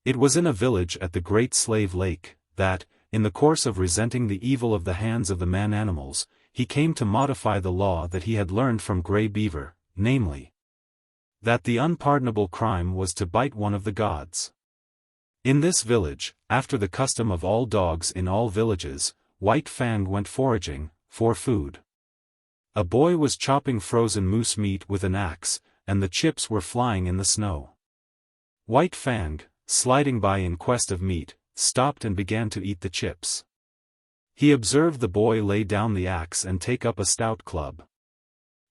It was in a village at the Great Slave Lake, that, in the course of resenting the evil of the hands of the man-animals, he came to modify the law that he had learned from Grey Beaver, namely, that the unpardonable crime was to bite one of the gods. In this village, after the custom of all dogs in all villages, White Fang went foraging, for food. A boy was chopping frozen moose meat with an axe, and the chips were flying in the snow. White Fang, sliding by in quest of meat, stopped and began to eat the chips. He observed the boy lay down the axe and take up a stout club.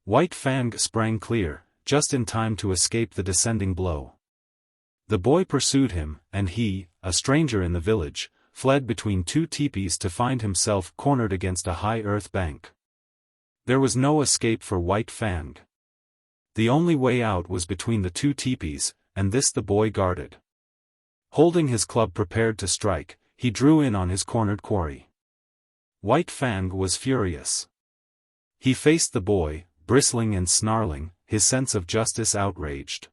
White Fang sprang clear, just in time to escape the descending blow. The boy pursued him, and he, a stranger in the village, fled between two teepees to find himself cornered against a high earth bank. There was no escape for White Fang. The only way out was between the two teepees, and this the boy guarded. Holding his club prepared to strike, he drew in on his cornered quarry. White Fang was furious. He faced the boy, bristling and snarling, his sense of justice outraged.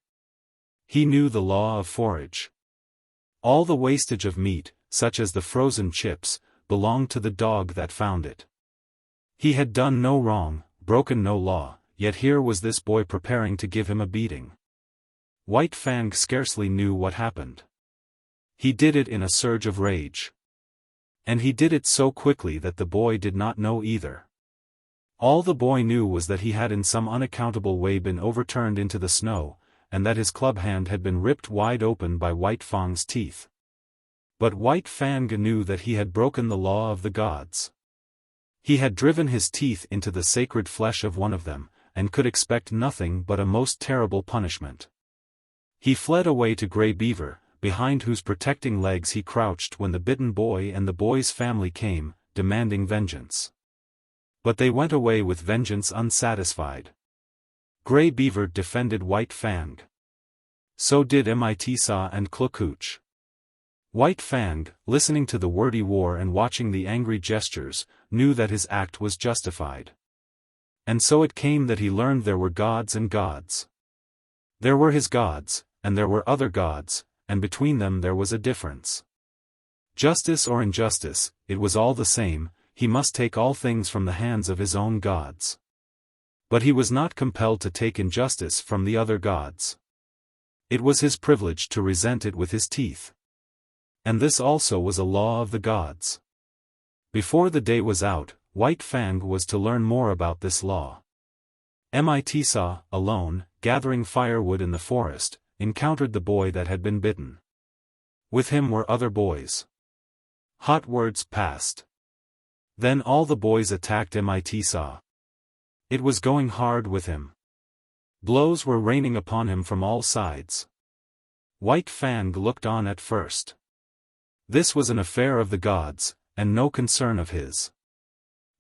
He knew the law of forage. All the wastage of meat, such as the frozen chips, belonged to the dog that found it. He had done no wrong, broken no law, yet here was this boy preparing to give him a beating. White Fang scarcely knew what happened. He did it in a surge of rage. And he did it so quickly that the boy did not know either. All the boy knew was that he had in some unaccountable way been overturned into the snow, and that his club hand had been ripped wide open by White Fang's teeth. But White Fang knew that he had broken the law of the gods. He had driven his teeth into the sacred flesh of one of them, and could expect nothing but a most terrible punishment. He fled away to Grey Beaver, behind whose protecting legs he crouched when the bitten boy and the boy's family came, demanding vengeance. But they went away with vengeance unsatisfied. Grey Beaver defended White Fang. So did Mitsa and Klokooch. White Fang, listening to the wordy war and watching the angry gestures, knew that his act was justified. And so it came that he learned there were gods and gods. There were his gods, and there were other gods, and between them there was a difference. Justice or injustice, it was all the same, he must take all things from the hands of his own gods. But he was not compelled to take injustice from the other gods. It was his privilege to resent it with his teeth. And this also was a law of the gods. Before the day was out, White Fang was to learn more about this law. Mitsa, alone, gathering firewood in the forest, encountered the boy that had been bitten. With him were other boys. Hot words passed. Then all the boys attacked Mitsa. It was going hard with him. Blows were raining upon him from all sides. White Fang looked on at first. This was an affair of the gods, and no concern of his.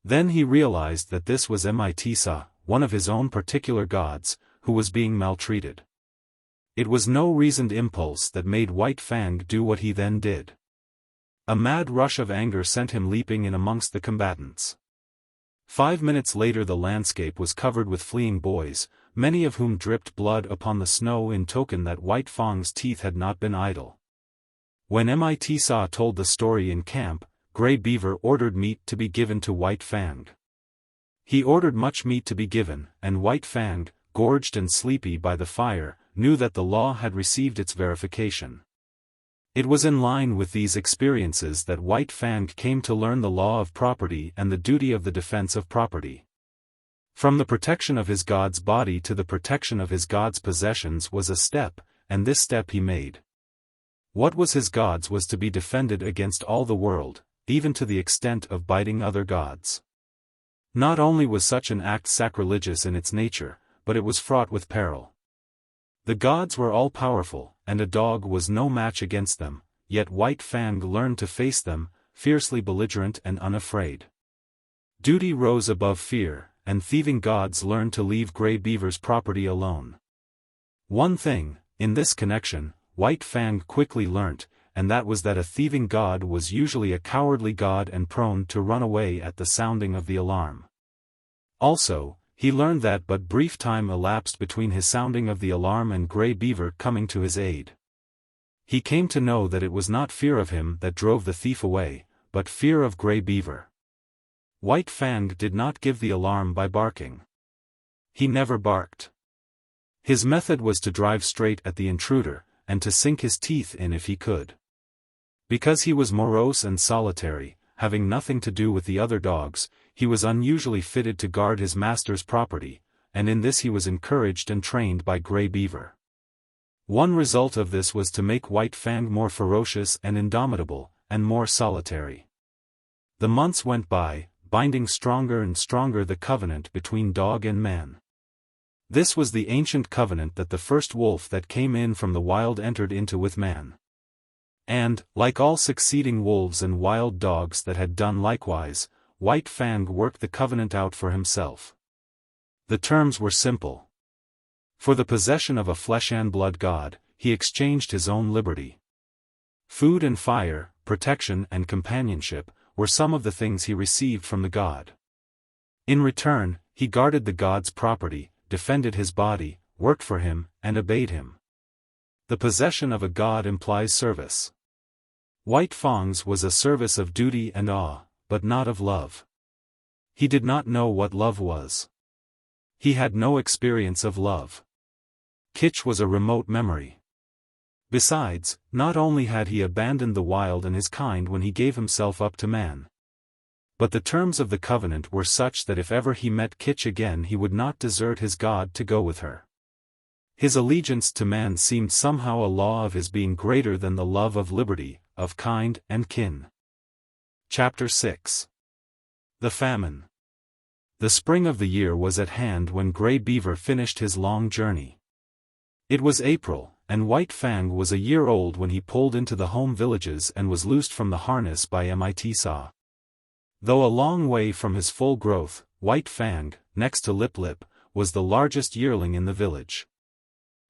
Then he realized that this was Mitsa, one of his own particular gods, who was being maltreated. It was no reasoned impulse that made White Fang do what he then did. A mad rush of anger sent him leaping in amongst the combatants. 5 minutes later the landscape was covered with fleeing boys, many of whom dripped blood upon the snow in token that White Fang's teeth had not been idle. When Mitsa told the story in camp, Grey Beaver ordered meat to be given to White Fang. He ordered much meat to be given, and White Fang, gorged and sleepy by the fire, knew that the law had received its verification. It was in line with these experiences that White Fang came to learn the law of property and the duty of the defense of property. From the protection of his god's body to the protection of his god's possessions was a step, and this step he made. What was his god's was to be defended against all the world, even to the extent of biting other gods. Not only was such an act sacrilegious in its nature, but it was fraught with peril. The gods were all-powerful, and a dog was no match against them, yet White Fang learned to face them, fiercely belligerent and unafraid. Duty rose above fear, and thieving gods learned to leave Grey Beaver's property alone. One thing, in this connection, White Fang quickly learnt, and that was that a thieving god was usually a cowardly god and prone to run away at the sounding of the alarm. Also, he learned that but brief time elapsed between his sounding of the alarm and Grey Beaver coming to his aid. He came to know that it was not fear of him that drove the thief away, but fear of Grey Beaver. White Fang did not give the alarm by barking. He never barked. His method was to drive straight at the intruder, and to sink his teeth in if he could. Because he was morose and solitary, having nothing to do with the other dogs, he was unusually fitted to guard his master's property, and in this he was encouraged and trained by Grey Beaver. One result of this was to make White Fang more ferocious and indomitable, and more solitary. The months went by, binding stronger and stronger the covenant between dog and man. This was the ancient covenant that the first wolf that came in from the wild entered into with man. And, like all succeeding wolves and wild dogs that had done likewise, White Fang worked the covenant out for himself. The terms were simple. For the possession of a flesh and blood god, he exchanged his own liberty. Food and fire, protection and companionship, were some of the things he received from the god. In return, he guarded the god's property, defended his body, worked for him, and obeyed him. The possession of a god implies service. White Fang's was a service of duty and awe, but not of love. He did not know what love was. He had no experience of love. Kitch was a remote memory. Besides, not only had he abandoned the wild and his kind when he gave himself up to man, but the terms of the covenant were such that if ever he met Kitch again he would not desert his god to go with her. His allegiance to man seemed somehow a law of his being greater than the love of liberty, of kind and kin. Chapter 6. The Famine. The spring of the year was at hand when Grey Beaver finished his long journey. It was April, and White Fang was a year old when he pulled into the home villages and was loosed from the harness by Mitsa. Though a long way from his full growth, White Fang, next to Lip Lip, was the largest yearling in the village.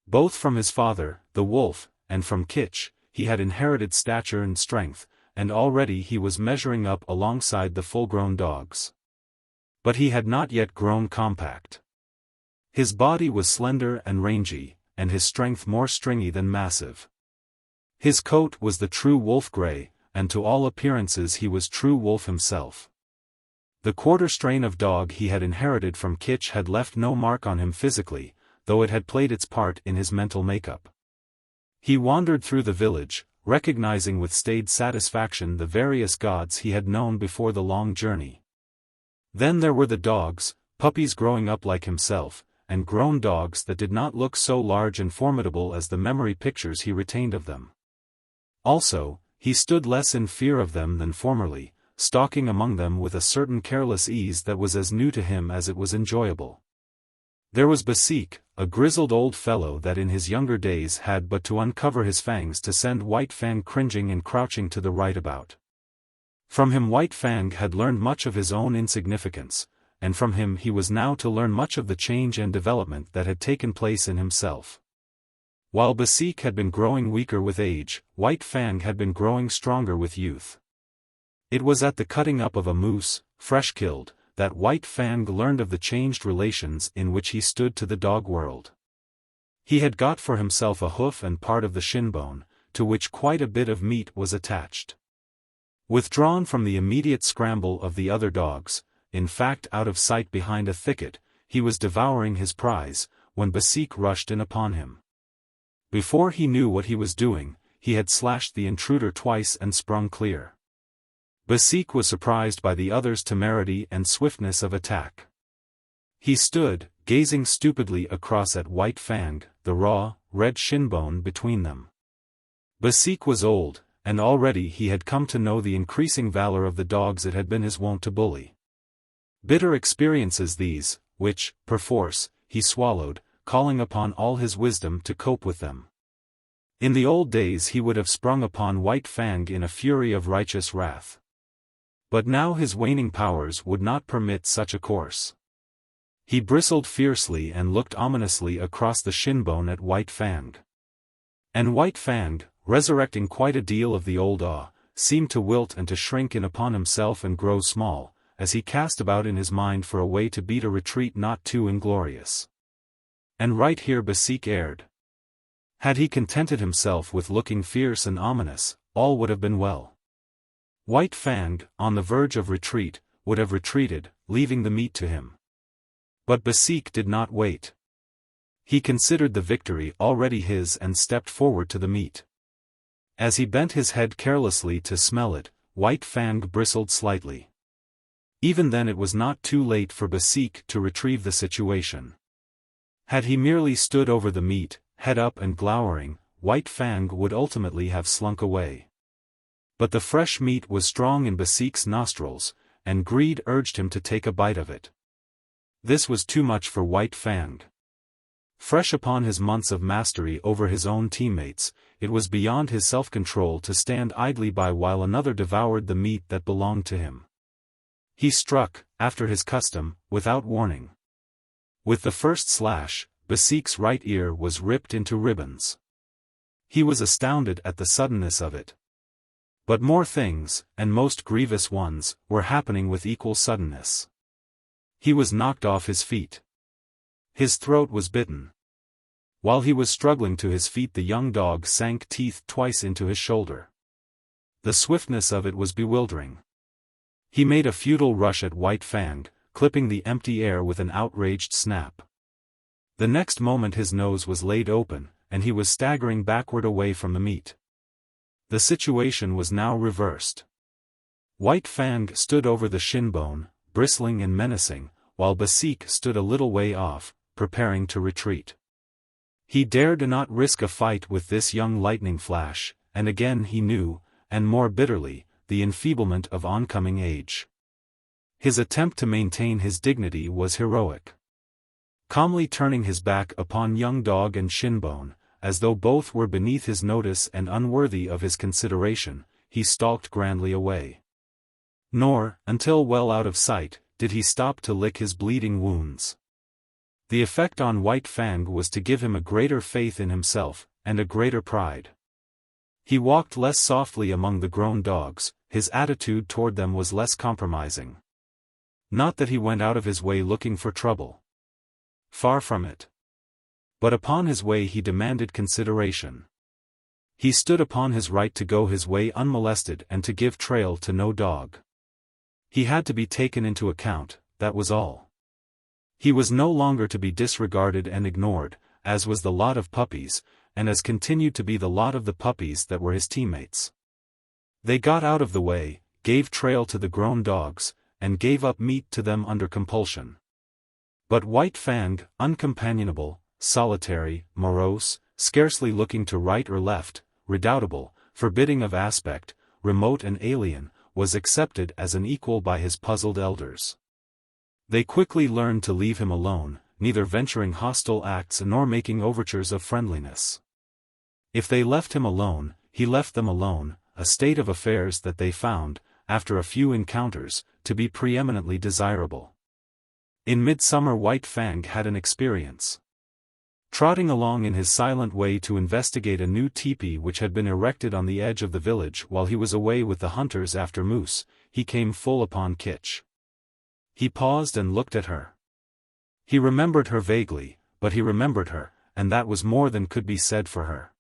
Both from his father, the wolf, and from Kitch, he had inherited stature and strength, and already he was measuring up alongside the full-grown dogs. But he had not yet grown compact. His body was slender and rangy, and his strength more stringy than massive. His coat was the true wolf gray, and to all appearances he was true wolf himself. The quarter strain of dog he had inherited from Kitch had left no mark on him physically, though it had played its part in his mental makeup. He wandered through the village, recognizing with staid satisfaction the various gods he had known before the long journey. Then there were the dogs, puppies growing up like himself, and grown dogs that did not look so large and formidable as the memory pictures he retained of them. Also, he stood less in fear of them than formerly, stalking among them with a certain careless ease that was as new to him as it was enjoyable. There was Basik, a grizzled old fellow that in his younger days had but to uncover his fangs to send White Fang cringing and crouching to the right about. From him White Fang had learned much of his own insignificance, and from him he was now to learn much of the change and development that had taken place in himself. While Basik had been growing weaker with age, White Fang had been growing stronger with youth. It was at the cutting up of a moose, fresh killed, that White Fang learned of the changed relations in which he stood to the dog world. He had got for himself a hoof and part of the shin bone, to which quite a bit of meat was attached. Withdrawn from the immediate scramble of the other dogs, in fact out of sight behind a thicket, he was devouring his prize, when Basik rushed in upon him. Before he knew what he was doing, he had slashed the intruder twice and sprung clear. Basik was surprised by the other's temerity and swiftness of attack. He stood, gazing stupidly across at White Fang, the raw, red shinbone between them. Basik was old, and already he had come to know the increasing valor of the dogs it had been his wont to bully. Bitter experiences these, which, perforce, he swallowed, calling upon all his wisdom to cope with them. In the old days he would have sprung upon White Fang in a fury of righteous wrath. But now his waning powers would not permit such a course. He bristled fiercely and looked ominously across the shinbone at White Fang. And White Fang, resurrecting quite a deal of the old awe, seemed to wilt and to shrink in upon himself and grow small, as he cast about in his mind for a way to beat a retreat not too inglorious. And right here Basik erred. Had he contented himself with looking fierce and ominous, all would have been well. White Fang, on the verge of retreat, would have retreated, leaving the meat to him. But Basik did not wait. He considered the victory already his and stepped forward to the meat. As he bent his head carelessly to smell it, White Fang bristled slightly. Even then it was not too late for Basik to retrieve the situation. Had he merely stood over the meat, head up and glowering, White Fang would ultimately have slunk away. But the fresh meat was strong in Basik's nostrils, and greed urged him to take a bite of it. This was too much for White Fang. Fresh upon his months of mastery over his own teammates, it was beyond his self-control to stand idly by while another devoured the meat that belonged to him. He struck, after his custom, without warning. With the first slash, Basik's right ear was ripped into ribbons. He was astounded at the suddenness of it. But more things, and most grievous ones, were happening with equal suddenness. He was knocked off his feet. His throat was bitten. While he was struggling to his feet the young dog sank teeth twice into his shoulder. The swiftness of it was bewildering. He made a futile rush at White Fang, clipping the empty air with an outraged snap. The next moment his nose was laid open, and he was staggering backward away from the meat. The situation was now reversed. White Fang stood over the shinbone, bristling and menacing, while Basik stood a little way off, preparing to retreat. He dared not risk a fight with this young lightning flash, and again he knew, and more bitterly, the enfeeblement of oncoming age. His attempt to maintain his dignity was heroic. Calmly turning his back upon young dog and shinbone, as though both were beneath his notice and unworthy of his consideration, he stalked grandly away. Nor, until well out of sight, did he stop to lick his bleeding wounds. The effect on White Fang was to give him a greater faith in himself, and a greater pride. He walked less softly among the grown dogs, his attitude toward them was less compromising. Not that he went out of his way looking for trouble. Far from it. But upon his way he demanded consideration. He stood upon his right to go his way unmolested and to give trail to no dog. He had to be taken into account, that was all. He was no longer to be disregarded and ignored, as was the lot of puppies, and as continued to be the lot of the puppies that were his teammates. They got out of the way, gave trail to the grown dogs, and gave up meat to them under compulsion. But White Fang, uncompanionable, solitary, morose, scarcely looking to right or left, redoubtable, forbidding of aspect, remote and alien, was accepted as an equal by his puzzled elders. They quickly learned to leave him alone, neither venturing hostile acts nor making overtures of friendliness. If they left him alone, he left them alone, a state of affairs that they found, after a few encounters, to be preeminently desirable. In midsummer White Fang had an experience. Trotting along in his silent way to investigate a new teepee which had been erected on the edge of the village while he was away with the hunters after moose, he came full upon Kitch. He paused and looked at her. He remembered her vaguely, but he remembered her, and that was more than could be said for her.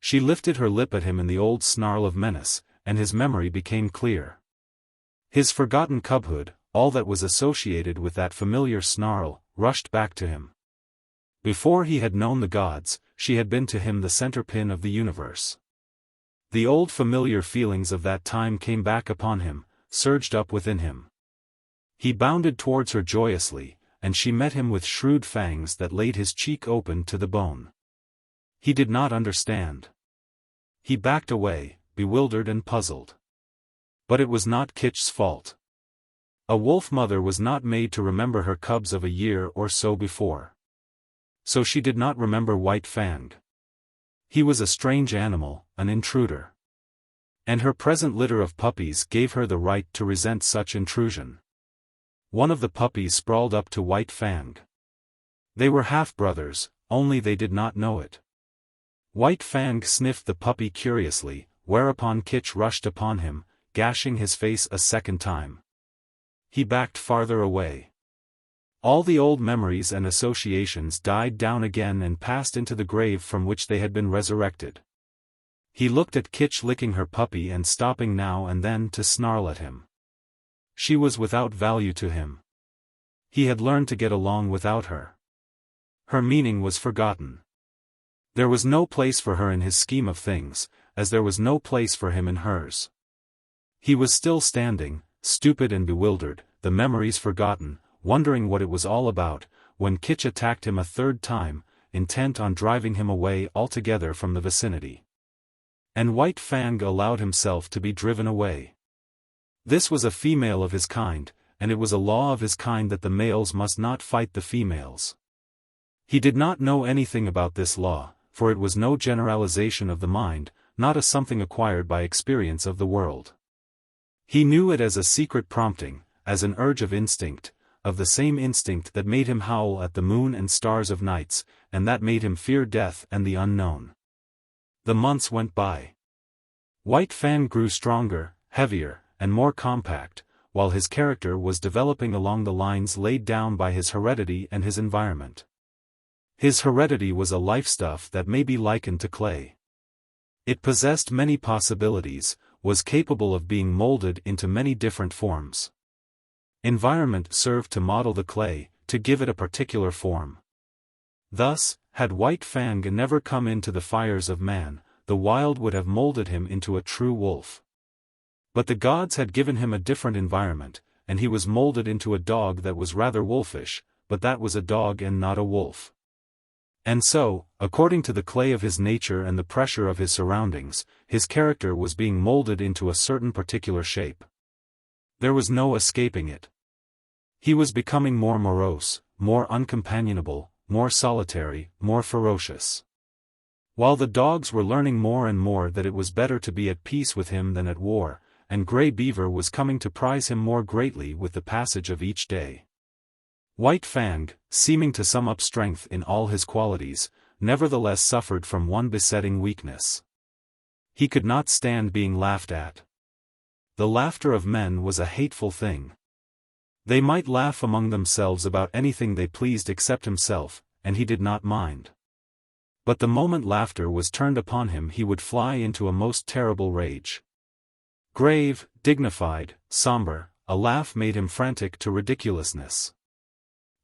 She lifted her lip at him in the old snarl of menace, and his memory became clear. His forgotten cubhood, all that was associated with that familiar snarl, rushed back to him. Before he had known the gods, she had been to him the centerpin of the universe. The old familiar feelings of that time came back upon him, surged up within him. He bounded towards her joyously, and she met him with shrewd fangs that laid his cheek open to the bone. He did not understand. He backed away, bewildered and puzzled. But it was not Kitch's fault. A wolf mother was not made to remember her cubs of a year or so before. So she did not remember White Fang. He was a strange animal, an intruder. And her present litter of puppies gave her the right to resent such intrusion. One of the puppies sprawled up to White Fang. They were half-brothers, only they did not know it. White Fang sniffed the puppy curiously, whereupon Kitch rushed upon him, gashing his face a second time. He backed farther away. All the old memories and associations died down again and passed into the grave from which they had been resurrected. He looked at Kitch licking her puppy and stopping now and then to snarl at him. She was without value to him. He had learned to get along without her. Her meaning was forgotten. There was no place for her in his scheme of things, as there was no place for him in hers. He was still standing, stupid and bewildered, the memories forgotten, wondering what it was all about, when Kitch attacked him a third time, intent on driving him away altogether from the vicinity. And White Fang allowed himself to be driven away. This was a female of his kind, and it was a law of his kind that the males must not fight the females. He did not know anything about this law, for it was no generalization of the mind, not a something acquired by experience of the world. He knew it as a secret prompting, as an urge of instinct, of the same instinct that made him howl at the moon and stars of nights, and that made him fear death and the unknown. The months went by. White Fang grew stronger, heavier, and more compact, while his character was developing along the lines laid down by his heredity and his environment. His heredity was a life-stuff that may be likened to clay. It possessed many possibilities, was capable of being molded into many different forms. Environment served to model the clay, to give it a particular form. Thus, had White Fang never come into the fires of man, the wild would have molded him into a true wolf. But the gods had given him a different environment, and he was molded into a dog that was rather wolfish, but that was a dog and not a wolf. And so, according to the clay of his nature and the pressure of his surroundings, his character was being molded into a certain particular shape. There was no escaping it. He was becoming more morose, more uncompanionable, more solitary, more ferocious. While the dogs were learning more and more that it was better to be at peace with him than at war, and Grey Beaver was coming to prize him more greatly with the passage of each day. White Fang, seeming to sum up strength in all his qualities, nevertheless suffered from one besetting weakness. He could not stand being laughed at. The laughter of men was a hateful thing. They might laugh among themselves about anything they pleased except himself, and he did not mind. But the moment laughter was turned upon him he would fly into a most terrible rage. Grave, dignified, somber, a laugh made him frantic to ridiculousness.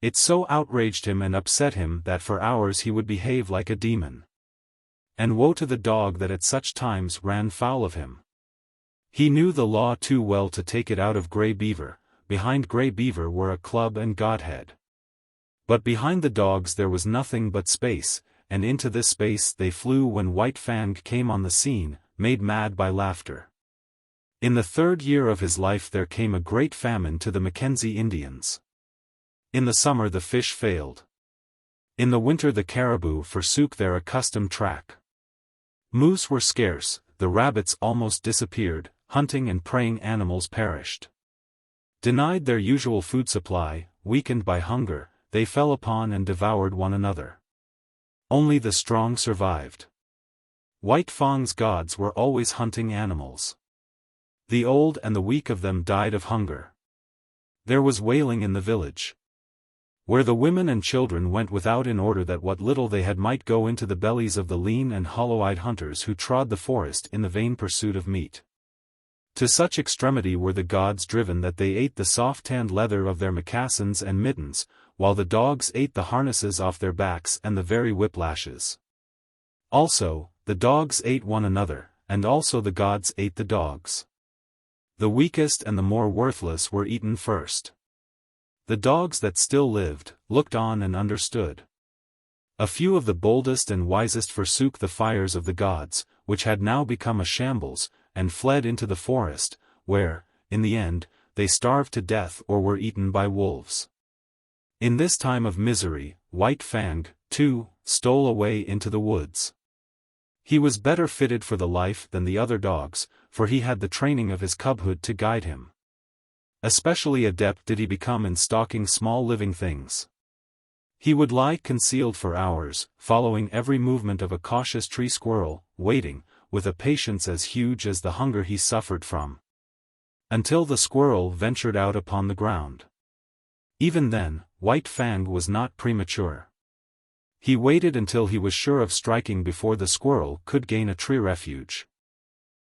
It so outraged him and upset him that for hours he would behave like a demon. And woe to the dog that at such times ran foul of him. He knew the law too well to take it out of Grey Beaver. Behind Grey Beaver were a club and Godhead. But behind the dogs there was nothing but space, and into this space they flew when White Fang came on the scene, made mad by laughter. In the 3rd year of his life there came a great famine to the Mackenzie Indians. In the summer the fish failed. In the winter the caribou forsook their accustomed track. Moose were scarce, the rabbits almost disappeared, hunting and preying animals perished. Denied their usual food supply, weakened by hunger, they fell upon and devoured one another. Only the strong survived. White Fang's gods were always hunting animals. The old and the weak of them died of hunger. There was wailing in the village. Where the women and children went without in order that what little they had might go into the bellies of the lean and hollow-eyed hunters who trod the forest in the vain pursuit of meat. To such extremity were the gods driven that they ate the soft-tanned leather of their moccasins and mittens, while the dogs ate the harnesses off their backs and the very whiplashes. Also, the dogs ate one another, and also the gods ate the dogs. The weakest and the more worthless were eaten first. The dogs that still lived, looked on and understood. A few of the boldest and wisest forsook the fires of the gods, which had now become a shambles, and fled into the forest, where, in the end, they starved to death or were eaten by wolves. In this time of misery, White Fang, too, stole away into the woods. He was better fitted for the life than the other dogs, for he had the training of his cubhood to guide him. Especially adept did he become in stalking small living things. He would lie concealed for hours, following every movement of a cautious tree squirrel, waiting, with a patience as huge as the hunger he suffered from, until the squirrel ventured out upon the ground. Even then, White Fang was not premature. He waited until he was sure of striking before the squirrel could gain a tree refuge.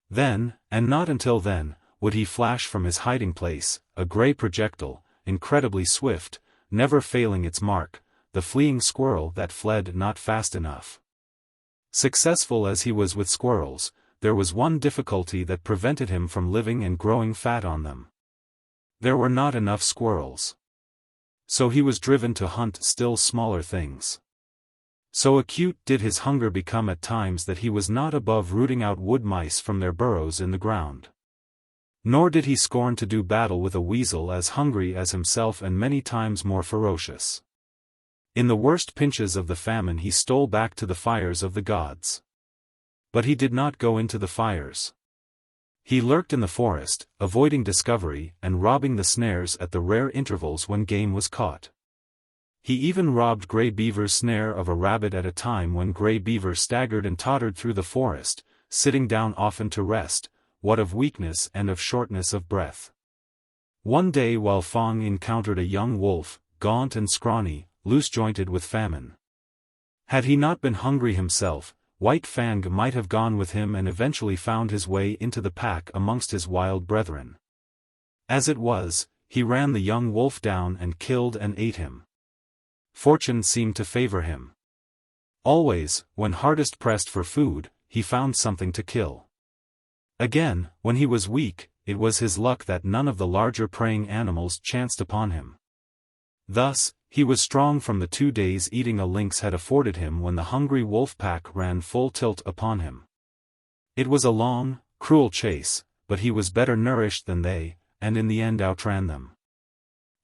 Then, and not until then, would he flash from his hiding place, a gray projectile, incredibly swift, never failing its mark, the fleeing squirrel that fled not fast enough. Successful as he was with squirrels, there was one difficulty that prevented him from living and growing fat on them. There were not enough squirrels. So he was driven to hunt still smaller things. So acute did his hunger become at times that he was not above rooting out wood mice from their burrows in the ground. Nor did he scorn to do battle with a weasel as hungry as himself and many times more ferocious. In the worst pinches of the famine he stole back to the fires of the gods. But he did not go into the fires. He lurked in the forest, avoiding discovery and robbing the snares at the rare intervals when game was caught. He even robbed Grey Beaver's snare of a rabbit at a time when Grey Beaver staggered and tottered through the forest, sitting down often to rest, what of weakness and of shortness of breath. One day while Fang encountered a young wolf, gaunt and scrawny, loose-jointed with famine. Had he not been hungry himself, White Fang might have gone with him and eventually found his way into the pack amongst his wild brethren. As it was, he ran the young wolf down and killed and ate him. Fortune seemed to favor him. Always, when hardest pressed for food, he found something to kill. Again, when he was weak, it was his luck that none of the larger preying animals chanced upon him. Thus, he was strong from the 2 days eating a lynx had afforded him when the hungry wolf pack ran full tilt upon him. It was a long, cruel chase, but he was better nourished than they, and in the end outran them.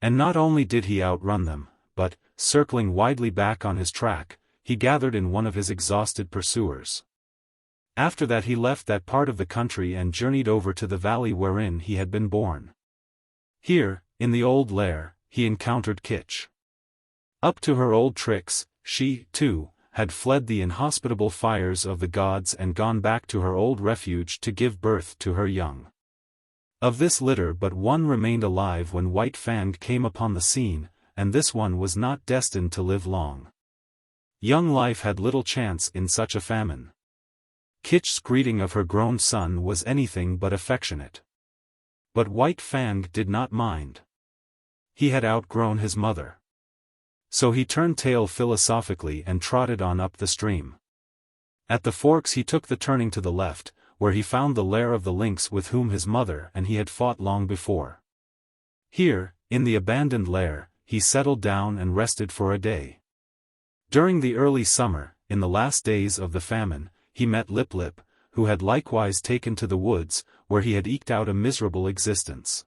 And not only did he outrun them, but, circling widely back on his track, he gathered in one of his exhausted pursuers. After that he left that part of the country and journeyed over to the valley wherein he had been born. Here, in the old lair, he encountered Kitch. Up to her old tricks, she, too, had fled the inhospitable fires of the gods and gone back to her old refuge to give birth to her young. Of this litter but one remained alive when White Fang came upon the scene, and this one was not destined to live long. Young life had little chance in such a famine. Kitch's greeting of her grown son was anything but affectionate. But White Fang did not mind. He had outgrown his mother. So he turned tail philosophically and trotted on up the stream. At the forks he took the turning to the left, where he found the lair of the lynx with whom his mother and he had fought long before. Here, in the abandoned lair, he settled down and rested for a day. During the early summer, in the last days of the famine, he met Lip Lip, who had likewise taken to the woods, where he had eked out a miserable existence.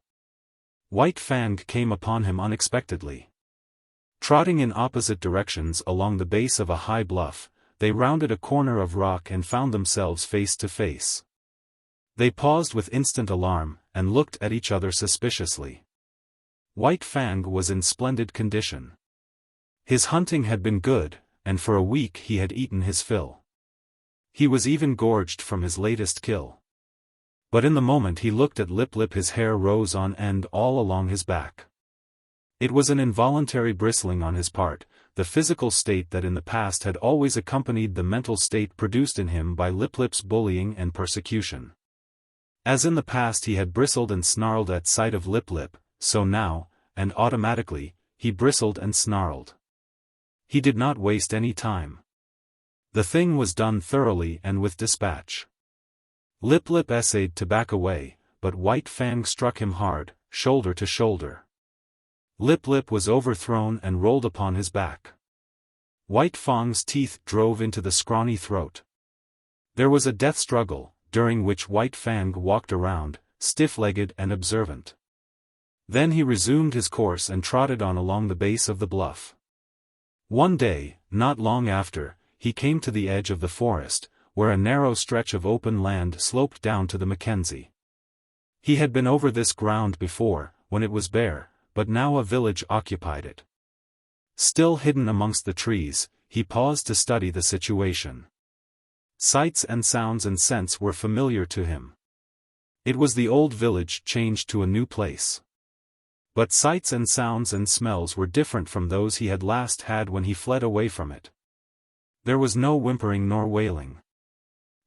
White Fang came upon him unexpectedly. Trotting in opposite directions along the base of a high bluff, they rounded a corner of rock and found themselves face to face. They paused with instant alarm, and looked at each other suspiciously. White Fang was in splendid condition. His hunting had been good, and for a week he had eaten his fill. He was even gorged from his latest kill. But in the moment he looked at Lip Lip his hair rose on end all along his back. It was an involuntary bristling on his part, the physical state that in the past had always accompanied the mental state produced in him by Lip Lip's bullying and persecution. As in the past he had bristled and snarled at sight of Lip Lip, so now, and automatically, he bristled and snarled. He did not waste any time. The thing was done thoroughly and with dispatch. Lip essayed to back away, but White Fang struck him hard, shoulder to shoulder. Lip was overthrown and rolled upon his back. White Fang's teeth drove into the scrawny throat. There was a death struggle, during which White Fang walked around, stiff-legged and observant. Then he resumed his course and trotted on along the base of the bluff. One day, not long after, he came to the edge of the forest, where a narrow stretch of open land sloped down to the Mackenzie. He had been over this ground before, when it was bare, but now a village occupied it. Still hidden amongst the trees, he paused to study the situation. Sights and sounds and scents were familiar to him. It was the old village changed to a new place. But sights and sounds and smells were different from those he had last had when he fled away from it. There was no whimpering nor wailing.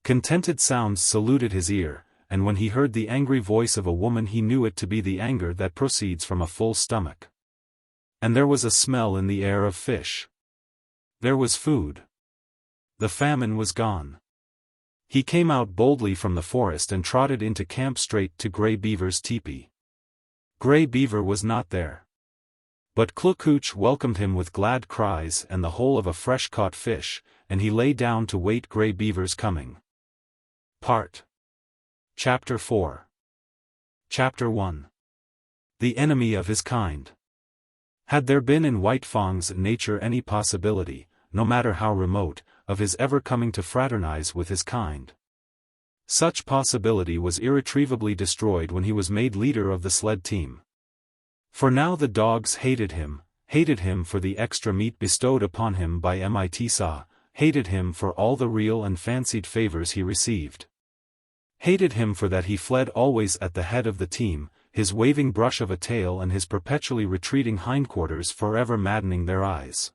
Contented sounds saluted his ear, and when he heard the angry voice of a woman he knew it to be the anger that proceeds from a full stomach. And there was a smell in the air of fish. There was food. The famine was gone. He came out boldly from the forest and trotted into camp straight to Grey Beaver's teepee. Grey Beaver was not there. But Klukooch welcomed him with glad cries and the whole of a fresh-caught fish, and he lay down to wait Grey Beaver's coming. Chapter 4. Chapter 1. The enemy of his kind. Had there been in White Fang's nature any possibility, no matter how remote, of his ever coming to fraternize with his kind? Such possibility was irretrievably destroyed when he was made leader of the sled team. For now the dogs hated him for the extra meat bestowed upon him by Mitsa, hated him for all the real and fancied favors he received. Hated him for that he fled always at the head of the team, his waving brush of a tail and his perpetually retreating hindquarters forever maddening their eyes.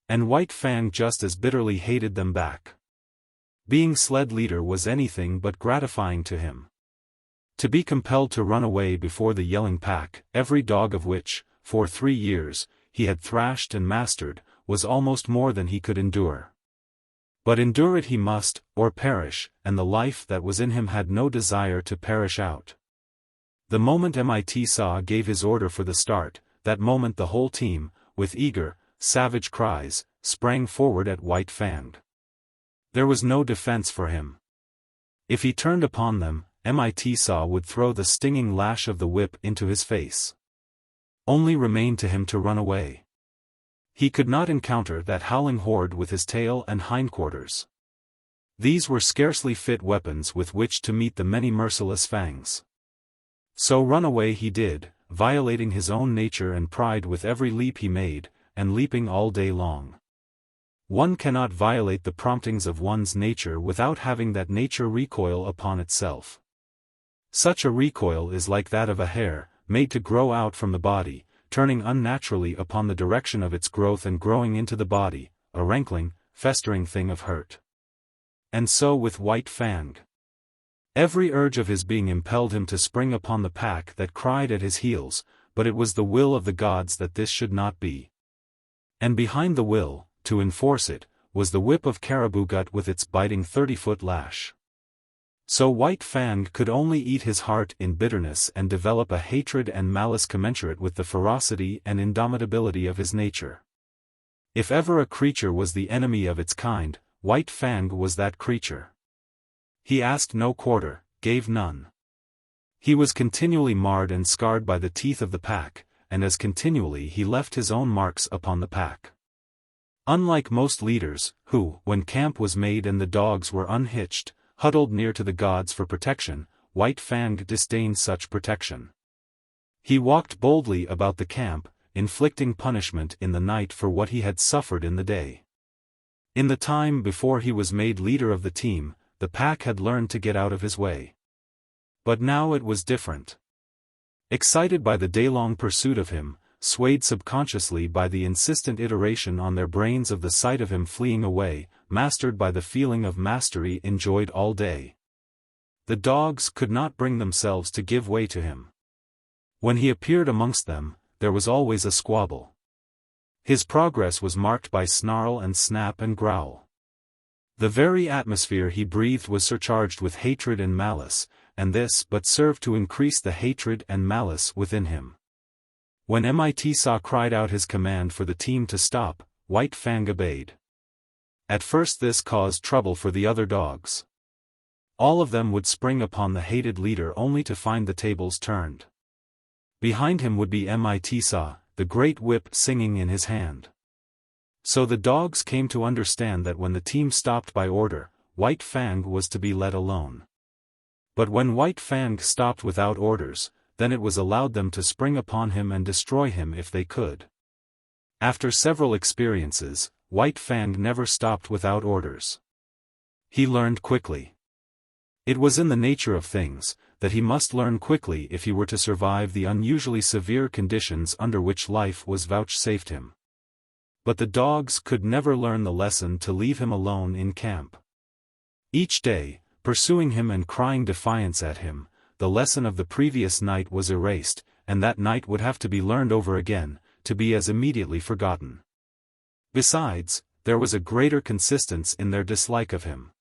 And White Fang just as bitterly hated them back. Being sled leader was anything but gratifying to him. To be compelled to run away before the yelling pack, every dog of which, for 3 years, he had thrashed and mastered, was almost more than he could endure. But endure it he must, or perish, and the life that was in him had no desire to perish out. The moment Mitsa gave his order for the start, that moment the whole team, with eager, savage cries, sprang forward at White Fang. There was no defense for him. If he turned upon them, Mitsa would throw the stinging lash of the whip into his face. Only remained to him to run away. He could not encounter that howling horde with his tail and hindquarters. These were scarcely fit weapons with which to meet the many merciless fangs. So run away he did, violating his own nature and pride with every leap he made, and leaping all day long. One cannot violate the promptings of one's nature without having that nature recoil upon itself. Such a recoil is like that of a hair, made to grow out from the body, turning unnaturally upon the direction of its growth and growing into the body, a rankling, festering thing of hurt. And so with White Fang. Every urge of his being impelled him to spring upon the pack that cried at his heels, but it was the will of the gods that this should not be. And behind the will, to enforce it, was the whip of caribou gut with its biting 30-foot lash. So White Fang could only eat his heart in bitterness and develop a hatred and malice commensurate with the ferocity and indomitability of his nature. If ever a creature was the enemy of its kind, White Fang was that creature. He asked no quarter, gave none. He was continually marred and scarred by the teeth of the pack, and as continually he left his own marks upon the pack. Unlike most leaders, who, when camp was made and the dogs were unhitched, huddled near to the gods for protection, White Fang disdained such protection. He walked boldly about the camp, inflicting punishment in the night for what he had suffered in the day. In the time before he was made leader of the team, the pack had learned to get out of his way. But now it was different. Excited by the day-long pursuit of him, swayed subconsciously by the insistent iteration on their brains of the sight of him fleeing away, mastered by the feeling of mastery enjoyed all day. The dogs could not bring themselves to give way to him. When he appeared amongst them, there was always a squabble. His progress was marked by snarl and snap and growl. The very atmosphere he breathed was surcharged with hatred and malice, and this but served to increase the hatred and malice within him. When Mitsa cried out his command for the team to stop, White Fang obeyed. At first this caused trouble for the other dogs. All of them would spring upon the hated leader only to find the tables turned. Behind him would be Mitsa, the great whip singing in his hand. So the dogs came to understand that when the team stopped by order, White Fang was to be let alone. But when White Fang stopped without orders, then it was allowed them to spring upon him and destroy him if they could. After several experiences, White Fang never stopped without orders. He learned quickly. It was in the nature of things, that he must learn quickly if he were to survive the unusually severe conditions under which life was vouchsafed him. But the dogs could never learn the lesson to leave him alone in camp. Each day, pursuing him and crying defiance at him, the lesson of the previous night was erased, and that night would have to be learned over again, to be as immediately forgotten. Besides, there was a greater consistence in their dislike of him.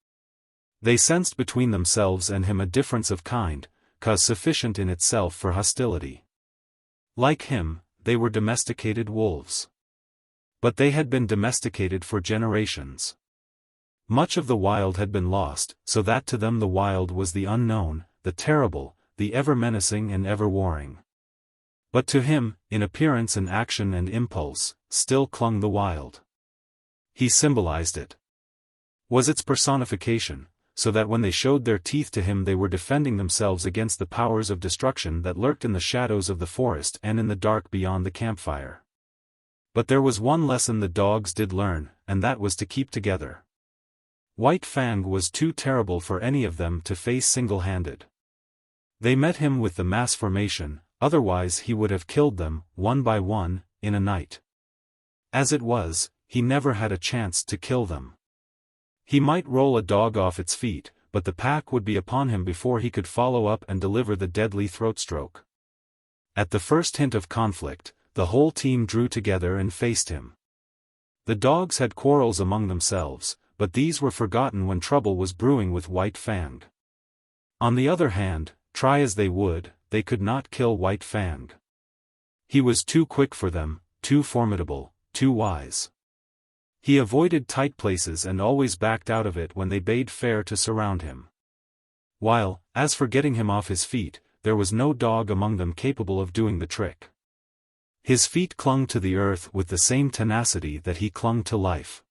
They sensed between themselves and him a difference of kind, cause sufficient in itself for hostility. Like him, they were domesticated wolves. But they had been domesticated for generations. Much of the wild had been lost, so that to them the wild was the unknown, the terrible, the ever-menacing and ever-warring. But to him, in appearance and action and impulse, still clung the wild. He symbolized it. Was its personification, so that when they showed their teeth to him they were defending themselves against the powers of destruction that lurked in the shadows of the forest and in the dark beyond the campfire. But there was one lesson the dogs did learn, and that was to keep together. White Fang was too terrible for any of them to face single-handed. They met him with the mass formation, otherwise he would have killed them, one by one, in a night. As it was, he never had a chance to kill them. He might roll a dog off its feet, but the pack would be upon him before he could follow up and deliver the deadly throat stroke. At the first hint of conflict, the whole team drew together and faced him. The dogs had quarrels among themselves, but these were forgotten when trouble was brewing with White Fang. On the other hand, try as they would, they could not kill White Fang. He was too quick for them, too formidable, too wise. He avoided tight places and always backed out of it when they bade fair to surround him. While, as for getting him off his feet, there was no dog among them capable of doing the trick. His feet clung to the earth with the same tenacity that he clung to life.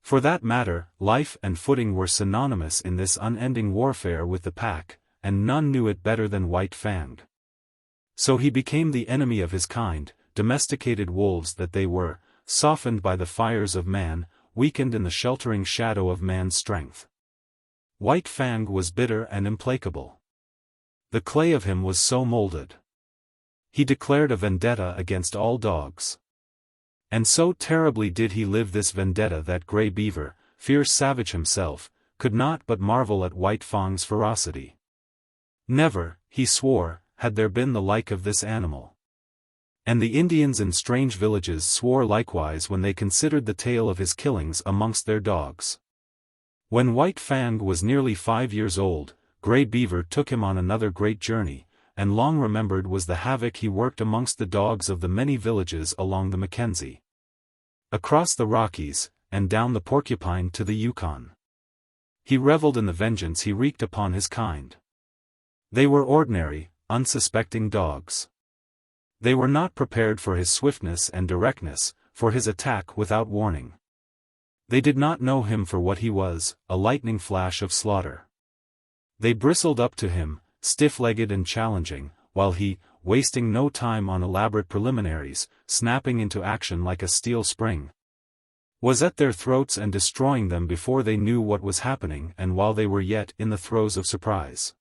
For that matter, life and footing were synonymous in this unending warfare with the pack, and none knew it better than White Fang. So he became the enemy of his kind, domesticated wolves that they were, softened by the fires of man, weakened in the sheltering shadow of man's strength. White Fang was bitter and implacable. The clay of him was so molded. He declared a vendetta against all dogs. And so terribly did he live this vendetta that Grey Beaver, fierce savage himself, could not but marvel at White Fang's ferocity. Never, he swore, had there been the like of this animal. And the Indians in strange villages swore likewise when they considered the tale of his killings amongst their dogs. When White Fang was nearly 5 years old, Grey Beaver took him on another great journey, and long remembered was the havoc he worked amongst the dogs of the many villages along the Mackenzie. Across the Rockies, and down the Porcupine to the Yukon. He reveled in the vengeance he wreaked upon his kind. They were ordinary, unsuspecting dogs. They were not prepared for his swiftness and directness, for his attack without warning. They did not know him for what he was, a lightning flash of slaughter. They bristled up to him, stiff-legged and challenging, while he, wasting no time on elaborate preliminaries, snapping into action like a steel spring, was at their throats and destroying them before they knew what was happening and while they were yet in the throes of surprise.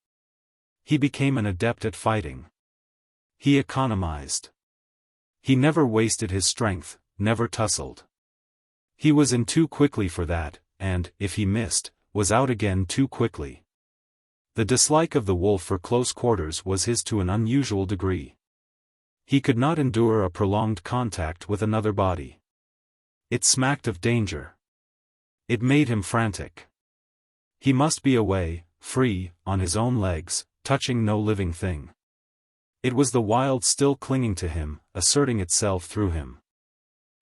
He became an adept at fighting. He economized. He never wasted his strength, never tussled. He was in too quickly for that, and, if he missed, was out again too quickly. The dislike of the wolf for close quarters was his to an unusual degree. He could not endure a prolonged contact with another body. It smacked of danger. It made him frantic. He must be away, free, on his own legs, touching no living thing. It was the wild still clinging to him, asserting itself through him.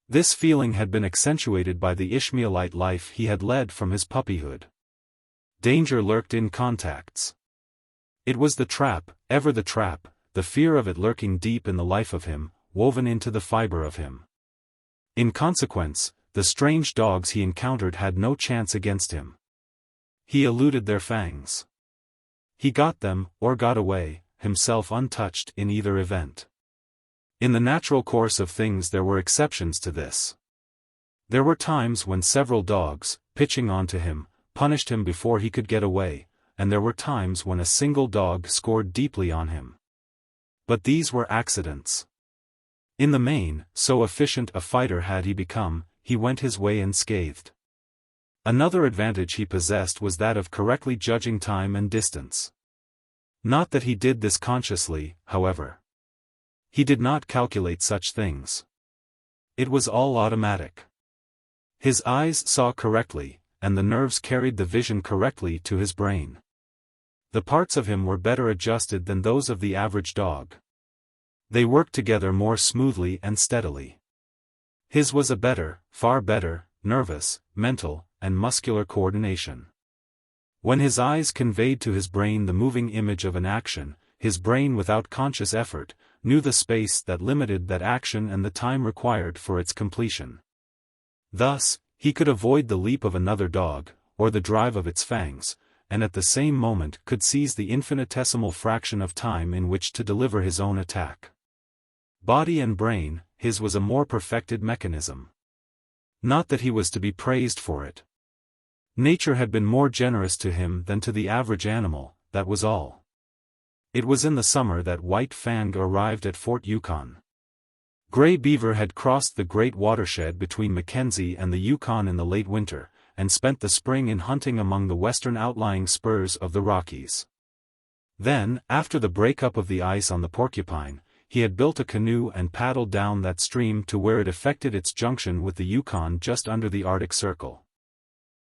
This feeling had been accentuated by the Ishmaelite life he had led from his puppyhood. Danger lurked in contacts. It was the trap, ever the trap, the fear of it lurking deep in the life of him, woven into the fiber of him. In consequence, the strange dogs he encountered had no chance against him. He eluded their fangs. He got them, or got away, himself untouched in either event. In the natural course of things there were exceptions to this. There were times when several dogs, pitching onto him, punished him before he could get away, and there were times when a single dog scored deeply on him. But these were accidents. In the main, so efficient a fighter had he become, he went his way unscathed. Another advantage he possessed was that of correctly judging time and distance. Not that he did this consciously, however. He did not calculate such things. It was all automatic. His eyes saw correctly, and the nerves carried the vision correctly to his brain. The parts of him were better adjusted than those of the average dog. They worked together more smoothly and steadily. His was a better, far better, nervous, mental, and muscular coordination. When his eyes conveyed to his brain the moving image of an action, his brain without conscious effort, knew the space that limited that action and the time required for its completion. Thus, he could avoid the leap of another dog, or the drive of its fangs, and at the same moment could seize the infinitesimal fraction of time in which to deliver his own attack. Body and brain, his was a more perfected mechanism. Not that he was to be praised for it. Nature had been more generous to him than to the average animal, that was all. It was in the summer that White Fang arrived at Fort Yukon. Grey Beaver had crossed the great watershed between Mackenzie and the Yukon in the late winter, and spent the spring in hunting among the western outlying spurs of the Rockies. Then, after the breakup of the ice on the Porcupine, he had built a canoe and paddled down that stream to where it effected its junction with the Yukon just under the Arctic Circle.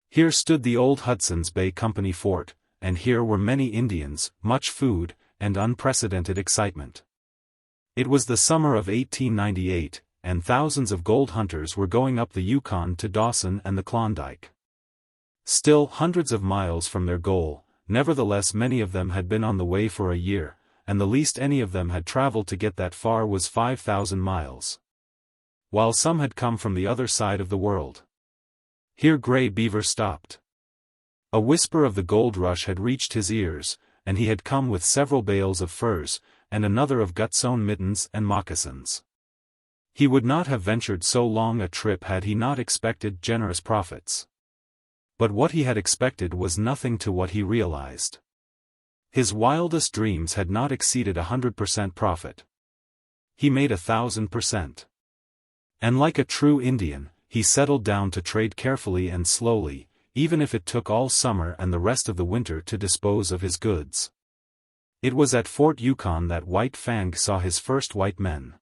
Here stood the old Hudson's Bay Company fort, and here were many Indians, much food, and unprecedented excitement. It was the summer of 1898, and thousands of gold hunters were going up the Yukon to Dawson and the Klondike. Still hundreds of miles from their goal, nevertheless many of them had been on the way for a year, and the least any of them had traveled to get that far was 5,000 miles. While some had come from the other side of the world. Here Grey Beaver stopped. A whisper of the gold rush had reached his ears, and he had come with several bales of furs, and another of gut-sewn mittens and moccasins. He would not have ventured so long a trip had he not expected generous profits. But what he had expected was nothing to what he realized. His wildest dreams had not exceeded 100% profit. He made 1,000%. And like a true Indian, he settled down to trade carefully and slowly, even if it took all summer and the rest of the winter to dispose of his goods. It was at Fort Yukon that White Fang saw his first white men.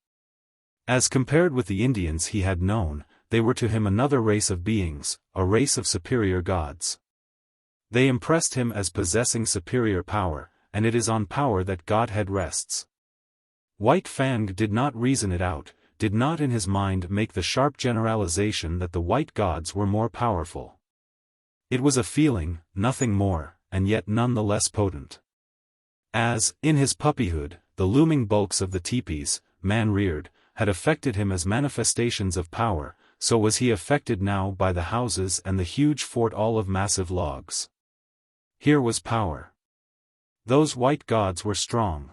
As compared with the Indians he had known, they were to him another race of beings, a race of superior gods. They impressed him as possessing superior power, and it is on power that Godhead rests. White Fang did not reason it out, did not in his mind make the sharp generalization that the white gods were more powerful. It was a feeling, nothing more, and yet none the less potent. As, in his puppyhood, the looming bulks of the teepees, man-reared, had affected him as manifestations of power, so was he affected now by the houses and the huge fort all of massive logs. Here was power. Those white gods were strong.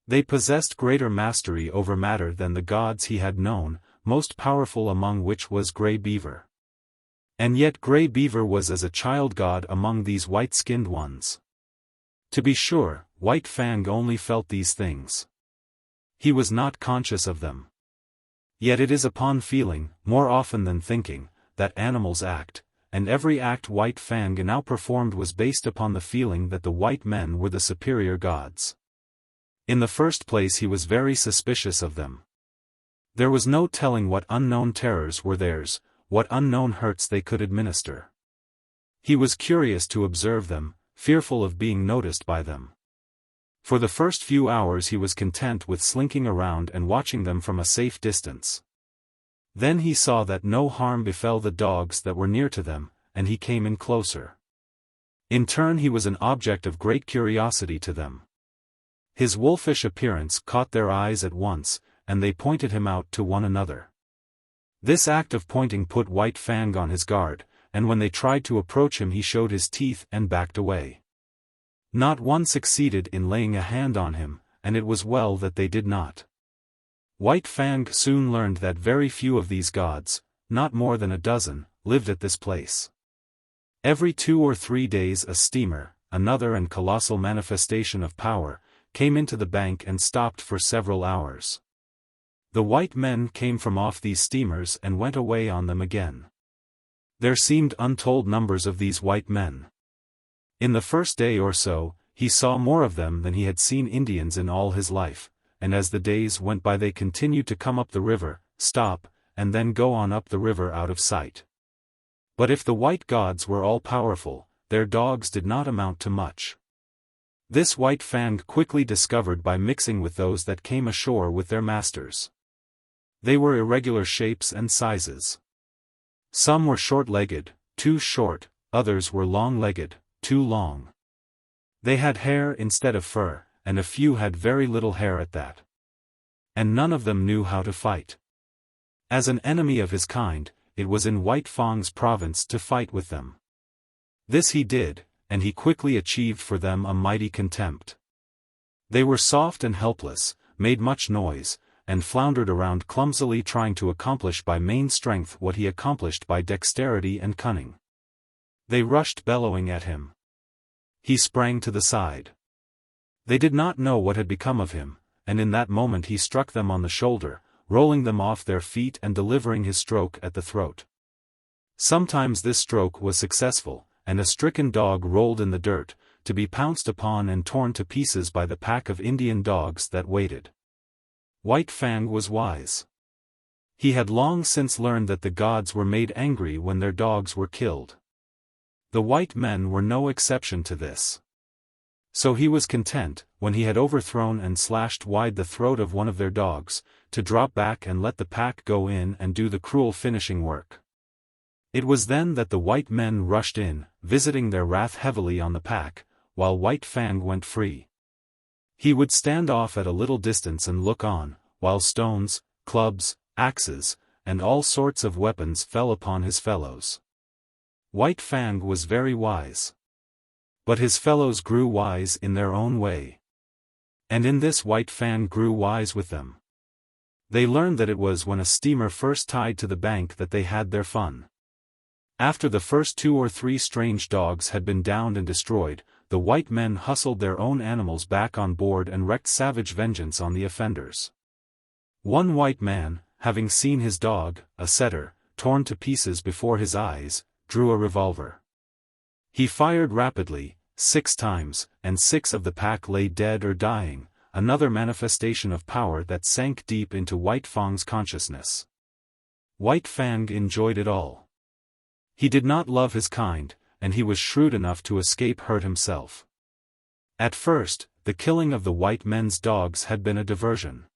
They possessed greater mastery over matter than the gods he had known, most powerful among which was Grey Beaver. And yet Grey Beaver was as a child god among these white-skinned ones. To be sure, White Fang only felt these things. He was not conscious of them. Yet it is upon feeling, more often than thinking, that animals act, and every act White Fang now performed was based upon the feeling that the white men were the superior gods. In the first place, he was very suspicious of them. There was no telling what unknown terrors were theirs, what unknown hurts they could administer. He was curious to observe them, fearful of being noticed by them. For the first few hours he was content with slinking around and watching them from a safe distance. Then he saw that no harm befell the dogs that were near to them, and he came in closer. In turn he was an object of great curiosity to them. His wolfish appearance caught their eyes at once, and they pointed him out to one another. This act of pointing put White Fang on his guard, and when they tried to approach him he showed his teeth and backed away. Not one succeeded in laying a hand on him, and it was well that they did not. White Fang soon learned that very few of these gods, not more than a dozen, lived at this place. Every 2 or 3 days a steamer, another and colossal manifestation of power, came into the bank and stopped for several hours. The white men came from off these steamers and went away on them again. There seemed untold numbers of these white men. In the first day or so, he saw more of them than he had seen Indians in all his life, and as the days went by they continued to come up the river, stop, and then go on up the river out of sight. But if the white gods were all-powerful, their dogs did not amount to much. This White Fang quickly discovered by mixing with those that came ashore with their masters. They were irregular shapes and sizes. Some were short-legged, too short, others were long-legged, too long. They had hair instead of fur, and a few had very little hair at that. And none of them knew how to fight. As an enemy of his kind, it was in White Fang's province to fight with them. This he did, and he quickly achieved for them a mighty contempt. They were soft and helpless, made much noise, and floundered around clumsily trying to accomplish by main strength what he accomplished by dexterity and cunning. They rushed bellowing at him. He sprang to the side. They did not know what had become of him, and in that moment he struck them on the shoulder, rolling them off their feet and delivering his stroke at the throat. Sometimes this stroke was successful, and a stricken dog rolled in the dirt, to be pounced upon and torn to pieces by the pack of Indian dogs that waited. White Fang was wise. He had long since learned that the gods were made angry when their dogs were killed. The white men were no exception to this. So he was content, when he had overthrown and slashed wide the throat of one of their dogs, to drop back and let the pack go in and do the cruel finishing work. It was then that the white men rushed in, visiting their wrath heavily on the pack, while White Fang went free. He would stand off at a little distance and look on, while stones, clubs, axes, and all sorts of weapons fell upon his fellows. White Fang was very wise. But his fellows grew wise in their own way. And in this White Fang grew wise with them. They learned that it was when a steamer first tied to the bank that they had their fun. After the first 2 or 3 strange dogs had been downed and destroyed, the white men hustled their own animals back on board and wreaked savage vengeance on the offenders. One white man, having seen his dog, a setter, torn to pieces before his eyes, drew a revolver. He fired rapidly, 6 times, and 6 of the pack lay dead or dying, another manifestation of power that sank deep into White Fang's consciousness. White Fang enjoyed it all. He did not love his kind, and he was shrewd enough to escape hurt himself. At first, the killing of the white men's dogs had been a diversion.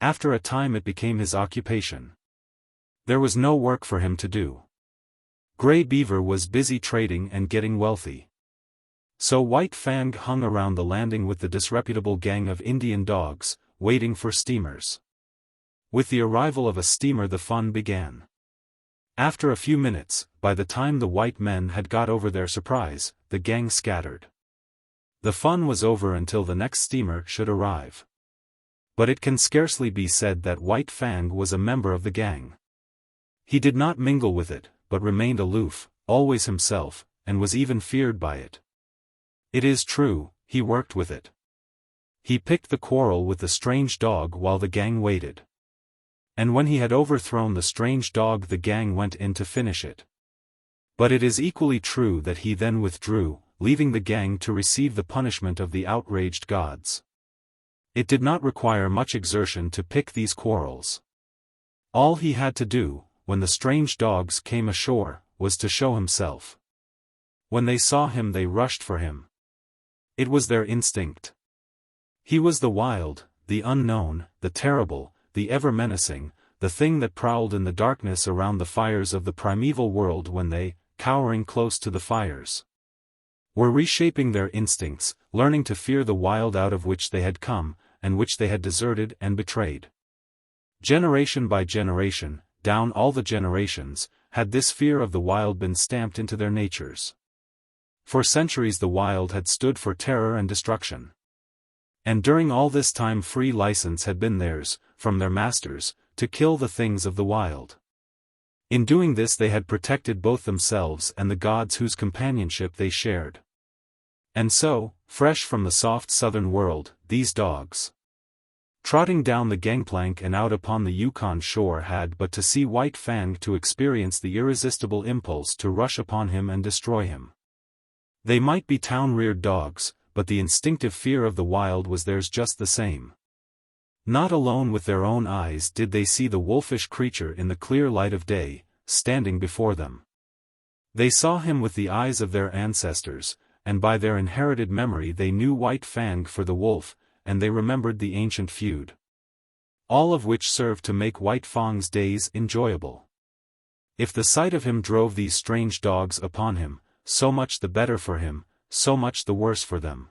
After a time it became his occupation. There was no work for him to do. Grey Beaver was busy trading and getting wealthy. So White Fang hung around the landing with the disreputable gang of Indian dogs, waiting for steamers. With the arrival of a steamer the fun began. After a few minutes, by the time the white men had got over their surprise, the gang scattered. The fun was over until the next steamer should arrive. But it can scarcely be said that White Fang was a member of the gang. He did not mingle with it, but remained aloof, always himself, and was even feared by it. It is true, he worked with it. He picked the quarrel with the strange dog while the gang waited. And when he had overthrown the strange dog the gang went in to finish it. But it is equally true that he then withdrew, leaving the gang to receive the punishment of the outraged gods. It did not require much exertion to pick these quarrels. All he had to do, when the strange dogs came ashore, was to show himself. When they saw him they rushed for him. It was their instinct. He was the wild, the unknown, the terrible, the ever-menacing, the thing that prowled in the darkness around the fires of the primeval world when they, cowering close to the fires, were reshaping their instincts, learning to fear the wild out of which they had come, and which they had deserted and betrayed. Generation by generation, down all the generations, had this fear of the wild been stamped into their natures. For centuries the wild had stood for terror and destruction. And during all this time free license had been theirs, from their masters, to kill the things of the wild. In doing this they had protected both themselves and the gods whose companionship they shared. And so, fresh from the soft southern world, these dogs, trotting down the gangplank and out upon the Yukon shore, had but to see White Fang to experience the irresistible impulse to rush upon him and destroy him. They might be town-reared dogs, but the instinctive fear of the wild was theirs just the same. Not alone with their own eyes did they see the wolfish creature in the clear light of day, standing before them. They saw him with the eyes of their ancestors, and by their inherited memory they knew White Fang for the wolf, and they remembered the ancient feud. All of which served to make White Fang's days enjoyable. If the sight of him drove these strange dogs upon him, so much the better for him, so much the worse for them.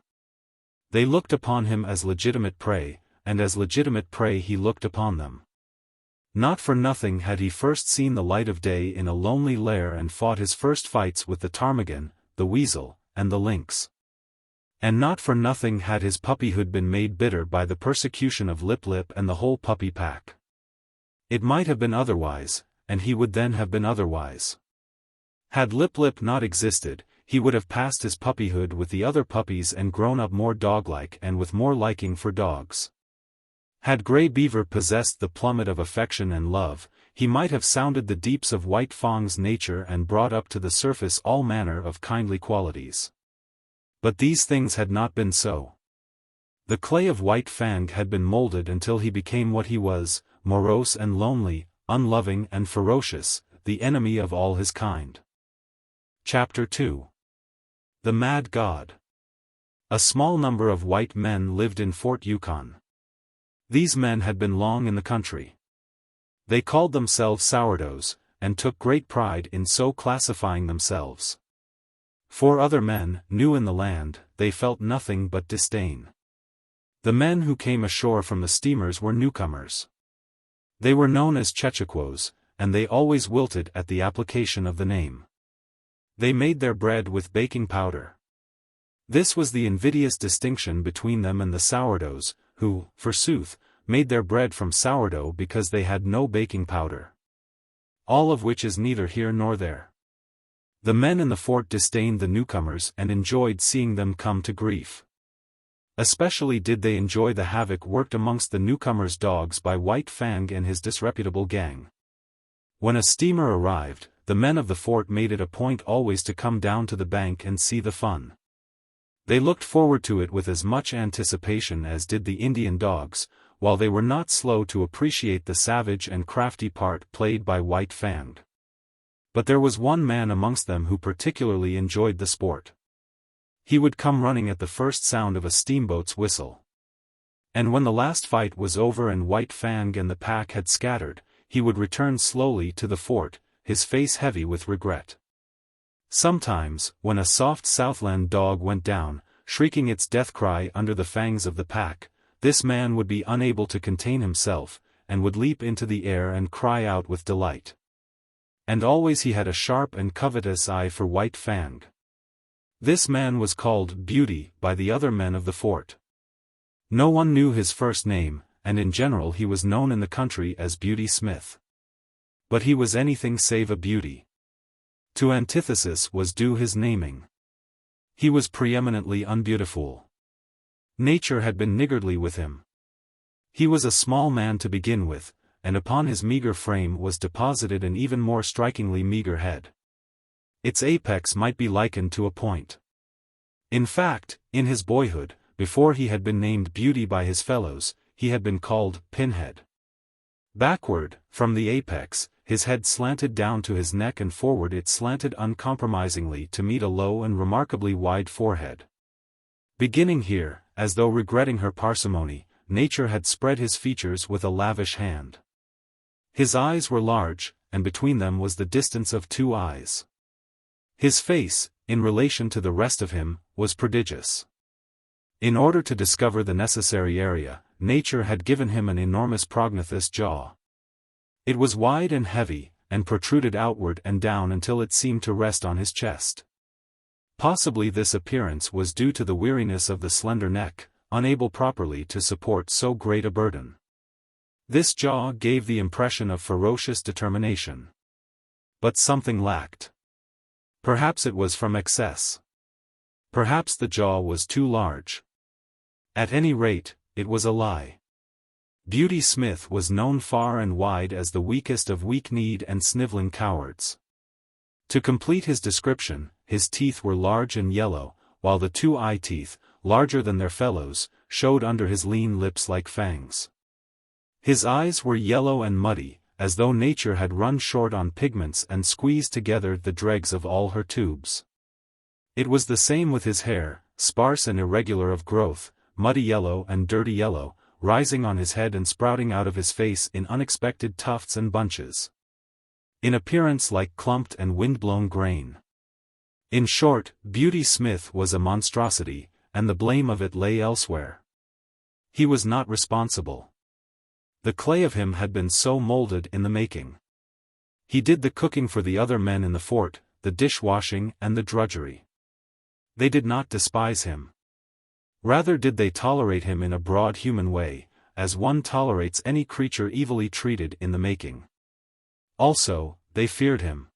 They looked upon him as legitimate prey, and as legitimate prey he looked upon them. Not for nothing had he first seen the light of day in a lonely lair and fought his first fights with the ptarmigan, the weasel, and the lynx. And not for nothing had his puppyhood been made bitter by the persecution of Lip Lip and the whole puppy pack. It might have been otherwise, and he would then have been otherwise. Had Lip Lip not existed, he would have passed his puppyhood with the other puppies and grown up more dog-like and with more liking for dogs. Had Grey Beaver possessed the plummet of affection and love, he might have sounded the deeps of White Fang's nature and brought up to the surface all manner of kindly qualities. But these things had not been so. The clay of White Fang had been molded until he became what he was, morose and lonely, unloving and ferocious, the enemy of all his kind. Chapter 2. The Mad God. A small number of white men lived in Fort Yukon. These men had been long in the country. They called themselves sourdoughs, and took great pride in so classifying themselves. For other men, new in the land, they felt nothing but disdain. The men who came ashore from the steamers were newcomers. They were known as chechaquos, and they always wilted at the application of the name. They made their bread with baking powder. This was the invidious distinction between them and the sourdoughs, who, forsooth, made their bread from sourdough because they had no baking powder. All of which is neither here nor there. The men in the fort disdained the newcomers and enjoyed seeing them come to grief. Especially did they enjoy the havoc worked amongst the newcomers' dogs by White Fang and his disreputable gang. When a steamer arrived, the men of the fort made it a point always to come down to the bank and see the fun. They looked forward to it with as much anticipation as did the Indian dogs, while they were not slow to appreciate the savage and crafty part played by White Fang. But there was one man amongst them who particularly enjoyed the sport. He would come running at the first sound of a steamboat's whistle. And when the last fight was over and White Fang and the pack had scattered, he would return slowly to the fort, his face heavy with regret. Sometimes, when a soft Southland dog went down, shrieking its death cry under the fangs of the pack, this man would be unable to contain himself, and would leap into the air and cry out with delight. And always he had a sharp and covetous eye for White Fang. This man was called Beauty by the other men of the fort. No one knew his first name, and in general he was known in the country as Beauty Smith. But he was anything save a beauty. To antithesis was due his naming. He was preeminently unbeautiful. Nature had been niggardly with him. He was a small man to begin with, and upon his meager frame was deposited an even more strikingly meager head. Its apex might be likened to a point. In fact, in his boyhood, before he had been named Beauty by his fellows, he had been called Pinhead. Backward, from the apex, his head slanted down to his neck, and forward it slanted uncompromisingly to meet a low and remarkably wide forehead. Beginning here, as though regretting her parsimony, nature had spread his features with a lavish hand. His eyes were large, and between them was the distance of 2 eyes. His face, in relation to the rest of him, was prodigious. In order to discover the necessary area, nature had given him an enormous prognathous jaw. It was wide and heavy, and protruded outward and down until it seemed to rest on his chest. Possibly this appearance was due to the weariness of the slender neck, unable properly to support so great a burden. This jaw gave the impression of ferocious determination. But something lacked. Perhaps it was from excess. Perhaps the jaw was too large. At any rate, it was a lie. Beauty Smith was known far and wide as the weakest of weak-kneed and sniveling cowards. To complete his description, his teeth were large and yellow, while the 2 eye teeth, larger than their fellows, showed under his lean lips like fangs. His eyes were yellow and muddy, as though nature had run short on pigments and squeezed together the dregs of all her tubes. It was the same with his hair, sparse and irregular of growth, muddy yellow and dirty yellow, rising on his head and sprouting out of his face in unexpected tufts and bunches. In appearance like clumped and wind-blown grain. In short, Beauty Smith was a monstrosity, and the blame of it lay elsewhere. He was not responsible. The clay of him had been so molded in the making. He did the cooking for the other men in the fort, the dishwashing and the drudgery. They did not despise him. Rather did they tolerate him in a broad human way, as one tolerates any creature evilly treated in the making. Also, they feared him.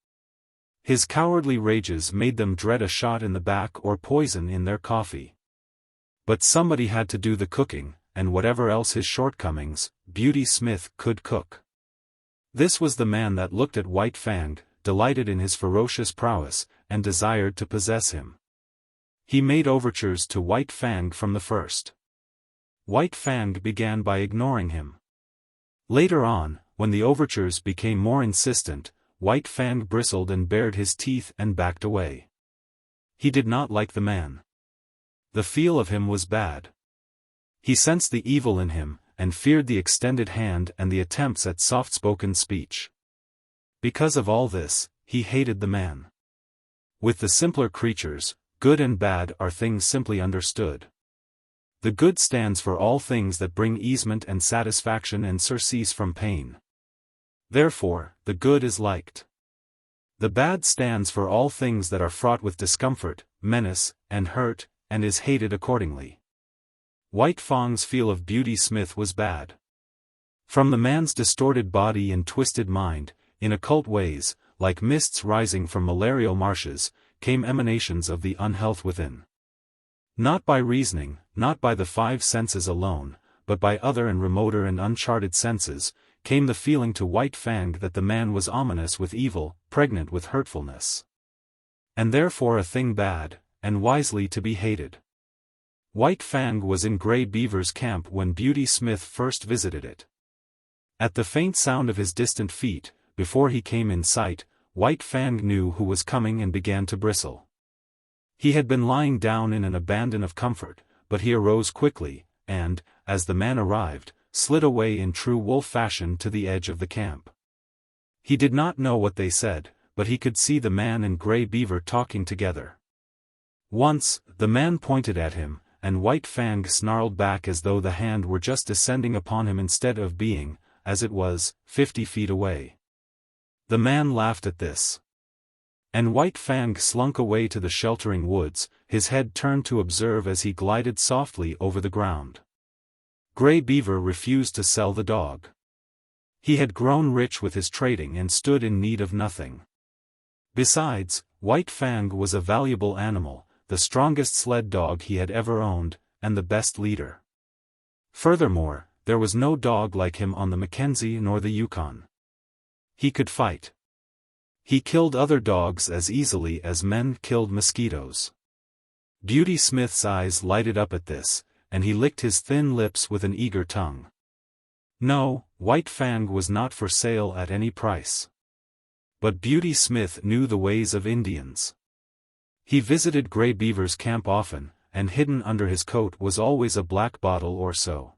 His cowardly rages made them dread a shot in the back or poison in their coffee. But somebody had to do the cooking, and whatever else his shortcomings, Beauty Smith could cook. This was the man that looked at White Fang, delighted in his ferocious prowess, and desired to possess him. He made overtures to White Fang from the first. White Fang began by ignoring him. Later on, when the overtures became more insistent, White Fang bristled and bared his teeth and backed away. He did not like the man. The feel of him was bad. He sensed the evil in him, and feared the extended hand and the attempts at soft-spoken speech. Because of all this, he hated the man. With the simpler creatures, good and bad are things simply understood. The good stands for all things that bring easement and satisfaction and surcease from pain. Therefore, the good is liked. The bad stands for all things that are fraught with discomfort, menace, and hurt, and is hated accordingly. White Fang's feel of Beauty Smith was bad. From the man's distorted body and twisted mind, in occult ways, like mists rising from malarial marshes, came emanations of the unhealth within. Not by reasoning, not by the 5 senses alone, but by other and remoter and uncharted senses, came the feeling to White Fang that the man was ominous with evil, pregnant with hurtfulness. And therefore a thing bad, and wisely to be hated. White Fang was in Grey Beaver's camp when Beauty Smith first visited it. At the faint sound of his distant feet, before he came in sight, White Fang knew who was coming and began to bristle. He had been lying down in an abandon of comfort, but he arose quickly, and, as the man arrived, slid away in true wolf fashion to the edge of the camp. He did not know what they said, but he could see the man and Grey Beaver talking together. Once, the man pointed at him, and White Fang snarled back as though the hand were just descending upon him instead of being, as it was, 50 feet away. The man laughed at this. And White Fang slunk away to the sheltering woods, his head turned to observe as he glided softly over the ground. Grey Beaver refused to sell the dog. He had grown rich with his trading and stood in need of nothing. Besides, White Fang was a valuable animal, the strongest sled dog he had ever owned, and the best leader. Furthermore, there was no dog like him on the Mackenzie nor the Yukon. He could fight. He killed other dogs as easily as men killed mosquitoes. Beauty Smith's eyes lighted up at this, and he licked his thin lips with an eager tongue. No, White Fang was not for sale at any price. But Beauty Smith knew the ways of Indians. He visited Grey Beaver's camp often, and hidden under his coat was always a black bottle or so.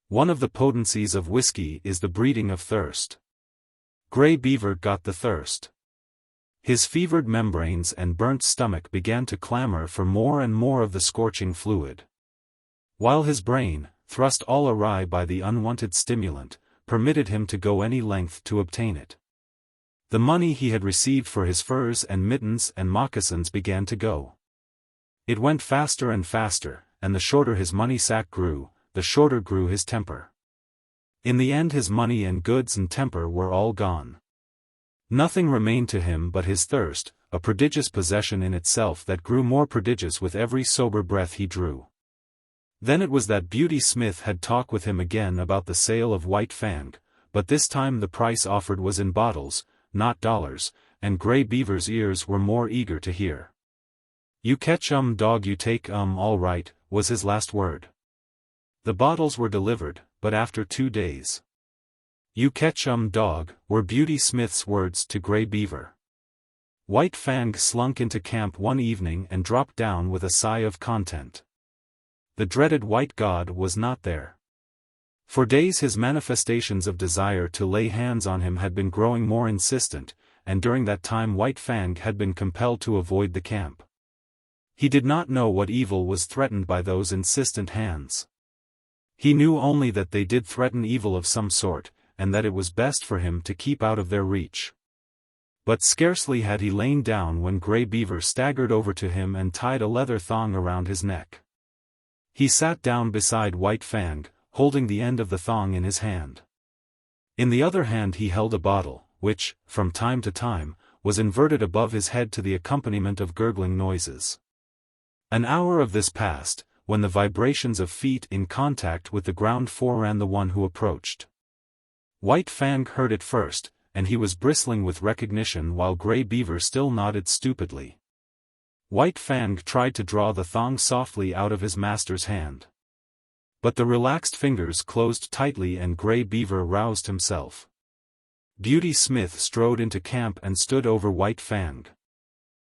One of the potencies of whiskey is the breeding of thirst. Grey Beaver got the thirst. His fevered membranes and burnt stomach began to clamor for more and more of the scorching fluid. While his brain, thrust all awry by the unwanted stimulant, permitted him to go any length to obtain it. The money he had received for his furs and mittens and moccasins began to go. It went faster and faster, and the shorter his money sack grew, the shorter grew his temper. In the end his money and goods and temper were all gone. Nothing remained to him but his thirst, a prodigious possession in itself that grew more prodigious with every sober breath he drew. Then it was that Beauty Smith had talked with him again about the sale of White Fang, but this time the price offered was in bottles, not dollars, and Grey Beaver's ears were more eager to hear. "You catch dog, you take all right," was his last word. The bottles were delivered, but after 2 days. "You catch dog," were Beauty Smith's words to Grey Beaver. White Fang slunk into camp one evening and dropped down with a sigh of content. The dreaded white god was not there. For days his manifestations of desire to lay hands on him had been growing more insistent, and during that time White Fang had been compelled to avoid the camp. He did not know what evil was threatened by those insistent hands. He knew only that they did threaten evil of some sort, and that it was best for him to keep out of their reach. But scarcely had he lain down when Grey Beaver staggered over to him and tied a leather thong around his neck. He sat down beside White Fang, holding the end of the thong in his hand. In the other hand he held a bottle, which, from time to time, was inverted above his head to the accompaniment of gurgling noises. An hour of this passed, when the vibrations of feet in contact with the ground foreran the one who approached. White Fang heard it first, and he was bristling with recognition while Grey Beaver still nodded stupidly. White Fang tried to draw the thong softly out of his master's hand. But the relaxed fingers closed tightly and Grey Beaver roused himself. Beauty Smith strode into camp and stood over White Fang.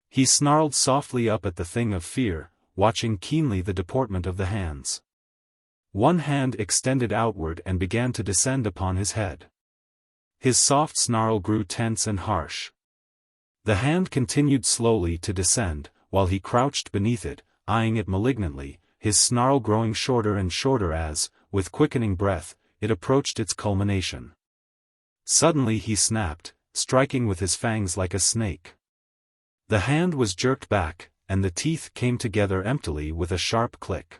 He snarled softly up at the thing of fear, watching keenly the deportment of the hands. One hand extended outward and began to descend upon his head. His soft snarl grew tense and harsh. The hand continued slowly to descend, while he crouched beneath it, eyeing it malignantly, his snarl growing shorter and shorter as, with quickening breath, it approached its culmination. Suddenly he snapped, striking with his fangs like a snake. The hand was jerked back, and the teeth came together emptily with a sharp click.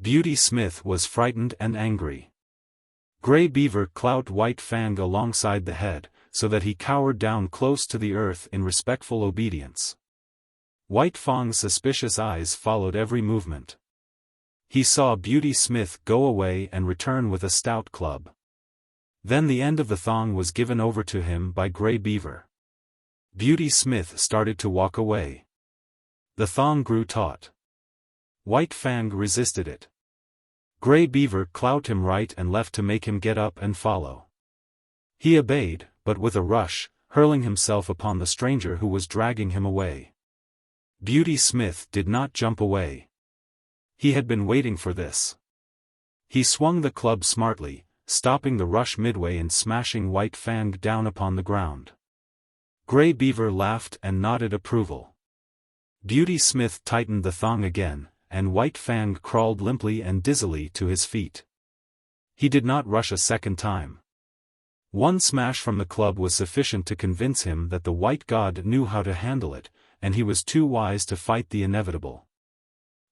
Beauty Smith was frightened and angry. Grey Beaver clout White Fang alongside the head, so that he cowered down close to the earth in respectful obedience. White Fang's suspicious eyes followed every movement. He saw Beauty Smith go away and return with a stout club. Then the end of the thong was given over to him by Grey Beaver. Beauty Smith started to walk away. The thong grew taut. White Fang resisted it. Grey Beaver clout him right and left to make him get up and follow. He obeyed, but with a rush, hurling himself upon the stranger who was dragging him away. Beauty Smith did not jump away. He had been waiting for this. He swung the club smartly, stopping the rush midway and smashing White Fang down upon the ground. Grey Beaver laughed and nodded approval. Beauty Smith tightened the thong again, and White Fang crawled limply and dizzily to his feet. He did not rush a second time. One smash from the club was sufficient to convince him that the white god knew how to handle it, and he was too wise to fight the inevitable.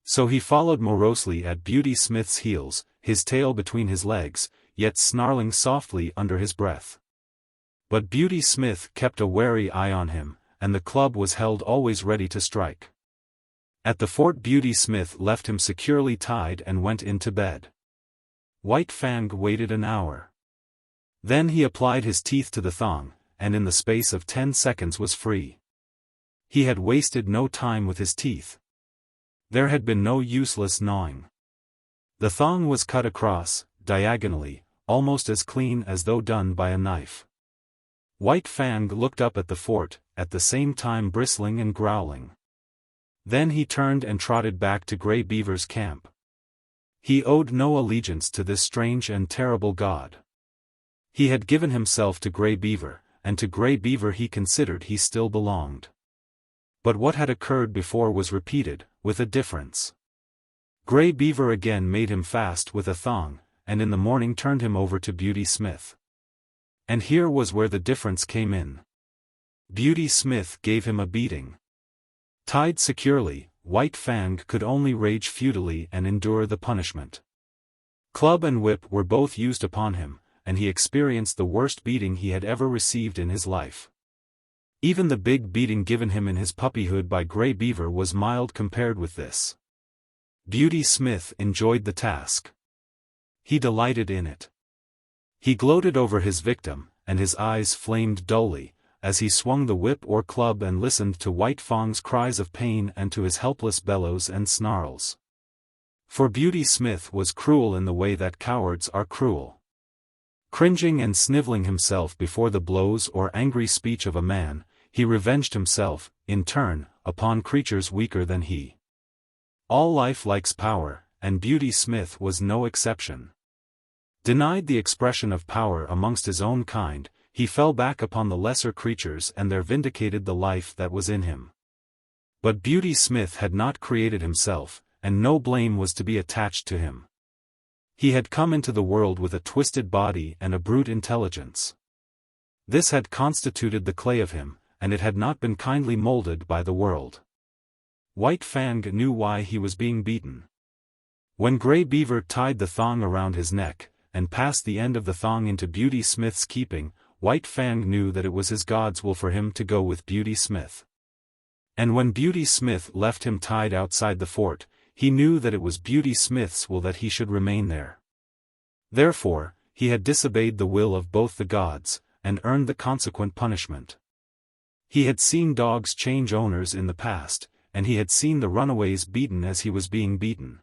So he followed morosely at Beauty Smith's heels, his tail between his legs, yet snarling softly under his breath. But Beauty Smith kept a wary eye on him, and the club was held always ready to strike. At the fort Beauty Smith left him securely tied and went in to bed. White Fang waited an hour. Then he applied his teeth to the thong, and in the space of 10 seconds was free. He had wasted no time with his teeth. There had been no useless gnawing. The thong was cut across, diagonally, almost as clean as though done by a knife. White Fang looked up at the fort, at the same time bristling and growling. Then he turned and trotted back to Grey Beaver's camp. He owed no allegiance to this strange and terrible god. He had given himself to Grey Beaver, and to Grey Beaver he considered he still belonged. But what had occurred before was repeated, with a difference. Grey Beaver again made him fast with a thong, and in the morning turned him over to Beauty Smith. And here was where the difference came in. Beauty Smith gave him a beating. Tied securely, White Fang could only rage futilely and endure the punishment. Club and whip were both used upon him, and he experienced the worst beating he had ever received in his life. Even the big beating given him in his puppyhood by Grey Beaver was mild compared with this. Beauty Smith enjoyed the task. He delighted in it. He gloated over his victim, and his eyes flamed dully, as he swung the whip or club and listened to White Fang's cries of pain and to his helpless bellows and snarls. For Beauty Smith was cruel in the way that cowards are cruel. Cringing and sniveling himself before the blows or angry speech of a man, he revenged himself, in turn, upon creatures weaker than he. All life likes power, and Beauty Smith was no exception. Denied the expression of power amongst his own kind, he fell back upon the lesser creatures and there vindicated the life that was in him. But Beauty Smith had not created himself, and no blame was to be attached to him. He had come into the world with a twisted body and a brute intelligence. This had constituted the clay of him, and it had not been kindly molded by the world. White Fang knew why he was being beaten. When Grey Beaver tied the thong around his neck, and passed the end of the thong into Beauty Smith's keeping, White Fang knew that it was his God's will for him to go with Beauty Smith. And when Beauty Smith left him tied outside the fort, he knew that it was Beauty Smith's will that he should remain there. Therefore, he had disobeyed the will of both the gods, and earned the consequent punishment. He had seen dogs change owners in the past, and he had seen the runaways beaten as he was being beaten.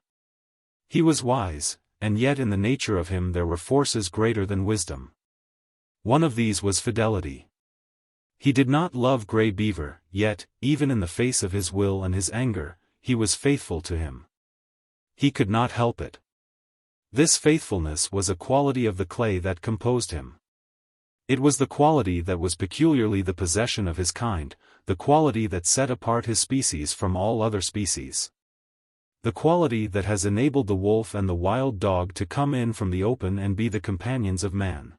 He was wise, and yet in the nature of him there were forces greater than wisdom. One of these was fidelity. He did not love Grey Beaver, yet, even in the face of his will and his anger, he was faithful to him. He could not help it. This faithfulness was a quality of the clay that composed him. It was the quality that was peculiarly the possession of his kind, the quality that set apart his species from all other species. The quality that has enabled the wolf and the wild dog to come in from the open and be the companions of man.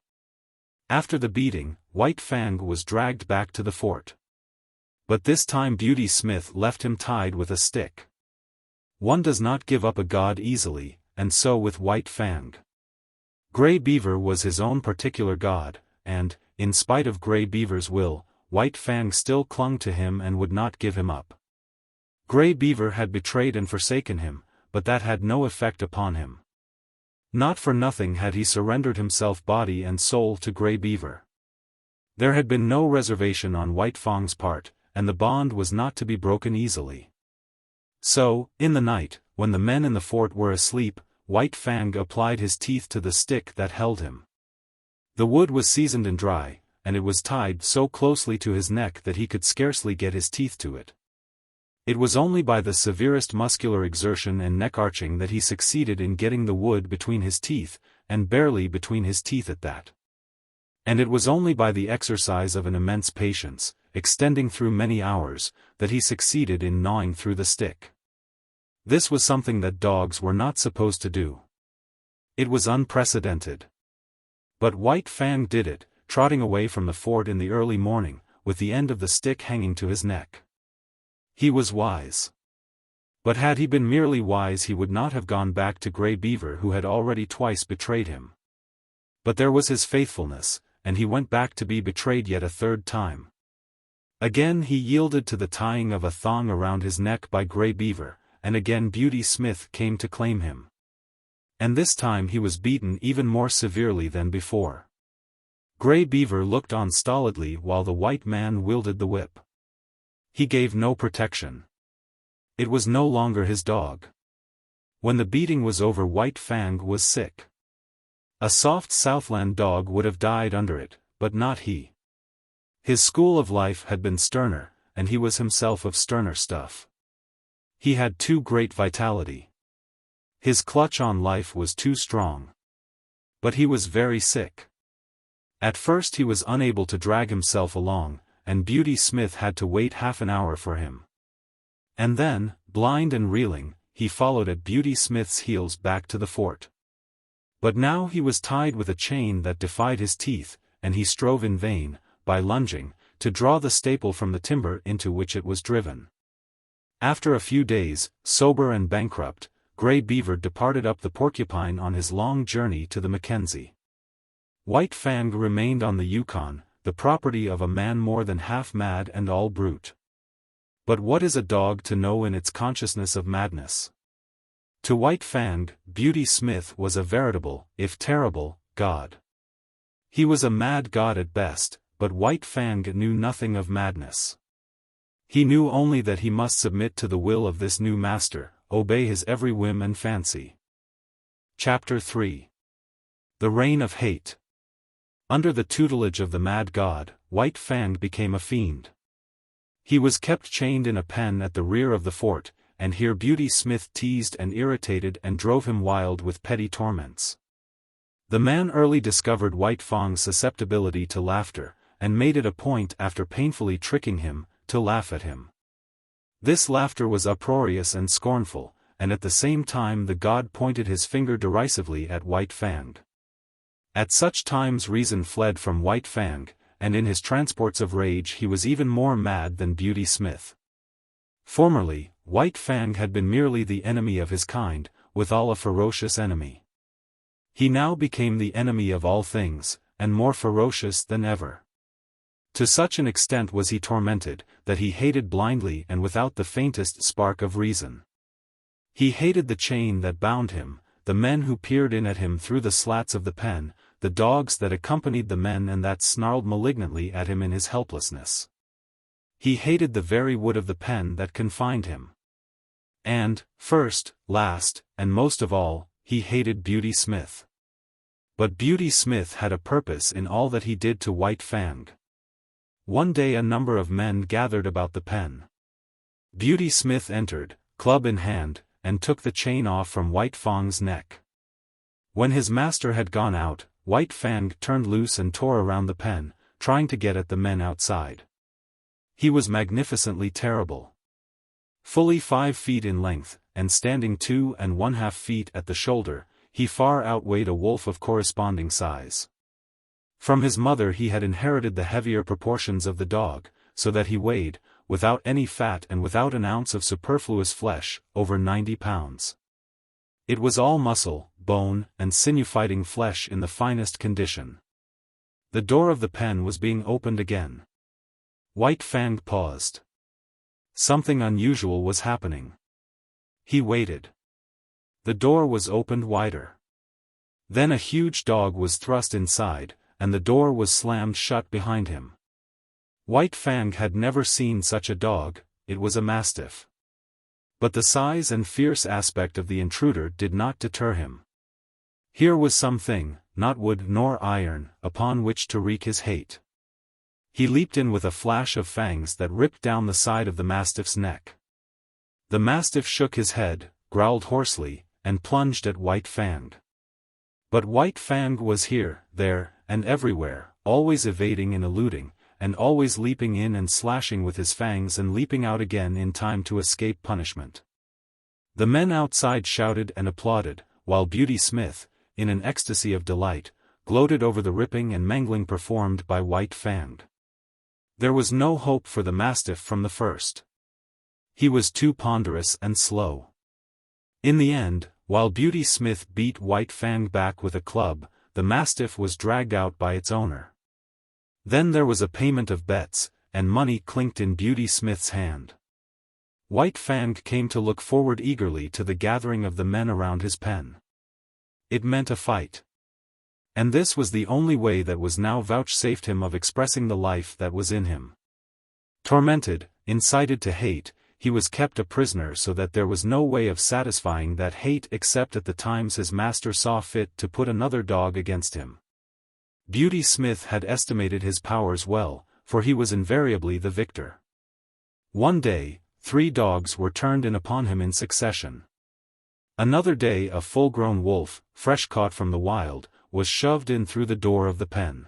After the beating, White Fang was dragged back to the fort. But this time Beauty Smith left him tied with a stick. One does not give up a god easily, and so with White Fang. Grey Beaver was his own particular god, and, in spite of Grey Beaver's will, White Fang still clung to him and would not give him up. Grey Beaver had betrayed and forsaken him, but that had no effect upon him. Not for nothing had he surrendered himself body and soul to Grey Beaver. There had been no reservation on White Fang's part, and the bond was not to be broken easily. So, in the night, when the men in the fort were asleep, White Fang applied his teeth to the stick that held him. The wood was seasoned and dry, and it was tied so closely to his neck that he could scarcely get his teeth to it. It was only by the severest muscular exertion and neck-arching that he succeeded in getting the wood between his teeth, and barely between his teeth at that. And it was only by the exercise of an immense patience, extending through many hours, that he succeeded in gnawing through the stick. This was something that dogs were not supposed to do. It was unprecedented. But White Fang did it, trotting away from the fort in the early morning, with the end of the stick hanging to his neck. He was wise. But had he been merely wise he would not have gone back to Grey Beaver who had already twice betrayed him. But there was his faithfulness, and he went back to be betrayed yet a third time. Again he yielded to the tying of a thong around his neck by Grey Beaver, and again Beauty Smith came to claim him. And this time he was beaten even more severely than before. Grey Beaver looked on stolidly while the white man wielded the whip. He gave no protection. It was no longer his dog. When the beating was over, White Fang was sick. A soft Southland dog would have died under it, but not he. His school of life had been sterner, and he was himself of sterner stuff. He had too great vitality. His clutch on life was too strong. But he was very sick. At first he was unable to drag himself along, and Beauty Smith had to wait half an hour for him. And then, blind and reeling, he followed at Beauty Smith's heels back to the fort. But now he was tied with a chain that defied his teeth, and he strove in vain, by lunging, to draw the staple from the timber into which it was driven. After a few days, sober and bankrupt, Grey Beaver departed up the Porcupine on his long journey to the Mackenzie. White Fang remained on the Yukon, the property of a man more than half mad and all brute. But what is a dog to know in its consciousness of madness? To White Fang, Beauty Smith was a veritable, if terrible, god. He was a mad god at best, but White Fang knew nothing of madness. He knew only that he must submit to the will of this new master, obey his every whim and fancy. Chapter 3. The Reign of Hate. Under the tutelage of the mad god, White Fang became a fiend. He was kept chained in a pen at the rear of the fort, and here Beauty Smith teased and irritated and drove him wild with petty torments. The man early discovered White Fang's susceptibility to laughter, and made it a point after painfully tricking him, to laugh at him. This laughter was uproarious and scornful, and at the same time the god pointed his finger derisively at White Fang. At such times reason fled from White Fang, and in his transports of rage he was even more mad than Beauty Smith. Formerly, White Fang had been merely the enemy of his kind, withal a ferocious enemy. He now became the enemy of all things, and more ferocious than ever. To such an extent was he tormented, that he hated blindly and without the faintest spark of reason. He hated the chain that bound him, the men who peered in at him through the slats of the pen, the dogs that accompanied the men and that snarled malignantly at him in his helplessness. He hated the very wood of the pen that confined him. And, first, last, and most of all, he hated Beauty Smith. But Beauty Smith had a purpose in all that he did to White Fang. One day a number of men gathered about the pen. Beauty Smith entered, club in hand, and took the chain off from White Fang's neck. When his master had gone out, White Fang turned loose and tore around the pen, trying to get at the men outside. He was magnificently terrible. Fully 5 feet in length, and standing 2½ feet at the shoulder, he far outweighed a wolf of corresponding size. From his mother he had inherited the heavier proportions of the dog, so that he weighed, without any fat and without an ounce of superfluous flesh, over 90 pounds. It was all muscle, bone, and sinew-fighting flesh in the finest condition. The door of the pen was being opened again. White Fang paused. Something unusual was happening. He waited. The door was opened wider. Then a huge dog was thrust inside, and the door was slammed shut behind him. White Fang had never seen such a dog, it was a mastiff. But the size and fierce aspect of the intruder did not deter him. Here was something, not wood nor iron, upon which to wreak his hate. He leaped in with a flash of fangs that ripped down the side of the mastiff's neck. The mastiff shook his head, growled hoarsely, and plunged at White Fang. But White Fang was here, there, and everywhere, always evading and eluding, and always leaping in and slashing with his fangs and leaping out again in time to escape punishment. The men outside shouted and applauded, while Beauty Smith, in an ecstasy of delight, gloated over the ripping and mangling performed by White Fang. There was no hope for the mastiff from the first. He was too ponderous and slow. In the end, while Beauty Smith beat White Fang back with a club, the mastiff was dragged out by its owner. Then there was a payment of bets, and money clinked in Beauty Smith's hand. White Fang came to look forward eagerly to the gathering of the men around his pen. It meant a fight. And this was the only way that was now vouchsafed him of expressing the life that was in him. Tormented, incited to hate, he was kept a prisoner so that there was no way of satisfying that hate except at the times his master saw fit to put another dog against him. Beauty Smith had estimated his powers well, for he was invariably the victor. One day, 3 dogs were turned in upon him in succession. Another day a full-grown wolf, fresh caught from the wild, was shoved in through the door of the pen.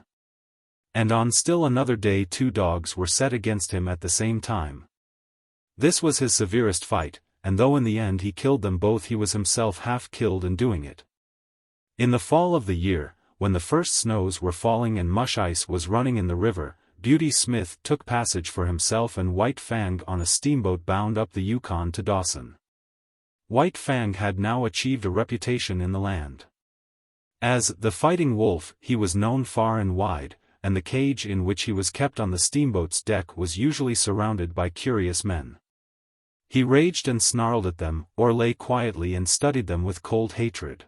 And on still another day 2 dogs were set against him at the same time. This was his severest fight, and though in the end he killed them both, he was himself half killed in doing it. In the fall of the year, when the first snows were falling and mush ice was running in the river, Beauty Smith took passage for himself and White Fang on a steamboat bound up the Yukon to Dawson. White Fang had now achieved a reputation in the land. As the Fighting Wolf, he was known far and wide, and the cage in which he was kept on the steamboat's deck was usually surrounded by curious men. He raged and snarled at them, or lay quietly and studied them with cold hatred.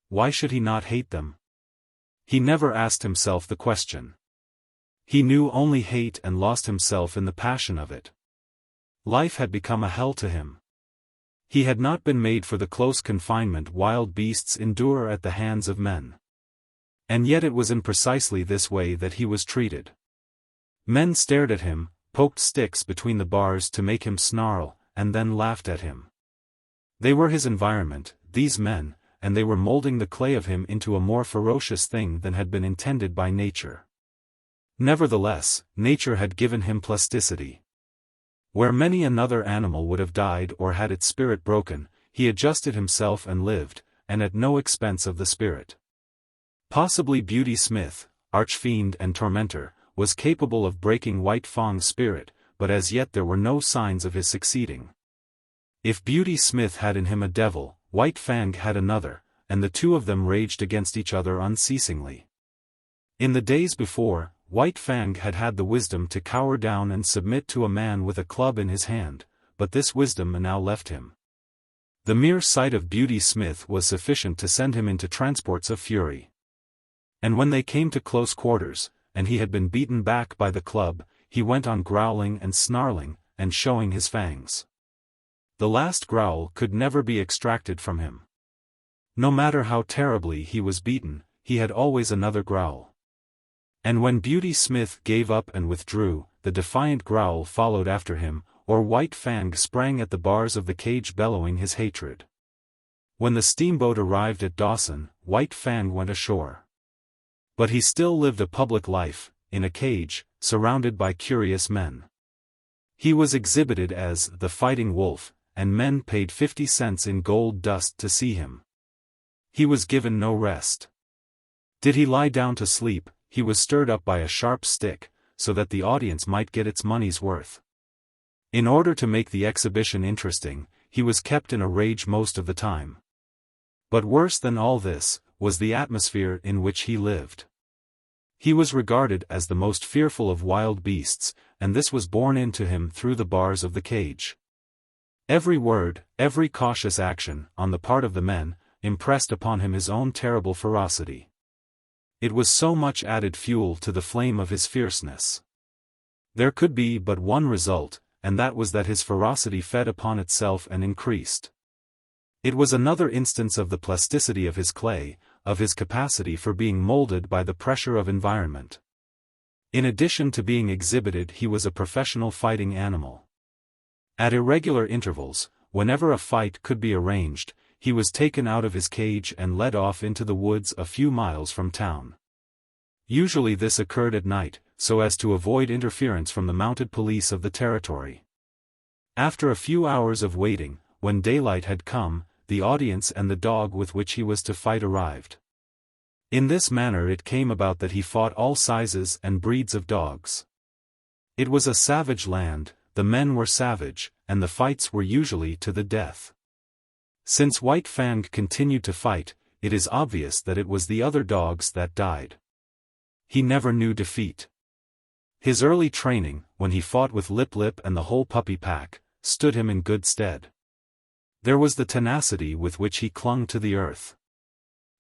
Why should he not hate them? He never asked himself the question. He knew only hate and lost himself in the passion of it. Life had become a hell to him. He had not been made for the close confinement wild beasts endure at the hands of men. And yet it was in precisely this way that he was treated. Men stared at him, poked sticks between the bars to make him snarl, and then laughed at him. They were his environment, these men, and they were molding the clay of him into a more ferocious thing than had been intended by nature. Nevertheless, nature had given him plasticity. Where many another animal would have died or had its spirit broken, he adjusted himself and lived, and at no expense of the spirit. Possibly Beauty Smith, archfiend and tormentor, was capable of breaking White Fang's spirit, but as yet there were no signs of his succeeding. If Beauty Smith had in him a devil, White Fang had another, and the 2 of them raged against each other unceasingly. In the days before, White Fang had had the wisdom to cower down and submit to a man with a club in his hand, but this wisdom now left him. The mere sight of Beauty Smith was sufficient to send him into transports of fury. And when they came to close quarters, and he had been beaten back by the club, he went on growling and snarling, and showing his fangs. The last growl could never be extracted from him. No matter how terribly he was beaten, he had always another growl. And when Beauty Smith gave up and withdrew, the defiant growl followed after him, or White Fang sprang at the bars of the cage bellowing his hatred. When the steamboat arrived at Dawson, White Fang went ashore. But he still lived a public life, in a cage, surrounded by curious men. He was exhibited as the Fighting Wolf, and men paid 50 cents in gold dust to see him. He was given no rest. Did he lie down to sleep, he was stirred up by a sharp stick, so that the audience might get its money's worth. In order to make the exhibition interesting, he was kept in a rage most of the time. But worse than all this, was the atmosphere in which he lived. He was regarded as the most fearful of wild beasts, and this was borne into him through the bars of the cage. Every word, every cautious action, on the part of the men, impressed upon him his own terrible ferocity. It was so much added fuel to the flame of his fierceness. There could be but one result, and that was that his ferocity fed upon itself and increased. It was another instance of the plasticity of his clay, of his capacity for being molded by the pressure of environment. In addition to being exhibited, he was a professional fighting animal. At irregular intervals, whenever a fight could be arranged, he was taken out of his cage and led off into the woods a few miles from town. Usually this occurred at night, so as to avoid interference from the mounted police of the territory. After a few hours of waiting, when daylight had come, the audience and the dog with which he was to fight arrived. In this manner it came about that he fought all sizes and breeds of dogs. It was a savage land, the men were savage, and the fights were usually to the death. Since White Fang continued to fight, it is obvious that it was the other dogs that died. He never knew defeat. His early training, when he fought with Lip Lip and the whole puppy pack, stood him in good stead. There was the tenacity with which he clung to the earth.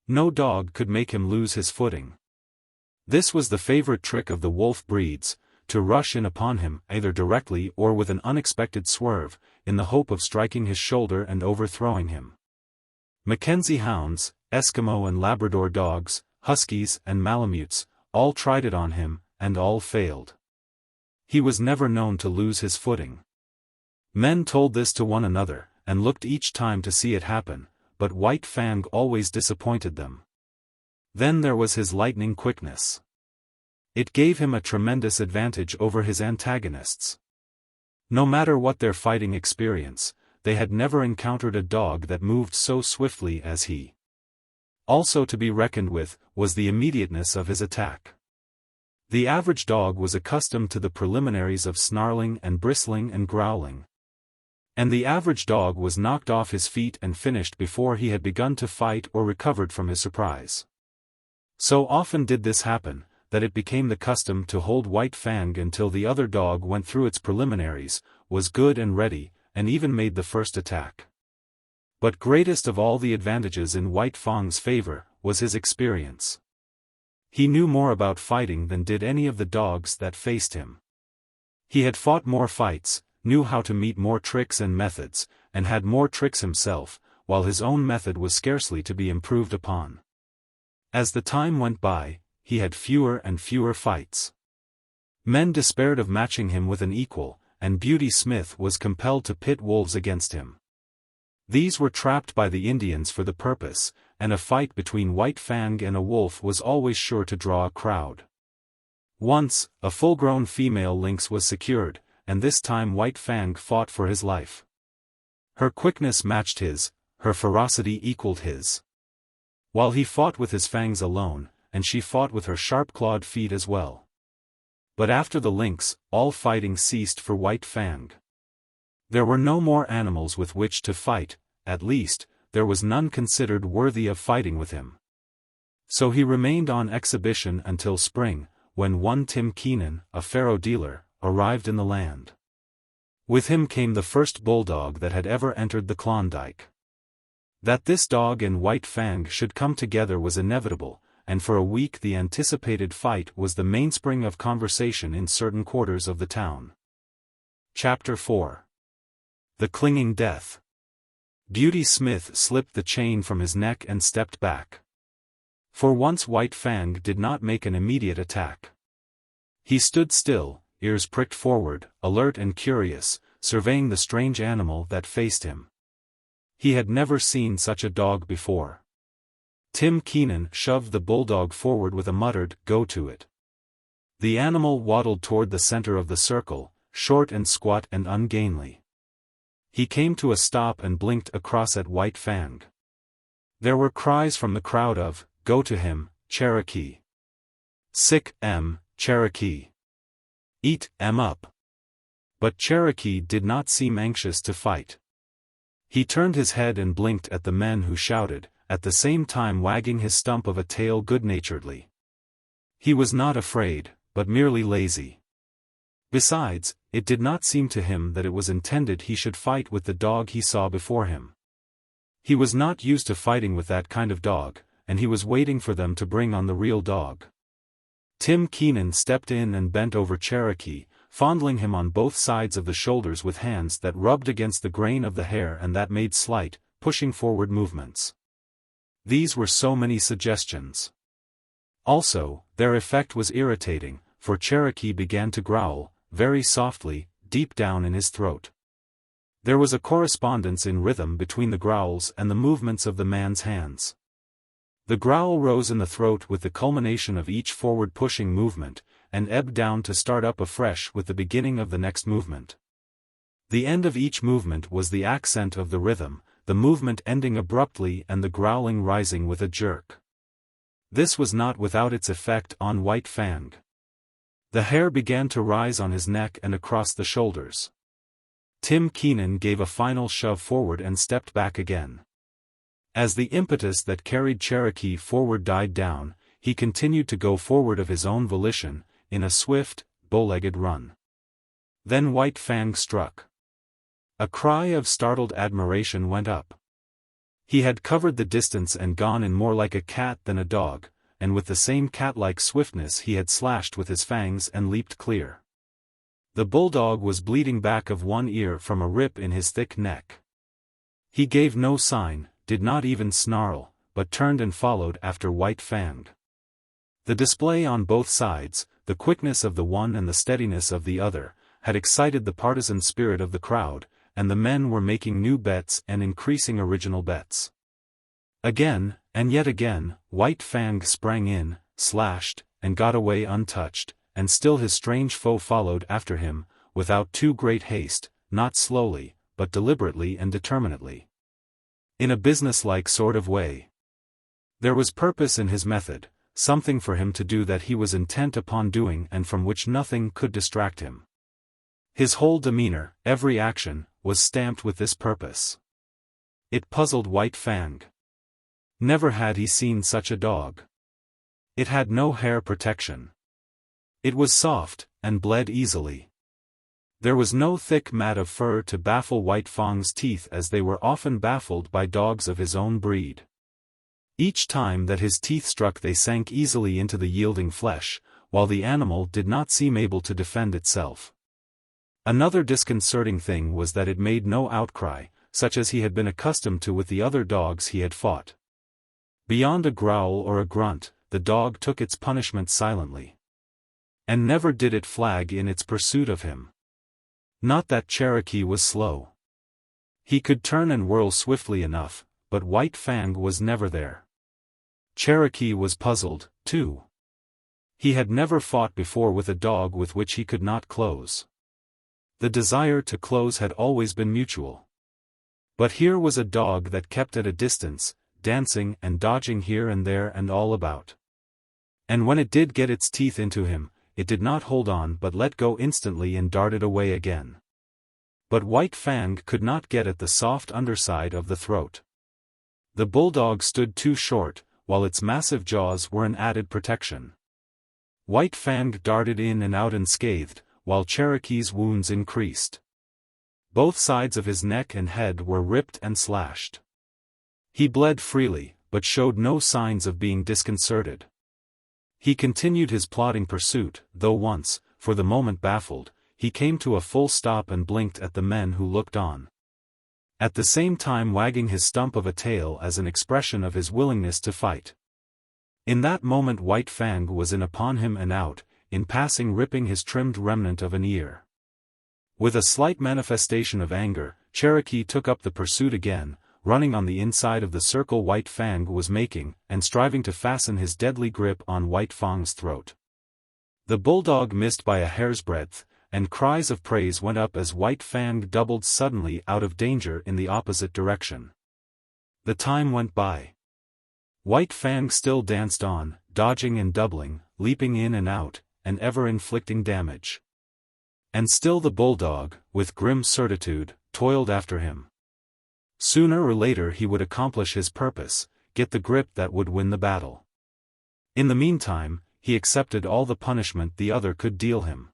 No dog could make him lose his footing. This was the favorite trick of the wolf breeds, to rush in upon him either directly or with an unexpected swerve, in the hope of striking his shoulder and overthrowing him. Mackenzie hounds, Eskimo and Labrador dogs, huskies and malamutes, all tried it on him, and all failed. He was never known to lose his footing. Men told this to one another, and looked each time to see it happen, but White Fang always disappointed them. Then there was his lightning quickness. It gave him a tremendous advantage over his antagonists. No matter what their fighting experience, they had never encountered a dog that moved so swiftly as he. Also to be reckoned with, was the immediateness of his attack. The average dog was accustomed to the preliminaries of snarling and bristling and growling. And the average dog was knocked off his feet and finished before he had begun to fight or recovered from his surprise. So often did this happen, that it became the custom to hold White Fang until the other dog went through its preliminaries, was good and ready, and even made the first attack. But greatest of all the advantages in White Fang's favor, was his experience. He knew more about fighting than did any of the dogs that faced him. He had fought more fights, knew how to meet more tricks and methods, and had more tricks himself, while his own method was scarcely to be improved upon. As the time went by, he had fewer and fewer fights. Men despaired of matching him with an equal, and Beauty Smith was compelled to pit wolves against him. These were trapped by the Indians for the purpose, and a fight between White Fang and a wolf was always sure to draw a crowd. Once, a full-grown female lynx was secured, and this time White Fang fought for his life. Her quickness matched his, her ferocity equaled his. While he fought with his fangs alone, and she fought with her sharp-clawed feet as well. But after the lynx, all fighting ceased for White Fang. There were no more animals with which to fight, at least, there was none considered worthy of fighting with him. So he remained on exhibition until spring, when one Tim Keenan, a faro dealer, arrived in the land. With him came the first bulldog that had ever entered the Klondike. That this dog and White Fang should come together was inevitable, and for a week the anticipated fight was the mainspring of conversation in certain quarters of the town. Chapter 4. The Clinging Death. Beauty Smith slipped the chain from his neck and stepped back. For once White Fang did not make an immediate attack. He stood still, ears pricked forward, alert and curious, surveying the strange animal that faced him. He had never seen such a dog before. Tim Keenan shoved the bulldog forward with a muttered, "Go to it." The animal waddled toward the center of the circle, short and squat and ungainly. He came to a stop and blinked across at White Fang. There were cries from the crowd of, "Go to him, Cherokee. Sick, Cherokee. Eat, up." But Cherokee did not seem anxious to fight. He turned his head and blinked at the men who shouted, at the same time wagging his stump of a tail good-naturedly. He was not afraid, but merely lazy. Besides, it did not seem to him that it was intended he should fight with the dog he saw before him. He was not used to fighting with that kind of dog, and he was waiting for them to bring on the real dog. Tim Keenan stepped in and bent over Cherokee, fondling him on both sides of the shoulders with hands that rubbed against the grain of the hair and that made slight, pushing forward movements. These were so many suggestions. Also, their effect was irritating, for Cherokee began to growl, very softly, deep down in his throat. There was a correspondence in rhythm between the growls and the movements of the man's hands. The growl rose in the throat with the culmination of each forward-pushing movement, and ebbed down to start up afresh with the beginning of the next movement. The end of each movement was the accent of the rhythm, the movement ending abruptly and the growling rising with a jerk. This was not without its effect on White Fang. The hair began to rise on his neck and across the shoulders. Tim Keenan gave a final shove forward and stepped back again. As the impetus that carried Cherokee forward died down, he continued to go forward of his own volition, in a swift, bow-legged run. Then White Fang struck. A cry of startled admiration went up. He had covered the distance and gone in more like a cat than a dog, and with the same cat-like swiftness he had slashed with his fangs and leaped clear. The bulldog was bleeding back of one ear from a rip in his thick neck. He gave no sign, did not even snarl, but turned and followed after White Fang. The display on both sides, the quickness of the one and the steadiness of the other, had excited the partisan spirit of the crowd, and the men were making new bets and increasing original bets. Again, and yet again, White Fang sprang in, slashed, and got away untouched, and still his strange foe followed after him, without too great haste, not slowly, but deliberately and determinedly. In a businesslike sort of way. There was purpose in his method, something for him to do that he was intent upon doing and from which nothing could distract him. His whole demeanor, every action, was stamped with this purpose. It puzzled White Fang. Never had he seen such a dog. It had no hair protection. It was soft, and bled easily. There was no thick mat of fur to baffle White Fang's teeth as they were often baffled by dogs of his own breed. Each time that his teeth struck they sank easily into the yielding flesh, while the animal did not seem able to defend itself. Another disconcerting thing was that it made no outcry, such as he had been accustomed to with the other dogs he had fought. Beyond a growl or a grunt, the dog took its punishment silently. And never did it flag in its pursuit of him. Not that Cherokee was slow. He could turn and whirl swiftly enough, but White Fang was never there. Cherokee was puzzled, too. He had never fought before with a dog with which he could not close. The desire to close had always been mutual. But here was a dog that kept at a distance, dancing and dodging here and there and all about. And when it did get its teeth into him, it did not hold on but let go instantly and darted away again. But White Fang could not get at the soft underside of the throat. The bulldog stood too short, while its massive jaws were an added protection. White Fang darted in and out unscathed, while Cherokee's wounds increased. Both sides of his neck and head were ripped and slashed. He bled freely, but showed no signs of being disconcerted. He continued his plodding pursuit, though once, for the moment baffled, he came to a full stop and blinked at the men who looked on. At the same time wagging his stump of a tail as an expression of his willingness to fight. In that moment White Fang was in upon him and out, in passing ripping his trimmed remnant of an ear. With a slight manifestation of anger, Cherokee took up the pursuit again, running on the inside of the circle White Fang was making, and striving to fasten his deadly grip on White Fang's throat. The bulldog missed by a hair's breadth, and cries of praise went up as White Fang doubled suddenly out of danger in the opposite direction. The time went by. White Fang still danced on, dodging and doubling, leaping in and out, and ever inflicting damage. And still the bulldog, with grim certitude, toiled after him. Sooner or later he would accomplish his purpose, get the grip that would win the battle. In the meantime, he accepted all the punishment the other could deal him.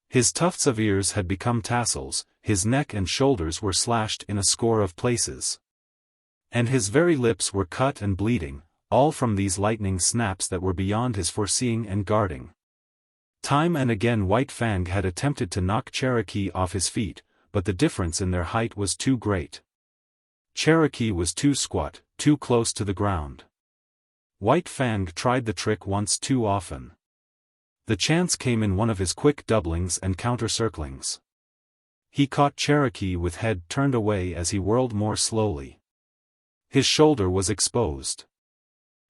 His tufts of ears had become tassels, his neck and shoulders were slashed in a score of places. And his very lips were cut and bleeding, all from these lightning snaps that were beyond his foreseeing and guarding. Time and again White Fang had attempted to knock Cherokee off his feet, but the difference in their height was too great. Cherokee was too squat, too close to the ground. White Fang tried the trick once too often. The chance came in one of his quick doublings and counter-circlings. He caught Cherokee with head turned away as he whirled more slowly. His shoulder was exposed.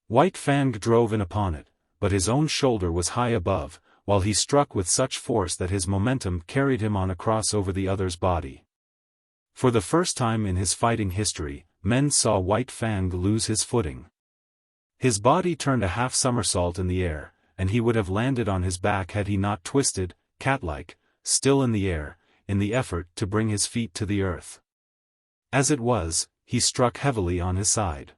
White Fang drove in upon it, but his own shoulder was high above, while he struck with such force that his momentum carried him on across over the other's body. For the first time in his fighting history, men saw White Fang lose his footing. His body turned a half somersault in the air, and he would have landed on his back had he not twisted, cat-like, still in the air, in the effort to bring his feet to the earth. As it was, he struck heavily on his side.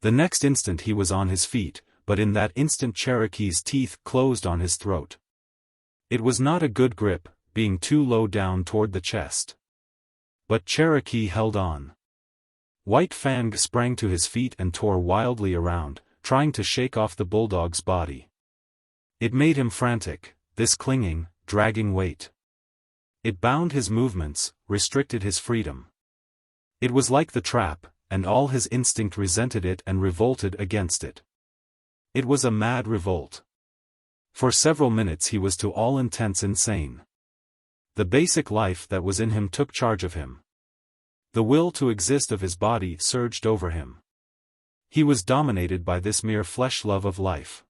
The next instant he was on his feet, but in that instant Cherokee's teeth closed on his throat. It was not a good grip, being too low down toward the chest. But Cherokee held on. White Fang sprang to his feet and tore wildly around, trying to shake off the bulldog's body. It made him frantic, this clinging, dragging weight. It bound his movements, restricted his freedom. It was like the trap, and all his instinct resented it and revolted against it. It was a mad revolt. For several minutes he was to all intents insane. The basic life that was in him took charge of him. The will to exist of his body surged over him. He was dominated by this mere flesh love of life.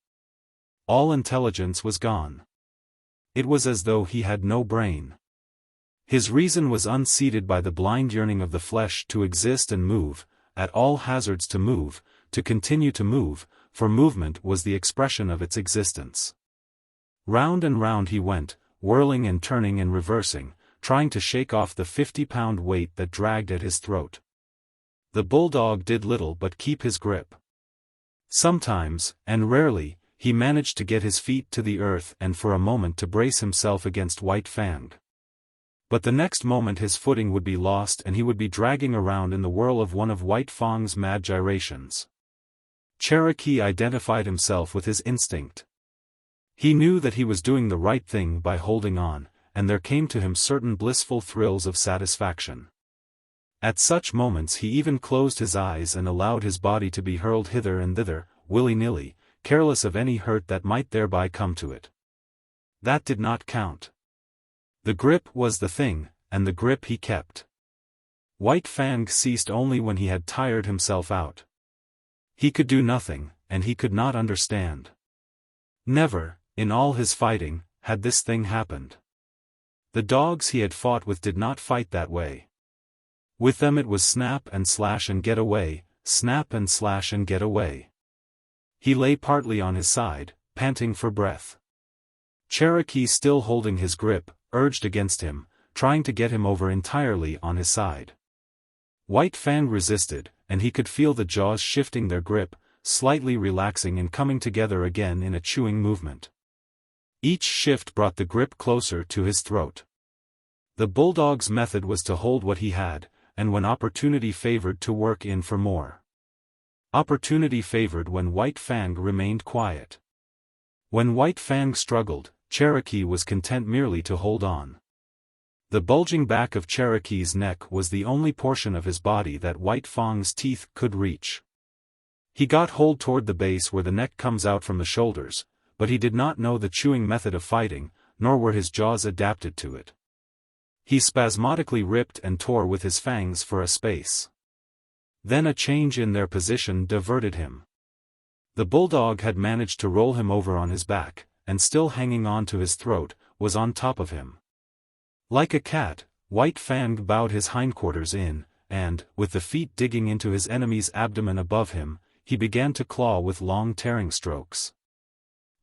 All intelligence was gone. It was as though he had no brain. His reason was unseated by the blind yearning of the flesh to exist and move, at all hazards to move, to continue to move, for movement was the expression of its existence. Round and round he went, whirling and turning and reversing, trying to shake off the 50-pound weight that dragged at his throat. The bulldog did little but keep his grip. Sometimes, and rarely, he managed to get his feet to the earth and for a moment to brace himself against White Fang. But the next moment his footing would be lost and he would be dragging around in the whirl of one of White Fang's mad gyrations. Cherokee identified himself with his instinct. He knew that he was doing the right thing by holding on, and there came to him certain blissful thrills of satisfaction. At such moments he even closed his eyes and allowed his body to be hurled hither and thither, willy-nilly, careless of any hurt that might thereby come to it. That did not count. The grip was the thing, and the grip he kept. White Fang ceased only when he had tired himself out. He could do nothing, and he could not understand. Never, in all his fighting, had this thing happened. The dogs he had fought with did not fight that way. With them it was snap and slash and get away, snap and slash and get away. He lay partly on his side, panting for breath. Cherokee, still holding his grip, urged against him, trying to get him over entirely on his side. White Fang resisted, and he could feel the jaws shifting their grip, slightly relaxing and coming together again in a chewing movement. Each shift brought the grip closer to his throat. The bulldog's method was to hold what he had, and when opportunity favored to work in for more. Opportunity favored when White Fang remained quiet. When White Fang struggled, Cherokee was content merely to hold on. The bulging back of Cherokee's neck was the only portion of his body that White Fang's teeth could reach. He got hold toward the base where the neck comes out from the shoulders, but he did not know the chewing method of fighting, nor were his jaws adapted to it. He spasmodically ripped and tore with his fangs for a space. Then a change in their position diverted him. The bulldog had managed to roll him over on his back, and still hanging on to his throat, was on top of him. Like a cat, White Fang bowed his hindquarters in, and, with the feet digging into his enemy's abdomen above him, he began to claw with long tearing strokes.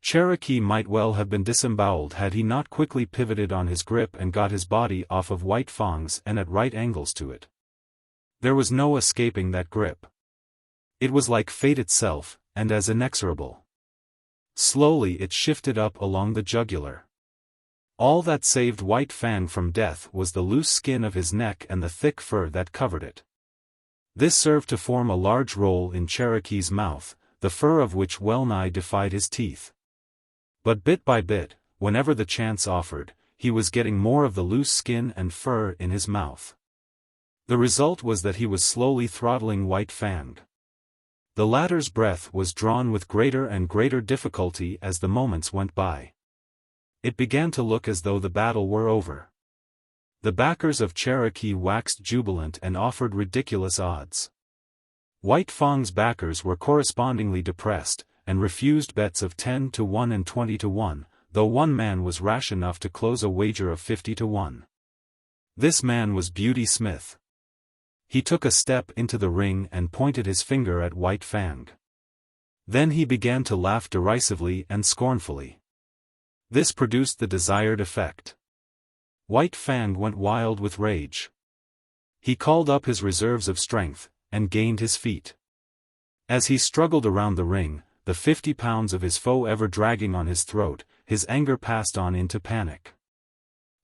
Cherokee might well have been disemboweled had he not quickly pivoted on his grip and got his body off of White Fang's and at right angles to it. There was no escaping that grip. It was like fate itself, and as inexorable. Slowly it shifted up along the jugular. All that saved White Fang from death was the loose skin of his neck and the thick fur that covered it. This served to form a large roll in Cherokee's mouth, the fur of which well-nigh defied his teeth. But bit by bit, whenever the chance offered, he was getting more of the loose skin and fur in his mouth. The result was that he was slowly throttling White Fang. The latter's breath was drawn with greater and greater difficulty as the moments went by. It began to look as though the battle were over. The backers of Cherokee waxed jubilant and offered ridiculous odds. White Fang's backers were correspondingly depressed, and refused bets of 10-1 and 20-1, though one man was rash enough to close a wager of 50-1. This man was Beauty Smith. He took a step into the ring and pointed his finger at White Fang. Then he began to laugh derisively and scornfully. This produced the desired effect. White Fang went wild with rage. He called up his reserves of strength, and gained his feet. As he struggled around the ring, the 50 pounds of his foe ever dragging on his throat, his anger passed on into panic.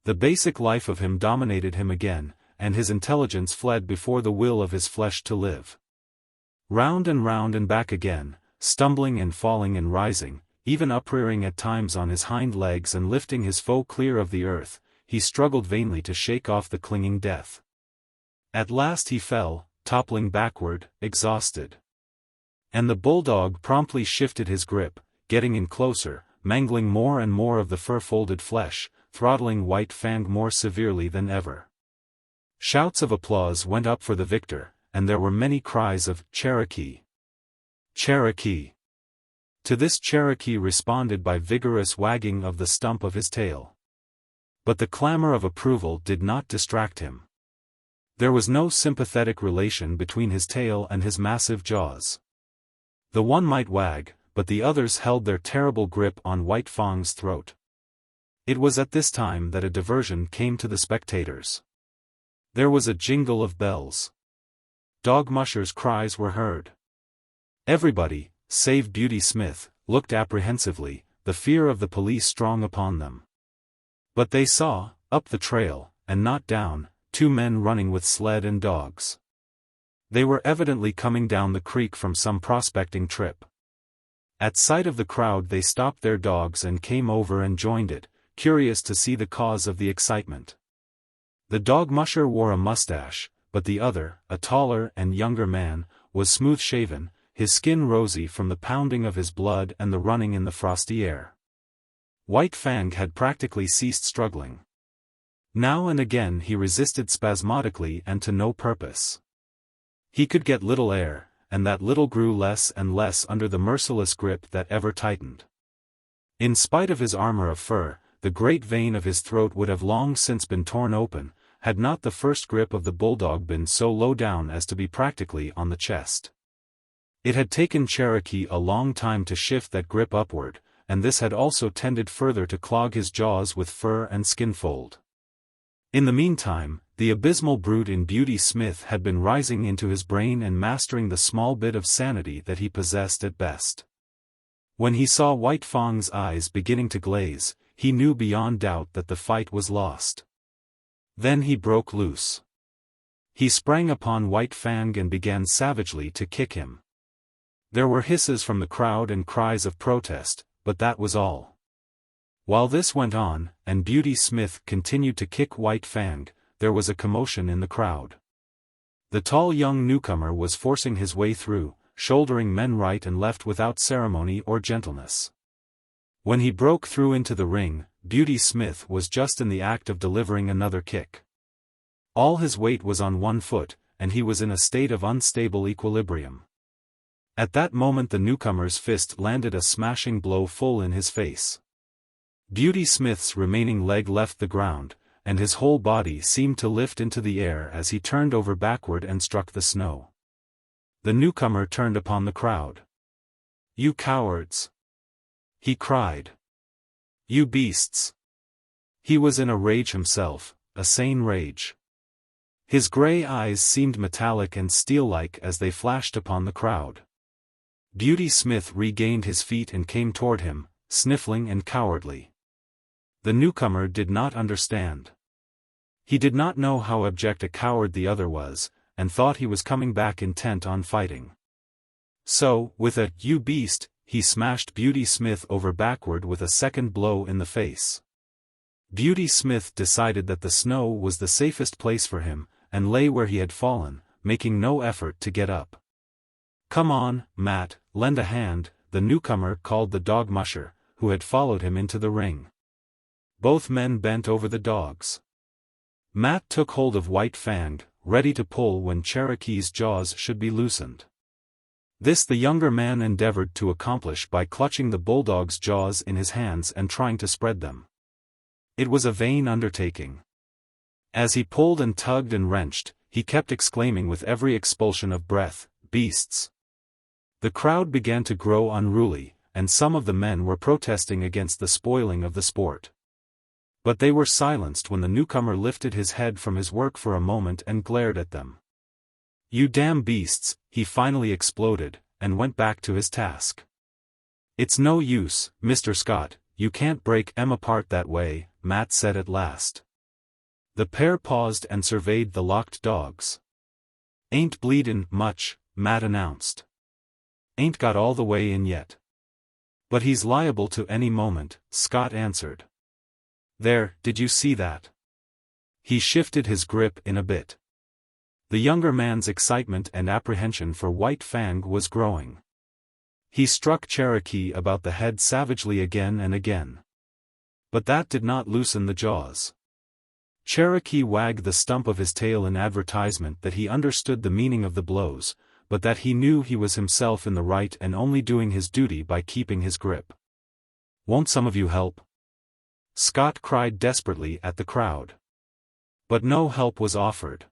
The basic life of him dominated him again, and his intelligence fled before the will of his flesh to live. Round and back again, stumbling and falling and rising, even uprearing at times on his hind legs and lifting his foe clear of the earth, he struggled vainly to shake off the clinging death. At last he fell, toppling backward, exhausted. And the bulldog promptly shifted his grip, getting in closer, mangling more and more of the fur-folded flesh, throttling White Fang more severely than ever. Shouts of applause went up for the victor, and there were many cries of "Cherokee! Cherokee!" To this Cherokee responded by vigorous wagging of the stump of his tail. But the clamor of approval did not distract him. There was no sympathetic relation between his tail and his massive jaws. The one might wag, but the others held their terrible grip on White Fang's throat. It was at this time that a diversion came to the spectators. There was a jingle of bells. Dog mushers' cries were heard. Everybody, save Beauty Smith, looked apprehensively, the fear of the police strong upon them. But they saw, up the trail, and not down, two men running with sled and dogs. They were evidently coming down the creek from some prospecting trip. At sight of the crowd they stopped their dogs and came over and joined it, curious to see the cause of the excitement. The dog musher wore a mustache, but the other, a taller and younger man, was smooth-shaven, his skin rosy from the pounding of his blood and the running in the frosty air. White Fang had practically ceased struggling. Now and again he resisted spasmodically and to no purpose. He could get little air, and that little grew less and less under the merciless grip that ever tightened. In spite of his armor of fur, the great vein of his throat would have long since been torn open, had not the first grip of the bulldog been so low down as to be practically on the chest. It had taken Cherokee a long time to shift that grip upward, and this had also tended further to clog his jaws with fur and skin fold. In the meantime, the abysmal brute in Beauty Smith had been rising into his brain and mastering the small bit of sanity that he possessed at best. When he saw White Fang's eyes beginning to glaze, he knew beyond doubt that the fight was lost. Then he broke loose. He sprang upon White Fang and began savagely to kick him. There were hisses from the crowd and cries of protest, but that was all. While this went on, and Beauty Smith continued to kick White Fang, there was a commotion in the crowd. The tall young newcomer was forcing his way through, shouldering men right and left without ceremony or gentleness. When he broke through into the ring, Beauty Smith was just in the act of delivering another kick. All his weight was on one foot, and he was in a state of unstable equilibrium. At that moment the newcomer's fist landed a smashing blow full in his face. Beauty Smith's remaining leg left the ground, and his whole body seemed to lift into the air as he turned over backward and struck the snow. The newcomer turned upon the crowd. "You cowards!" he cried. "You beasts!" He was in a rage himself, a sane rage. His gray eyes seemed metallic and steel-like as they flashed upon the crowd. Beauty Smith regained his feet and came toward him, sniffling and cowardly. The newcomer did not understand. He did not know how abject a coward the other was, and thought he was coming back intent on fighting. So, with a "you beast," he smashed Beauty Smith over backward with a second blow in the face. Beauty Smith decided that the snow was the safest place for him, and lay where he had fallen, making no effort to get up. "Come on, Matt, lend a hand," the newcomer called the dog musher, who had followed him into the ring. Both men bent over the dogs. Matt took hold of White Fang, ready to pull when Cherokee's jaws should be loosened. This the younger man endeavored to accomplish by clutching the bulldog's jaws in his hands and trying to spread them. It was a vain undertaking. As he pulled and tugged and wrenched, he kept exclaiming with every expulsion of breath, "Beasts!" The crowd began to grow unruly, and some of the men were protesting against the spoiling of the sport. But they were silenced when the newcomer lifted his head from his work for a moment and glared at them. "You damn beasts," he finally exploded, and went back to his task. "It's no use, Mr. Scott, you can't break 'em apart that way," Matt said at last. The pair paused and surveyed the locked dogs. "Ain't bleedin' much," Matt announced. "Ain't got all the way in yet." "But he's liable to any moment," Scott answered. "There, did you see that? He shifted his grip in a bit. The younger man's excitement and apprehension for White Fang was growing. He struck Cherokee about the head savagely again and again. But that did not loosen the jaws. Cherokee wagged the stump of his tail in advertisement that he understood the meaning of the blows, but that he knew he was himself in the right and only doing his duty by keeping his grip. "Won't some of you help?" Scott cried desperately at the crowd. But no help was offered.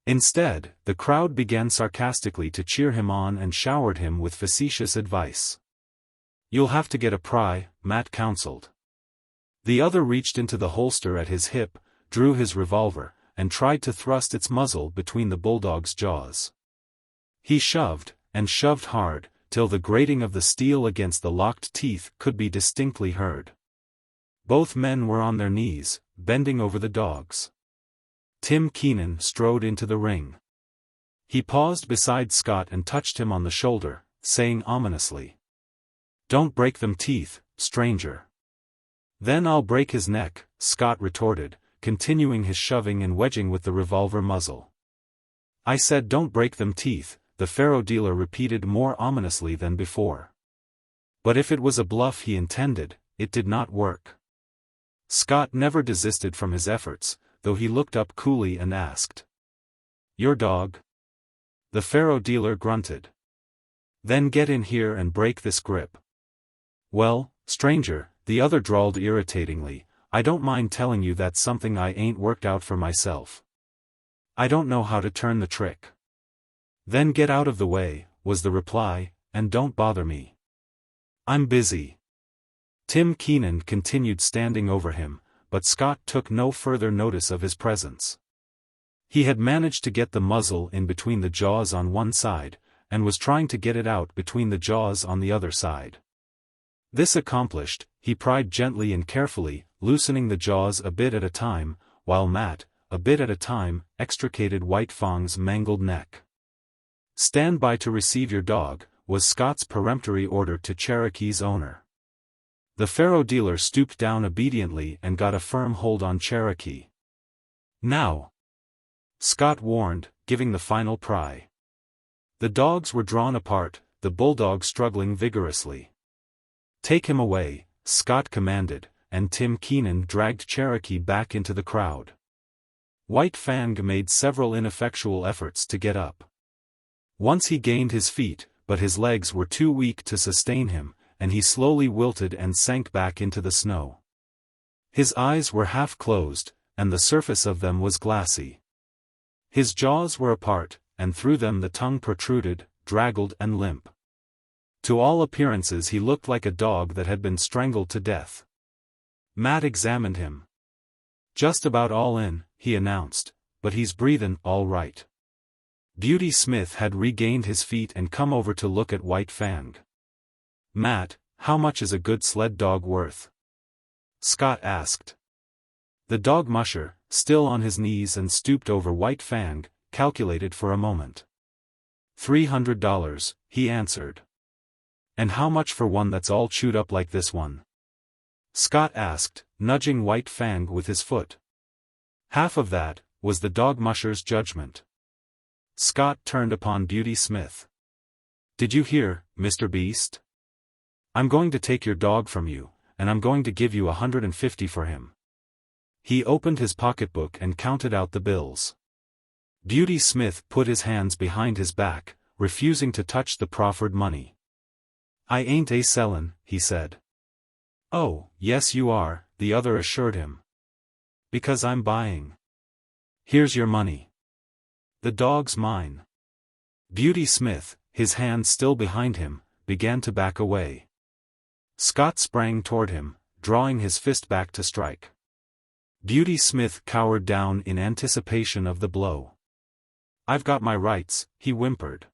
Instead, the crowd began sarcastically to cheer him on and showered him with facetious advice. "You'll have to get a pry," Matt counseled. The other reached into the holster at his hip, drew his revolver, and tried to thrust its muzzle between the bulldog's jaws. He shoved, and shoved hard, till the grating of the steel against the locked teeth could be distinctly heard. Both men were on their knees, bending over the dogs. Tim Keenan strode into the ring. He paused beside Scott and touched him on the shoulder, saying ominously, "Don't break them teeth, stranger." "Then I'll break his neck," Scott retorted, continuing his shoving and wedging with the revolver muzzle. "I said don't break them teeth," the faro dealer repeated more ominously than before. But if it was a bluff he intended, it did not work. Scott never desisted from his efforts, though he looked up coolly and asked, "Your dog?" The faro dealer grunted. "Then get in here and break this grip." "Well, stranger," the other drawled irritatingly, "I don't mind telling you that's something I ain't worked out for myself. I don't know how to turn the trick." "Then get out of the way," was the reply, "and don't bother me. I'm busy." Tim Keenan continued standing over him, but Scott took no further notice of his presence. He had managed to get the muzzle in between the jaws on one side, and was trying to get it out between the jaws on the other side. This accomplished, he pried gently and carefully, loosening the jaws a bit at a time, while Matt, a bit at a time, extricated White Fang's mangled neck. "Stand by to receive your dog," was Scott's peremptory order to Cherokee's owner. The faro dealer stooped down obediently and got a firm hold on Cherokee. "Now," Scott warned, giving the final pry. The dogs were drawn apart, the bulldog struggling vigorously. "Take him away," Scott commanded, and Tim Keenan dragged Cherokee back into the crowd. White Fang made several ineffectual efforts to get up. Once he gained his feet, but his legs were too weak to sustain him, and he slowly wilted and sank back into the snow. His eyes were half closed, and the surface of them was glassy. His jaws were apart, and through them the tongue protruded, draggled and limp. To all appearances he looked like a dog that had been strangled to death. Matt examined him. "Just about all in," he announced, "but he's breathin' all right." Beauty Smith had regained his feet and come over to look at White Fang. "Matt, how much is a good sled dog worth?" Scott asked. The dog musher, still on his knees and stooped over White Fang, calculated for a moment. $300, he answered. "And how much for one that's all chewed up like this one?" Scott asked, nudging White Fang with his foot. "Half of that," was the dog musher's judgment. Scott turned upon Beauty Smith. "Did you hear, Mr. Beast? I'm going to take your dog from you, and I'm going to give you $150 for him." He opened his pocketbook and counted out the bills. Beauty Smith put his hands behind his back, refusing to touch the proffered money. "I ain't sellin'," he said. "Oh, yes you are," the other assured him. "Because I'm buying. Here's your money. The dog's mine." Beauty Smith, his hands still behind him, began to back away. Scott sprang toward him, drawing his fist back to strike. Beauty Smith cowered down in anticipation of the blow. "I've got my rights," he whimpered.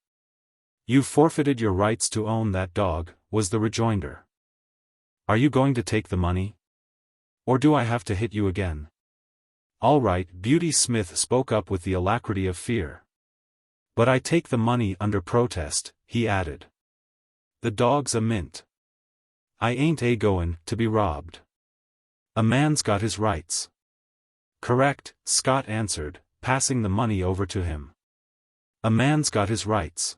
"You've forfeited your rights to own that dog," was the rejoinder. "Are you going to take the money? Or do I have to hit you again?" "All right," Beauty Smith spoke up with the alacrity of fear. "But I take the money under protest," he added. "The dog's a mint. I ain't goin' to be robbed. A man's got his rights." Correct, Scott answered, passing the money over to him. A man's got his rights.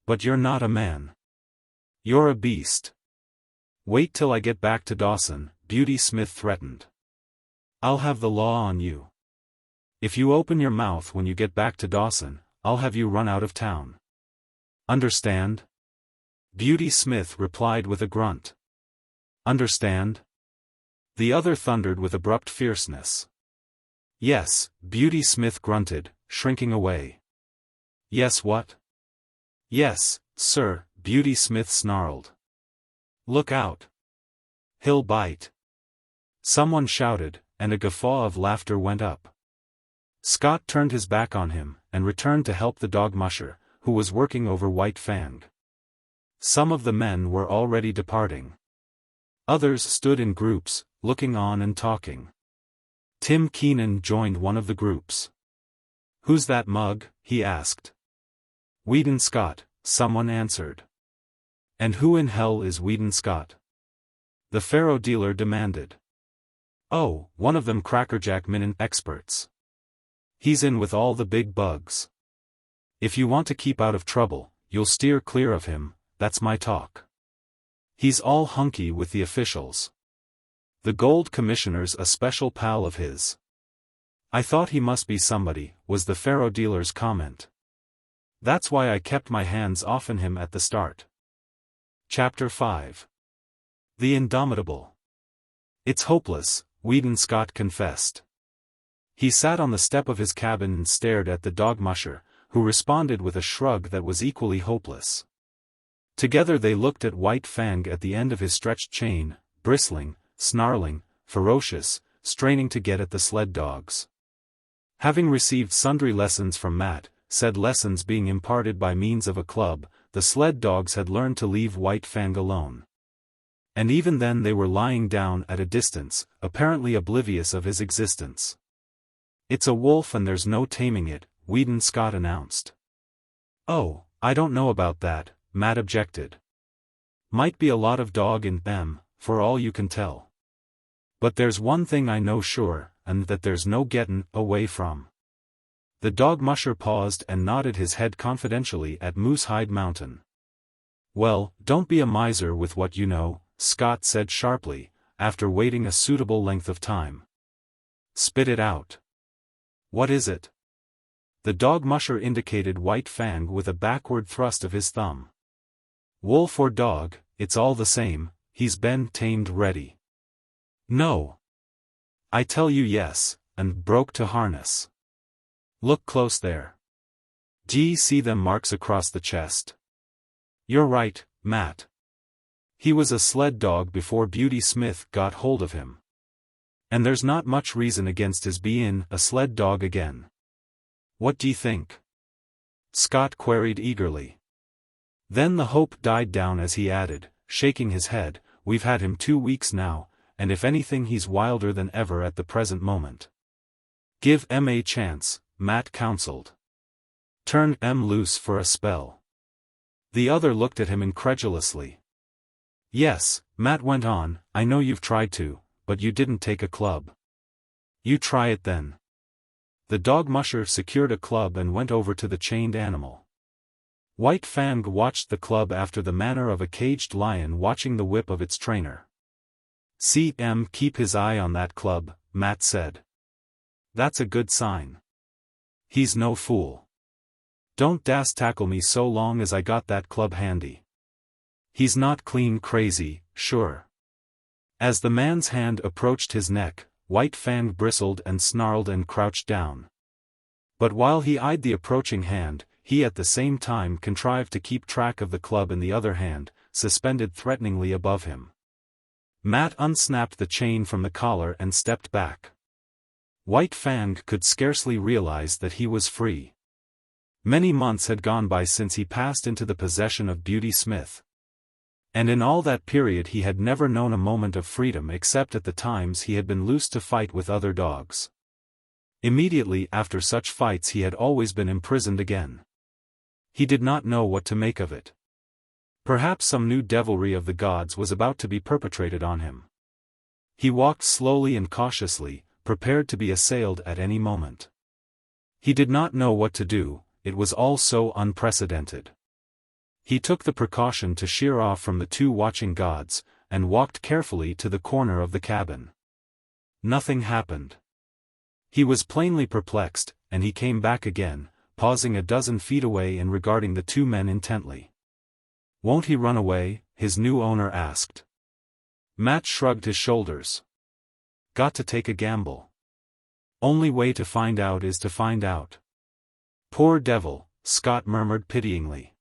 But you're not a man. You're a beast. Wait till I get back to Dawson, Beauty Smith threatened. I'll have the law on you. If you open your mouth when you get back to Dawson, I'll have you run out of town. Understand? Beauty Smith replied with a grunt. Understand? The other thundered with abrupt fierceness. Yes, Beauty Smith grunted, shrinking away. Yes, what? Yes, sir, Beauty Smith snarled. Look out. He'll bite. Someone shouted, and a guffaw of laughter went up. Scott turned his back on him, and returned to help the dog musher, who was working over White Fang. Some of the men were already departing. Others stood in groups, looking on and talking. Tim Keenan joined one of the groups. Who's that mug? He asked. Weedon Scott, someone answered. And who in hell is Weedon Scott? The faro dealer demanded. Oh, one of them crackerjack minin experts. He's in with all the big bugs. If you want to keep out of trouble, you'll steer clear of him, that's my talk. He's all hunky with the officials. The Gold Commissioner's a special pal of his. I thought he must be somebody, was the faro dealer's comment. That's why I kept my hands off him at the start. Chapter 5. The Indomitable. It's hopeless, Weedon Scott confessed. He sat on the step of his cabin and stared at the dog musher, who responded with a shrug that was equally hopeless. Together they looked at White Fang at the end of his stretched chain, bristling, snarling, ferocious, straining to get at the sled dogs. Having received sundry lessons from Matt, said lessons being imparted by means of a club, the sled dogs had learned to leave White Fang alone. And even then they were lying down at a distance, apparently oblivious of his existence. It's a wolf and there's no taming it, Weedon Scott announced. Oh, I don't know about that, Matt objected. Might be a lot of dog in them, for all you can tell. But there's one thing I know sure, and that there's no gettin' away from. The dog musher paused and nodded his head confidentially at Moosehide Mountain. Well, don't be a miser with what you know, Scott said sharply, after waiting a suitable length of time. Spit it out. What is it? The dog musher indicated White Fang with a backward thrust of his thumb. Wolf or dog, it's all the same, he's been tamed ready. No. I tell you yes, and broke to harness. Look close there. Gee, see them marks across the chest. You're right, Matt. He was a sled dog before Beauty Smith got hold of him. And there's not much reason against his being a sled dog again. What d'ye think? Scott queried eagerly. Then the hope died down as he added, shaking his head, we've had him 2 weeks now, and if anything he's wilder than ever at the present moment. Give M a chance, Matt counseled. Turn M loose for a spell. The other looked at him incredulously. Yes, Matt went on, I know you've tried to, but you didn't take a club. You try it then. The dog musher secured a club and went over to the chained animal. White Fang watched the club after the manner of a caged lion watching the whip of its trainer. See M keep his eye on that club, Matt said. That's a good sign. He's no fool. Don't das tackle me so long as I got that club handy. He's not clean crazy, sure. As the man's hand approached his neck, White Fang bristled and snarled and crouched down. But while he eyed the approaching hand, he at the same time contrived to keep track of the club in the other hand, suspended threateningly above him. Matt unsnapped the chain from the collar and stepped back. White Fang could scarcely realize that he was free. Many months had gone by since he passed into the possession of Beauty Smith. And in all that period he had never known a moment of freedom except at the times he had been loosed to fight with other dogs. Immediately after such fights he had always been imprisoned again. He did not know what to make of it. Perhaps some new devilry of the gods was about to be perpetrated on him. He walked slowly and cautiously, prepared to be assailed at any moment. He did not know what to do, it was all so unprecedented. He took the precaution to sheer off from the two watching gods, and walked carefully to the corner of the cabin. Nothing happened. He was plainly perplexed, and he came back again, pausing a dozen feet away and regarding the two men intently. "Won't he run away?" his new owner asked. Matt shrugged his shoulders. "Got to take a gamble. Only way to find out is to find out." "Poor devil," Scott murmured pityingly.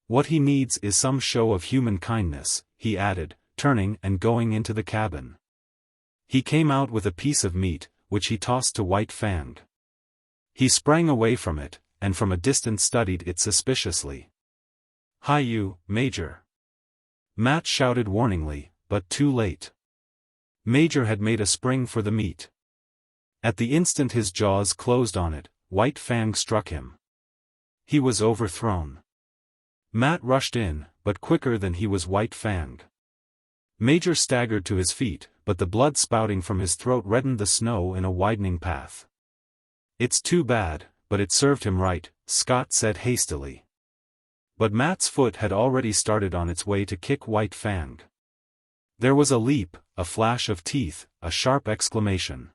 "What he needs is some show of human kindness," he added, turning and going into the cabin. He came out with a piece of meat, which he tossed to White Fang. He sprang away from it, and from a distance studied it suspiciously. "Hi you, Major!" Matt shouted warningly, but too late. Major had made a spring for the meat. At the instant his jaws closed on it, White Fang struck him. He was overthrown. Matt rushed in, but quicker than he was White Fang. Major staggered to his feet, but the blood spouting from his throat reddened the snow in a widening path. "It's too bad, but it served him right," Scott said hastily. But Matt's foot had already started on its way to kick White Fang. There was a leap, a flash of teeth, a sharp exclamation.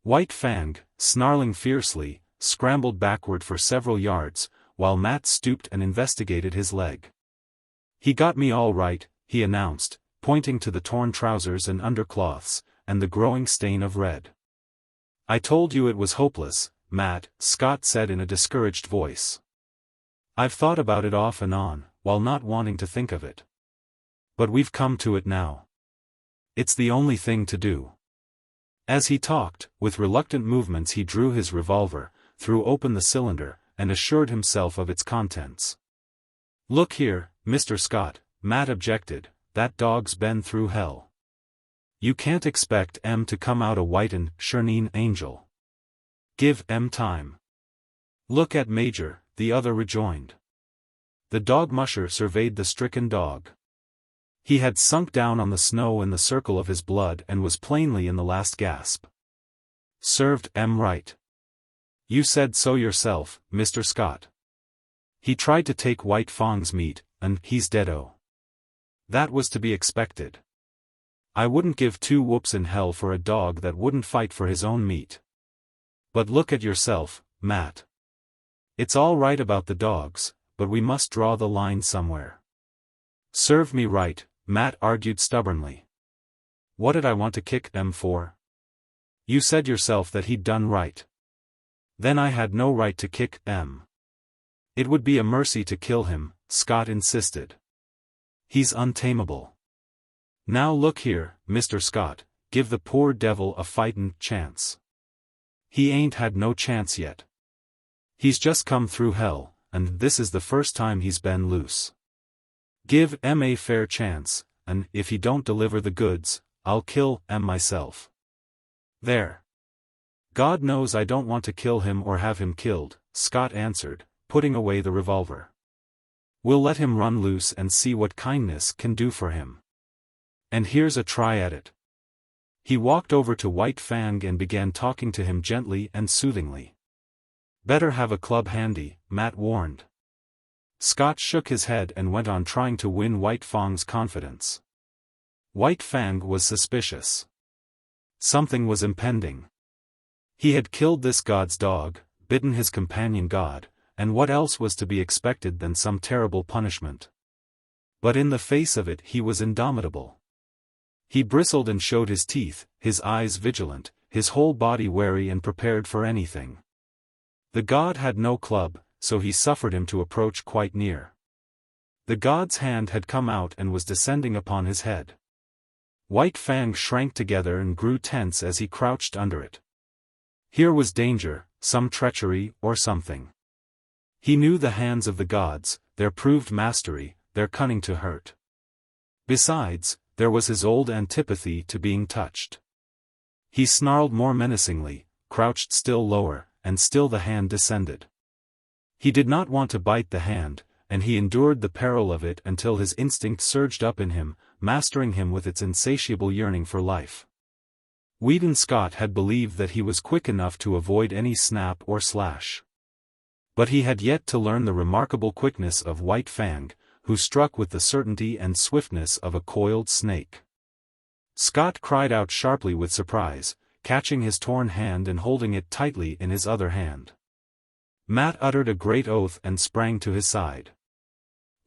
White Fang, snarling fiercely, scrambled backward for several yards, while Matt stooped and investigated his leg. "He got me all right," he announced, pointing to the torn trousers and undercloths, and the growing stain of red. "I told you it was hopeless, Matt," Scott said in a discouraged voice. "I've thought about it off and on, while not wanting to think of it. But we've come to it now. It's the only thing to do." As he talked, with reluctant movements he drew his revolver, threw open the cylinder, and assured himself of its contents. "Look here, Mr. Scott," Matt objected, "that dog's been through hell. You can't expect M to come out a white and shining angel. Give M time." "Look at Major," the other rejoined. The dog musher surveyed the stricken dog. He had sunk down on the snow in the circle of his blood and was plainly in the last gasp. "Served M right. You said so yourself, Mr. Scott. He tried to take White Fang's meat, and he's dead-o. That was to be expected. I wouldn't give two whoops in hell for a dog that wouldn't fight for his own meat. But look at yourself, Matt. It's all right about the dogs, but we must draw the line somewhere." "Serve me right," Matt argued stubbornly. "What did I want to kick M for? You said yourself that he'd done right. Then I had no right to kick M. It would be a mercy to kill him," Scott insisted. "He's untamable. Now look here, Mr. Scott, give the poor devil a fightin' chance. He ain't had no chance yet. He's just come through hell, and this is the first time he's been loose. Give M a fair chance, and if he don't deliver the goods, I'll kill M myself. There. God knows I don't want to kill him or have him killed," Scott answered, putting away the revolver. "We'll let him run loose and see what kindness can do for him. And here's a try at it." He walked over to White Fang and began talking to him gently and soothingly. "Better have a club handy," Matt warned. Scott shook his head and went on trying to win White Fang's confidence. White Fang was suspicious. Something was impending. He had killed this god's dog, bitten his companion god, and what else was to be expected than some terrible punishment? But in the face of it he was indomitable. He bristled and showed his teeth, his eyes vigilant, his whole body wary and prepared for anything. The god had no club, so he suffered him to approach quite near. The god's hand had come out and was descending upon his head. White Fang shrank together and grew tense as he crouched under it. Here was danger, some treachery or something. He knew the hands of the gods, their proved mastery, their cunning to hurt. Besides, there was his old antipathy to being touched. He snarled more menacingly, crouched still lower, and still the hand descended. He did not want to bite the hand, and he endured the peril of it until his instinct surged up in him, mastering him with its insatiable yearning for life. Weedon Scott had believed that he was quick enough to avoid any snap or slash. But he had yet to learn the remarkable quickness of White Fang, who struck with the certainty and swiftness of a coiled snake. Scott cried out sharply with surprise, catching his torn hand and holding it tightly in his other hand. Matt uttered a great oath and sprang to his side.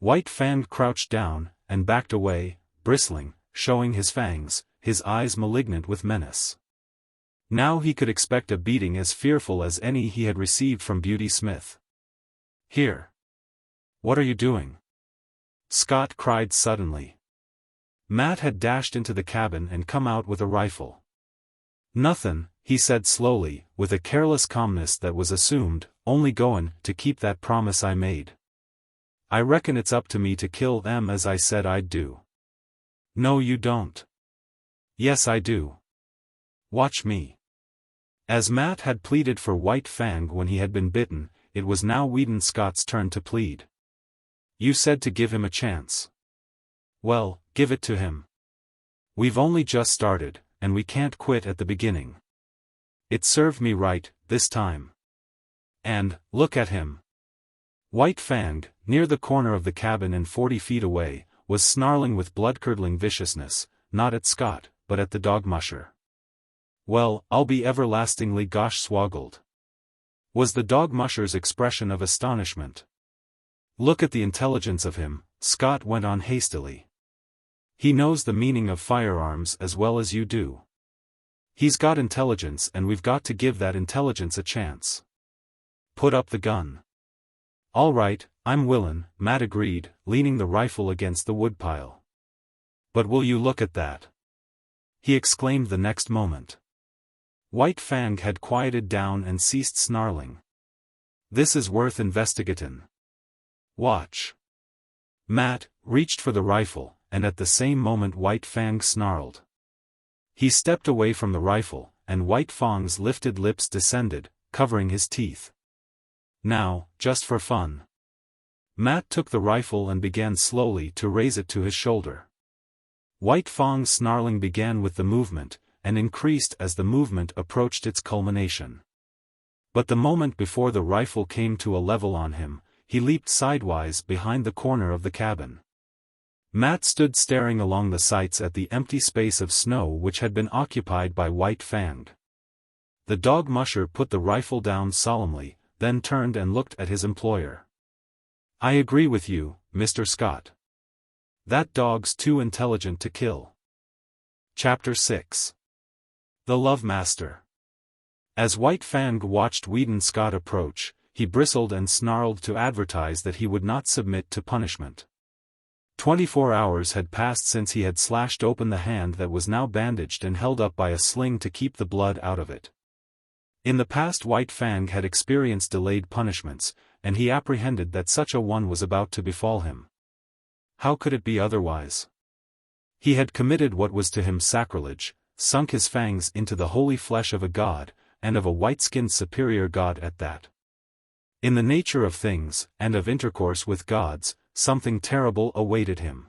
White Fang crouched down, and backed away, bristling, showing his fangs, his eyes malignant with menace. Now he could expect a beating as fearful as any he had received from Beauty Smith. "Here! What are you doing?" Scott cried suddenly. Matt had dashed into the cabin and come out with a rifle. "Nothin'," he said slowly, with a careless calmness that was assumed, "only goin' to keep that promise I made. I reckon it's up to me to kill them as I said I'd do." "No you don't." "Yes I do. Watch me." As Matt had pleaded for White Fang when he had been bitten, it was now Weedon Scott's turn to plead. "You said to give him a chance. Well, give it to him. We've only just started, and we can't quit at the beginning. It served me right, this time. And, look at him." White Fang, near the corner of the cabin and 40 feet away, was snarling with blood-curdling viciousness, not at Scott, but at the dog musher. "Well, I'll be everlastingly gosh swoggled," was the dog musher's expression of astonishment. "Look at the intelligence of him," Scott went on hastily. "He knows the meaning of firearms as well as you do. He's got intelligence and we've got to give that intelligence a chance. Put up the gun." "All right, I'm willin'," Matt agreed, leaning the rifle against the woodpile. "But will you look at that?" he exclaimed the next moment. White Fang had quieted down and ceased snarling. "This is worth investigatin'. Watch." Matt reached for the rifle, and at the same moment White Fang snarled. He stepped away from the rifle, and White Fang's lifted lips descended, covering his teeth. "Now, just for fun." Matt took the rifle and began slowly to raise it to his shoulder. White Fang's snarling began with the movement, and increased as the movement approached its culmination. But the moment before the rifle came to a level on him, he leaped sidewise behind the corner of the cabin. Matt stood staring along the sights at the empty space of snow which had been occupied by White Fang. The dog musher put the rifle down solemnly, then turned and looked at his employer. "I agree with you, Mr. Scott. That dog's too intelligent to kill." Chapter 6. The Love Master. As White Fang watched Weedon Scott approach, he bristled and snarled to advertise that he would not submit to punishment. 24 hours had passed since he had slashed open the hand that was now bandaged and held up by a sling to keep the blood out of it. In the past White Fang had experienced delayed punishments, and he apprehended that such a one was about to befall him. How could it be otherwise? He had committed what was to him sacrilege, sunk his fangs into the holy flesh of a god, and of a white-skinned superior god at that. In the nature of things, and of intercourse with gods, something terrible awaited him.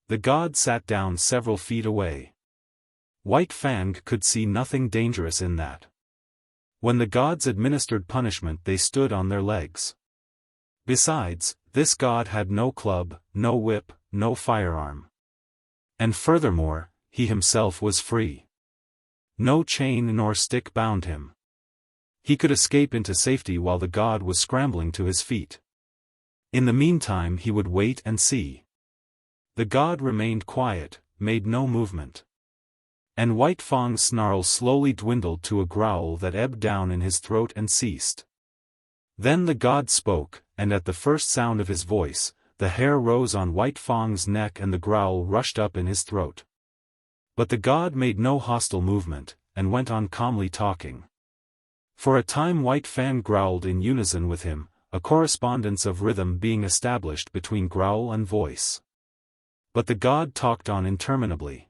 The god sat down several feet away. White Fang could see nothing dangerous in that. When the gods administered punishment they stood on their legs. Besides, this god had no club, no whip, no firearm. And furthermore, he himself was free. No chain nor stick bound him. He could escape into safety while the god was scrambling to his feet. In the meantime he would wait and see. The god remained quiet, made no movement. And White Fang's snarl slowly dwindled to a growl that ebbed down in his throat and ceased. Then the god spoke, and at the first sound of his voice, the hair rose on White Fang's neck and the growl rushed up in his throat. But the god made no hostile movement, and went on calmly talking. For a time White Fang growled in unison with him, a correspondence of rhythm being established between growl and voice. But the god talked on interminably.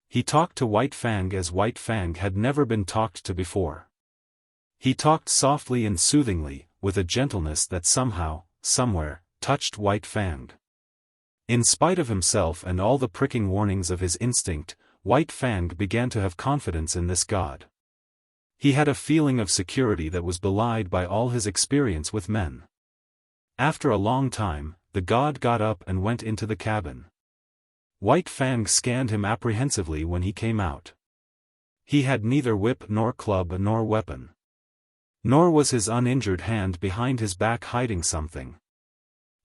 He talked to White Fang as White Fang had never been talked to before. He talked softly and soothingly, with a gentleness that somehow, somewhere, touched White Fang. In spite of himself and all the pricking warnings of his instinct, White Fang began to have confidence in this god. He had a feeling of security that was belied by all his experience with men. After a long time, the god got up and went into the cabin. White Fang scanned him apprehensively when he came out. He had neither whip nor club nor weapon. Nor was his uninjured hand behind his back hiding something.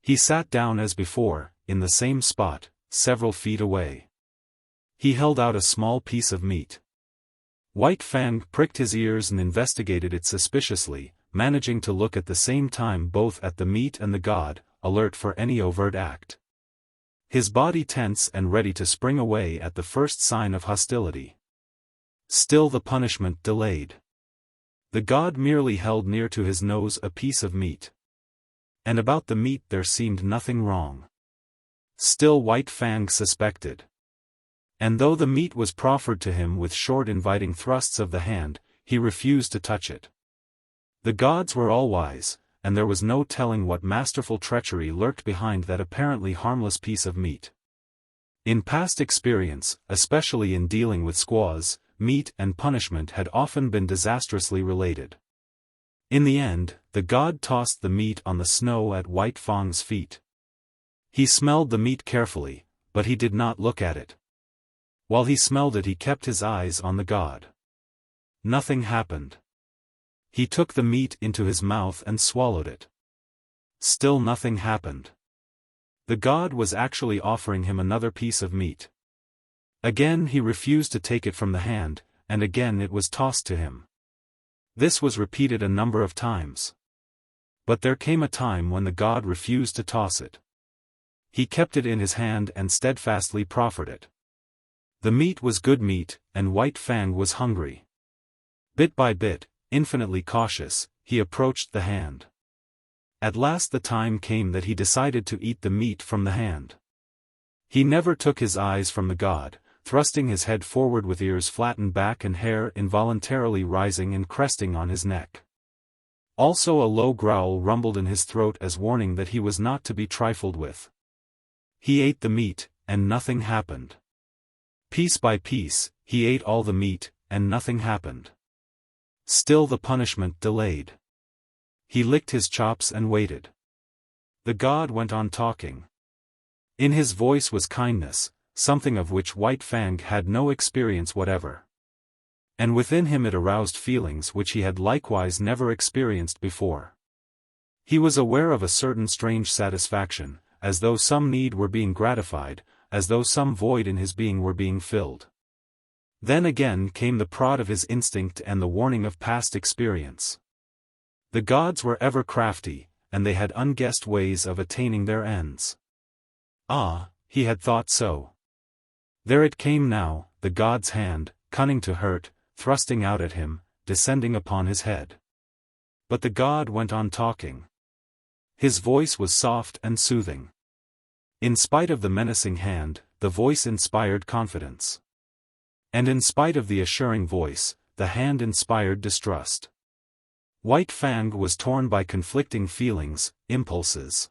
He sat down as before, in the same spot, several feet away. He held out a small piece of meat. White Fang pricked his ears and investigated it suspiciously, managing to look at the same time both at the meat and the god, alert for any overt act. His body tense and ready to spring away at the first sign of hostility. Still the punishment delayed. The god merely held near to his nose a piece of meat. And about the meat there seemed nothing wrong. Still White Fang suspected. And though the meat was proffered to him with short inviting thrusts of the hand, he refused to touch it. The gods were all-wise, and there was no telling what masterful treachery lurked behind that apparently harmless piece of meat. In past experience, especially in dealing with squaws, meat and punishment had often been disastrously related. In the end, the god tossed the meat on the snow at White Fang's feet. He smelled the meat carefully, but he did not look at it. While he smelled it he kept his eyes on the god. Nothing happened. He took the meat into his mouth and swallowed it. Still nothing happened. The god was actually offering him another piece of meat. Again he refused to take it from the hand, and again it was tossed to him. This was repeated a number of times. But there came a time when the god refused to toss it. He kept it in his hand and steadfastly proffered it. The meat was good meat, and White Fang was hungry. Bit by bit, infinitely cautious, he approached the hand. At last the time came that he decided to eat the meat from the hand. He never took his eyes from the god, thrusting his head forward with ears flattened back and hair involuntarily rising and cresting on his neck. Also a low growl rumbled in his throat as warning that he was not to be trifled with. He ate the meat, and nothing happened. Piece by piece, he ate all the meat, and nothing happened. Still the punishment delayed. He licked his chops and waited. The god went on talking. In his voice was kindness, something of which White Fang had no experience whatever. And within him it aroused feelings which he had likewise never experienced before. He was aware of a certain strange satisfaction, as though some need were being gratified, as though some void in his being were being filled. Then again came the prod of his instinct and the warning of past experience. The gods were ever crafty, and they had unguessed ways of attaining their ends. Ah, he had thought so. There it came now, the god's hand, cunning to hurt, thrusting out at him, descending upon his head. But the god went on talking. His voice was soft and soothing. In spite of the menacing hand, the voice inspired confidence. And in spite of the assuring voice, the hand inspired distrust. White Fang was torn by conflicting feelings, impulses.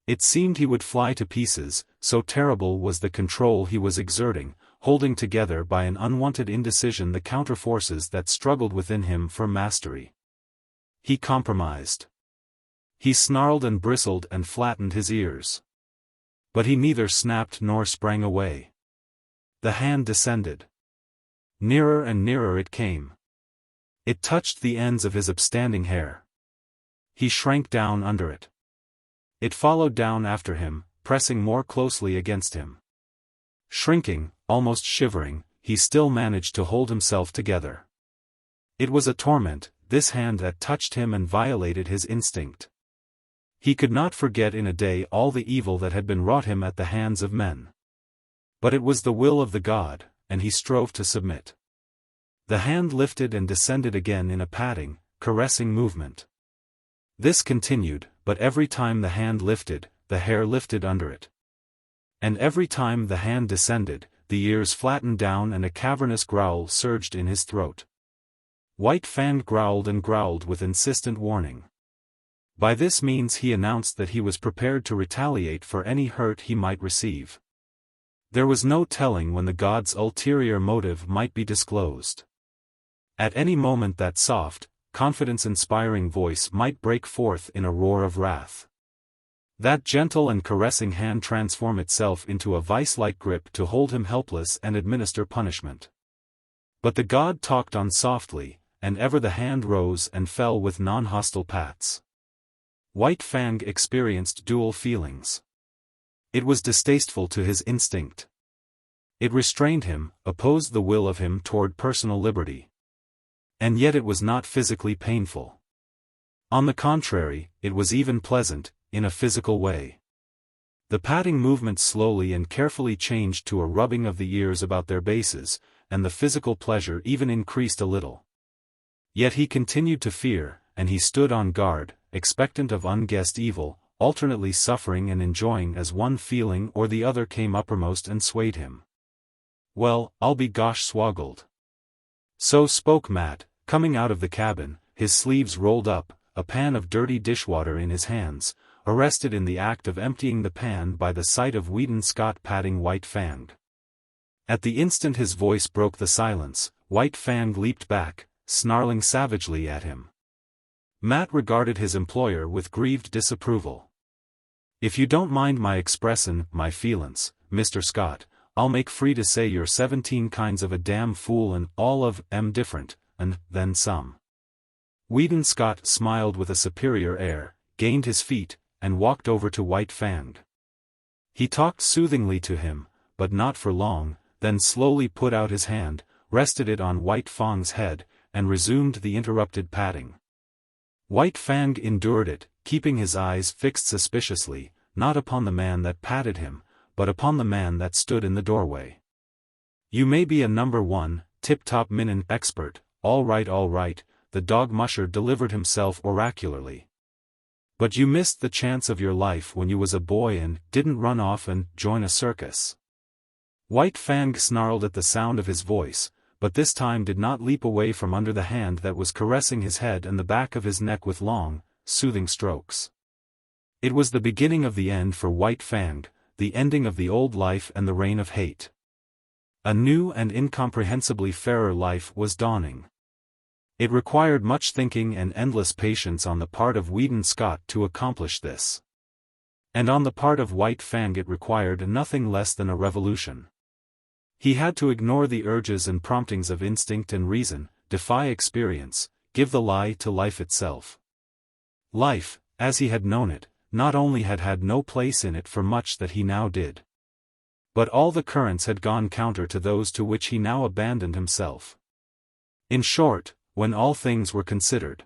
It seemed he would fly to pieces, so terrible was the control he was exerting, holding together by an unwanted indecision the counterforces that struggled within him for mastery. He compromised. He snarled and bristled and flattened his ears. But he neither snapped nor sprang away. The hand descended. Nearer and nearer it came. It touched the ends of his upstanding hair. He shrank down under it. It followed down after him, pressing more closely against him. Shrinking, almost shivering, he still managed to hold himself together. It was a torment, this hand that touched him and violated his instinct. He could not forget in a day all the evil that had been wrought him at the hands of men. But it was the will of the god, and he strove to submit. The hand lifted and descended again in a patting, caressing movement. This continued, but every time the hand lifted, the hair lifted under it. And every time the hand descended, the ears flattened down and a cavernous growl surged in his throat. White Fang growled and growled with insistent warning. By this means he announced that he was prepared to retaliate for any hurt he might receive. There was no telling when the god's ulterior motive might be disclosed. At any moment that soft, confidence-inspiring voice might break forth in a roar of wrath. That gentle and caressing hand transform itself into a vice-like grip to hold him helpless and administer punishment. But the god talked on softly, and ever the hand rose and fell with non-hostile pats. White Fang experienced dual feelings. It was distasteful to his instinct. It restrained him, opposed the will of him toward personal liberty. And yet it was not physically painful. On the contrary, it was even pleasant, in a physical way. The patting movement slowly and carefully changed to a rubbing of the ears about their bases, and the physical pleasure even increased a little. Yet he continued to fear, and he stood on guard, expectant of unguessed evil, alternately suffering and enjoying as one feeling or the other came uppermost and swayed him. "Well, I'll be gosh swoggled." So spoke Matt, coming out of the cabin, his sleeves rolled up, a pan of dirty dishwater in his hands, arrested in the act of emptying the pan by the sight of Weedon Scott patting White Fang. At the instant his voice broke the silence, White Fang leaped back, snarling savagely at him. Matt regarded his employer with grieved disapproval. "If you don't mind my expressin' my feelin's, Mr. Scott, I'll make free to say you're 17 kinds of a damn fool and all of 'em different, and then some." Weedon Scott smiled with a superior air, gained his feet, and walked over to White Fang. He talked soothingly to him, but not for long, then slowly put out his hand, rested it on White Fang's head, and resumed the interrupted patting. White Fang endured it, keeping his eyes fixed suspiciously, not upon the man that patted him, but upon the man that stood in the doorway. "You may be a number one, tip-top minin expert, all right, the dog musher delivered himself oracularly. But you missed the chance of your life when you was a boy and didn't run off and join a circus." White Fang snarled at the sound of his voice, but this time did not leap away from under the hand that was caressing his head and the back of his neck with long, soothing strokes. It was the beginning of the end for White Fang, the ending of the old life and the reign of hate. A new and incomprehensibly fairer life was dawning. It required much thinking and endless patience on the part of Weedon Scott to accomplish this. And on the part of White Fang it required nothing less than a revolution. He had to ignore the urges and promptings of instinct and reason, defy experience, give the lie to life itself. Life, as he had known it, not only had had no place in it for much that he now did, but all the currents had gone counter to those to which he now abandoned himself. In short, when all things were considered,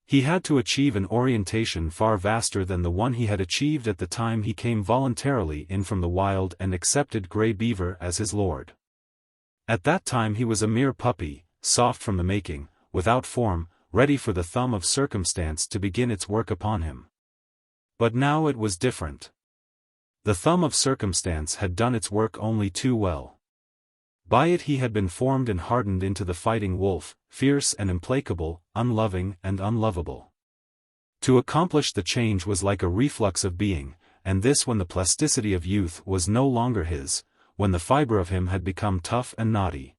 he had to achieve an orientation far vaster than the one he had achieved at the time he came voluntarily in from the wild and accepted Grey Beaver as his lord. At that time he was a mere puppy, soft from the making, without form, ready for the thumb of circumstance to begin its work upon him. But now it was different. The thumb of circumstance had done its work only too well. By it he had been formed and hardened into the fighting wolf, fierce and implacable, unloving and unlovable. To accomplish the change was like a reflux of being, and this when the plasticity of youth was no longer his, when the fiber of him had become tough and knotty.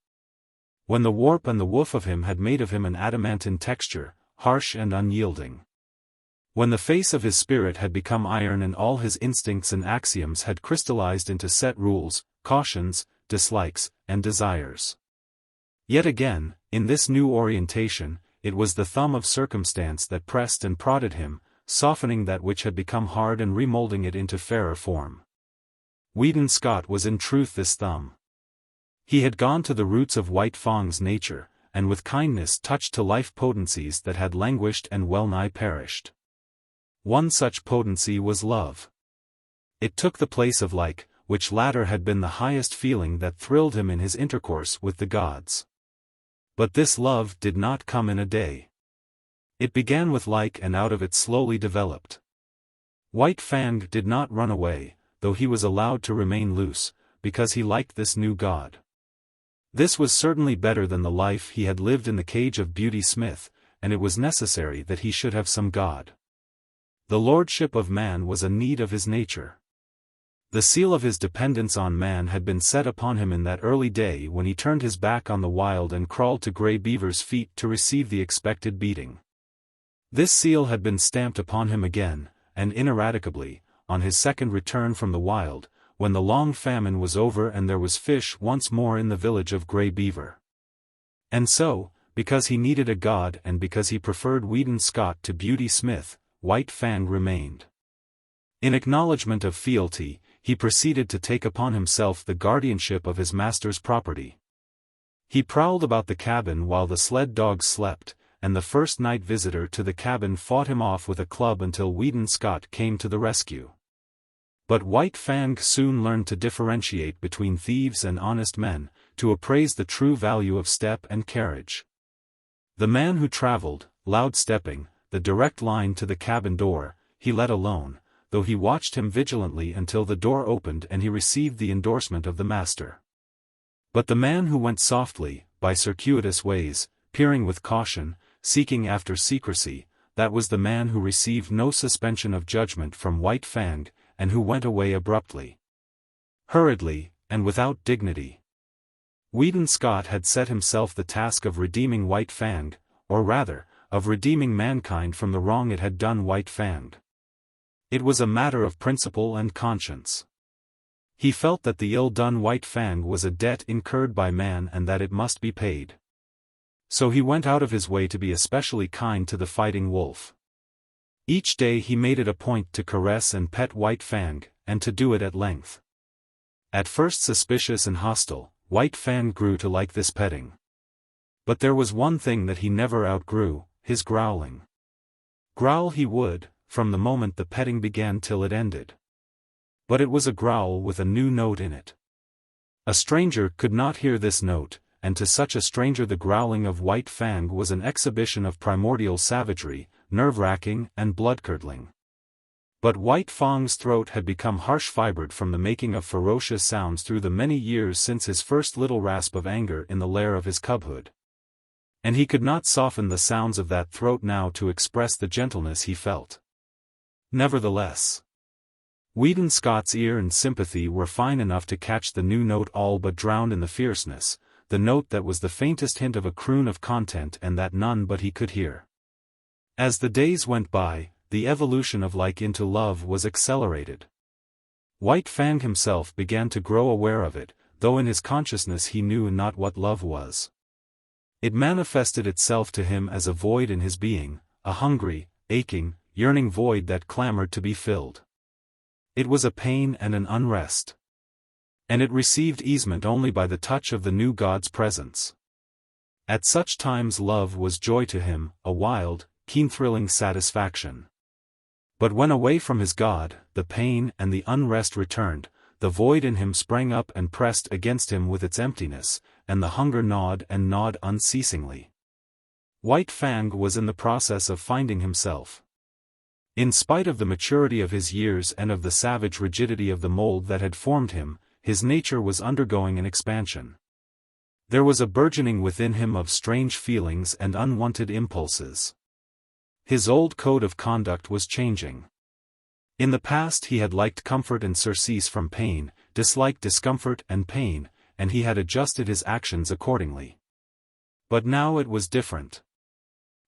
When the warp and the woof of him had made of him an adamantine texture, harsh and unyielding. When the face of his spirit had become iron and all his instincts and axioms had crystallized into set rules, cautions, dislikes, and desires. Yet again, in this new orientation, it was the thumb of circumstance that pressed and prodded him, softening that which had become hard and remolding it into fairer form. Weedon Scott was in truth this thumb. He had gone to the roots of White Fang's nature, and with kindness touched to life potencies that had languished and well-nigh perished. One such potency was love. It took the place of like, which latter had been the highest feeling that thrilled him in his intercourse with the gods. But this love did not come in a day. It began with like and out of it slowly developed. White Fang did not run away, though he was allowed to remain loose, because he liked this new god. This was certainly better than the life he had lived in the cage of Beauty Smith, and it was necessary that he should have some god. The lordship of man was a need of his nature. The seal of his dependence on man had been set upon him in that early day when he turned his back on the wild and crawled to Grey Beaver's feet to receive the expected beating. This seal had been stamped upon him again, and ineradicably, on his second return from the wild, when the long famine was over and there was fish once more in the village of Grey Beaver. And so, because he needed a god and because he preferred Weedon Scott to Beauty Smith, White Fang remained. In acknowledgement of fealty, he proceeded to take upon himself the guardianship of his master's property. He prowled about the cabin while the sled dogs slept, and the first night visitor to the cabin fought him off with a club until Weedon Scott came to the rescue. But White Fang soon learned to differentiate between thieves and honest men, to appraise the true value of step and carriage. The man who traveled, loud-stepping, the direct line to the cabin door, he let alone, though he watched him vigilantly until the door opened and he received the endorsement of the master. But the man who went softly, by circuitous ways, peering with caution, seeking after secrecy, that was the man who received no suspension of judgment from White Fang, and who went away abruptly. Hurriedly, and without dignity. Weedon Scott had set himself the task of redeeming White Fang, or rather, of redeeming mankind from the wrong it had done White Fang. It was a matter of principle and conscience. He felt that the ill done White Fang was a debt incurred by man and that it must be paid. So he went out of his way to be especially kind to the fighting wolf. Each day he made it a point to caress and pet White Fang, and to do it at length. At first suspicious and hostile, White Fang grew to like this petting. But there was one thing that he never outgrew, his growling. Growl he would, from the moment the petting began till it ended. But it was a growl with a new note in it. A stranger could not hear this note, and to such a stranger the growling of White Fang was an exhibition of primordial savagery, nerve-wracking and blood-curdling. But White Fang's throat had become harsh-fibred from the making of ferocious sounds through the many years since his first little rasp of anger in the lair of his cubhood. And he could not soften the sounds of that throat now to express the gentleness he felt. Nevertheless, Weedon Scott's ear and sympathy were fine enough to catch the new note all but drowned in the fierceness, the note that was the faintest hint of a croon of content and that none but he could hear. As the days went by, the evolution of like into love was accelerated. White Fang himself began to grow aware of it, though in his consciousness he knew not what love was. It manifested itself to him as a void in his being, a hungry, aching, yearning void that clamored to be filled. It was a pain and an unrest. And it received easement only by the touch of the new God's presence. At such times love was joy to him, a wild, keen-thrilling satisfaction. But when away from his God, the pain and the unrest returned, the void in him sprang up and pressed against him with its emptiness, and the hunger gnawed and gnawed unceasingly. White Fang was in the process of finding himself. In spite of the maturity of his years and of the savage rigidity of the mold that had formed him, his nature was undergoing an expansion. There was a burgeoning within him of strange feelings and unwanted impulses. His old code of conduct was changing. In the past he had liked comfort and surcease from pain, disliked discomfort and pain, and he had adjusted his actions accordingly. But now it was different.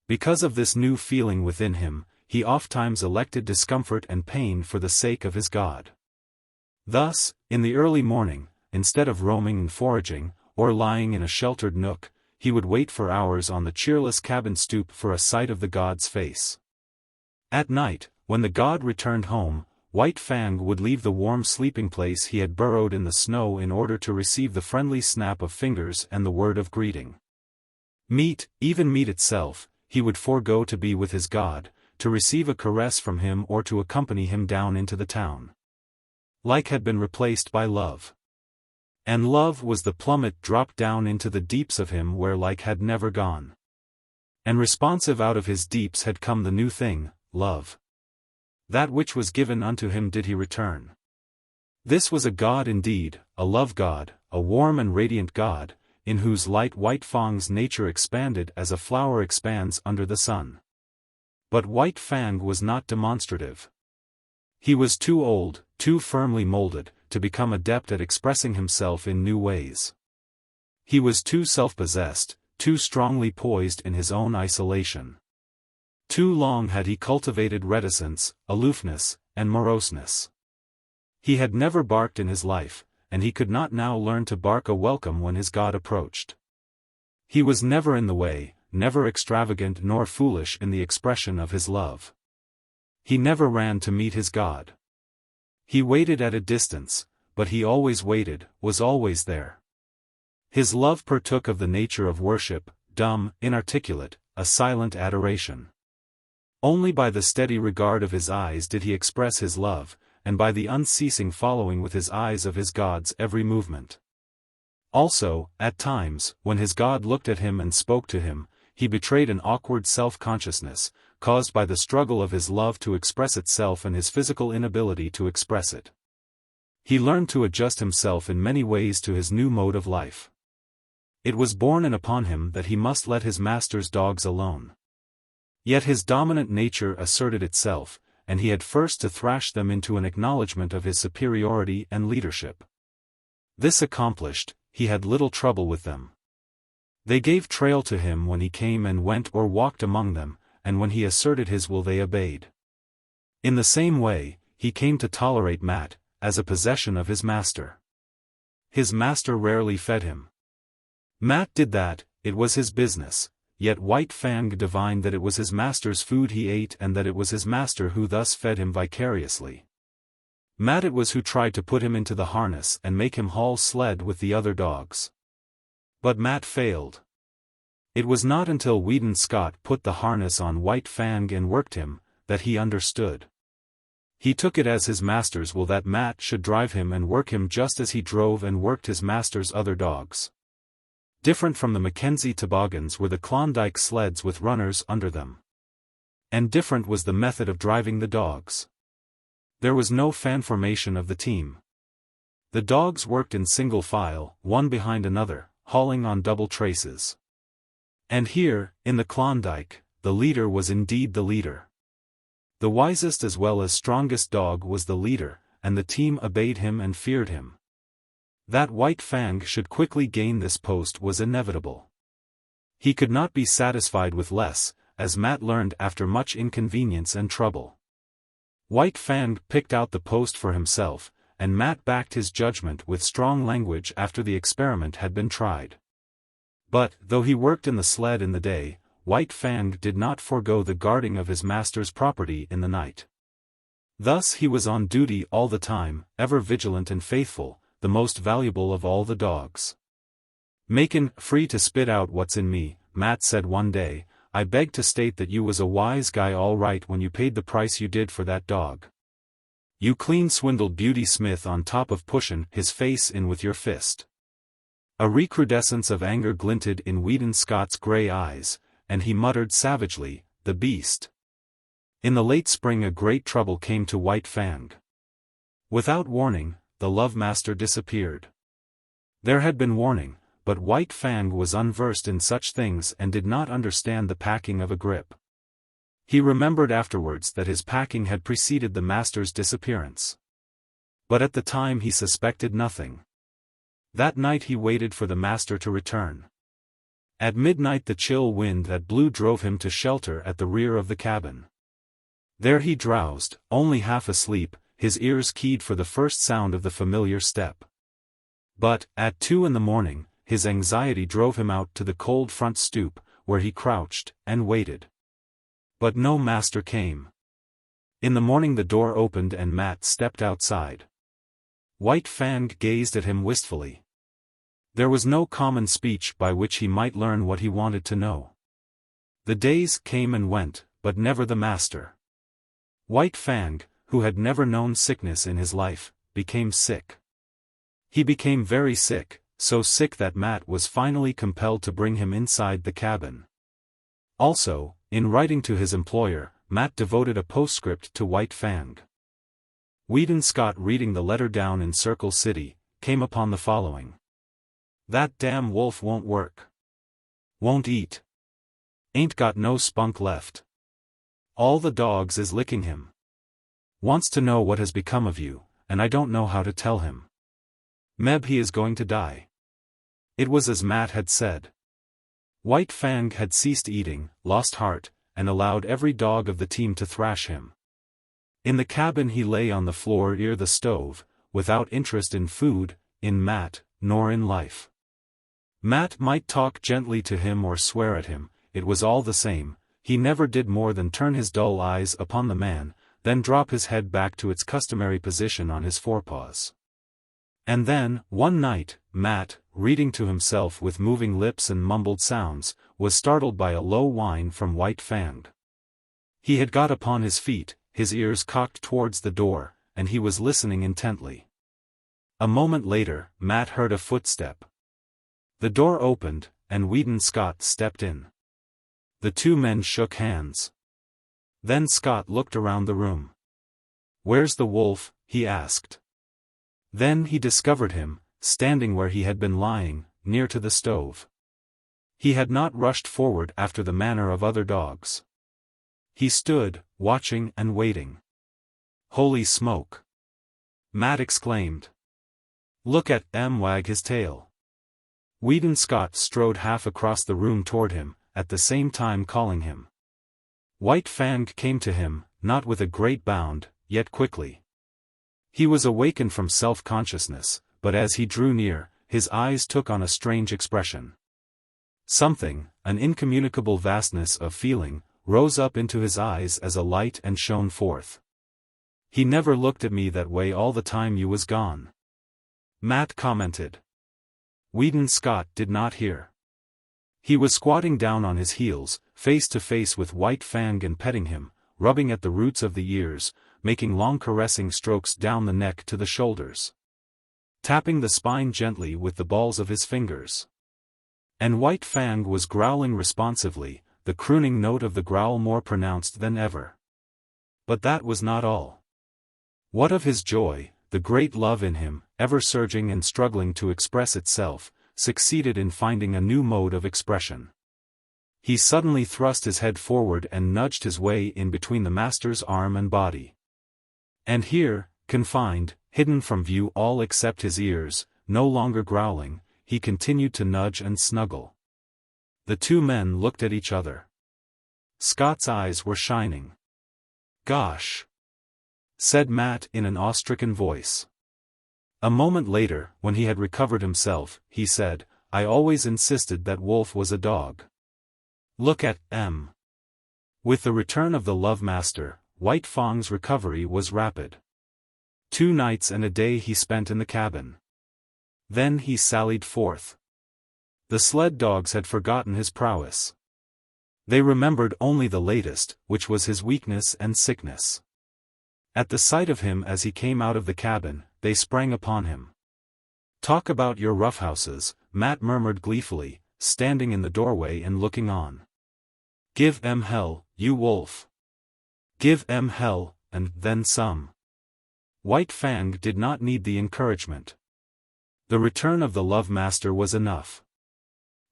Because of this new feeling within him, he ofttimes elected discomfort and pain for the sake of his God. Thus, in the early morning, instead of roaming and foraging, or lying in a sheltered nook, he would wait for hours on the cheerless cabin stoop for a sight of the God's face. At night, when the God returned home, White Fang would leave the warm sleeping place he had burrowed in the snow in order to receive the friendly snap of fingers and the word of greeting. Meat, even meat itself, he would forego to be with his God, to receive a caress from him or to accompany him down into the town. Like had been replaced by love. And love was the plummet dropped down into the deeps of him where like had never gone. And responsive out of his deeps had come the new thing, love. That which was given unto him did he return. This was a God indeed, a love God, a warm and radiant God, in whose light White Fang's nature expanded as a flower expands under the sun. But White Fang was not demonstrative. He was too old, too firmly molded, to become adept at expressing himself in new ways. He was too self-possessed, too strongly poised in his own isolation. Too long had he cultivated reticence, aloofness, and moroseness. He had never barked in his life, and he could not now learn to bark a welcome when his god approached. He was never in the way, never extravagant nor foolish in the expression of his love. He never ran to meet his god. He waited at a distance, but he always waited, was always there. His love partook of the nature of worship, dumb, inarticulate, a silent adoration. Only by the steady regard of his eyes did he express his love, and by the unceasing following with his eyes of his god's every movement. Also, at times, when his god looked at him and spoke to him, he betrayed an awkward self-consciousness, caused by the struggle of his love to express itself and his physical inability to express it. He learned to adjust himself in many ways to his new mode of life. It was borne in upon him that he must let his master's dogs alone. Yet his dominant nature asserted itself, and he had first to thrash them into an acknowledgement of his superiority and leadership. This accomplished, he had little trouble with them. They gave trail to him when he came and went or walked among them, and when he asserted his will they obeyed. In the same way, he came to tolerate Matt, as a possession of his master. His master rarely fed him. Matt did that, it was his business, yet White Fang divined that it was his master's food he ate and that it was his master who thus fed him vicariously. Matt it was who tried to put him into the harness and make him haul sled with the other dogs. But Matt failed. It was not until Weedon Scott put the harness on White Fang and worked him, that he understood. He took it as his master's will that Matt should drive him and work him just as he drove and worked his master's other dogs. Different from the Mackenzie toboggans were the Klondike sleds with runners under them. And different was the method of driving the dogs. There was no fan formation of the team. The dogs worked in single file, one behind another, hauling on double traces. And here, in the Klondike, the leader was indeed the leader. The wisest as well as strongest dog was the leader, and the team obeyed him and feared him. That White Fang should quickly gain this post was inevitable. He could not be satisfied with less, as Matt learned after much inconvenience and trouble. White Fang picked out the post for himself, and Matt backed his judgment with strong language after the experiment had been tried. But, though he worked in the sled in the day, White Fang did not forego the guarding of his master's property in the night. Thus he was on duty all the time, ever vigilant and faithful, the most valuable of all the dogs. "Makin' free to spit out what's in me," Matt said one day. "I beg to state that you was a wise guy all right when you paid the price you did for that dog. You clean swindled Beauty Smith on top of pushin' his face in with your fist." A recrudescence of anger glinted in Weedon Scott's gray eyes, and he muttered savagely, "The beast." In the late spring a great trouble came to White Fang. Without warning, the love master disappeared. There had been warning, but White Fang was unversed in such things and did not understand the packing of a grip. He remembered afterwards that his packing had preceded the master's disappearance. But at the time he suspected nothing. That night he waited for the master to return. At midnight the chill wind that blew drove him to shelter at the rear of the cabin. There he drowsed, only half asleep, his ears keyed for the first sound of the familiar step. But, at 2 in the morning, his anxiety drove him out to the cold front stoop, where he crouched, and waited. But no master came. In the morning the door opened and Matt stepped outside. White Fang gazed at him wistfully. There was no common speech by which he might learn what he wanted to know. The days came and went, but never the master. White Fang, who had never known sickness in his life, became sick. He became very sick, so sick that Matt was finally compelled to bring him inside the cabin. Also, in writing to his employer, Matt devoted a postscript to White Fang. Weedon Scott, reading the letter down in Circle City, came upon the following. "That damn wolf won't work. Won't eat. Ain't got no spunk left. All the dogs is licking him. Wants to know what has become of you, and I don't know how to tell him. Meb, he is going to die. It was as Matt had said. White Fang had ceased eating, lost heart, and allowed every dog of the team to thrash him. In the cabin he lay on the floor near the stove, without interest in food, in Matt, nor in life. Matt might talk gently to him or swear at him, it was all the same, he never did more than turn his dull eyes upon the man, then drop his head back to its customary position on his forepaws. And then, one night, Matt, reading to himself with moving lips and mumbled sounds, was startled by a low whine from White Fang. He had got upon his feet, his ears cocked towards the door, and he was listening intently. A moment later, Matt heard a footstep. The door opened, and Weedon Scott stepped in. The two men shook hands. Then Scott looked around the room. "Where's the wolf?" he asked. Then he discovered him, standing where he had been lying, near to the stove. He had not rushed forward after the manner of other dogs. He stood, watching and waiting. "Holy smoke!" Matt exclaimed. "Look at him wag his tail." Weedon Scott strode half across the room toward him, at the same time calling him. White Fang came to him, not with a great bound, yet quickly. He was awakened from self-consciousness, but as he drew near, his eyes took on a strange expression. Something, an incommunicable vastness of feeling, rose up into his eyes as a light and shone forth. "He never looked at me that way all the time you was gone," Matt commented. Weedon Scott did not hear. He was squatting down on his heels, face to face with White Fang and petting him, rubbing at the roots of the ears, making long caressing strokes down the neck to the shoulders. Tapping the spine gently with the balls of his fingers. And White Fang was growling responsively, the crooning note of the growl more pronounced than ever. But that was not all. What of his joy, the great love in him, ever surging and struggling to express itself, succeeded in finding a new mode of expression. He suddenly thrust his head forward and nudged his way in between the master's arm and body. And here, confined, hidden from view all except his ears, no longer growling, he continued to nudge and snuggle. The two men looked at each other. Scott's eyes were shining. "Gosh!" said Matt in an awe-stricken voice. A moment later, when he had recovered himself, he said, "I always insisted that Wolf was a dog. Look at him." With the return of the Love Master, White Fang's recovery was rapid. 2 nights and a day he spent in the cabin. Then he sallied forth. The sled dogs had forgotten his prowess. They remembered only the latest, which was his weakness and sickness. At the sight of him as he came out of the cabin, they sprang upon him. "Talk about your roughhouses," Matt murmured gleefully, standing in the doorway and looking on. "Give em hell, you wolf. Give em hell, and then some." White Fang did not need the encouragement. The return of the Love Master was enough.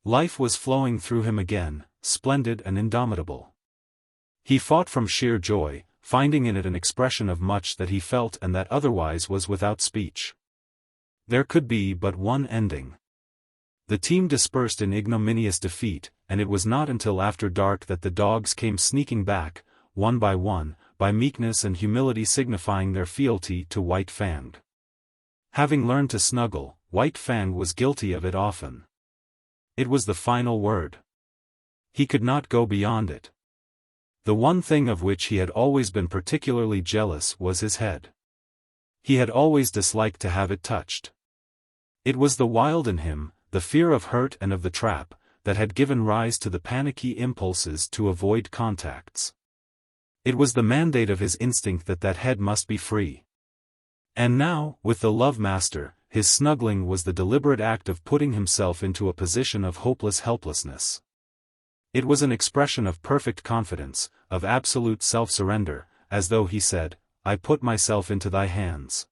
Life was flowing through him again, splendid and indomitable. He fought from sheer joy, finding in it an expression of much that he felt and that otherwise was without speech. There could be but one ending. The team dispersed in ignominious defeat, and it was not until after dark that the dogs came sneaking back, one, by meekness and humility signifying their fealty to White Fang. Having learned to snuggle, White Fang was guilty of it often. It was the final word. He could not go beyond it. The one thing of which he had always been particularly jealous was his head. He had always disliked to have it touched. It was the wild in him, the fear of hurt and of the trap, that had given rise to the panicky impulses to avoid contacts. It was the mandate of his instinct that that head must be free. And now, with the Love Master, his snuggling was the deliberate act of putting himself into a position of hopeless helplessness. It was an expression of perfect confidence, of absolute self-surrender, as though he said, "I put myself into thy hands.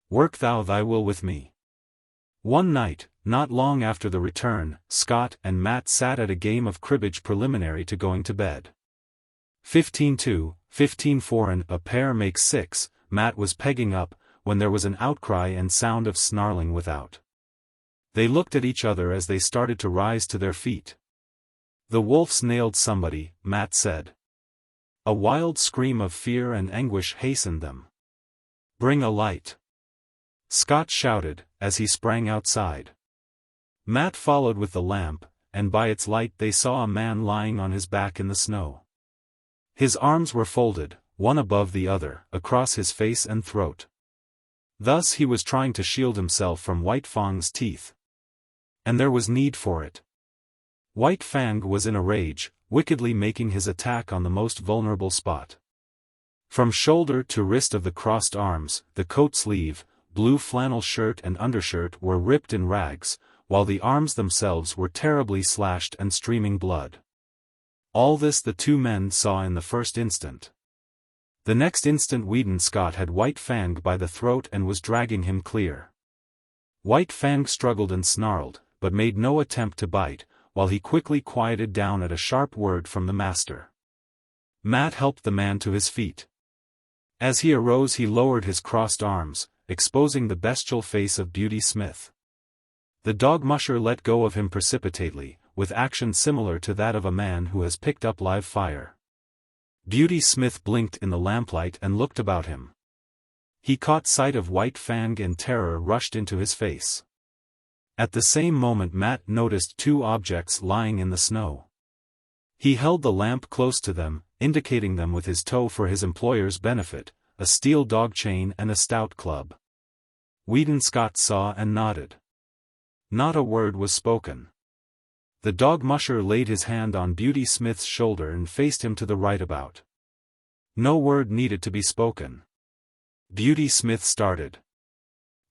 Work thou thy will with me." One night, not long after the return, Scott and Matt sat at a game of cribbage preliminary to going to bed. 15-2, 15-4 and a pair makes 6, Matt was pegging up, when there was an outcry and sound of snarling without. They looked at each other as they started to rise to their feet. The wolves nailed somebody, Matt said. A wild scream of fear and anguish hastened them. Bring a light, Scott shouted, as he sprang outside. Matt followed with the lamp, and by its light they saw a man lying on his back in the snow. His arms were folded, one above the other, across his face and throat. Thus he was trying to shield himself from White Fang's teeth. And there was need for it. White Fang was in a rage, wickedly making his attack on the most vulnerable spot. From shoulder to wrist of the crossed arms, the coat sleeve, blue flannel shirt and undershirt were ripped in rags, while the arms themselves were terribly slashed and streaming blood. All this the two men saw in the first instant. The next instant Scott had White Fang by the throat and was dragging him clear. White Fang struggled and snarled, but made no attempt to bite, while he quickly quieted down at a sharp word from the master. Matt helped the man to his feet. As he arose he lowered his crossed arms, exposing the bestial face of Beauty Smith. The dog musher let go of him precipitately, with action similar to that of a man who has picked up live fire. Beauty Smith blinked in the lamplight and looked about him. He caught sight of White Fang and terror rushed into his face. At the same moment Matt noticed two objects lying in the snow. He held the lamp close to them, indicating them with his toe for his employer's benefit, a steel dog chain and a stout club. Scott saw and nodded. Not a word was spoken. The dog musher laid his hand on Beauty Smith's shoulder and faced him to the right about. No word needed to be spoken. Beauty Smith started.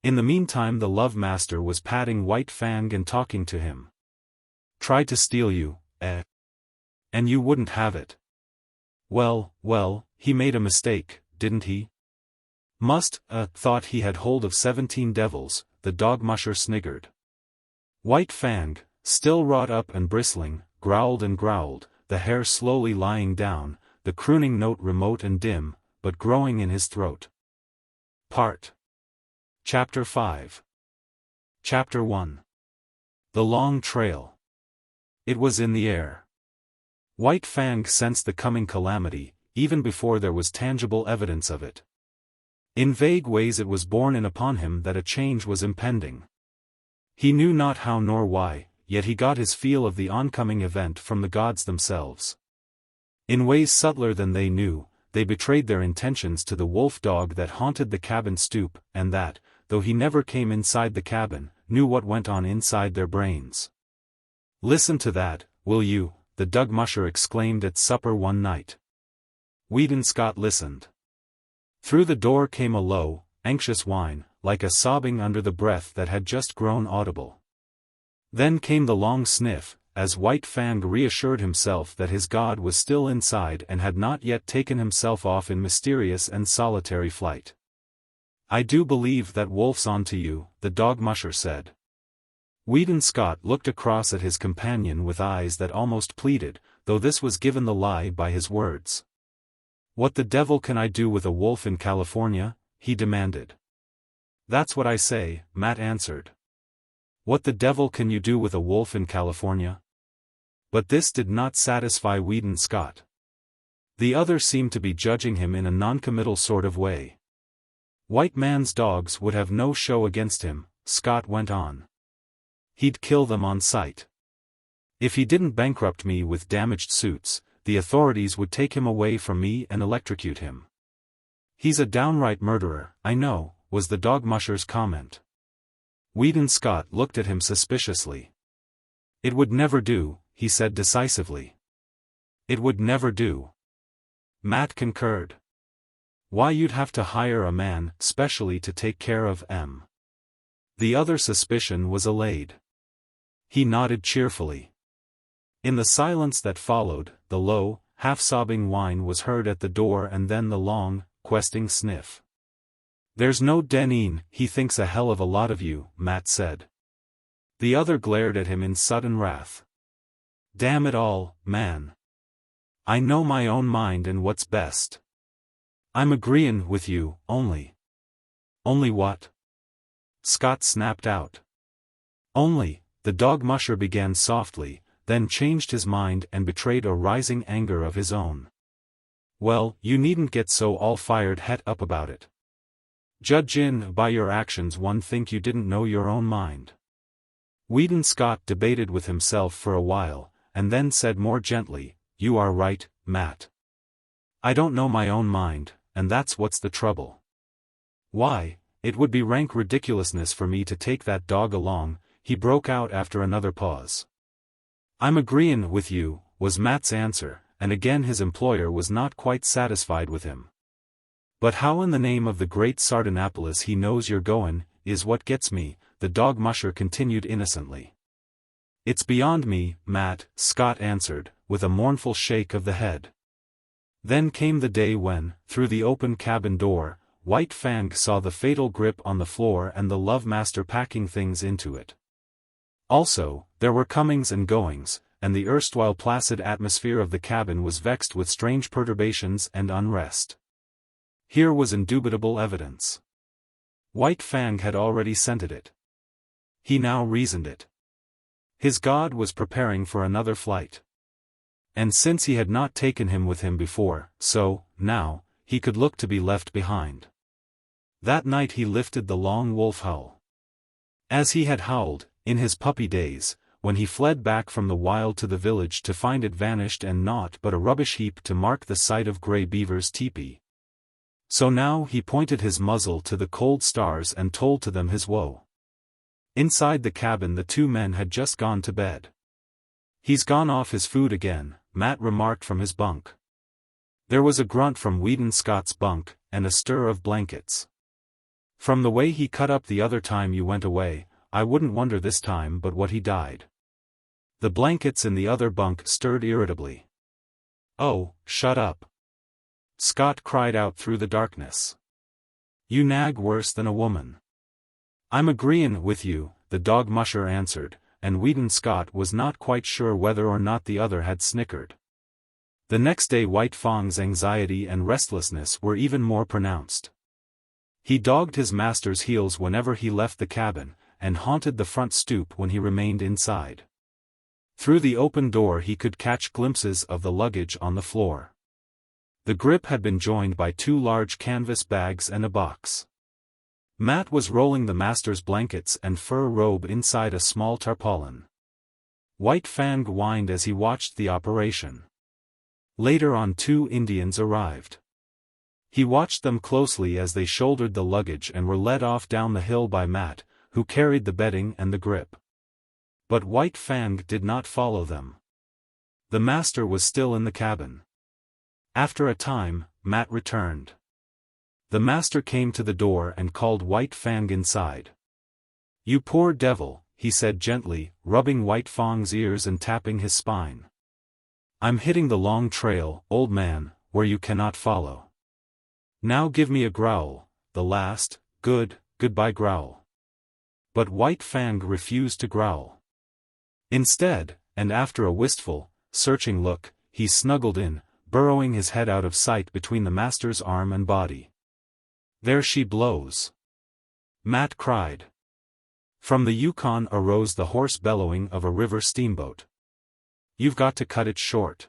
In the meantime the love master was patting White Fang and talking to him. Tried to steal you, eh? And you wouldn't have it. Well, he made a mistake, didn't he? Thought he had hold of 17 devils, the dog musher sniggered. White Fang, still wrought up and bristling, growled and growled, the hair slowly lying down, the crooning note remote and dim, but growing in his throat. Chapter 5. Chapter 1. The Long Trail. It was in the air. White Fang sensed the coming calamity, even before there was tangible evidence of it. In vague ways it was borne in upon him that a change was impending. He knew not how nor why, yet he got his feel of the oncoming event from the gods themselves. In ways subtler than they knew, they betrayed their intentions to the wolf dog that haunted the cabin stoop, and that, though he never came inside the cabin, knew what went on inside their brains. Listen to that, will you? The dog musher exclaimed at supper one night. Scott listened. Through the door came a low, anxious whine, like a sobbing under the breath that had just grown audible. Then came the long sniff, as White Fang reassured himself that his god was still inside and had not yet taken himself off in mysterious and solitary flight. I do believe that wolf's on to you, the dog musher said. Scott looked across at his companion with eyes that almost pleaded, though this was given the lie by his words. What the devil can I do with a wolf in California? He demanded. That's what I say, Matt answered. What the devil can you do with a wolf in California? But this did not satisfy Scott. The other seemed to be judging him in a noncommittal sort of way. White man's dogs would have no show against him, Scott went on. He'd kill them on sight. If he didn't bankrupt me with damaged suits, the authorities would take him away from me and electrocute him. He's a downright murderer, I know, was the dog musher's comment. Scott looked at him suspiciously. It would never do, he said decisively. It would never do. Matt concurred. Why, you'd have to hire a man, specially to take care of M. The other suspicion was allayed. He nodded cheerfully. In the silence that followed, the low, half-sobbing whine was heard at the door and then the long, questing sniff. There's no Deneen, he thinks a hell of a lot of you, Matt said. The other glared at him in sudden wrath. Damn it all, man. I know my own mind and what's best. I'm agreein' with you, only. Only what? Scott snapped out. Only, the dog musher began softly, then changed his mind and betrayed a rising anger of his own. Well, you needn't get so all fired het up about it. Judgin' by your actions one think you didn't know your own mind. Weedon Scott debated with himself for a while, and then said more gently, You are right, Matt. I don't know my own mind, and that's what's the trouble. Why, it would be rank ridiculousness for me to take that dog along, he broke out after another pause. I'm agreein' with you, was Matt's answer, and again his employer was not quite satisfied with him. But how in the name of the great Sardanapalus he knows you're goin', is what gets me, the dog musher continued innocently. It's beyond me, Matt, Scott answered, with a mournful shake of the head. Then came the day when, through the open cabin door, White Fang saw the fatal grip on the floor and the love master packing things into it. Also, there were comings and goings, and the erstwhile placid atmosphere of the cabin was vexed with strange perturbations and unrest. Here was indubitable evidence. White Fang had already scented it. He now reasoned it. His god was preparing for another flight. And since he had not taken him with him before, so, now, he could look to be left behind. That night he lifted the long wolf howl. As he had howled, in his puppy days, when he fled back from the wild to the village to find it vanished and naught but a rubbish heap to mark the site of Grey Beaver's teepee. So now he pointed his muzzle to the cold stars and told to them his woe. Inside the cabin the two men had just gone to bed. He's gone off his food again, Matt remarked from his bunk. There was a grunt from Weedon Scott's bunk, and a stir of blankets. From the way he cut up the other time you went away, I wouldn't wonder this time but what he died. The blankets in the other bunk stirred irritably. Oh, shut up. Scott cried out through the darkness. You nag worse than a woman. I'm agreein' with you, the dog musher answered, and Weedon Scott was not quite sure whether or not the other had snickered. The next day White Fang's anxiety and restlessness were even more pronounced. He dogged his master's heels whenever he left the cabin, and haunted the front stoop when he remained inside. Through the open door he could catch glimpses of the luggage on the floor. The grip had been joined by 2 large canvas bags and a box. Matt was rolling the master's blankets and fur robe inside a small tarpaulin. White Fang whined as he watched the operation. Later on 2 Indians arrived. He watched them closely as they shouldered the luggage and were led off down the hill by Matt, who carried the bedding and the grip. But White Fang did not follow them. The master was still in the cabin. After a time, Matt returned. The master came to the door and called White Fang inside. You poor devil, he said gently, rubbing White Fang's ears and tapping his spine. I'm hitting the long trail, old man, where you cannot follow. Now give me a growl, the last, goodbye growl. But White Fang refused to growl. Instead, and after a wistful, searching look, he snuggled in, burrowing his head out of sight between the master's arm and body. There she blows! Matt cried. From the Yukon arose the hoarse bellowing of a river steamboat. You've got to cut it short.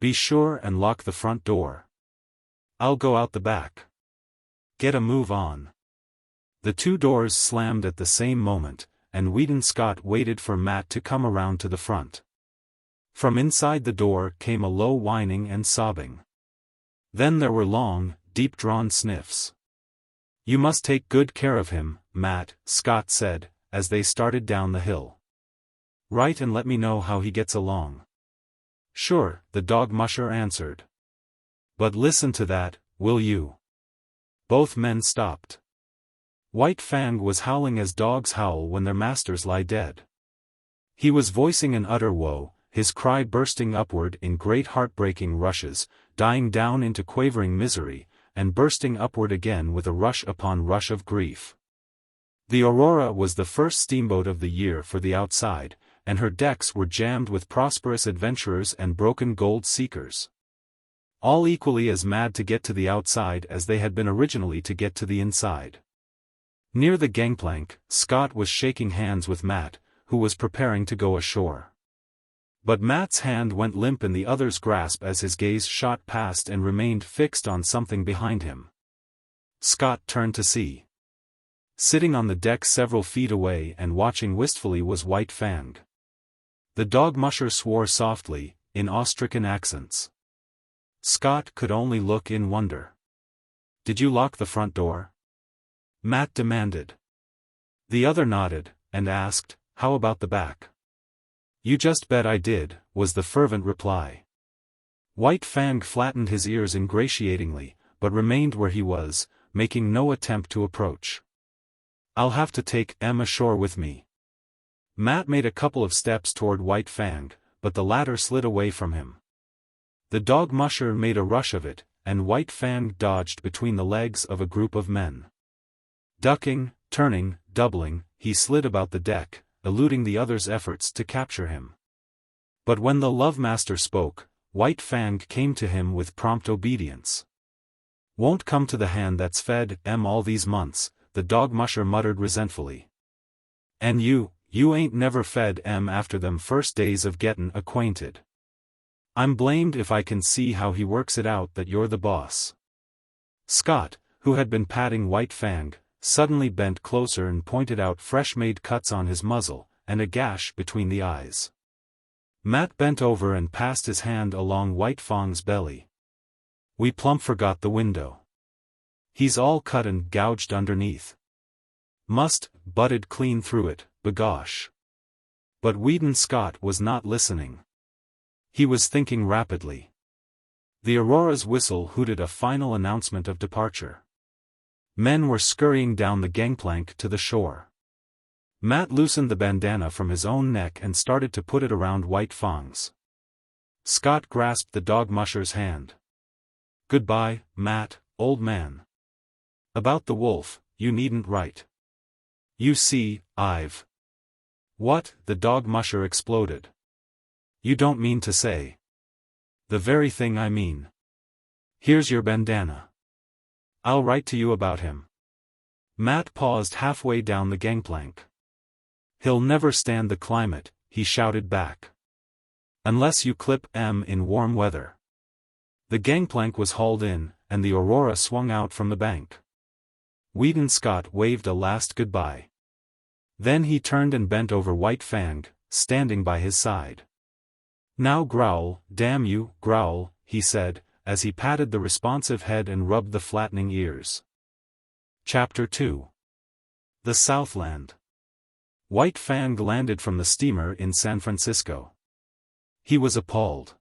Be sure and lock the front door. I'll go out the back. Get a move on. The 2 doors slammed at the same moment, and Weedon Scott waited for Matt to come around to the front. From inside the door came a low whining and sobbing. Then there were long, deep-drawn sniffs. You must take good care of him, Matt, Scott said, as they started down the hill. Write and let me know how he gets along. Sure, the dog musher answered. But listen to that, will you? Both men stopped. White Fang was howling as dogs howl when their masters lie dead. He was voicing an utter woe, his cry bursting upward in great heartbreaking rushes, dying down into quavering misery, and bursting upward again with a rush upon rush of grief. The Aurora was the first steamboat of the year for the outside, and her decks were jammed with prosperous adventurers and broken gold seekers. All equally as mad to get to the outside as they had been originally to get to the inside. Near the gangplank, Scott was shaking hands with Matt, who was preparing to go ashore. But Matt's hand went limp in the other's grasp as his gaze shot past and remained fixed on something behind him. Scott turned to see. Sitting on the deck several feet away and watching wistfully was White Fang. The dog musher swore softly, in awe-stricken accents. Scott could only look in wonder. "Did you lock the front door?" Matt demanded. The other nodded, and asked, "How about the back?" "You just bet I did," was the fervent reply. White Fang flattened his ears ingratiatingly, but remained where he was, making no attempt to approach. "I'll have to take Em ashore with me." Matt made a couple of steps toward White Fang, but the latter slid away from him. The dog musher made a rush of it, and White Fang dodged between the legs of a group of men. Ducking, turning, doubling, he slid about the deck, eluding the other's efforts to capture him. But when the Love Master spoke, White Fang came to him with prompt obedience. "Won't come to the hand that's fed Em all these months," the dog musher muttered resentfully. "And you ain't never fed Em after them first days of gettin' acquainted. I'm blamed if I can see how he works it out that you're the boss." Scott, who had been patting White Fang, suddenly bent closer and pointed out fresh-made cuts on his muzzle, and a gash between the eyes. Matt bent over and passed his hand along White Fang's belly. "We plumb forgot the window. He's all cut and gouged underneath. Butted clean through it, b'gosh." But Weedon Scott was not listening. He was thinking rapidly. The Aurora's whistle hooted a final announcement of departure. Men were scurrying down the gangplank to the shore. Matt loosened the bandana from his own neck and started to put it around White Fang's. Scott grasped the dog musher's hand. "Goodbye, Matt, old man. About the wolf, you needn't write. You see, I've—" "What?" the dog musher exploded. "You don't mean to say—" "The very thing I mean. Here's your bandana. I'll write to you about him." Matt paused halfway down the gangplank. "He'll never stand the climate," he shouted back. "Unless you clip Em in warm weather." The gangplank was hauled in, and the Aurora swung out from the bank. Weedon Scott waved a last goodbye. Then he turned and bent over White Fang, standing by his side. "Now growl, damn you, growl," he said, as he patted the responsive head and rubbed the flattening ears. Chapter 2. The Southland. White Fang landed from the steamer in San Francisco. He was appalled.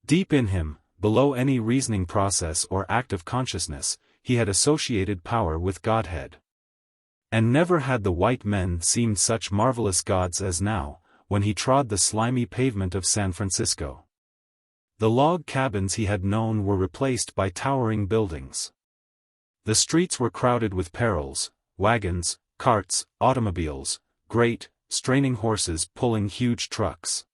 Deep in him, below any reasoning process or act of consciousness, he had associated power with Godhead. And never had the white men seemed such marvelous gods as now, when he trod the slimy pavement of San Francisco. The log cabins he had known were replaced by towering buildings. The streets were crowded with perils, wagons, carts, automobiles, great, straining horses pulling huge trucks.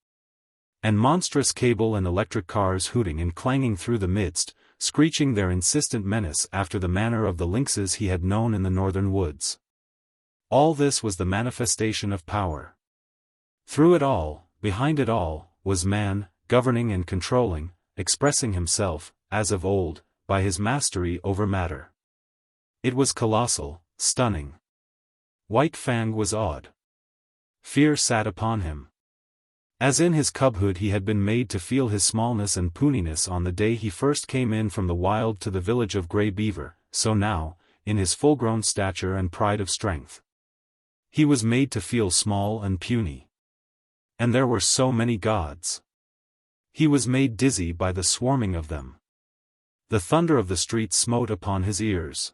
And monstrous cable and electric cars hooting and clanging through the midst, screeching their insistent menace after the manner of the lynxes he had known in the northern woods. All this was the manifestation of power. Through it all, behind it all, was man, governing and controlling, expressing himself, as of old, by his mastery over matter. It was colossal, stunning. White Fang was awed. Fear sat upon him. As in his cubhood he had been made to feel his smallness and puniness on the day he first came in from the wild to the village of Grey Beaver, so now, in his full-grown stature and pride of strength, he was made to feel small and puny. And there were so many gods. He was made dizzy by the swarming of them. The thunder of the streets smote upon his ears.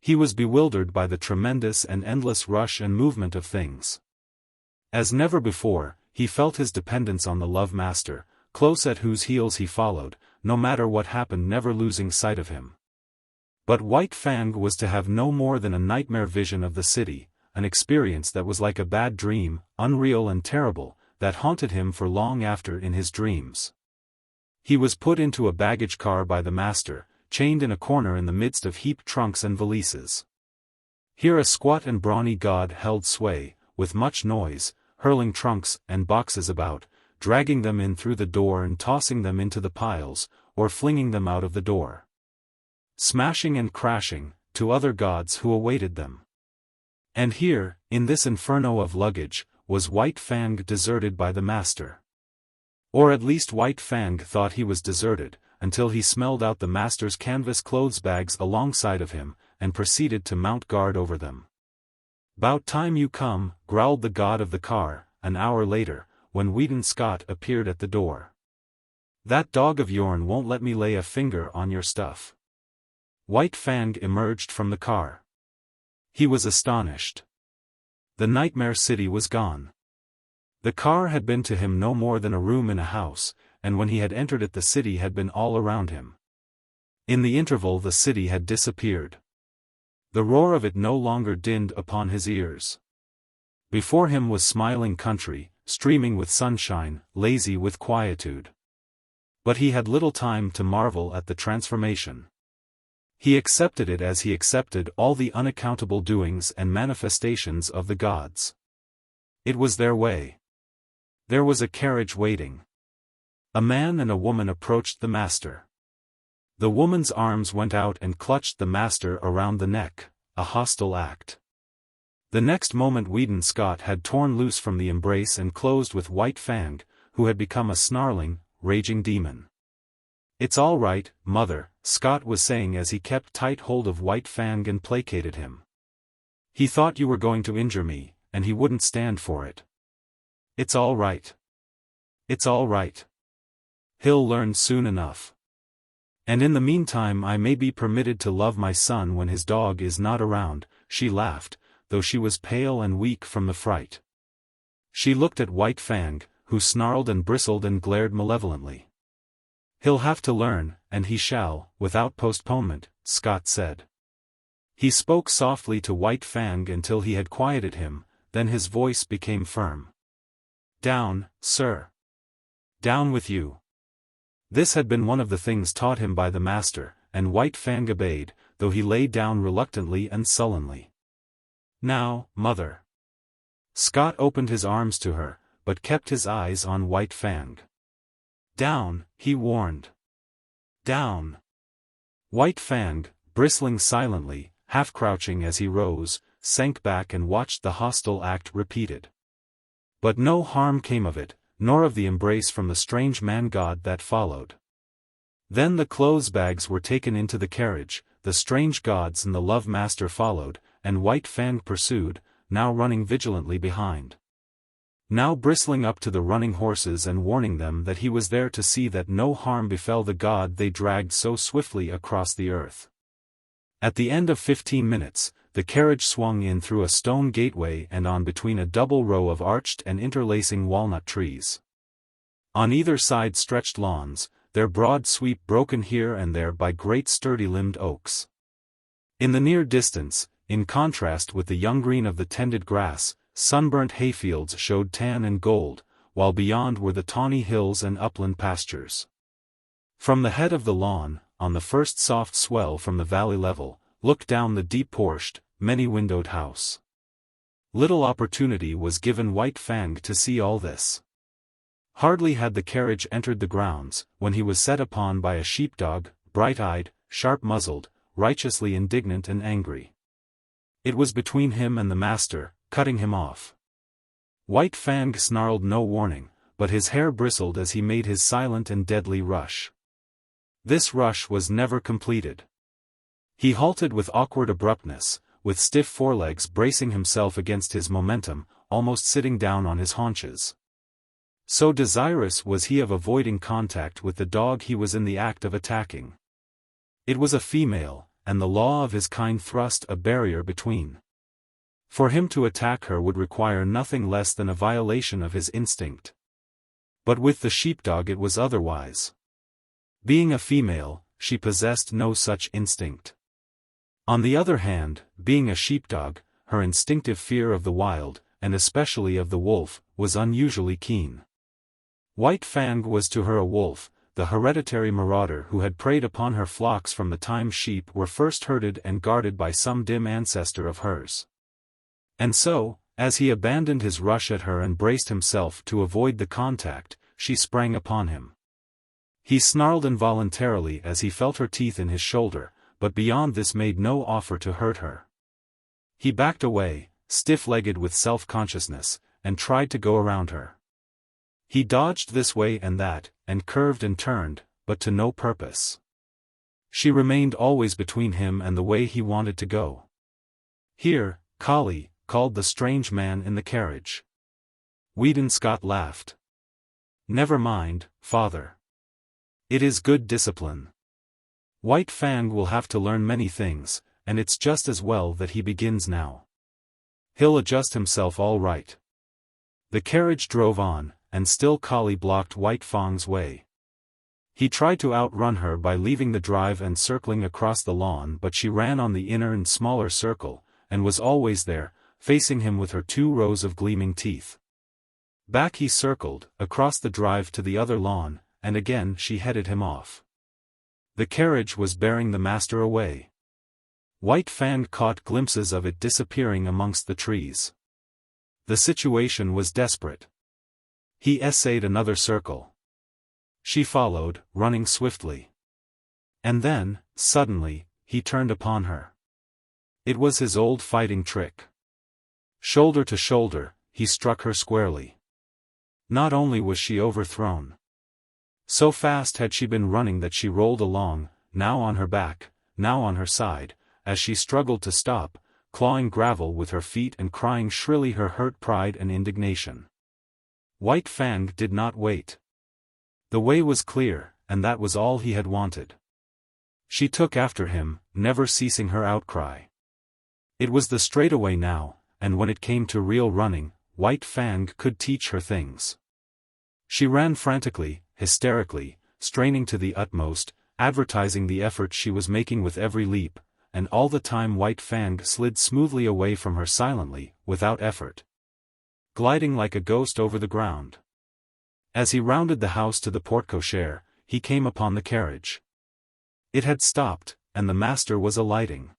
He was bewildered by the tremendous and endless rush and movement of things. As never before, he felt his dependence on the Love Master, close at whose heels he followed, no matter what happened, never losing sight of him. But White Fang was to have no more than a nightmare vision of the city, an experience that was like a bad dream, unreal and terrible, that haunted him for long after in his dreams. He was put into a baggage car by the master, chained in a corner in the midst of heaped trunks and valises. Here a squat and brawny god held sway, with much noise, hurling trunks and boxes about, dragging them in through the door and tossing them into the piles, or flinging them out of the door. Smashing and crashing, to other gods who awaited them. And here, in this inferno of luggage, was White Fang deserted by the master. Or at least White Fang thought he was deserted, until he smelled out the master's canvas clothes bags alongside of him, and proceeded to mount guard over them. "'Bout time you come," growled the god of the car, an hour later, when Weedon Scott appeared at the door. "That dog of yourn won't let me lay a finger on your stuff." White Fang emerged from the car. He was astonished. The nightmare city was gone. The car had been to him no more than a room in a house, and when he had entered it the city had been all around him. In the interval the city had disappeared. The roar of it no longer dinned upon his ears. Before him was smiling country, streaming with sunshine, lazy with quietude. But he had little time to marvel at the transformation. He accepted it as he accepted all the unaccountable doings and manifestations of the gods. It was their way. There was a carriage waiting. A man and a woman approached the master. The woman's arms went out and clutched the master around the neck, a hostile act. The next moment Weedon Scott had torn loose from the embrace and closed with White Fang, who had become a snarling, raging demon. "It's all right, mother," Scott was saying as he kept tight hold of White Fang and placated him. "He thought you were going to injure me, and he wouldn't stand for it. It's all right. It's all right. He'll learn soon enough. And in the meantime I may be permitted to love my son when his dog is not around," she laughed, though she was pale and weak from the fright. She looked at White Fang, who snarled and bristled and glared malevolently. "He'll have to learn, and he shall, without postponement," Scott said. He spoke softly to White Fang until he had quieted him, then his voice became firm. "Down, sir. Down with you." This had been one of the things taught him by the master, and White Fang obeyed, though he lay down reluctantly and sullenly. "Now, mother." Scott opened his arms to her, but kept his eyes on White Fang. "Down," he warned. "Down." White Fang, bristling silently, half-crouching as he rose, sank back and watched the hostile act repeated. But no harm came of it, nor of the embrace from the strange man-god that followed. Then the clothes bags were taken into the carriage, the strange gods and the love-master followed, and White Fang pursued, now running vigilantly behind. Now bristling up to the running horses and warning them that he was there to see that no harm befell the god they dragged so swiftly across the earth. At the end of 15 minutes, the carriage swung in through a stone gateway and on between a double row of arched and interlacing walnut trees. On either side stretched lawns, their broad sweep broken here and there by great sturdy-limbed oaks. In the near distance, in contrast with the young green of the tended grass, sunburnt hayfields showed tan and gold, while beyond were the tawny hills and upland pastures. From the head of the lawn, on the first soft swell from the valley level, looked down the deep-porched, many-windowed house. Little opportunity was given White Fang to see all this. Hardly had the carriage entered the grounds, when he was set upon by a sheepdog, bright-eyed, sharp-muzzled, righteously indignant and angry. It was between him and the master, cutting him off. White Fang snarled no warning, but his hair bristled as he made his silent and deadly rush. This rush was never completed. He halted with awkward abruptness, with stiff forelegs bracing himself against his momentum, almost sitting down on his haunches. So desirous was he of avoiding contact with the dog he was in the act of attacking. It was a female, and the law of his kind thrust a barrier between. For him to attack her would require nothing less than a violation of his instinct. But with the sheepdog it was otherwise. Being a female, she possessed no such instinct. On the other hand, being a sheepdog, her instinctive fear of the wild, and especially of the wolf, was unusually keen. White Fang was to her a wolf, the hereditary marauder who had preyed upon her flocks from the time sheep were first herded and guarded by some dim ancestor of hers. And so, as he abandoned his rush at her and braced himself to avoid the contact, she sprang upon him. He snarled involuntarily as he felt her teeth in his shoulder, but beyond this made no offer to hurt her. He backed away, stiff-legged with self-consciousness, and tried to go around her. He dodged this way and that, and curved and turned, but to no purpose. She remained always between him and the way he wanted to go. "Here, collie," called the strange man in the carriage. Weedon Scott laughed. "Never mind, father. It is good discipline. White Fang will have to learn many things, and it's just as well that he begins now. He'll adjust himself all right." The carriage drove on, and still Collie blocked White Fang's way. He tried to outrun her by leaving the drive and circling across the lawn, but she ran on the inner and smaller circle, and was always there, facing him with her 2 rows of gleaming teeth. Back he circled, across the drive to the other lawn, and again she headed him off. The carriage was bearing the master away. White Fang caught glimpses of it disappearing amongst the trees. The situation was desperate. He essayed another circle. She followed, running swiftly. And then, suddenly, he turned upon her. It was his old fighting trick. Shoulder to shoulder, he struck her squarely. Not only was she overthrown. So fast had she been running that she rolled along, now on her back, now on her side, as she struggled to stop, clawing gravel with her feet and crying shrilly her hurt pride and indignation. White Fang did not wait. The way was clear, and that was all he had wanted. She took after him, never ceasing her outcry. It was the straightaway now, and when it came to real running, White Fang could teach her things. She ran frantically, hysterically, straining to the utmost, advertising the effort she was making with every leap, and all the time White Fang slid smoothly away from her silently, without effort. Gliding like a ghost over the ground. As he rounded the house to the porte-cochere, he came upon the carriage. It had stopped, and the master was alighting.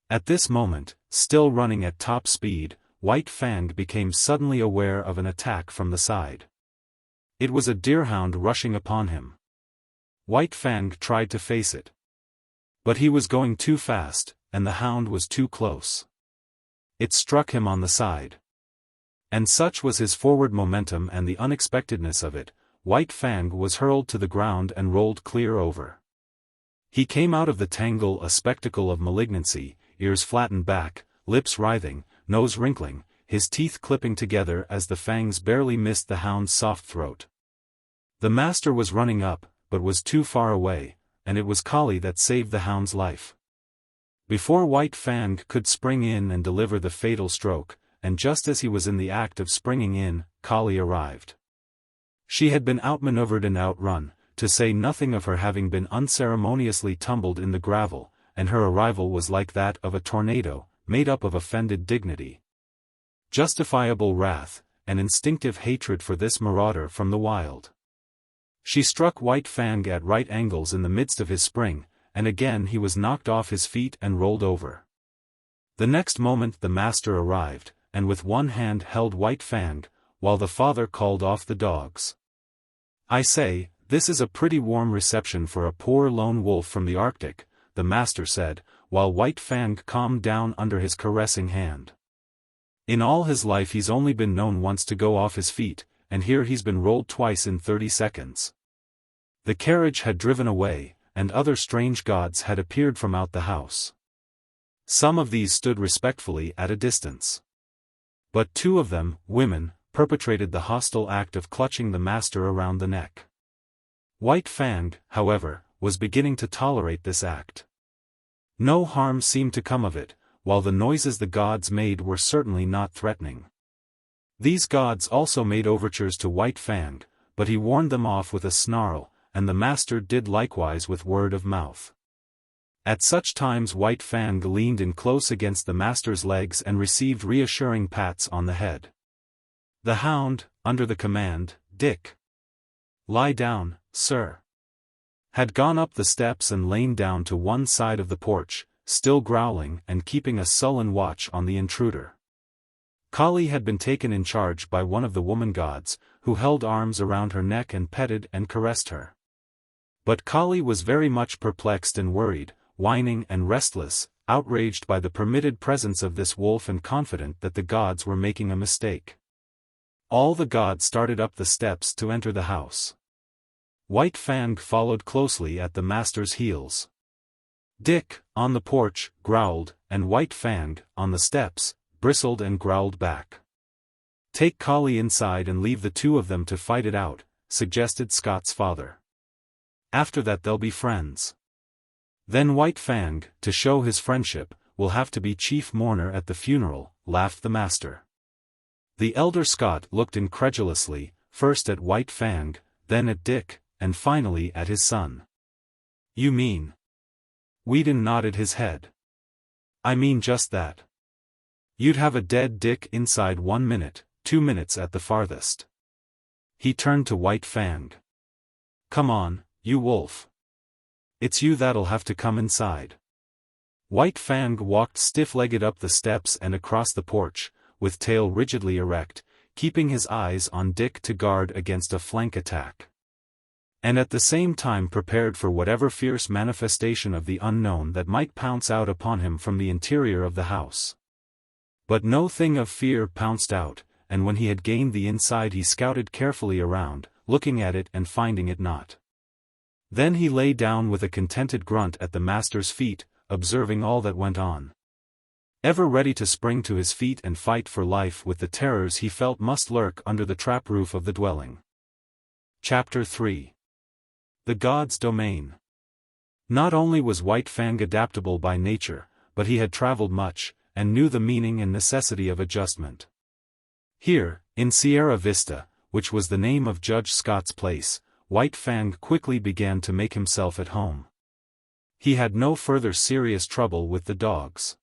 At this moment, still running at top speed, White Fang became suddenly aware of an attack from the side. It was a deerhound rushing upon him. White Fang tried to face it. But he was going too fast, and the hound was too close. It struck him on the side. And such was his forward momentum and the unexpectedness of it, White Fang was hurled to the ground and rolled clear over. He came out of the tangle a spectacle of malignancy, ears flattened back, lips writhing, nose wrinkling, his teeth clipping together as the fangs barely missed the hound's soft throat. The master was running up, but was too far away, and it was Collie that saved the hound's life. Before White Fang could spring in and deliver the fatal stroke, and just as he was in the act of springing in, Collie arrived. She had been outmaneuvered and outrun, to say nothing of her having been unceremoniously tumbled in the gravel, and her arrival was like that of a tornado, made up of offended dignity, justifiable wrath, and instinctive hatred for this marauder from the wild. She struck White Fang at right angles in the midst of his spring, and again he was knocked off his feet and rolled over. The next moment the master arrived, and with one hand held White Fang, while the father called off the dogs. "I say, this is a pretty warm reception for a poor lone wolf from the Arctic," the master said, while White Fang calmed down under his caressing hand. "In all his life he's only been known once to go off his feet, and here he's been rolled twice in 30 seconds. The carriage had driven away, and other strange gods had appeared from out the house. Some of these stood respectfully at a distance. But 2 of them, women, perpetrated the hostile act of clutching the master around the neck. White Fang, however, was beginning to tolerate this act. No harm seemed to come of it, while the noises the gods made were certainly not threatening. These gods also made overtures to White Fang, but he warned them off with a snarl, and the master did likewise with word of mouth. At such times White Fang leaned in close against the master's legs and received reassuring pats on the head. The hound, under the command, "Dick! Lie down, sir," had gone up the steps and lain down to one side of the porch, still growling and keeping a sullen watch on the intruder. Kali had been taken in charge by one of the woman gods, who held arms around her neck and petted and caressed her. But Kali was very much perplexed and worried, whining and restless, outraged by the permitted presence of this wolf and confident that the gods were making a mistake. All the gods started up the steps to enter the house. White Fang followed closely at the master's heels. Dick, on the porch, growled, and White Fang, on the steps, bristled and growled back. "Take Kali inside and leave the two of them to fight it out," suggested Scott's father. "After that they'll be friends." "Then White Fang, to show his friendship, will have to be chief mourner at the funeral," laughed the master. The elder Scott looked incredulously, first at White Fang, then at Dick, and finally at his son. "You mean?" Whedon nodded his head. "I mean just that. You'd have a dead Dick inside 1 minute, 2 minutes at the farthest." He turned to White Fang. "Come on, you wolf. It's you that'll have to come inside." White Fang walked stiff-legged up the steps and across the porch, with tail rigidly erect, keeping his eyes on Dick to guard against a flank attack. And at the same time prepared for whatever fierce manifestation of the unknown that might pounce out upon him from the interior of the house. But no thing of fear pounced out, and when he had gained the inside he scouted carefully around, looking at it and finding it not. Then he lay down with a contented grunt at the master's feet, observing all that went on. Ever ready to spring to his feet and fight for life with the terrors he felt must lurk under the trap roof of the dwelling. Chapter 3. The God's Domain. Not only was White Fang adaptable by nature, but he had traveled much, and knew the meaning and necessity of adjustment. Here, in Sierra Vista, which was the name of Judge Scott's place, White Fang quickly began to make himself at home. He had no further serious trouble with the dogs.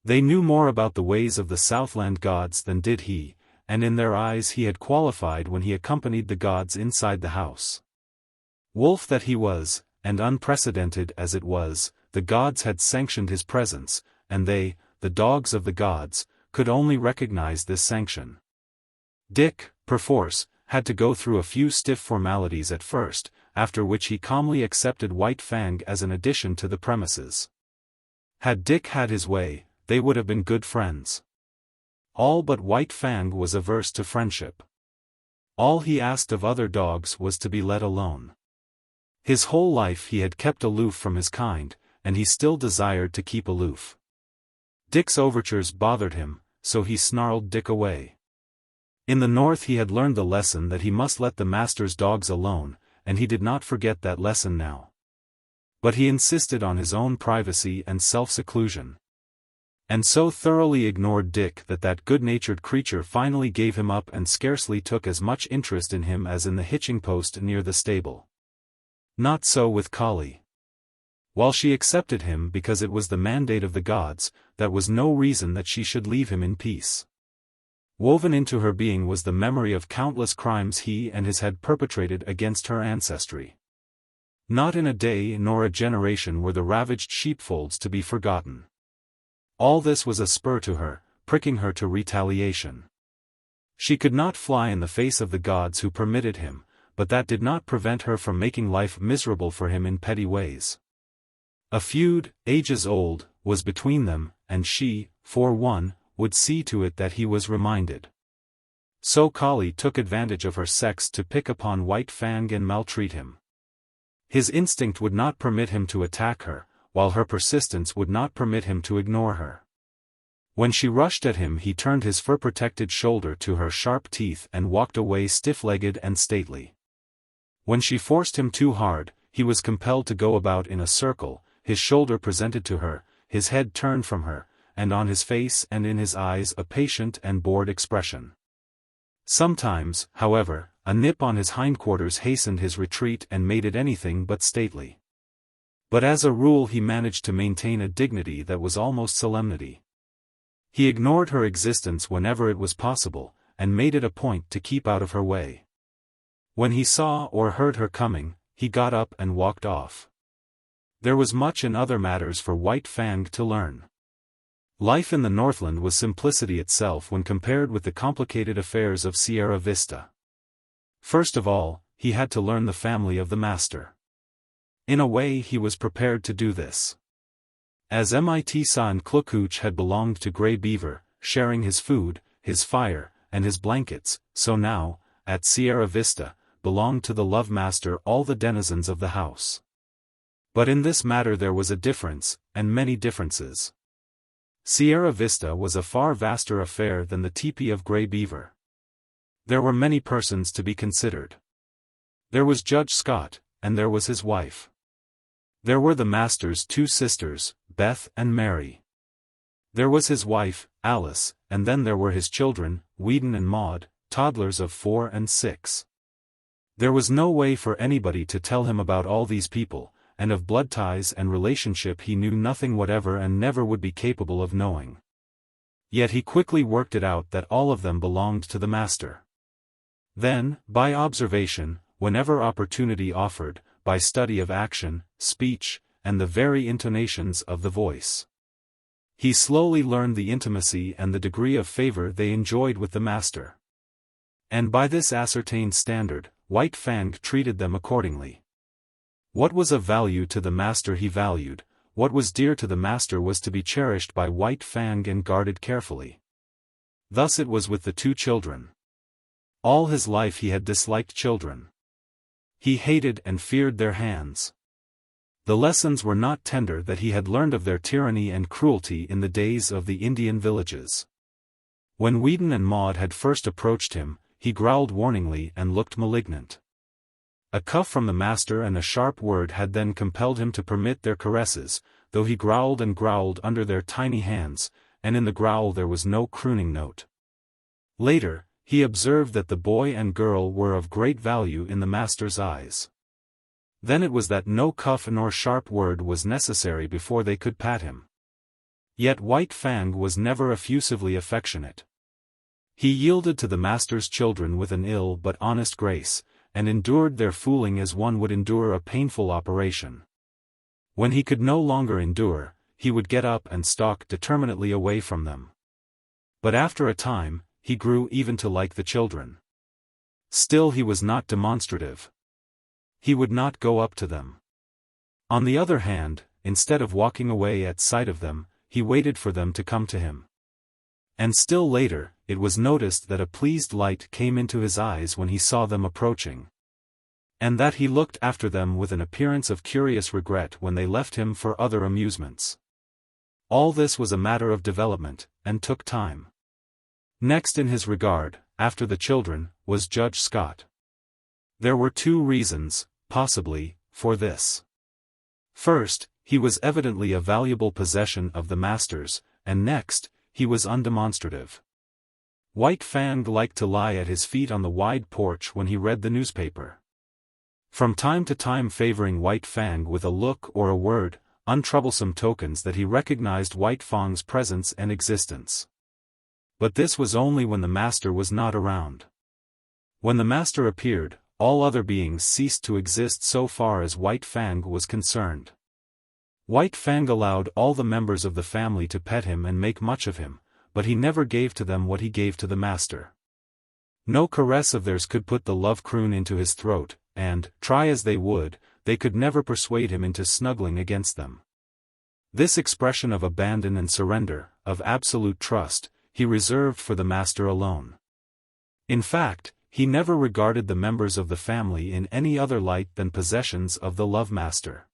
They knew more about the ways of the Southland gods than did he, and in their eyes he had qualified when he accompanied the gods inside the house. Wolf that he was, and unprecedented as it was, the gods had sanctioned his presence, and they, the dogs of the gods, could only recognize this sanction. Dick, perforce, had to go through a few stiff formalities at first, after which he calmly accepted White Fang as an addition to the premises. Had Dick had his way, they would have been good friends. All but White Fang was averse to friendship. All he asked of other dogs was to be let alone. His whole life he had kept aloof from his kind, and he still desired to keep aloof. Dick's overtures bothered him, so he snarled Dick away. In the north he had learned the lesson that he must let the master's dogs alone, and he did not forget that lesson now. But he insisted on his own privacy and self-seclusion. And so thoroughly ignored Dick that that good-natured creature finally gave him up and scarcely took as much interest in him as in the hitching post near the stable. Not so with Kali. While she accepted him because it was the mandate of the gods, that was no reason that she should leave him in peace. Woven into her being was the memory of countless crimes he and his had perpetrated against her ancestry. Not in a day nor a generation were the ravaged sheepfolds to be forgotten. All this was a spur to her, pricking her to retaliation. She could not fly in the face of the gods who permitted him, but that did not prevent her from making life miserable for him in petty ways. A feud, ages old, was between them, and she, for one, would see to it that he was reminded. So Kali took advantage of her sex to pick upon White Fang and maltreat him. His instinct would not permit him to attack her, while her persistence would not permit him to ignore her. When she rushed at him he turned his fur-protected shoulder to her sharp teeth and walked away stiff-legged and stately. When she forced him too hard, he was compelled to go about in a circle, his shoulder presented to her, his head turned from her, and on his face and in his eyes a patient and bored expression. Sometimes, however, a nip on his hindquarters hastened his retreat and made it anything but stately. But as a rule he managed to maintain a dignity that was almost solemnity. He ignored her existence whenever it was possible, and made it a point to keep out of her way. When he saw or heard her coming, he got up and walked off. There was much in other matters for White Fang to learn. Life in the Northland was simplicity itself when compared with the complicated affairs of Sierra Vista. First of all, he had to learn the family of the master. In a way he was prepared to do this. As Mitsa and Klukooch had belonged to Grey Beaver, sharing his food, his fire, and his blankets, so now, at Sierra Vista, belonged to the Love Master all the denizens of the house. But in this matter there was a difference, and many differences. Sierra Vista was a far vaster affair than the teepee of Grey Beaver. There were many persons to be considered. There was Judge Scott, and there was his wife. There were the master's two sisters, Beth and Mary. There was his wife, Alice, and then there were his children, Whedon and Maud, toddlers of 4 and 6. There was no way for anybody to tell him about all these people, and of blood ties and relationship he knew nothing whatever and never would be capable of knowing. Yet he quickly worked it out that all of them belonged to the master. Then, by observation, whenever opportunity offered, by study of action, speech, and the very intonations of the voice, he slowly learned the intimacy and the degree of favor they enjoyed with the master. And by this ascertained standard, White Fang treated them accordingly. What was of value to the master he valued, what was dear to the master was to be cherished by White Fang and guarded carefully. Thus it was with the two children. All his life he had disliked children. He hated and feared their hands. The lessons were not tender that he had learned of their tyranny and cruelty in the days of the Indian villages. When Whedon and Maud had first approached him, he growled warningly and looked malignant. A cuff from the master and a sharp word had then compelled him to permit their caresses, though he growled and growled under their tiny hands, and in the growl there was no crooning note. Later, he observed that the boy and girl were of great value in the master's eyes. Then it was that no cuff nor sharp word was necessary before they could pat him. Yet White Fang was never effusively affectionate. He yielded to the master's children with an ill but honest grace, and endured their fooling as one would endure a painful operation. When he could no longer endure, he would get up and stalk determinately away from them. But after a time, he grew even to like the children. Still he was not demonstrative. He would not go up to them. On the other hand, instead of walking away at sight of them, he waited for them to come to him. And still later, it was noticed that a pleased light came into his eyes when he saw them approaching. And that he looked after them with an appearance of curious regret when they left him for other amusements. All this was a matter of development, and took time. Next in his regard, after the children, was Judge Scott. There were two reasons, possibly, for this. First, he was evidently a valuable possession of the master's, and next, he was undemonstrative. White Fang liked to lie at his feet on the wide porch when he read the newspaper. From time to time favoring White Fang with a look or a word, untroublesome tokens that he recognized White Fang's presence and existence. But this was only when the master was not around. When the master appeared, all other beings ceased to exist so far as White Fang was concerned. White Fang allowed all the members of the family to pet him and make much of him, but he never gave to them what he gave to the master. No caress of theirs could put the love croon into his throat, and, try as they would, they could never persuade him into snuggling against them. This expression of abandon and surrender, of absolute trust, he reserved for the master alone. In fact, he never regarded the members of the family in any other light than possessions of the love master.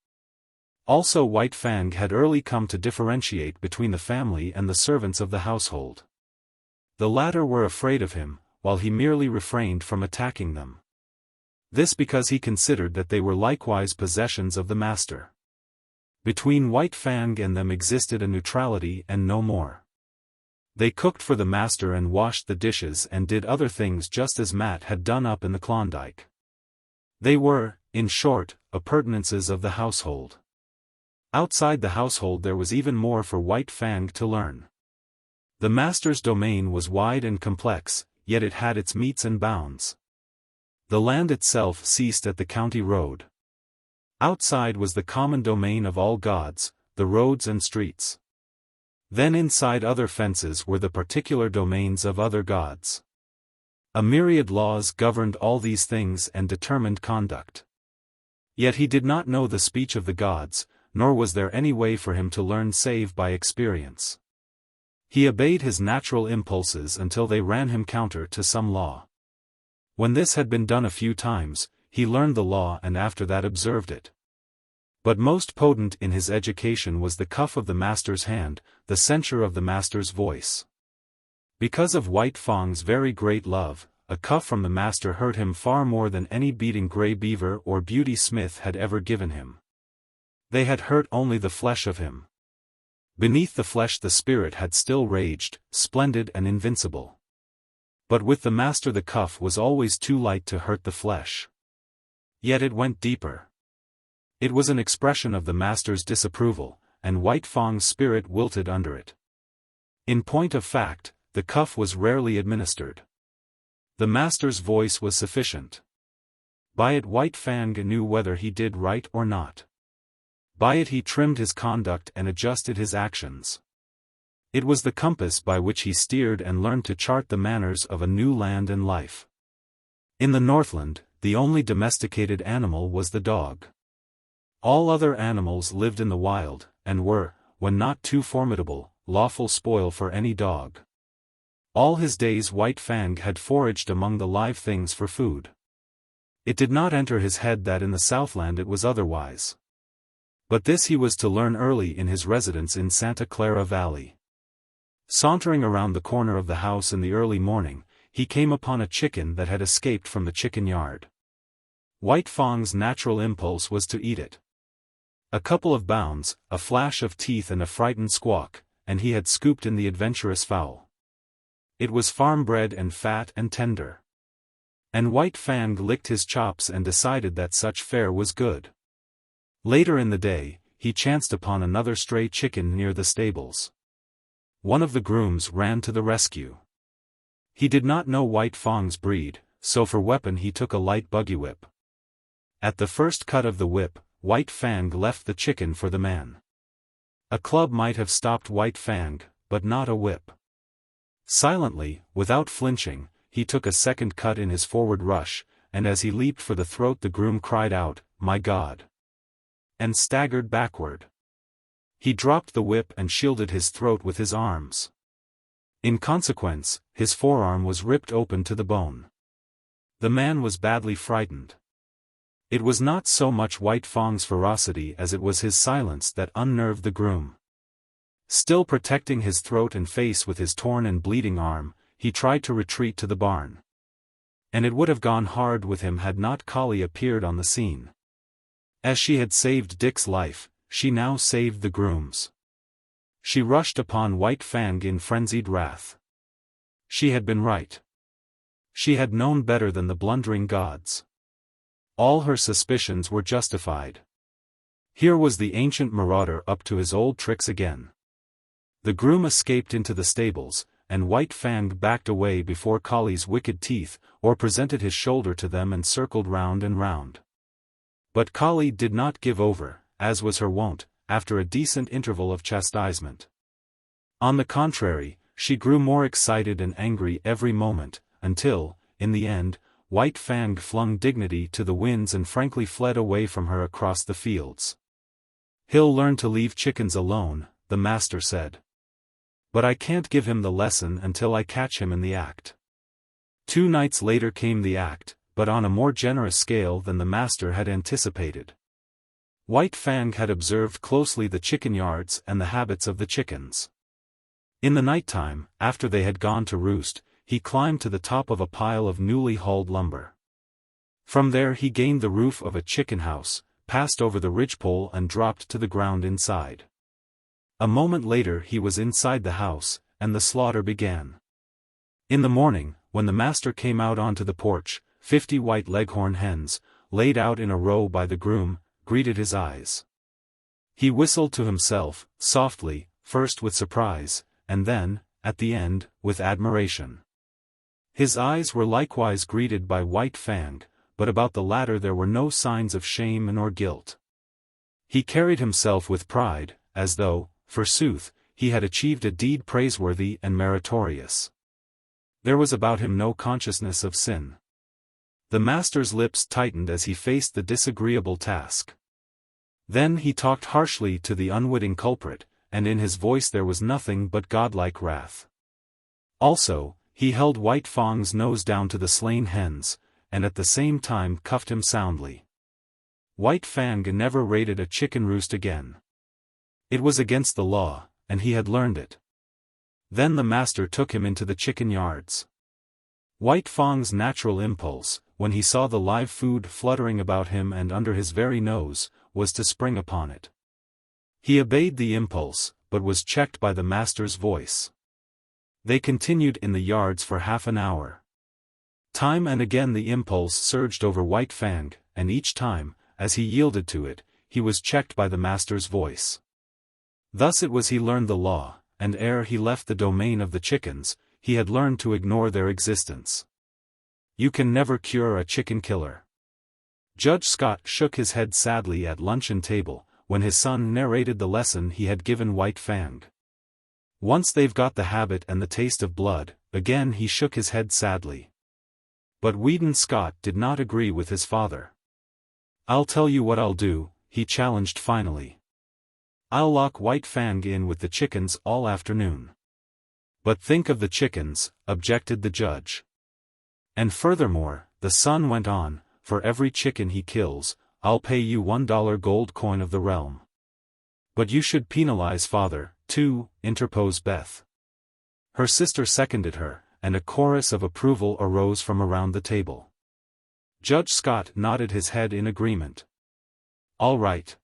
Also White Fang had early come to differentiate between the family and the servants of the household. The latter were afraid of him, while he merely refrained from attacking them. This because he considered that they were likewise possessions of the master. Between White Fang and them existed a neutrality and no more. They cooked for the master and washed the dishes and did other things just as Matt had done up in the Klondike. They were, in short, appurtenances of the household. Outside the household there was even more for White Fang to learn. The master's domain was wide and complex, yet it had its metes and bounds. The land itself ceased at the county road. Outside was the common domain of all gods, the roads and streets. Then inside other fences were the particular domains of other gods. A myriad laws governed all these things and determined conduct. Yet he did not know the speech of the gods, nor was there any way for him to learn save by experience. He obeyed his natural impulses until they ran him counter to some law. When this had been done a few times, he learned the law and after that observed it. But most potent in his education was the cuff of the master's hand, the censure of the master's voice. Because of White Fang's very great love, a cuff from the master hurt him far more than any beating Grey Beaver or Beauty Smith had ever given him. They had hurt only the flesh of him. Beneath the flesh the spirit had still raged, splendid and invincible. But with the master the cuff was always too light to hurt the flesh. Yet it went deeper. It was an expression of the master's disapproval, and White Fang's spirit wilted under it. In point of fact, the cuff was rarely administered. The master's voice was sufficient. By it White Fang knew whether he did right or not. By it he trimmed his conduct and adjusted his actions. It was the compass by which he steered and learned to chart the manners of a new land and life. In the Northland, the only domesticated animal was the dog. All other animals lived in the wild, and were, when not too formidable, lawful spoil for any dog. All his days White Fang had foraged among the live things for food. It did not enter his head that in the Southland it was otherwise. But this he was to learn early in his residence in Santa Clara Valley. Sauntering around the corner of the house in the early morning, he came upon a chicken that had escaped from the chicken yard. White Fang's natural impulse was to eat it. A couple of bounds, a flash of teeth and a frightened squawk, and he had scooped in the adventurous fowl. It was farm-bred and fat and tender. And White Fang licked his chops and decided that such fare was good. Later in the day, he chanced upon another stray chicken near the stables. One of the grooms ran to the rescue. He did not know White Fang's breed, so for weapon he took a light buggy whip. At the first cut of the whip, White Fang left the chicken for the man. A club might have stopped White Fang, but not a whip. Silently, without flinching, he took a second cut in his forward rush, and as he leaped for the throat the groom cried out, "My God!" and staggered backward. He dropped the whip and shielded his throat with his arms. In consequence, his forearm was ripped open to the bone. The man was badly frightened. It was not so much White Fang's ferocity as it was his silence that unnerved the groom. Still protecting his throat and face with his torn and bleeding arm, he tried to retreat to the barn. And it would have gone hard with him had not Collie appeared on the scene. As she had saved Dick's life, she now saved the groom's. She rushed upon White Fang in frenzied wrath. She had been right. She had known better than the blundering gods. All her suspicions were justified. Here was the ancient marauder up to his old tricks again. The groom escaped into the stables, and White Fang backed away before Collie's wicked teeth, or presented his shoulder to them and circled round and round. But Collie did not give over, as was her wont, after a decent interval of chastisement. On the contrary, she grew more excited and angry every moment, until, in the end, White Fang flung dignity to the winds and frankly fled away from her across the fields. "He'll learn to leave chickens alone," the master said. "But I can't give him the lesson until I catch him in the act." 2 nights later came the act, but on a more generous scale than the master had anticipated. White Fang had observed closely the chicken yards and the habits of the chickens. In the night-time, after they had gone to roost, he climbed to the top of a pile of newly hauled lumber. From there he gained the roof of a chicken house, passed over the ridgepole and dropped to the ground inside. A moment later he was inside the house, and the slaughter began. In the morning, when the master came out onto the porch, 50 white leghorn hens, laid out in a row by the groom, greeted his eyes. He whistled to himself, softly, first with surprise, and then, at the end, with admiration. His eyes were likewise greeted by White Fang, but about the latter there were no signs of shame nor guilt. He carried himself with pride, as though, forsooth, he had achieved a deed praiseworthy and meritorious. There was about him no consciousness of sin. The master's lips tightened as he faced the disagreeable task. Then he talked harshly to the unwitting culprit, and in his voice there was nothing but godlike wrath. Also, he held White Fang's nose down to the slain hens, and at the same time cuffed him soundly. White Fang never raided a chicken roost again. It was against the law, and he had learned it. Then the master took him into the chicken yards. White Fang's natural impulse, when he saw the live food fluttering about him and under his very nose, was to spring upon it. He obeyed the impulse, but was checked by the master's voice. They continued in the yards for half an hour. Time and again the impulse surged over White Fang, and each time, as he yielded to it, he was checked by the master's voice. Thus it was he learned the law, and ere he left the domain of the chickens, he had learned to ignore their existence. You can never cure a chicken killer. Judge Scott shook his head sadly at luncheon table, when his son narrated the lesson he had given White Fang. Once they've got the habit and the taste of blood, again he shook his head sadly. But Weedon Scott did not agree with his father. I'll tell you what I'll do, he challenged finally. I'll lock White Fang in with the chickens all afternoon. But think of the chickens, objected the judge. And furthermore, the son went on, for every chicken he kills, I'll pay you $1 gold coin of the realm. But you should penalize father, too, interposed Beth. Her sister seconded her, and a chorus of approval arose from around the table. Judge Scott nodded his head in agreement. All right.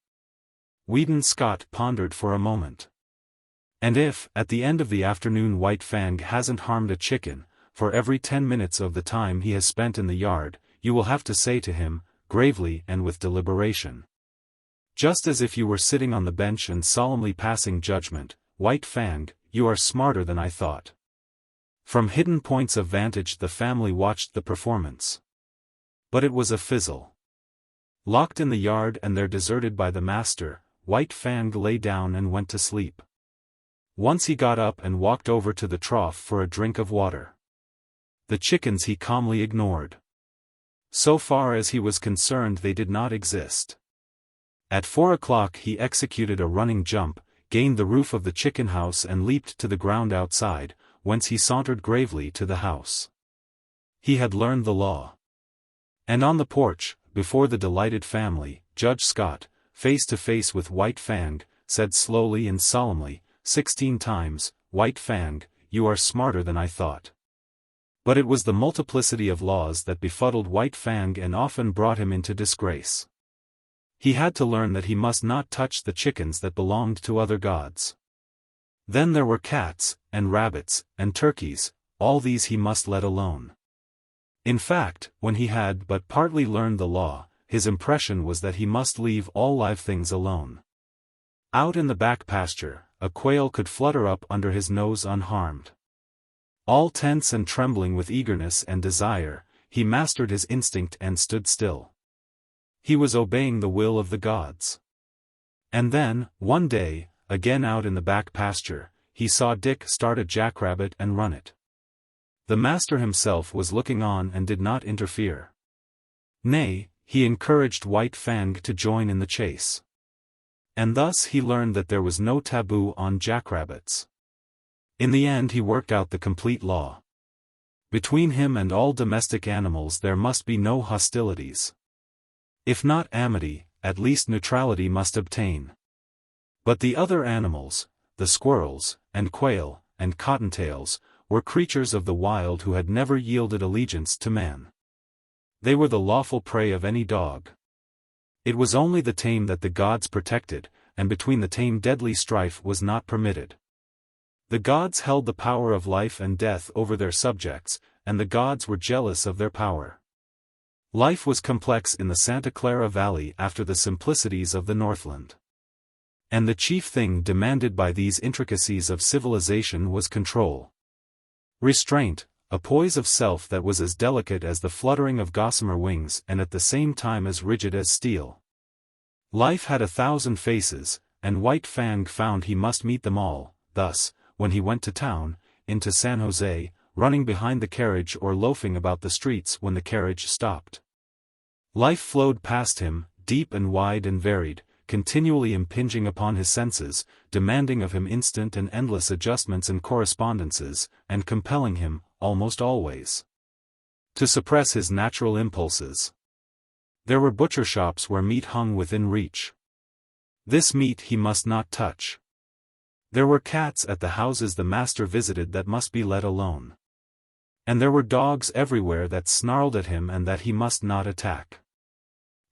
Weedon Scott pondered for a moment. And if, at the end of the afternoon White Fang hasn't harmed a chicken, for every 10 minutes of the time he has spent in the yard, you will have to say to him, gravely and with deliberation. Just as if you were sitting on the bench and solemnly passing judgment, White Fang, you are smarter than I thought. From hidden points of vantage the family watched the performance. But it was a fizzle. Locked in the yard and there deserted by the master, White Fang lay down and went to sleep. Once he got up and walked over to the trough for a drink of water. The chickens he calmly ignored. So far as he was concerned they did not exist. At 4 o'clock he executed a running jump, gained the roof of the chicken house and leaped to the ground outside, whence he sauntered gravely to the house. He had learned the law. And on the porch, before the delighted family, Judge Scott, face to face with White Fang, said slowly and solemnly, 16 times, White Fang, you are smarter than I thought. But it was the multiplicity of laws that befuddled White Fang and often brought him into disgrace. He had to learn that he must not touch the chickens that belonged to other gods. Then there were cats, and rabbits, and turkeys, all these he must let alone. In fact, when he had but partly learned the law, his impression was that he must leave all live things alone. Out in the back pasture, a quail could flutter up under his nose unharmed. All tense and trembling with eagerness and desire, he mastered his instinct and stood still. He was obeying the will of the gods. And then, one day, again out in the back pasture, he saw Dick start a jackrabbit and run it. The master himself was looking on and did not interfere. Nay, he encouraged White Fang to join in the chase. And thus he learned that there was no taboo on jackrabbits. In the end he worked out the complete law. Between him and all domestic animals there must be no hostilities. If not amity, at least neutrality must obtain. But the other animals, the squirrels, and quail, and cottontails, were creatures of the wild who had never yielded allegiance to man. They were the lawful prey of any dog. It was only the tame that the gods protected, and between the tame deadly strife was not permitted. The gods held the power of life and death over their subjects, and the gods were jealous of their power. Life was complex in the Santa Clara Valley after the simplicities of the Northland. And the chief thing demanded by these intricacies of civilization was control. Restraint, a poise of self that was as delicate as the fluttering of gossamer wings and at the same time as rigid as steel. Life had 1,000 faces, and White Fang found he must meet them all. Thus, when he went to town, into San Jose, running behind the carriage or loafing about the streets when the carriage stopped. Life flowed past him, deep and wide and varied, continually impinging upon his senses, demanding of him instant and endless adjustments and correspondences, and compelling him, almost always, to suppress his natural impulses. There were butcher shops where meat hung within reach. This meat he must not touch. There were cats at the houses the master visited that must be let alone. And there were dogs everywhere that snarled at him and that he must not attack.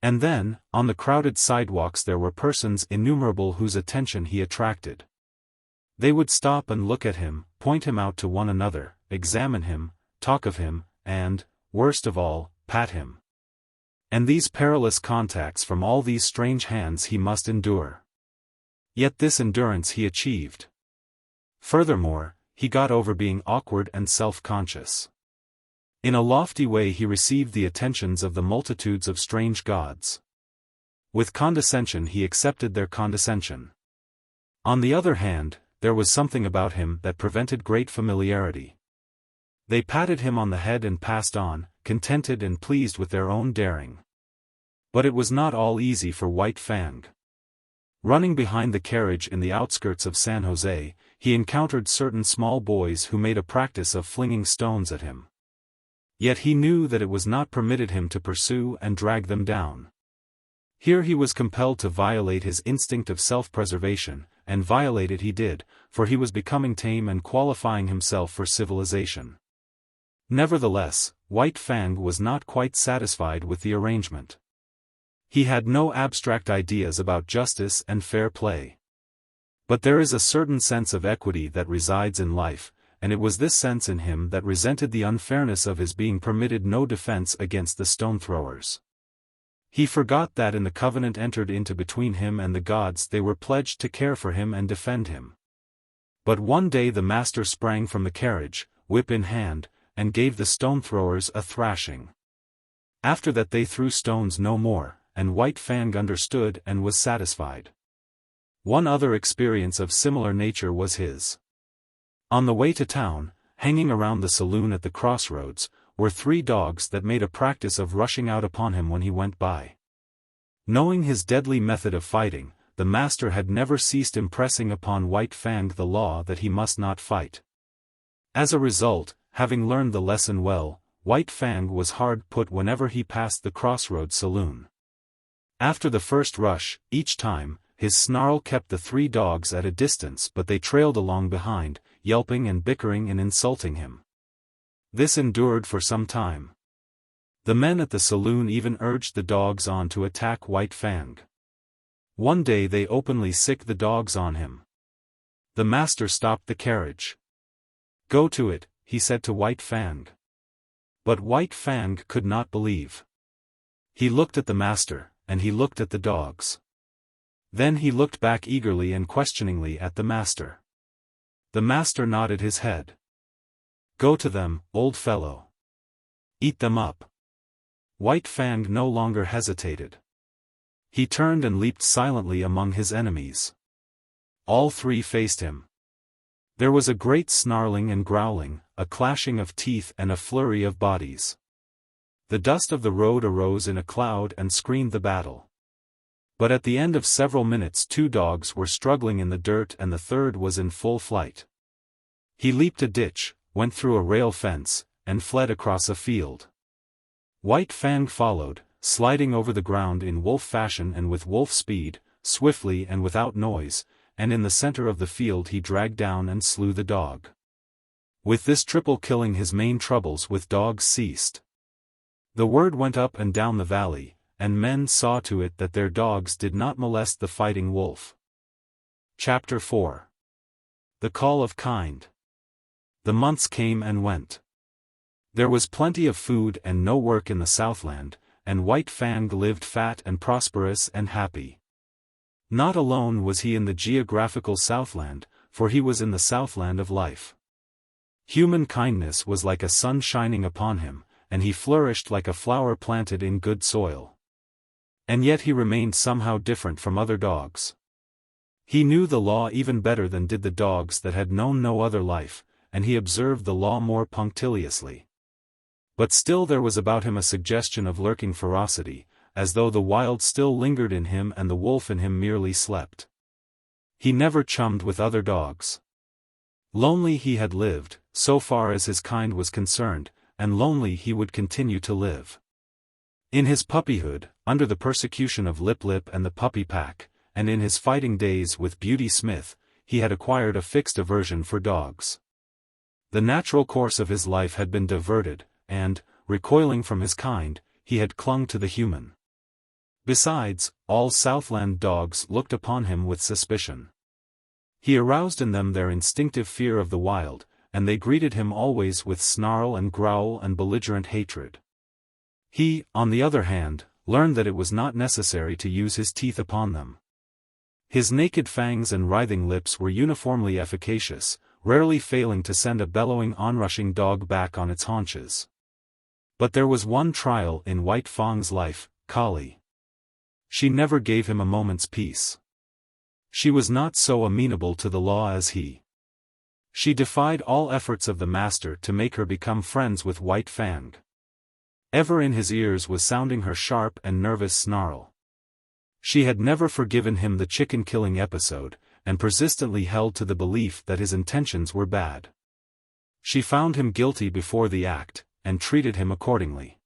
And then, on the crowded sidewalks there were persons innumerable whose attention he attracted. They would stop and look at him, point him out to one another, examine him, talk of him, and, worst of all, pat him. And these perilous contacts from all these strange hands he must endure. Yet this endurance he achieved. Furthermore, he got over being awkward and self-conscious. In a lofty way he received the attentions of the multitudes of strange gods. With condescension he accepted their condescension. On the other hand, there was something about him that prevented great familiarity. They patted him on the head and passed on, contented and pleased with their own daring. But it was not all easy for White Fang. Running behind the carriage in the outskirts of San Jose, he encountered certain small boys who made a practice of flinging stones at him. Yet he knew that it was not permitted him to pursue and drag them down. Here he was compelled to violate his instinct of self-preservation, and violate it he did, for he was becoming tame and qualifying himself for civilization. Nevertheless, White Fang was not quite satisfied with the arrangement. He had no abstract ideas about justice and fair play. But there is a certain sense of equity that resides in life, and it was this sense in him that resented the unfairness of his being permitted no defense against the stone-throwers. He forgot that in the covenant entered into between him and the gods they were pledged to care for him and defend him. But one day the master sprang from the carriage, whip in hand, and gave the stone-throwers a thrashing. After that they threw stones no more, and White Fang understood and was satisfied. One other experience of similar nature was his. On the way to town, hanging around the saloon at the crossroads, were 3 dogs that made a practice of rushing out upon him when he went by. Knowing his deadly method of fighting, the master had never ceased impressing upon White Fang the law that he must not fight. As a result, having learned the lesson well, White Fang was hard put whenever he passed the crossroads saloon. After the first rush, each time, his snarl kept the 3 dogs at a distance, but they trailed along behind, yelping and bickering and insulting him. This endured for some time. The men at the saloon even urged the dogs on to attack White Fang. One day they openly sicked the dogs on him. The master stopped the carriage. "Go to it," he said to White Fang. But White Fang could not believe. He looked at the master, and he looked at the dogs. Then he looked back eagerly and questioningly at the master. The master nodded his head. "Go to them, old fellow. Eat them up." White Fang no longer hesitated. He turned and leaped silently among his enemies. All 3 faced him. There was a great snarling and growling, a clashing of teeth and a flurry of bodies. The dust of the road arose in a cloud and screened the battle. But at the end of several minutes 2 dogs were struggling in the dirt and the 3rd was in full flight. He leaped a ditch, went through a rail fence, and fled across a field. White Fang followed, sliding over the ground in wolf fashion and with wolf speed, swiftly and without noise, and in the center of the field he dragged down and slew the dog. With this triple killing his main troubles with dogs ceased. The word went up and down the valley, and men saw to it that their dogs did not molest the fighting wolf. Chapter 4. The Call of Kind. The months came and went. There was plenty of food and no work in the Southland, and White Fang lived fat and prosperous and happy. Not alone was he in the geographical Southland, for he was in the Southland of life. Human kindness was like a sun shining upon him, and he flourished like a flower planted in good soil. And yet he remained somehow different from other dogs. He knew the law even better than did the dogs that had known no other life, and he observed the law more punctiliously. But still there was about him a suggestion of lurking ferocity, as though the wild still lingered in him and the wolf in him merely slept. He never chummed with other dogs. Lonely he had lived, so far as his kind was concerned, and lonely he would continue to live. In his puppyhood, under the persecution of Lip Lip and the puppy pack, and in his fighting days with Beauty Smith, he had acquired a fixed aversion for dogs. The natural course of his life had been diverted, and, recoiling from his kind, he had clung to the human. Besides, all Southland dogs looked upon him with suspicion. He aroused in them their instinctive fear of the wild, and they greeted him always with snarl and growl and belligerent hatred. He, on the other hand, learned that it was not necessary to use his teeth upon them. His naked fangs and writhing lips were uniformly efficacious, rarely failing to send a bellowing onrushing dog back on its haunches. But there was one trial in White Fang's life, Kali. She never gave him a moment's peace. She was not so amenable to the law as he. She defied all efforts of the master to make her become friends with White Fang. Ever in his ears was sounding her sharp and nervous snarl. She had never forgiven him the chicken-killing episode, and persistently held to the belief that his intentions were bad. She found him guilty before the act, and treated him accordingly.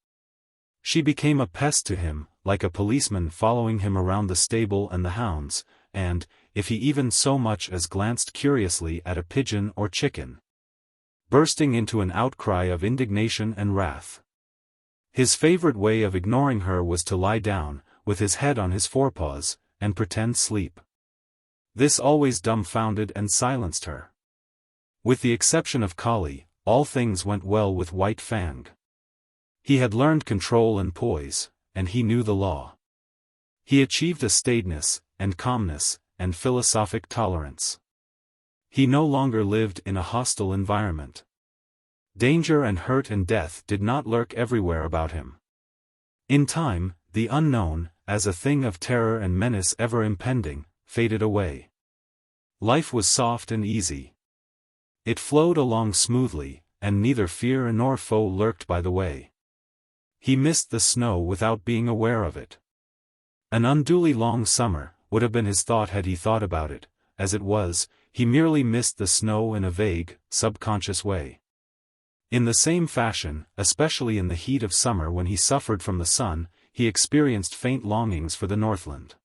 She became a pest to him, like a policeman following him around the stable and the hounds, and, if he even so much as glanced curiously at a pigeon or chicken, bursting into an outcry of indignation and wrath. His favorite way of ignoring her was to lie down, with his head on his forepaws, and pretend sleep. This always dumbfounded and silenced her. With the exception of Kali, all things went well with White Fang. He had learned control and poise, and he knew the law. He achieved a staidness, and calmness, and philosophic tolerance. He no longer lived in a hostile environment. Danger and hurt and death did not lurk everywhere about him. In time, the unknown, as a thing of terror and menace ever impending, faded away. Life was soft and easy. It flowed along smoothly, and neither fear nor foe lurked by the way. He missed the snow without being aware of it. An unduly long summer would have been his thought had he thought about it. As it was, he merely missed the snow in a vague, subconscious way. In the same fashion, especially in the heat of summer when he suffered from the sun, he experienced faint longings for the Northland.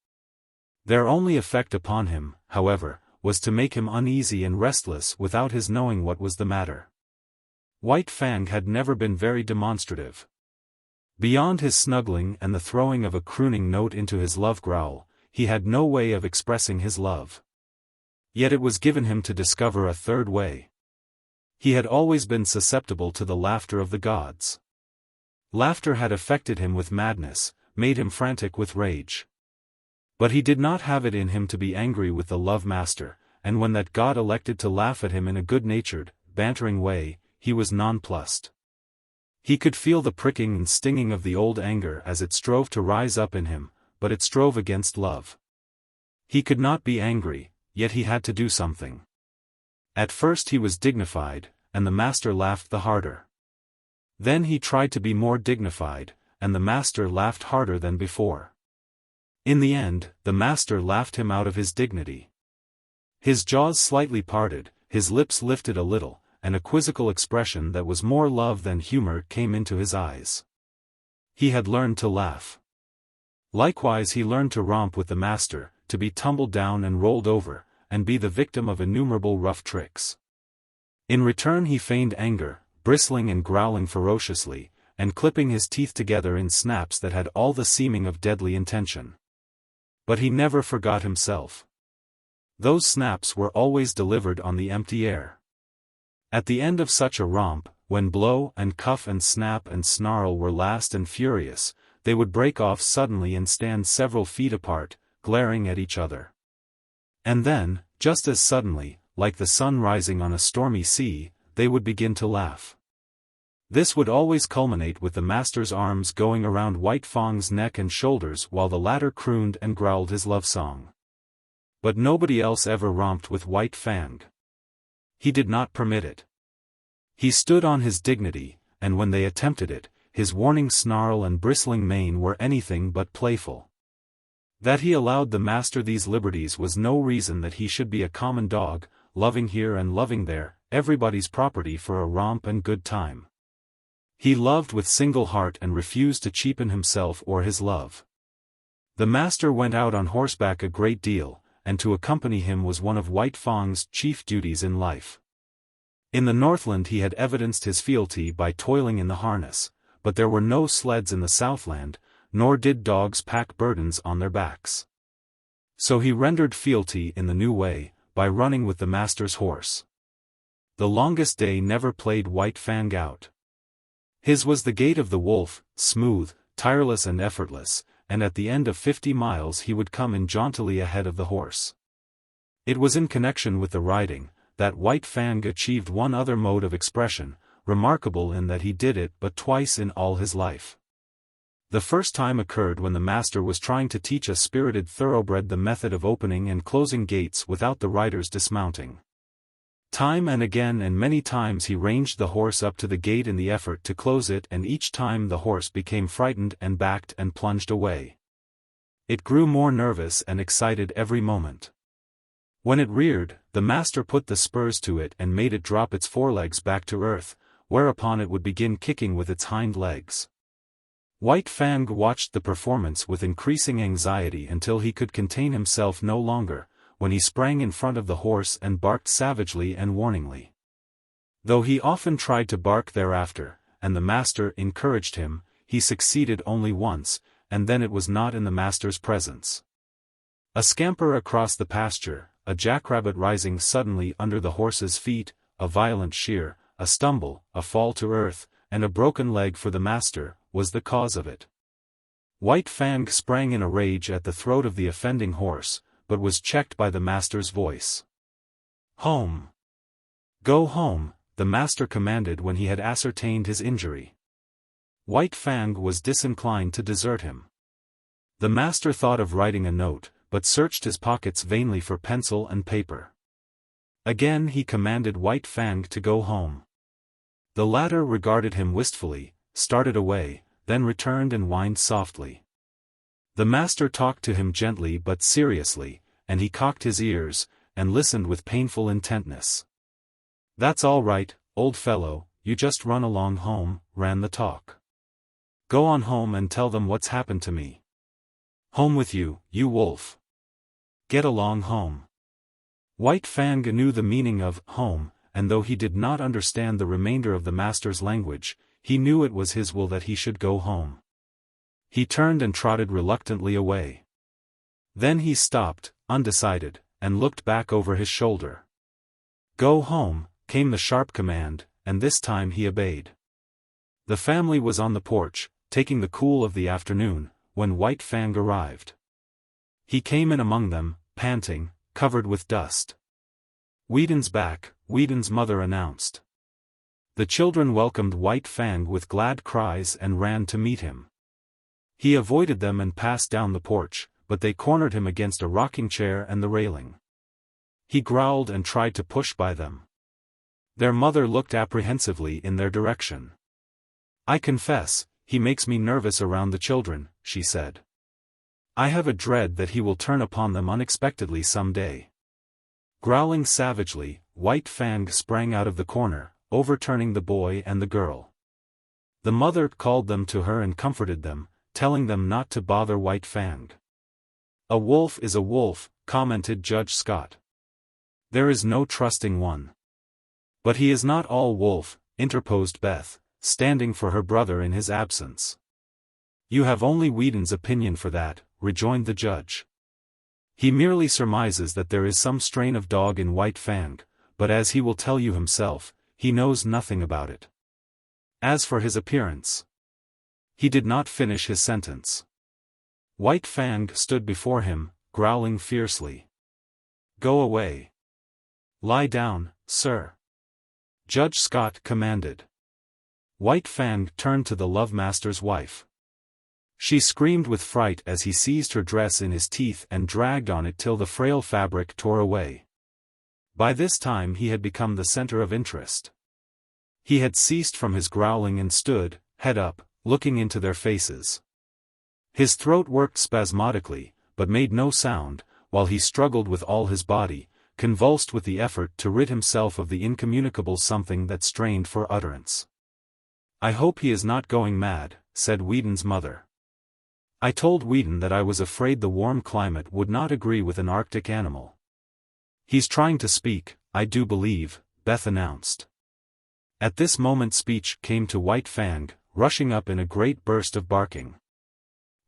Their only effect upon him, however, was to make him uneasy and restless without his knowing what was the matter. White Fang had never been very demonstrative. Beyond his snuggling and the throwing of a crooning note into his love growl, he had no way of expressing his love. Yet it was given him to discover a third way. He had always been susceptible to the laughter of the gods. Laughter had affected him with madness, made him frantic with rage. But he did not have it in him to be angry with the love master, and when that god elected to laugh at him in a good-natured, bantering way, he was nonplussed. He could feel the pricking and stinging of the old anger as it strove to rise up in him, but it strove against love. He could not be angry, yet he had to do something. At first he was dignified, and the master laughed the harder. Then he tried to be more dignified, and the master laughed harder than before. In the end, the master laughed him out of his dignity. His jaws slightly parted, his lips lifted a little, and a quizzical expression that was more love than humor came into his eyes. He had learned to laugh. Likewise he learned to romp with the master, to be tumbled down and rolled over, and be the victim of innumerable rough tricks. In return he feigned anger, bristling and growling ferociously, and clipping his teeth together in snaps that had all the seeming of deadly intention. But he never forgot himself. Those snaps were always delivered on the empty air. At the end of such a romp, when blow and cuff and snap and snarl were last and furious, they would break off suddenly and stand several feet apart, glaring at each other. And then, just as suddenly, like the sun rising on a stormy sea, they would begin to laugh. This would always culminate with the master's arms going around White Fang's neck and shoulders while the latter crooned and growled his love song. But nobody else ever romped with White Fang. He did not permit it. He stood on his dignity, and when they attempted it, his warning snarl and bristling mane were anything but playful. That he allowed the master these liberties was no reason that he should be a common dog, loving here and loving there, everybody's property for a romp and good time. He loved with single heart and refused to cheapen himself or his love. The master went out on horseback a great deal, and to accompany him was one of White Fang's chief duties in life. In the Northland he had evidenced his fealty by toiling in the harness, but there were no sleds in the Southland, nor did dogs pack burdens on their backs. So he rendered fealty in the new way, by running with the master's horse. The longest day never played White Fang out. His was the gait of the wolf, smooth, tireless and effortless, and at the end of 50 miles he would come in jauntily ahead of the horse. It was in connection with the riding, that White Fang achieved one other mode of expression, remarkable in that he did it but twice in all his life. The first time occurred when the master was trying to teach a spirited thoroughbred the method of opening and closing gates without the rider's dismounting. Time and again and many times he ranged the horse up to the gate in the effort to close it, and each time the horse became frightened and backed and plunged away. It grew more nervous and excited every moment. When it reared, the master put the spurs to it and made it drop its forelegs back to earth, whereupon it would begin kicking with its hind legs. White Fang watched the performance with increasing anxiety until he could contain himself no longer, when he sprang in front of the horse and barked savagely and warningly. Though he often tried to bark thereafter, and the master encouraged him, he succeeded only once, and then it was not in the master's presence. A scamper across the pasture, a jackrabbit rising suddenly under the horse's feet, a violent shear, a stumble, a fall to earth, and a broken leg for the master, was the cause of it. White Fang sprang in a rage at the throat of the offending horse, but was checked by the master's voice. "Home! Go home," the master commanded when he had ascertained his injury. White Fang was disinclined to desert him. The master thought of writing a note, but searched his pockets vainly for pencil and paper. Again he commanded White Fang to go home. The latter regarded him wistfully, started away, then returned and whined softly. The master talked to him gently but seriously, and he cocked his ears, and listened with painful intentness. "That's all right, old fellow, you just run along home," ran the talk. "Go on home and tell them what's happened to me. Home with you, you wolf. Get along home." White Fang knew the meaning of home, and though he did not understand the remainder of the master's language, he knew it was his will that he should go home. He turned and trotted reluctantly away. Then he stopped, undecided, and looked back over his shoulder. "Go home," came the sharp command, and this time he obeyed. The family was on the porch, taking the cool of the afternoon, when White Fang arrived. He came in among them, panting, covered with dust. "Whedon's back," Whedon's mother announced. The children welcomed White Fang with glad cries and ran to meet him. He avoided them and passed down the porch, but they cornered him against a rocking chair and the railing. He growled and tried to push by them. Their mother looked apprehensively in their direction. "I confess, he makes me nervous around the children," she said. "I have a dread that he will turn upon them unexpectedly some day." Growling savagely, White Fang sprang out of the corner, overturning the boy and the girl. The mother called them to her and comforted them, telling them not to bother White Fang. "A wolf is a wolf," commented Judge Scott. "There is no trusting one." "But he is not all wolf," interposed Beth, standing for her brother in his absence. "You have only Whedon's opinion for that," rejoined the judge. "He merely surmises that there is some strain of dog in White Fang, but as he will tell you himself, he knows nothing about it. As for his appearance—" He did not finish his sentence. White Fang stood before him, growling fiercely. "Go away. Lie down, sir," Judge Scott commanded. White Fang turned to the lovemaster's wife. She screamed with fright as he seized her dress in his teeth and dragged on it till the frail fabric tore away. By this time he had become the center of interest. He had ceased from his growling and stood, head up, looking into their faces. His throat worked spasmodically, but made no sound, while he struggled with all his body, convulsed with the effort to rid himself of the incommunicable something that strained for utterance. "I hope he is not going mad," said Whedon's mother. "I told Whedon that I was afraid the warm climate would not agree with an Arctic animal." "He's trying to speak, I do believe," Beth announced. At this moment speech came to White Fang, rushing up in a great burst of barking.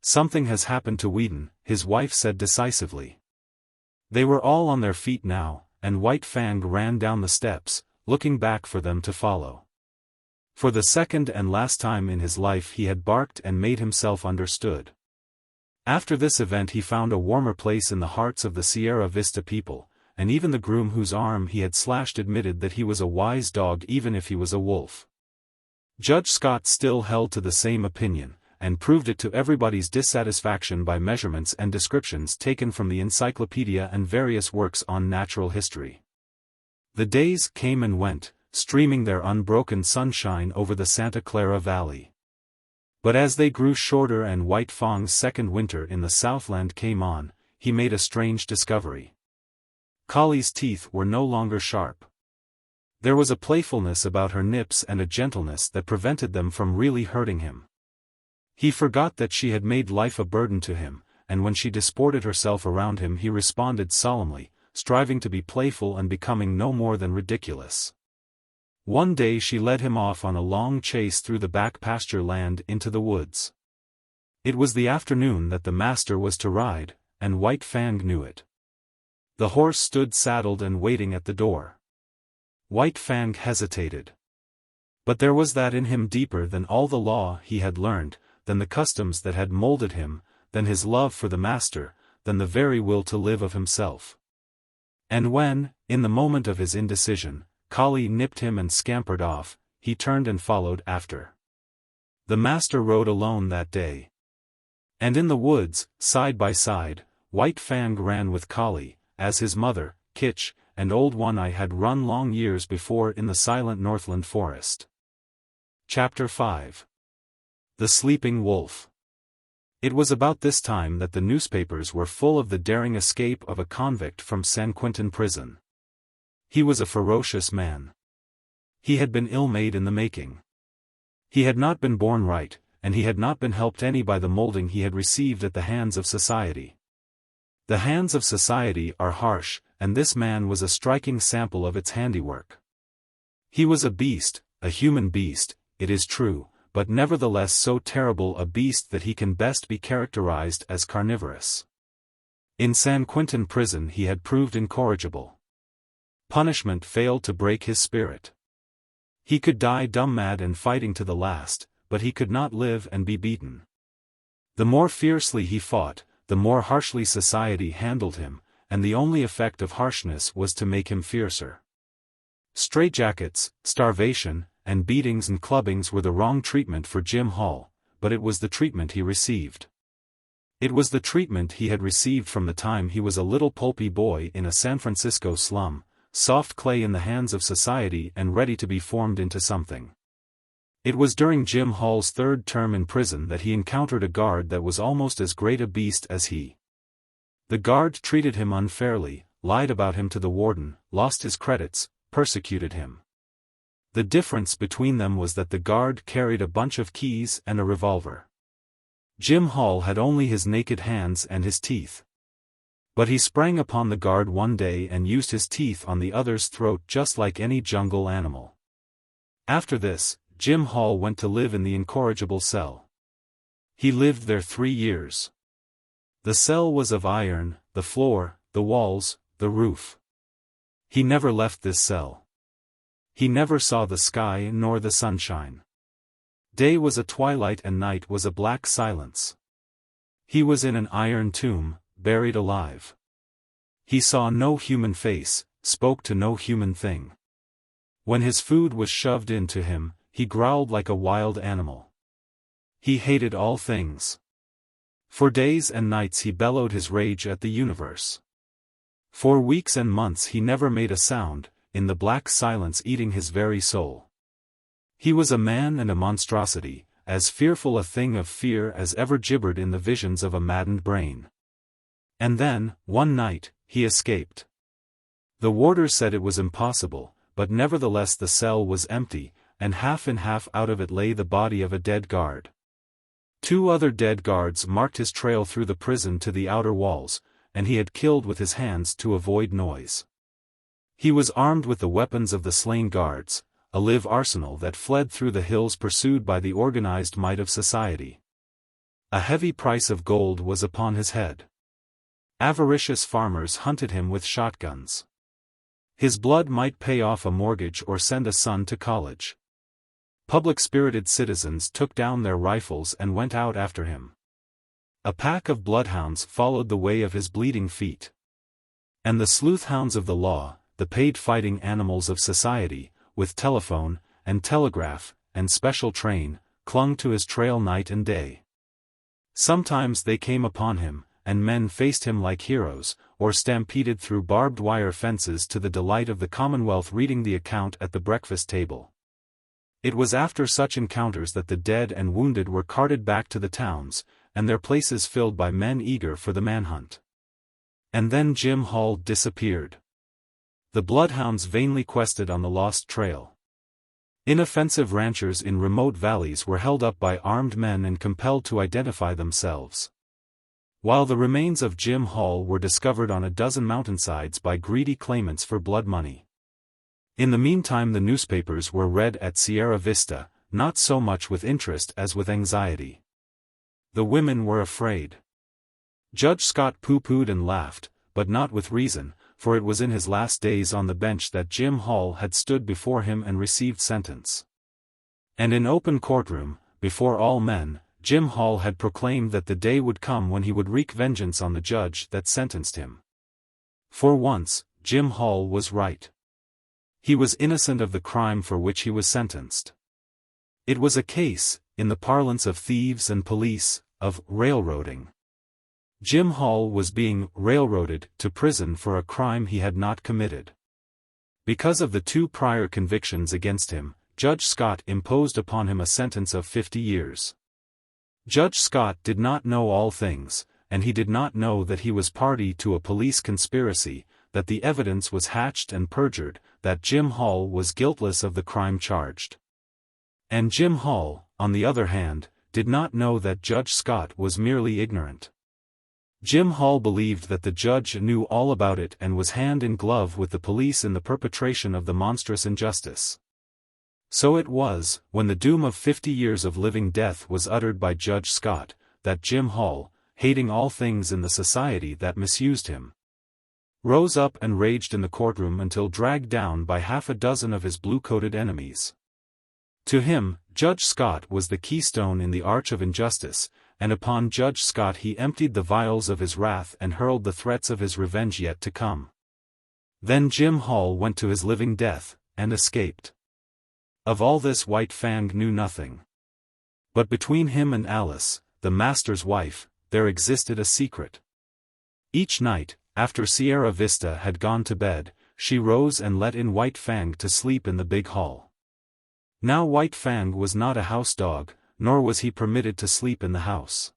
"Something has happened to Whedon," his wife said decisively. They were all on their feet now, and White Fang ran down the steps, looking back for them to follow. For the second and last time in his life he had barked and made himself understood. After this event he found a warmer place in the hearts of the Sierra Vista people, and even the groom whose arm he had slashed admitted that he was a wise dog even if he was a wolf. Judge Scott still held to the same opinion, and proved it to everybody's dissatisfaction by measurements and descriptions taken from the encyclopedia and various works on natural history. The days came and went, streaming their unbroken sunshine over the Santa Clara Valley. But as they grew shorter and White Fang's second winter in the Southland came on, he made a strange discovery. Collie's teeth were no longer sharp. There was a playfulness about her nips and a gentleness that prevented them from really hurting him. He forgot that she had made life a burden to him, and when she disported herself around him he responded solemnly, striving to be playful and becoming no more than ridiculous. One day she led him off on a long chase through the back pasture land into the woods. It was the afternoon that the master was to ride, and White Fang knew it. The horse stood saddled and waiting at the door. White Fang hesitated. But there was that in him deeper than all the law he had learned, than the customs that had molded him, than his love for the master, than the very will to live of himself. And when, in the moment of his indecision, Collie nipped him and scampered off, he turned and followed after. The master rode alone that day. And in the woods, side by side, White Fang ran with Collie, as his mother, Kitch, and Old One-Eye had run long years before in the silent Northland forest. Chapter 5. The Sleeping Wolf. It was about this time that the newspapers were full of the daring escape of a convict from San Quentin prison. He was a ferocious man. He had been ill-made in the making. He had not been born right, and he had not been helped any by the molding he had received at the hands of society. The hands of society are harsh, and this man was a striking sample of its handiwork. He was a beast, a human beast, it is true, but nevertheless so terrible a beast that he can best be characterized as carnivorous. In San Quentin prison he had proved incorrigible. Punishment failed to break his spirit. He could die dumb-mad and fighting to the last, but he could not live and be beaten. The more fiercely he fought, the more harshly society handled him, and the only effect of harshness was to make him fiercer. Straitjackets, starvation, and beatings and clubbings were the wrong treatment for Jim Hall, but it was the treatment he received. It was the treatment he had received from the time he was a little pulpy boy in a San Francisco slum, soft clay in the hands of society and ready to be formed into something. It was during Jim Hall's third term in prison that he encountered a guard that was almost as great a beast as he. The guard treated him unfairly, lied about him to the warden, lost his credits, persecuted him. The difference between them was that the guard carried a bunch of keys and a revolver. Jim Hall had only his naked hands and his teeth. But he sprang upon the guard one day and used his teeth on the other's throat just like any jungle animal. After this, Jim Hall went to live in the incorrigible cell. He lived there 3 years. The cell was of iron, the floor, the walls, the roof. He never left this cell. He never saw the sky nor the sunshine. Day was a twilight and night was a black silence. He was in an iron tomb, buried alive. He saw no human face, spoke to no human thing. When his food was shoved into him, he growled like a wild animal. He hated all things. For days and nights he bellowed his rage at the universe. For weeks and months he never made a sound, in the black silence eating his very soul. He was a man and a monstrosity, as fearful a thing of fear as ever gibbered in the visions of a maddened brain. And then, one night, he escaped. The warders said it was impossible, but nevertheless the cell was empty, and half in half out of it lay the body of a dead guard. 2 other dead guards marked his trail through the prison to the outer walls, and he had killed with his hands to avoid noise. He was armed with the weapons of the slain guards, a live arsenal that fled through the hills pursued by the organized might of society. A heavy price of gold was upon his head. Avaricious farmers hunted him with shotguns. His blood might pay off a mortgage or send a son to college. Public-spirited citizens took down their rifles and went out after him. A pack of bloodhounds followed the way of his bleeding feet. And the sleuth-hounds of the law, the paid fighting animals of society, with telephone, and telegraph, and special train, clung to his trail night and day. Sometimes they came upon him, and men faced him like heroes, or stampeded through barbed wire fences to the delight of the Commonwealth reading the account at the breakfast table. It was after such encounters that the dead and wounded were carted back to the towns, and their places filled by men eager for the manhunt. And then Jim Hall disappeared. The bloodhounds vainly quested on the lost trail. Inoffensive ranchers in remote valleys were held up by armed men and compelled to identify themselves. While the remains of Jim Hall were discovered on a dozen mountainsides by greedy claimants for blood money. In the meantime the newspapers were read at Sierra Vista, not so much with interest as with anxiety. The women were afraid. Judge Scott pooh-poohed and laughed, but not with reason, for it was in his last days on the bench that Jim Hall had stood before him and received sentence. And in open courtroom, before all men, Jim Hall had proclaimed that the day would come when he would wreak vengeance on the judge that sentenced him. For once, Jim Hall was right. He was innocent of the crime for which he was sentenced. It was a case, in the parlance of thieves and police, of railroading. Jim Hall was being railroaded to prison for a crime he had not committed. Because of the 2 prior convictions against him, Judge Scott imposed upon him a sentence of 50 years. Judge Scott did not know all things, and he did not know that he was party to a police conspiracy, that the evidence was hatched and perjured, that Jim Hall was guiltless of the crime charged. And Jim Hall, on the other hand, did not know that Judge Scott was merely ignorant. Jim Hall believed that the judge knew all about it and was hand in glove with the police in the perpetration of the monstrous injustice. So it was, when the doom of 50 years of living death was uttered by Judge Scott, that Jim Hall, hating all things in the society that misused him, rose up and raged in the courtroom until dragged down by half a dozen of his blue-coated enemies. To him, Judge Scott was the keystone in the arch of injustice, and upon Judge Scott he emptied the vials of his wrath and hurled the threats of his revenge yet to come. Then Jim Hall went to his living death, and escaped. Of all this White Fang knew nothing. But between him and Alice, the master's wife, there existed a secret. Each night, after Sierra Vista had gone to bed, she rose and let in White Fang to sleep in the big hall. Now White Fang was not a house dog, nor was he permitted to sleep in the house.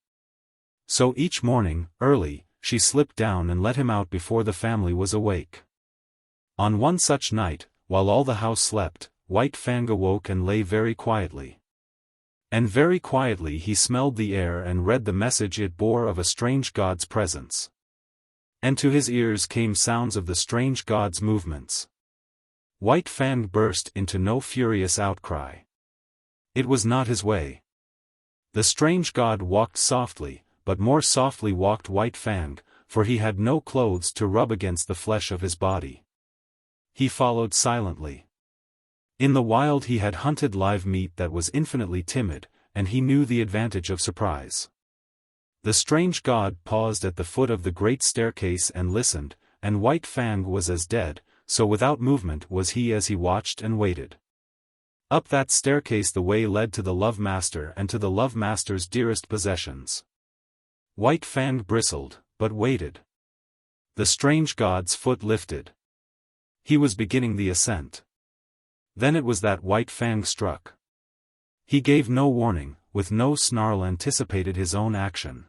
So each morning, early, she slipped down and let him out before the family was awake. On one such night, while all the house slept, White Fang awoke and lay very quietly. And very quietly he smelled the air and read the message it bore of a strange god's presence. And to his ears came sounds of the strange god's movements. White Fang burst into no furious outcry. It was not his way. The strange god walked softly, but more softly walked White Fang, for he had no clothes to rub against the flesh of his body. He followed silently. In the wild he had hunted live meat that was infinitely timid, and he knew the advantage of surprise. The strange god paused at the foot of the great staircase and listened, and White Fang was as dead, so without movement was he as he watched and waited. Up that staircase the way led to the Love Master and to the Love Master's dearest possessions. White Fang bristled, but waited. The strange god's foot lifted. He was beginning the ascent. Then it was that White Fang struck. He gave no warning, with no snarl anticipated his own action.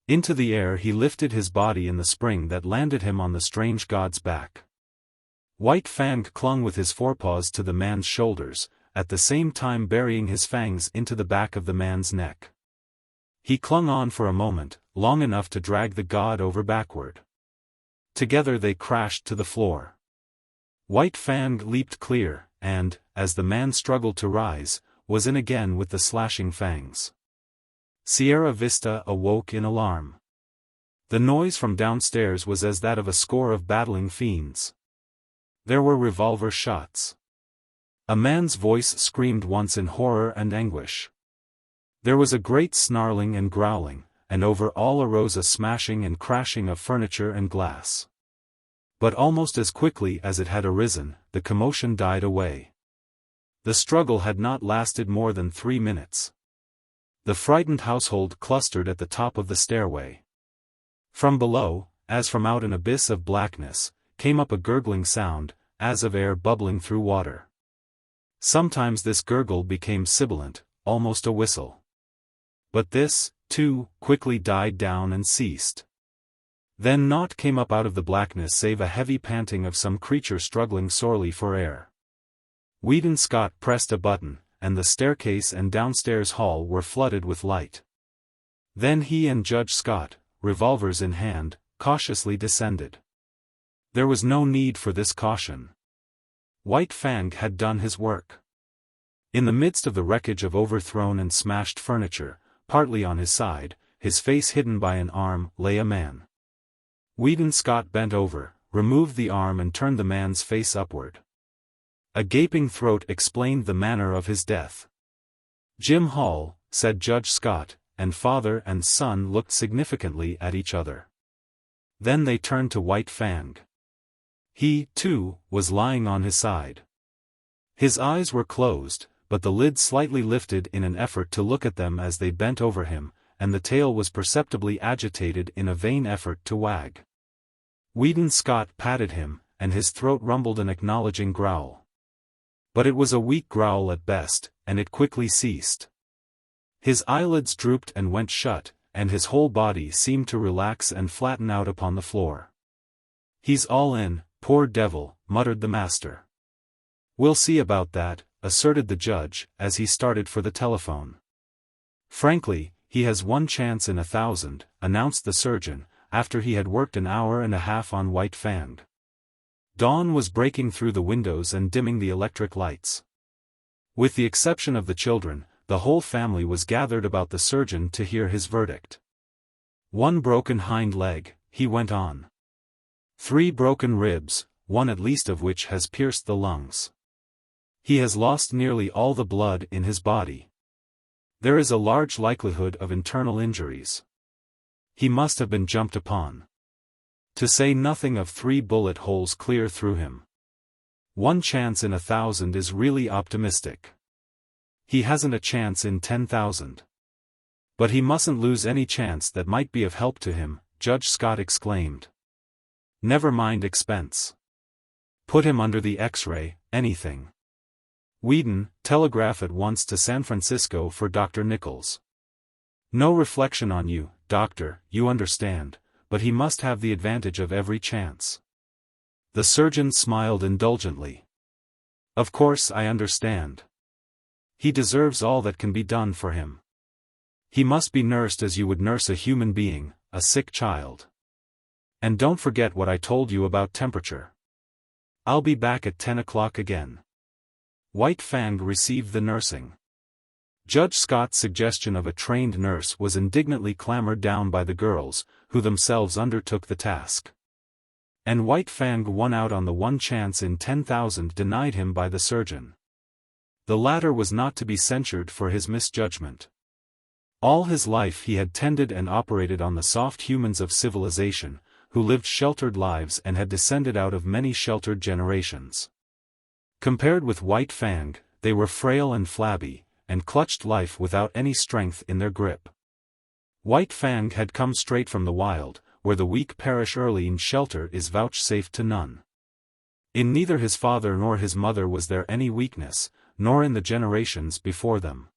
Into the air he lifted his body in the spring that landed him on the strange god's back. White Fang clung with his forepaws to the man's shoulders, at the same time burying his fangs into the back of the man's neck. He clung on for a moment, long enough to drag the god over backward. Together they crashed to the floor. White Fang leaped clear, and, as the man struggled to rise, was in again with the slashing fangs. Sierra Vista awoke in alarm. The noise from downstairs was as that of a score of battling fiends. There were revolver shots. A man's voice screamed once in horror and anguish. There was a great snarling and growling, and over all arose a smashing and crashing of furniture and glass. But almost as quickly as it had arisen, the commotion died away. The struggle had not lasted more than 3 minutes. The frightened household clustered at the top of the stairway. From below, as from out an abyss of blackness, came up a gurgling sound, as of air bubbling through water. Sometimes this gurgle became sibilant, almost a whistle. But this, too, quickly died down and ceased. Then naught came up out of the blackness save a heavy panting of some creature struggling sorely for air. Weedon Scott pressed a button, and the staircase and downstairs hall were flooded with light. Then he and Judge Scott, revolvers in hand, cautiously descended. There was no need for this caution. White Fang had done his work. In the midst of the wreckage of overthrown and smashed furniture, partly on his side, his face hidden by an arm, lay a man. Weedon Scott bent over, removed the arm and turned the man's face upward. A gaping throat explained the manner of his death. "Jim Hall," said Judge Scott, and father and son looked significantly at each other. Then they turned to White Fang. He, too, was lying on his side. His eyes were closed, but the lid slightly lifted in an effort to look at them as they bent over him, and the tail was perceptibly agitated in a vain effort to wag. Weedon Scott patted him, and his throat rumbled an acknowledging growl. But it was a weak growl at best, and it quickly ceased. His eyelids drooped and went shut, and his whole body seemed to relax and flatten out upon the floor. "He's all in, poor devil," muttered the master. "We'll see about that," asserted the judge, as he started for the telephone. "Frankly, he has 1 chance in 1,000, announced the surgeon, after he had worked an hour and a half on White Fang. Dawn was breaking through the windows and dimming the electric lights. With the exception of the children, the whole family was gathered about the surgeon to hear his verdict. 1 broken hind leg, he went on. 3 broken ribs, 1 at least of which has pierced the lungs. He has lost nearly all the blood in his body. There is a large likelihood of internal injuries. He must have been jumped upon. To say nothing of 3 bullet holes clear through him. 1 chance in 1,000 is really optimistic. He hasn't a chance in 10,000. But he mustn't lose any chance that might be of help to him," Judge Scott exclaimed. "Never mind expense. Put him under the X-ray, anything. Weedon, telegraph at once to San Francisco for Dr. Nichols. No reflection on you, doctor, you understand, but he must have the advantage of every chance." The surgeon smiled indulgently. "Of course I understand. He deserves all that can be done for him. He must be nursed as you would nurse a human being, a sick child. And don't forget what I told you about temperature. I'll be back at 10 o'clock again." White Fang received the nursing. Judge Scott's suggestion of a trained nurse was indignantly clamored down by the girls, who themselves undertook the task. And White Fang won out on the 1 chance in 10,000 denied him by the surgeon. The latter was not to be censured for his misjudgment. All his life he had tended and operated on the soft humans of civilization, who lived sheltered lives and had descended out of many sheltered generations. Compared with White Fang, they were frail and flabby, and clutched life without any strength in their grip. White Fang had come straight from the wild, where the weak perish early and shelter is vouchsafed to none. In neither his father nor his mother was there any weakness, nor in the generations before them.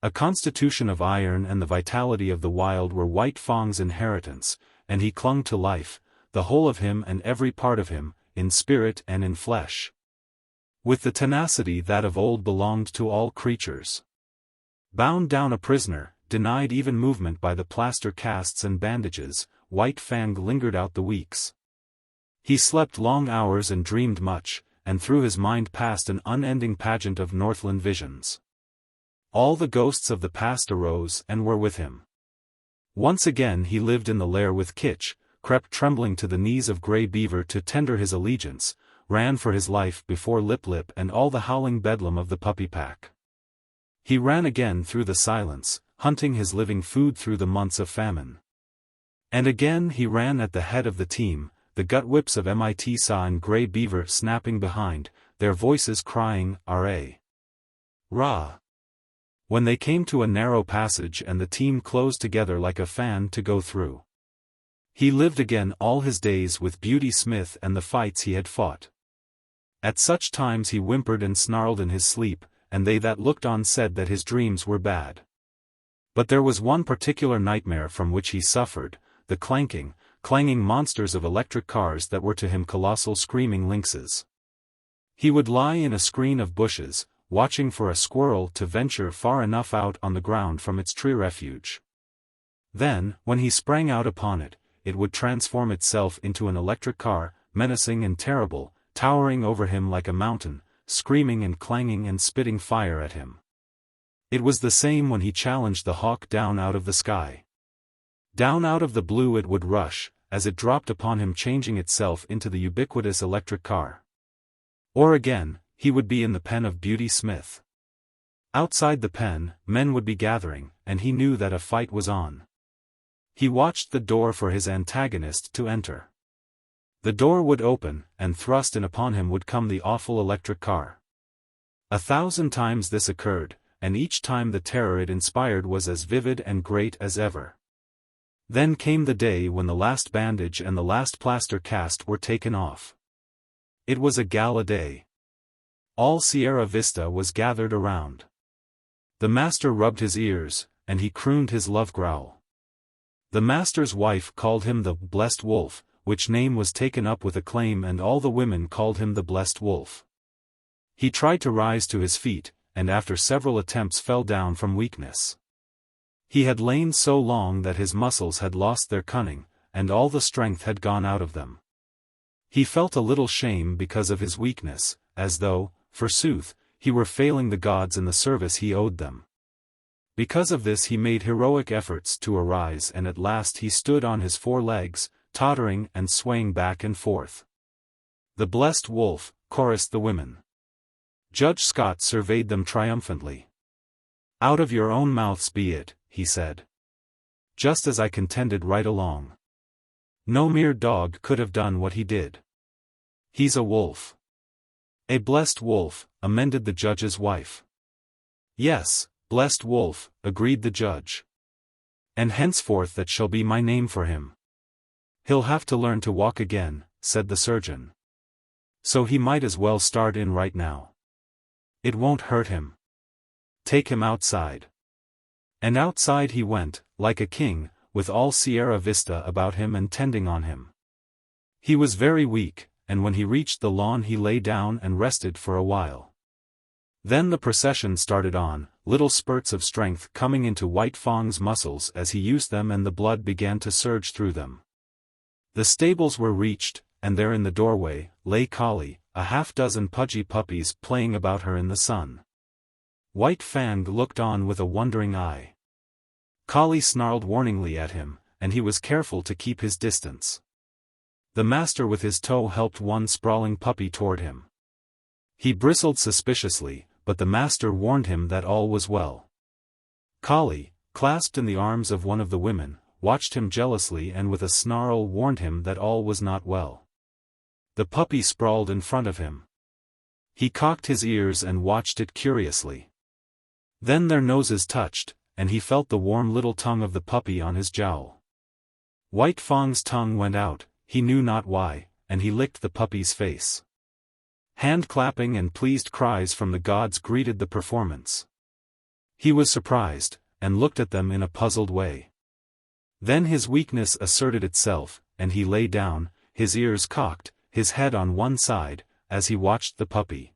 A constitution of iron and the vitality of the wild were White Fang's inheritance, and he clung to life, the whole of him and every part of him, in spirit and in flesh, with the tenacity that of old belonged to all creatures. Bound down a prisoner, denied even movement by the plaster casts and bandages, White Fang lingered out the weeks. He slept long hours and dreamed much, and through his mind passed an unending pageant of Northland visions. All the ghosts of the past arose and were with him. Once again he lived in the lair with Kitch, crept trembling to the knees of Grey Beaver to tender his allegiance, ran for his life before Lip Lip and all the howling bedlam of the puppy pack. He ran again through the silence, hunting his living food through the months of famine. And again he ran at the head of the team, the gut whips of Mitsa and Grey Beaver snapping behind, their voices crying, "Ra! Ra!" When they came to a narrow passage and the team closed together like a fan to go through. He lived again all his days with Beauty Smith and the fights he had fought. At such times he whimpered and snarled in his sleep, and they that looked on said that his dreams were bad. But there was one particular nightmare from which he suffered, the clanging monsters of electric cars that were to him colossal screaming lynxes. He would lie in a screen of bushes, watching for a squirrel to venture far enough out on the ground from its tree refuge. Then, when he sprang out upon it, it would transform itself into an electric car, menacing and terrible, towering over him like a mountain, screaming and clanging and spitting fire at him. It was the same when he challenged the hawk down out of the sky. Down out of the blue it would rush, as it dropped upon him, changing itself into the ubiquitous electric car. Or again, he would be in the pen of Beauty Smith. Outside the pen, men would be gathering, and he knew that a fight was on. He watched the door for his antagonist to enter. The door would open, and thrust in upon him would come the awful electric car. 1,000 times this occurred, and each time the terror it inspired was as vivid and great as ever. Then came the day when the last bandage and the last plaster cast were taken off. It was a gala day. All Sierra Vista was gathered around. The master rubbed his ears, and he crooned his love growl. The master's wife called him the Blessed Wolf, which name was taken up with acclaim, and all the women called him the Blessed Wolf. He tried to rise to his feet, and after several attempts fell down from weakness. He had lain so long that his muscles had lost their cunning, and all the strength had gone out of them. He felt a little shame because of his weakness, as though, forsooth, he were failing the gods in the service he owed them. Because of this he made heroic efforts to arise, and at last he stood on his 4 legs, tottering and swaying back and forth. "The Blessed Wolf," chorused the women. Judge Scott surveyed them triumphantly. "Out of your own mouths be it," he said. "Just as I contended right along. No mere dog could have done what he did. He's a wolf." "A blessed wolf," amended the judge's wife. "Yes, Blessed Wolf," agreed the judge. "And henceforth that shall be my name for him." "He'll have to learn to walk again," said the surgeon. "So he might as well start in right now. It won't hurt him. Take him outside." And outside he went, like a king, with all Sierra Vista about him and tending on him. He was very weak, and when he reached the lawn he lay down and rested for a while. Then the procession started on, little spurts of strength coming into White Fang's muscles as he used them, and the blood began to surge through them. The stables were reached, and there in the doorway lay Collie, a half-dozen pudgy puppies playing about her in the sun. White Fang looked on with a wondering eye. Collie snarled warningly at him, and he was careful to keep his distance. The master with his toe helped one sprawling puppy toward him. He bristled suspiciously, but the master warned him that all was well. "Collie, clasped in the arms of one of the women, watched him jealously and with a snarl warned him that all was not well. The puppy sprawled in front of him. He cocked his ears and watched it curiously. Then their noses touched, and he felt the warm little tongue of the puppy on his jowl. White Fang's tongue went out, he knew not why, and he licked the puppy's face. Hand-clapping and pleased cries from the gods greeted the performance. He was surprised, and looked at them in a puzzled way. Then his weakness asserted itself, and he lay down, his ears cocked, his head on one side, as he watched the puppy.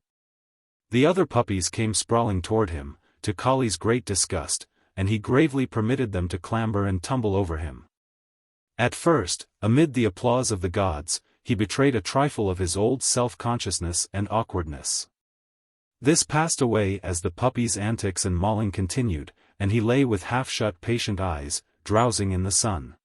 The other puppies came sprawling toward him, to Kali's great disgust, and he gravely permitted them to clamber and tumble over him. At first, amid the applause of the gods, he betrayed a trifle of his old self-consciousness and awkwardness. This passed away as the puppy's antics and mauling continued, and he lay with half-shut patient eyes, drowsing in the sun.